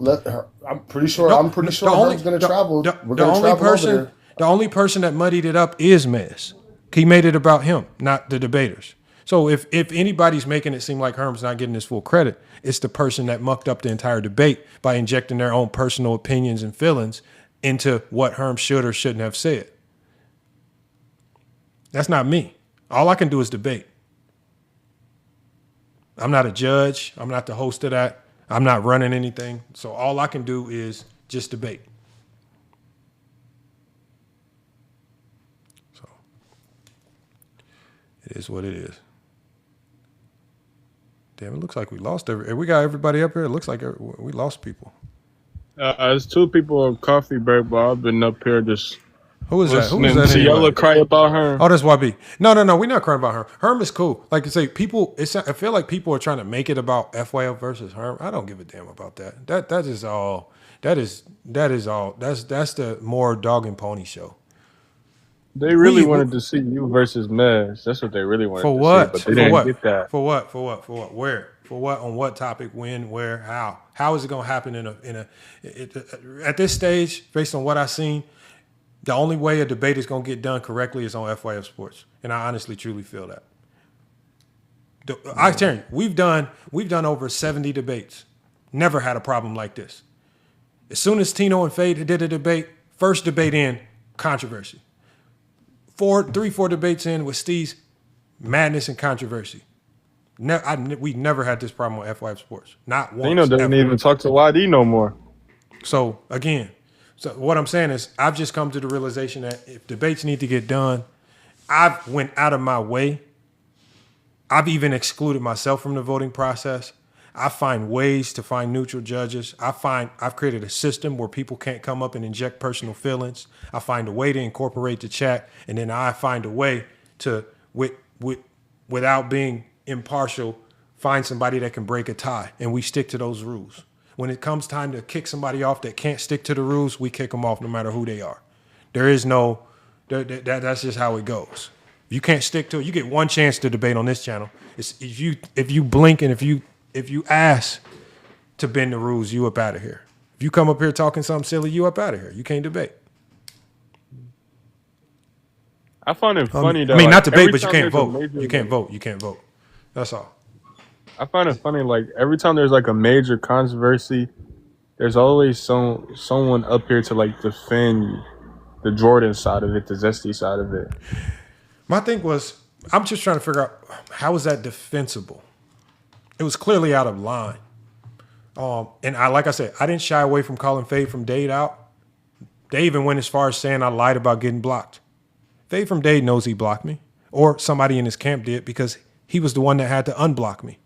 I'm pretty sure Herm's going to travel. We're going to travel over there. The only person that muddied it up is Mez. He made it about him, not the debaters. So if anybody's making it seem like Herm's not getting his full credit, it's the person that mucked up the entire debate by injecting their own personal opinions and feelings into what Herm should or shouldn't have said. That's not me. All I can do is debate. I'm not a judge. I'm not the host of that. I'm not running anything. So all I can do is just debate. So it is what it is. Damn, it looks like we lost we got everybody up here. It looks like we lost people. There's 2 people on coffee break, but I've been up here just Who is that? Who is listening that to anyway? y'all cry about her. Oh, that's YB. No, we're not crying about Herm. Herm is cool. Like I say, people. I feel like people are trying to make it about FYL versus Herm. I don't give a damn about that. That is all. That's the more dog and pony show. They really wanted to see you versus Mez. That's what they really wanted For to what? see, but they didn't get that. For what? Where? For what? On what topic? When? Where? How? How is it going to happen at this stage? Based on what I've seen, the only way a debate is going to get done correctly is on FYF Sports, and I honestly, truly feel that. I tell you, we've done over 70 debates. Never had a problem like this. As soon as Tino and Fade did a debate, first debate in, controversy. 4 debates in with Steve's, madness and controversy. We never had this problem on FYF Sports. Not once. Tino doesn't even talk to YD no more. So again, what I'm saying is I've just come to the realization that if debates need to get done, I've went out of my way. I've even excluded myself from the voting process. I find ways to find neutral judges. I've created a system where people can't come up and inject personal feelings. I find a way to incorporate the chat, and then I find a way to, without being impartial, find somebody that can break a tie, and we stick to those rules. When it comes time to kick somebody off that can't stick to the rules, we kick them off no matter who they are. There is no, that's just how it goes. You can't stick to it. You get one chance to debate on this channel. It's if you blink and if you ask to bend the rules, you up out of here. If you come up here talking something silly, you up out of here. You can't debate. I find it funny that not debate, but you can't vote. You can't vote. You can't vote. That's all. I find it funny, like every time there's like a major controversy, there's always someone up here to like defend the Jordan side of it, the Zesty side of it. My thing was, I'm just trying to figure out how is that defensible? It was clearly out of line. And like I said, I didn't shy away from calling Fade from Dade out. They even went as far as saying I lied about getting blocked. Fade from Dade knows he blocked me, or somebody in his camp did, because he was the one that had to unblock me.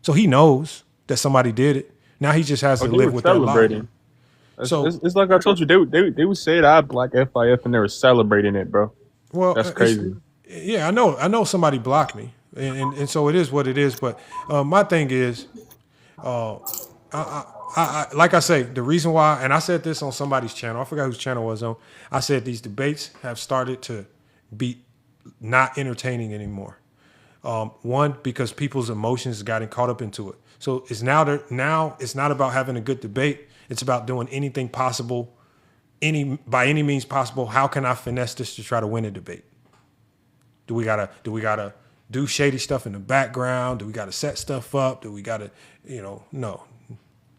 So he knows that somebody did it. Now he just has to live with that lie. So it's like I told you, they would say that I blocked FIF and they were celebrating it, bro. Well, that's crazy. Yeah, I know somebody blocked me, and so it is what it is. But my thing is, I like I say, the reason why, and I said this on somebody's channel, I forgot whose channel it was on. I said these debates have started to be not entertaining anymore. One, because people's emotions have gotten caught up into it. So it's now it's not about having a good debate. It's about doing anything possible, by any means possible. How can I finesse this to try to win a debate? Do we gotta do shady stuff in the background? Do we gotta set stuff up? Do we gotta, no.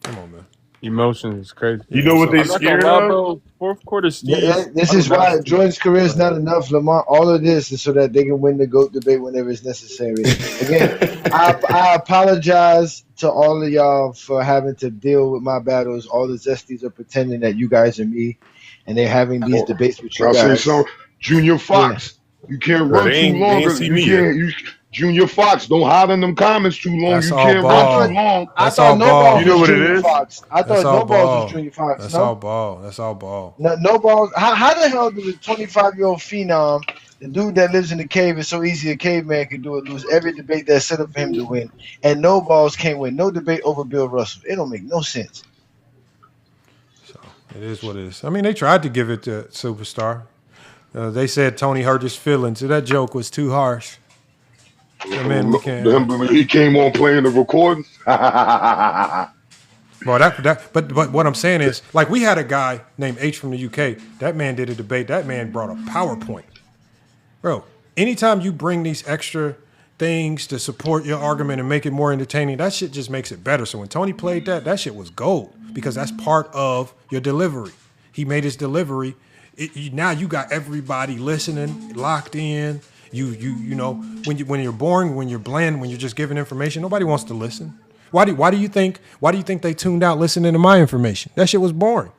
Come on, man. Emotions is crazy. You know what they scared of? Fourth quarter, Steve. This is why Jordan's career is not enough, Lamar. All of this is so that they can win the GOAT debate whenever it's necessary. Again, I apologize to all of y'all for having to deal with my battles. All the Zesties are pretending that you guys are me, and they're having these debates with you I'll guys. say so. Junior Fox, you can't run too long. Junior Fox, don't hide in them comments too long. That's you all can't ball. run too long. I thought No Balls You know was what it Junior is? Fox. I thought No Balls was Junior Fox. That's no? all ball. That's all ball. No Balls. How the hell does a 25-year-old phenom, the dude that lives in the cave, is so easy a caveman could do it, lose every debate that's set up for him to win, and No Balls can't win no debate over Bill Russell? It don't make no sense. So it is what it is. I mean, they tried to give it to Superstar. They said Tony hurt his feelings. So that joke was too harsh. He came on playing the recording. Well, but what I'm saying is, like, we had a guy named H from the UK. That man did a debate. That man brought a PowerPoint. Bro, anytime you bring these extra things to support your argument and make it more entertaining, that shit just makes it better. So when Tony played that shit was gold, because that's part of your delivery. He made his delivery. Now you got everybody listening, locked in. You know, when you're boring, when you're bland, when you're just giving information, nobody wants to listen. Why do you think they tuned out listening to my information? That shit was boring.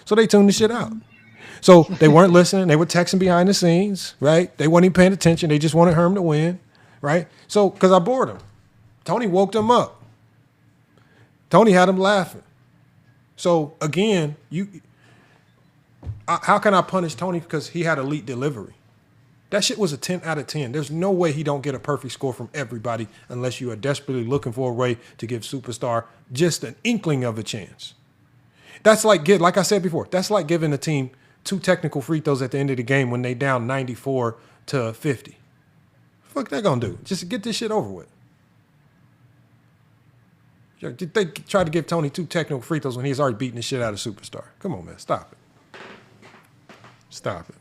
So they tuned the shit out. So they weren't listening. They were texting behind the scenes, right? They weren't even paying attention. They just wanted Herm to win, right? So because I bored them. Tony woke them up. Tony had them laughing. So again, how can I punish Tony because he had elite delivery? That shit was a 10 out of 10. There's no way he don't get a perfect score from everybody unless you are desperately looking for a way to give Superstar just an inkling of a chance. That's like I said before, that's like giving a team 2 technical free throws at the end of the game when they down 94-50. Fuck they gonna do? Just get this shit over with. They tried to give Tony 2 technical free throws when he's already beating the shit out of Superstar. Come on, man. Stop it. Stop it.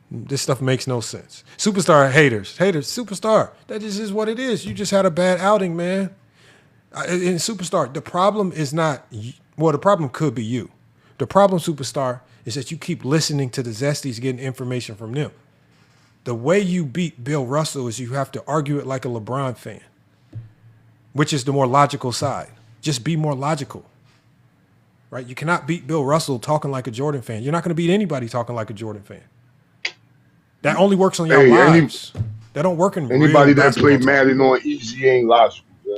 This stuff makes no sense. Superstar haters. Superstar. That just is what it is. You just had a bad outing, man. In Superstar, the problem is not, well, the problem could be you. The problem, Superstar, is that you keep listening to the Zesties getting information from them. The way you beat Bill Russell is you have to argue it like a LeBron fan, which is the more logical side. Just be more logical, right? You cannot beat Bill Russell talking like a Jordan fan. You're not going to beat anybody talking like a Jordan fan. That only works on your lives. That don't work in anybody real that played basketball Madden on easy ain't logical. Yeah.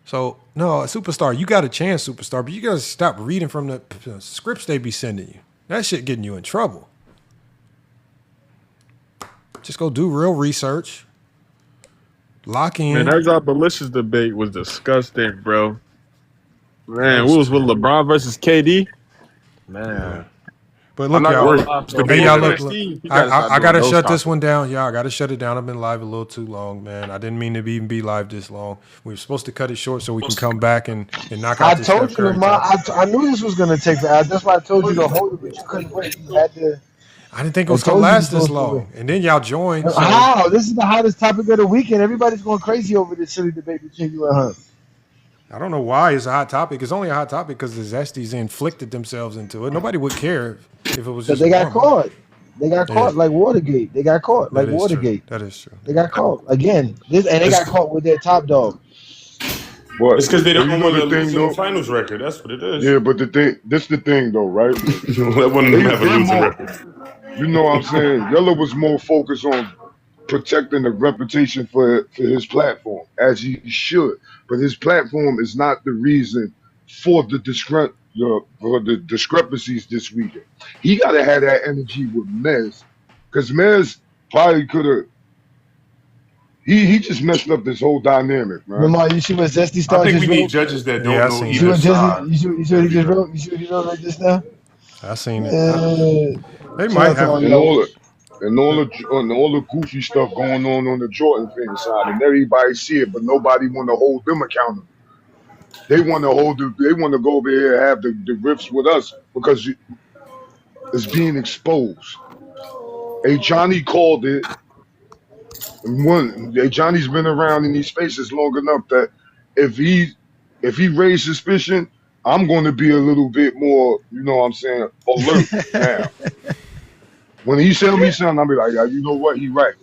So, no, Superstar, you got a chance, Superstar, but you got to stop reading from the scripts they be sending you. That shit getting you in trouble. Just go do real research. Lock in. Man, that Zabalicious debate was disgusting, bro. Man, what was with LeBron versus KD? Man. But look, y'all. I got to shut this one down. Y'all, I got to shut it down. I've been live a little too long, man. I didn't mean to even be live this long. We were supposed to cut it short so we can come back and knock out this I told you, I knew this was going to take forever. That's why I told you to hold it, but you couldn't wait. You had to. I didn't think it was going to last this long. And then y'all joined. So. How? This is the hottest topic of the weekend. Everybody's going crazy over this silly debate between you and her. I don't know why it's a hot topic. It's only a hot topic because the Zesties inflicted themselves into it. Nobody would care if it was just. They got caught. They got caught like Watergate. They got caught like Watergate. That is true. They got caught again. They got caught with their top dog. What? It's because they don't want to lose the finals record. That's what it is. Yeah, but this the thing though, right? That wouldn't have a losing record. You know what I'm saying? Yellow was more focused on protecting the reputation for his platform, as he should. But his platform is not the reason for the discrepancies this weekend. He got to have that energy with Mez, because Mez probably could have. He just messed up this whole dynamic, man. Lamar, you see what Zesty started? I think we need judges that don't know either side. You see what he just wrote? You see what he wrote like this now? I seen it. They might have and all the goofy stuff going on the Jordan fan side, and everybody see it, but nobody want to hold them accountable. They want to go over here and have the riffs with us because it's being exposed. Hey, Johnny called it. Johnny's been around in these spaces long enough that if he raised suspicion, I'm going to be a little bit more, you know what I'm saying, alert now. When he tell me something, I'll be like, you know what, he right.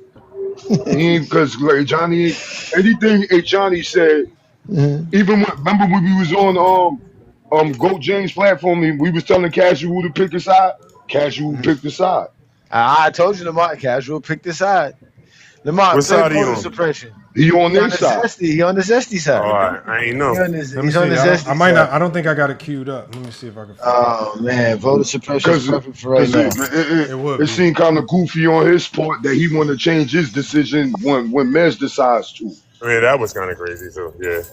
Because like Johnny, anything Johnny said, even remember when we was on Goat James platform, we was telling Casual to pick a side. Casual picked the side. I told you, Lamar. Casual picked the side. Lamar, what side he on? Suppression. He on this side. He on the Zesty side. All right, I ain't know. He's on the Zesty I might not. I don't think I got it queued up. Let me see if I can. Oh man, voter suppression is perfect for right now. It seemed kind of goofy on his part that he want to change his decision when Mez decides to. Yeah, that was kind of crazy too. Yeah.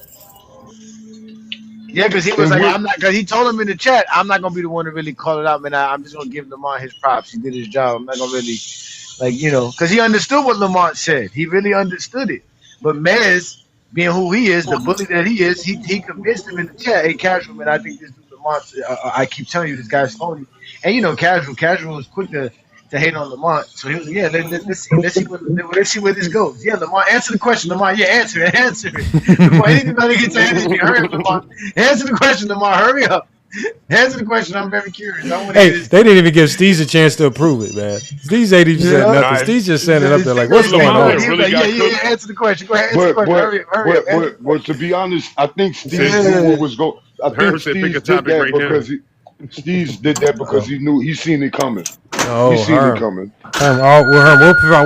Yeah, because he was like, I'm not. Because he told him in the chat, I'm not gonna be the one to really call it out, man. I'm just gonna give Lamar his props. He did his job. I'm not gonna really, because he understood what Lamar said. He really understood it. But Mez, being who he is, the bully that he is, he convinced him in the chat, hey, Casual, man, I think this dude Lamar. I keep telling you, this guy's phony. And Casual was quick to hate on Lamar. So he was like, yeah, let's see where this goes. Yeah, Lamar, answer the question. Lamar, yeah, answer it. Lamar, anybody gets to answer it, hurry up, Lamar. Answer the question, Lamar, hurry up. Answer the question. I'm very curious. I want to Hey, hear this. they didn't even give Steez a chance to approve it, man. Steez ain't even said nothing. Steez just standing up there like, what's going on? Yeah. Answer the question. Go ahead. Answer the question. Hurry up. But to be honest, I think Steve said- knew what was going. I think Herb said pick a Steve did topic that right now. because Steve did that because he knew he seen it coming. Oh, he seen Herm. it coming.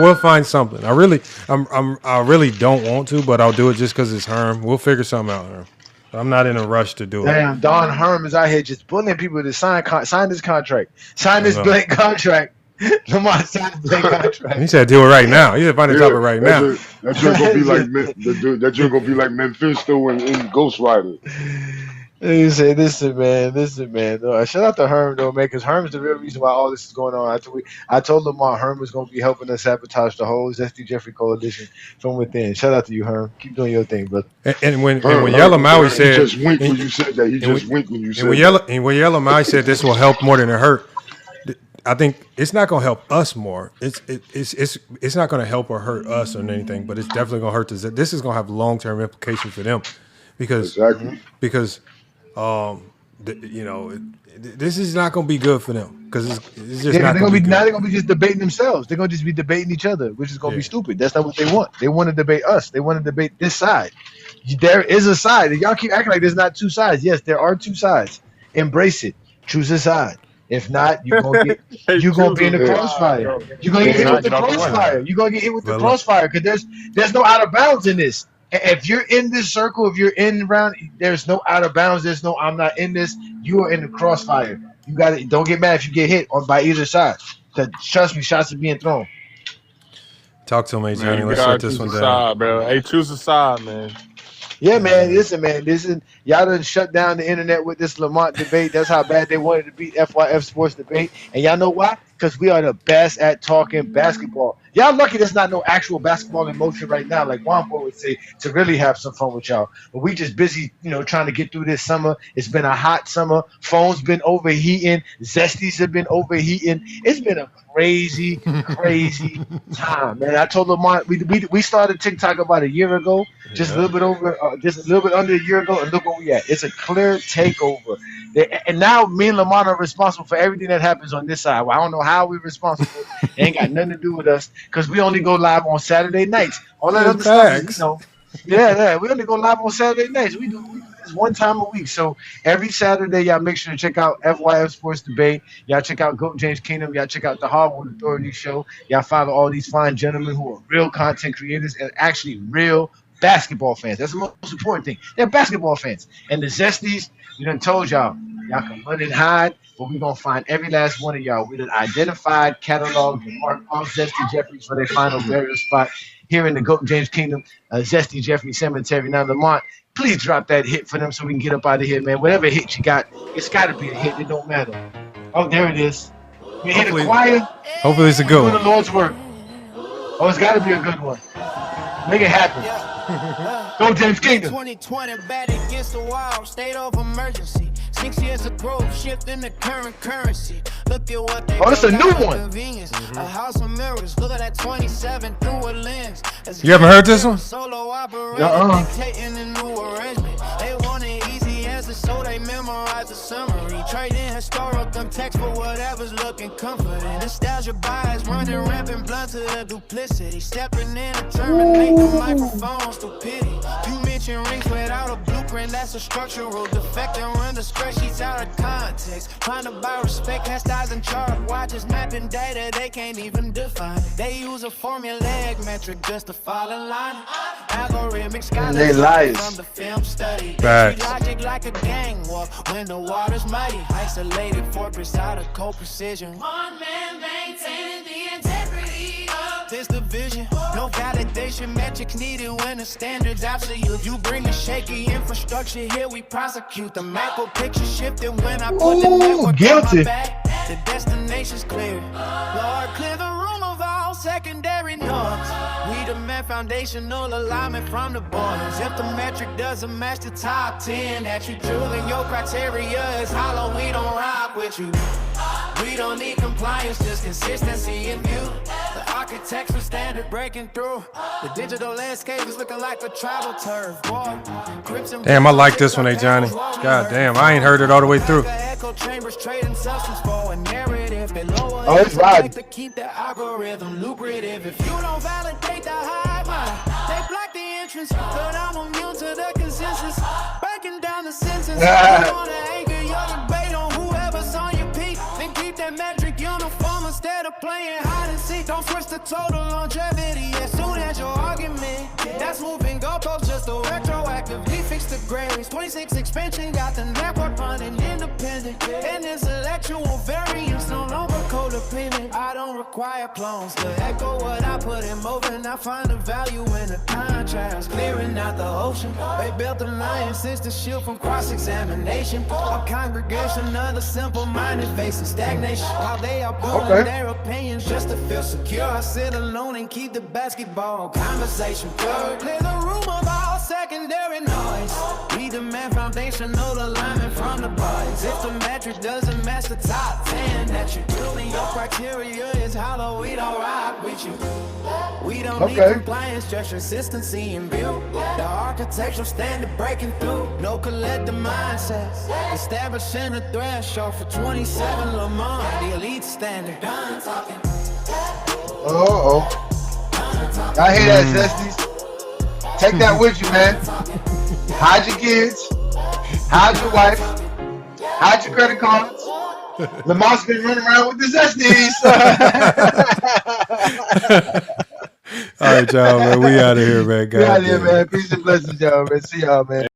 We'll find something. I really don't want to, but I'll do it just because it's Herm. We'll figure something out, Herm. I'm not in a rush to do it. Damn, Don Herm is out here just bullying people to sign this contract. Sign this blank contract. Lamar signed the blank contract. He said do it right now. He said find the topic right now. That's gonna be like that's gonna be like Mephisto and Ghost Rider. He said, listen, man. Shout out to Herm, though, man, because Herm's the real reason why all this is going on. I told Lamar Herm was going to be helping us sabotage the whole Zesty Jeffrey coalition from within. Shout out to you, Herm. Keep doing your thing, brother. And when Yellow Maui said, he just winked when you said that. He just winked when you said that. And when Yellow Maui said this will help more than it hurt, I think it's not going to help us more. It's not going to help or hurt us or anything, but it's definitely going to hurt us. This is going to have long-term implications for them because this is not going to be good for them because it's just not going to be good. Now they're going to be just debating themselves. They're going to just be debating each other, which is going to be stupid. That's not what they want. They want to debate us. They want to debate this side. There is a side. Y'all keep acting like there's not two sides. Yes, there are two sides. Embrace it. Choose a side. If not, you're gonna be in the crossfire. You're gonna get hit with the crossfire. You're gonna get hit with the crossfire because there's no out of bounds in this. If you're in this circle, if you're in round, there's no out of bounds. There's no I'm not in this. You are in the crossfire. You got it. Don't get mad if you get hit by either side. Because trust me, shots are being thrown. Talk to him, Johnny. Let's shut this one down, side, bro. Hey, choose a side, man. Yeah, man. Listen, man. Y'all done shut down the internet with this Lamont debate. That's how bad they wanted to beat FYF Sports Debate. And y'all know why? Because we are the best at talking basketball. Y'all lucky there's not no actual basketball in motion right now, like Wampo would say, to really have some fun with y'all. But we just busy, trying to get through this summer. It's been a hot summer. Phones been overheating. Zesties have been overheating. It's been a crazy time, man. I told Lamont we started TikTok about a year ago, just a little bit under a year ago, and look where we at. It's a clear takeover. And now me and Lamont are responsible for everything that happens on this side. Well, I don't know how we're responsible. It ain't got nothing to do with us because we only go live on Saturday nights. All that other stuff is, yeah. We only go live on Saturday nights. We do this one time a week. So every Saturday, y'all make sure to check out FYF Sports Debate. Y'all check out Goat James Kingdom. Y'all check out the Hardwood Authority Show. Y'all follow all these fine gentlemen who are real content creators and actually real basketball fans. That's the most important thing. They're basketball fans. And the Zesties, we done told y'all can run and hide, but we're going to find every last one of y'all. We done identified, cataloged, and marked off Zesty Jeffries for their final burial spot here in the Goat James Kingdom, Zesty Jeffrey Cemetery. Now, Lamont, please drop that hit for them so we can get up out of here, man. Whatever hit you got, it's got to be a hit. It don't matter. Oh, there it is. You hit a choir. Hopefully it's a good one. Doing the Lord's work. Oh, it's got to be a good one. Make it happen. Go James Kingdom. 2020 bad against the wall, state of emergency. 6 years of growth, shifting the current currency. Look at what they that's a new one. A house of mirrors. Look at that 27 through a lens. You haven't heard this one? Solo operator, dictating a new arrangement. They want it easy answer, so they memorize the summary. Trading historical text for whatever's looking comforting. Nostalgia bias, running rampant, blunt to the duplicity. Stepping in to terminate the microphone, stupidity. You mention rings without a blueprint, that's a structural defect. And run the spreadsheets out of context. Trying to buy respect, hashtag and chart watches, mapping data they can't even define. They use a formulaic metric just to follow line. Algorithmics got they lies. From the film study. Facts. Logic like a gang war when the water's mighty. Isolated fortress out of cold precision. One man maintaining the integrity of this division. No validation metrics needed when the standards absolute. You bring the shaky infrastructure here, we prosecute. The macro picture shifted when I put the network guilty. on my back. The destination's clear. Lord, clear the room of all secondary noise. We demand foundational alignment from the borders. If the metric doesn't match the top 10 that you drew, then your criteria is hollow. We don't rock with you. We don't need compliance, just consistency in view. The architectural standard breaking through. The digital landscape is looking like a travel turf. Damn, I like this one, Johnny. God damn, I ain't heard it all the way through. Oh, it's riding. To keep the algorithm lucrative. If you don't validate the high mind, they block the entrance. But I'm immune to the consensus. Breaking down the sentence. You wanna anchor your debate on whoever's on your peak. Then keep that metric uniform instead of playing hide and seek. Don't switch the total longevity as soon as your argument. That's moving goalposts, just a retroactive. He fixed the grades. 26 expansion got the network running independent. And intellectual variance no longer codependent. I don't require clones to echo what I put in motion. I find the value in the contrast, clearing out the ocean. They built the lion since the shield from cross-examination. A congregation of the simple-minded facing stagnation. While they are boiling their opinions just to feel secure. I sit alone and keep the basketball conversation pure. Clear the room of all secondary noise. We demand foundational alignment from the boys. If the metric doesn't match the top 10 that you're doing, your criteria is hollow. We don't rock with you. We don't need compliance, just consistency and build. The architectural standard breaking through. No collective mindsets. Establishing a threshold for 27 Lamar, the elite standard. Done talking. I hear that, Zesties. Take that with you, man. Hide your kids. Hide your wife. Hide your credit cards. Lamar's been running around with the Zesties. All right, y'all, man. We out of here, man. We out of here, man. Peace and blessings, y'all, man. See y'all, man.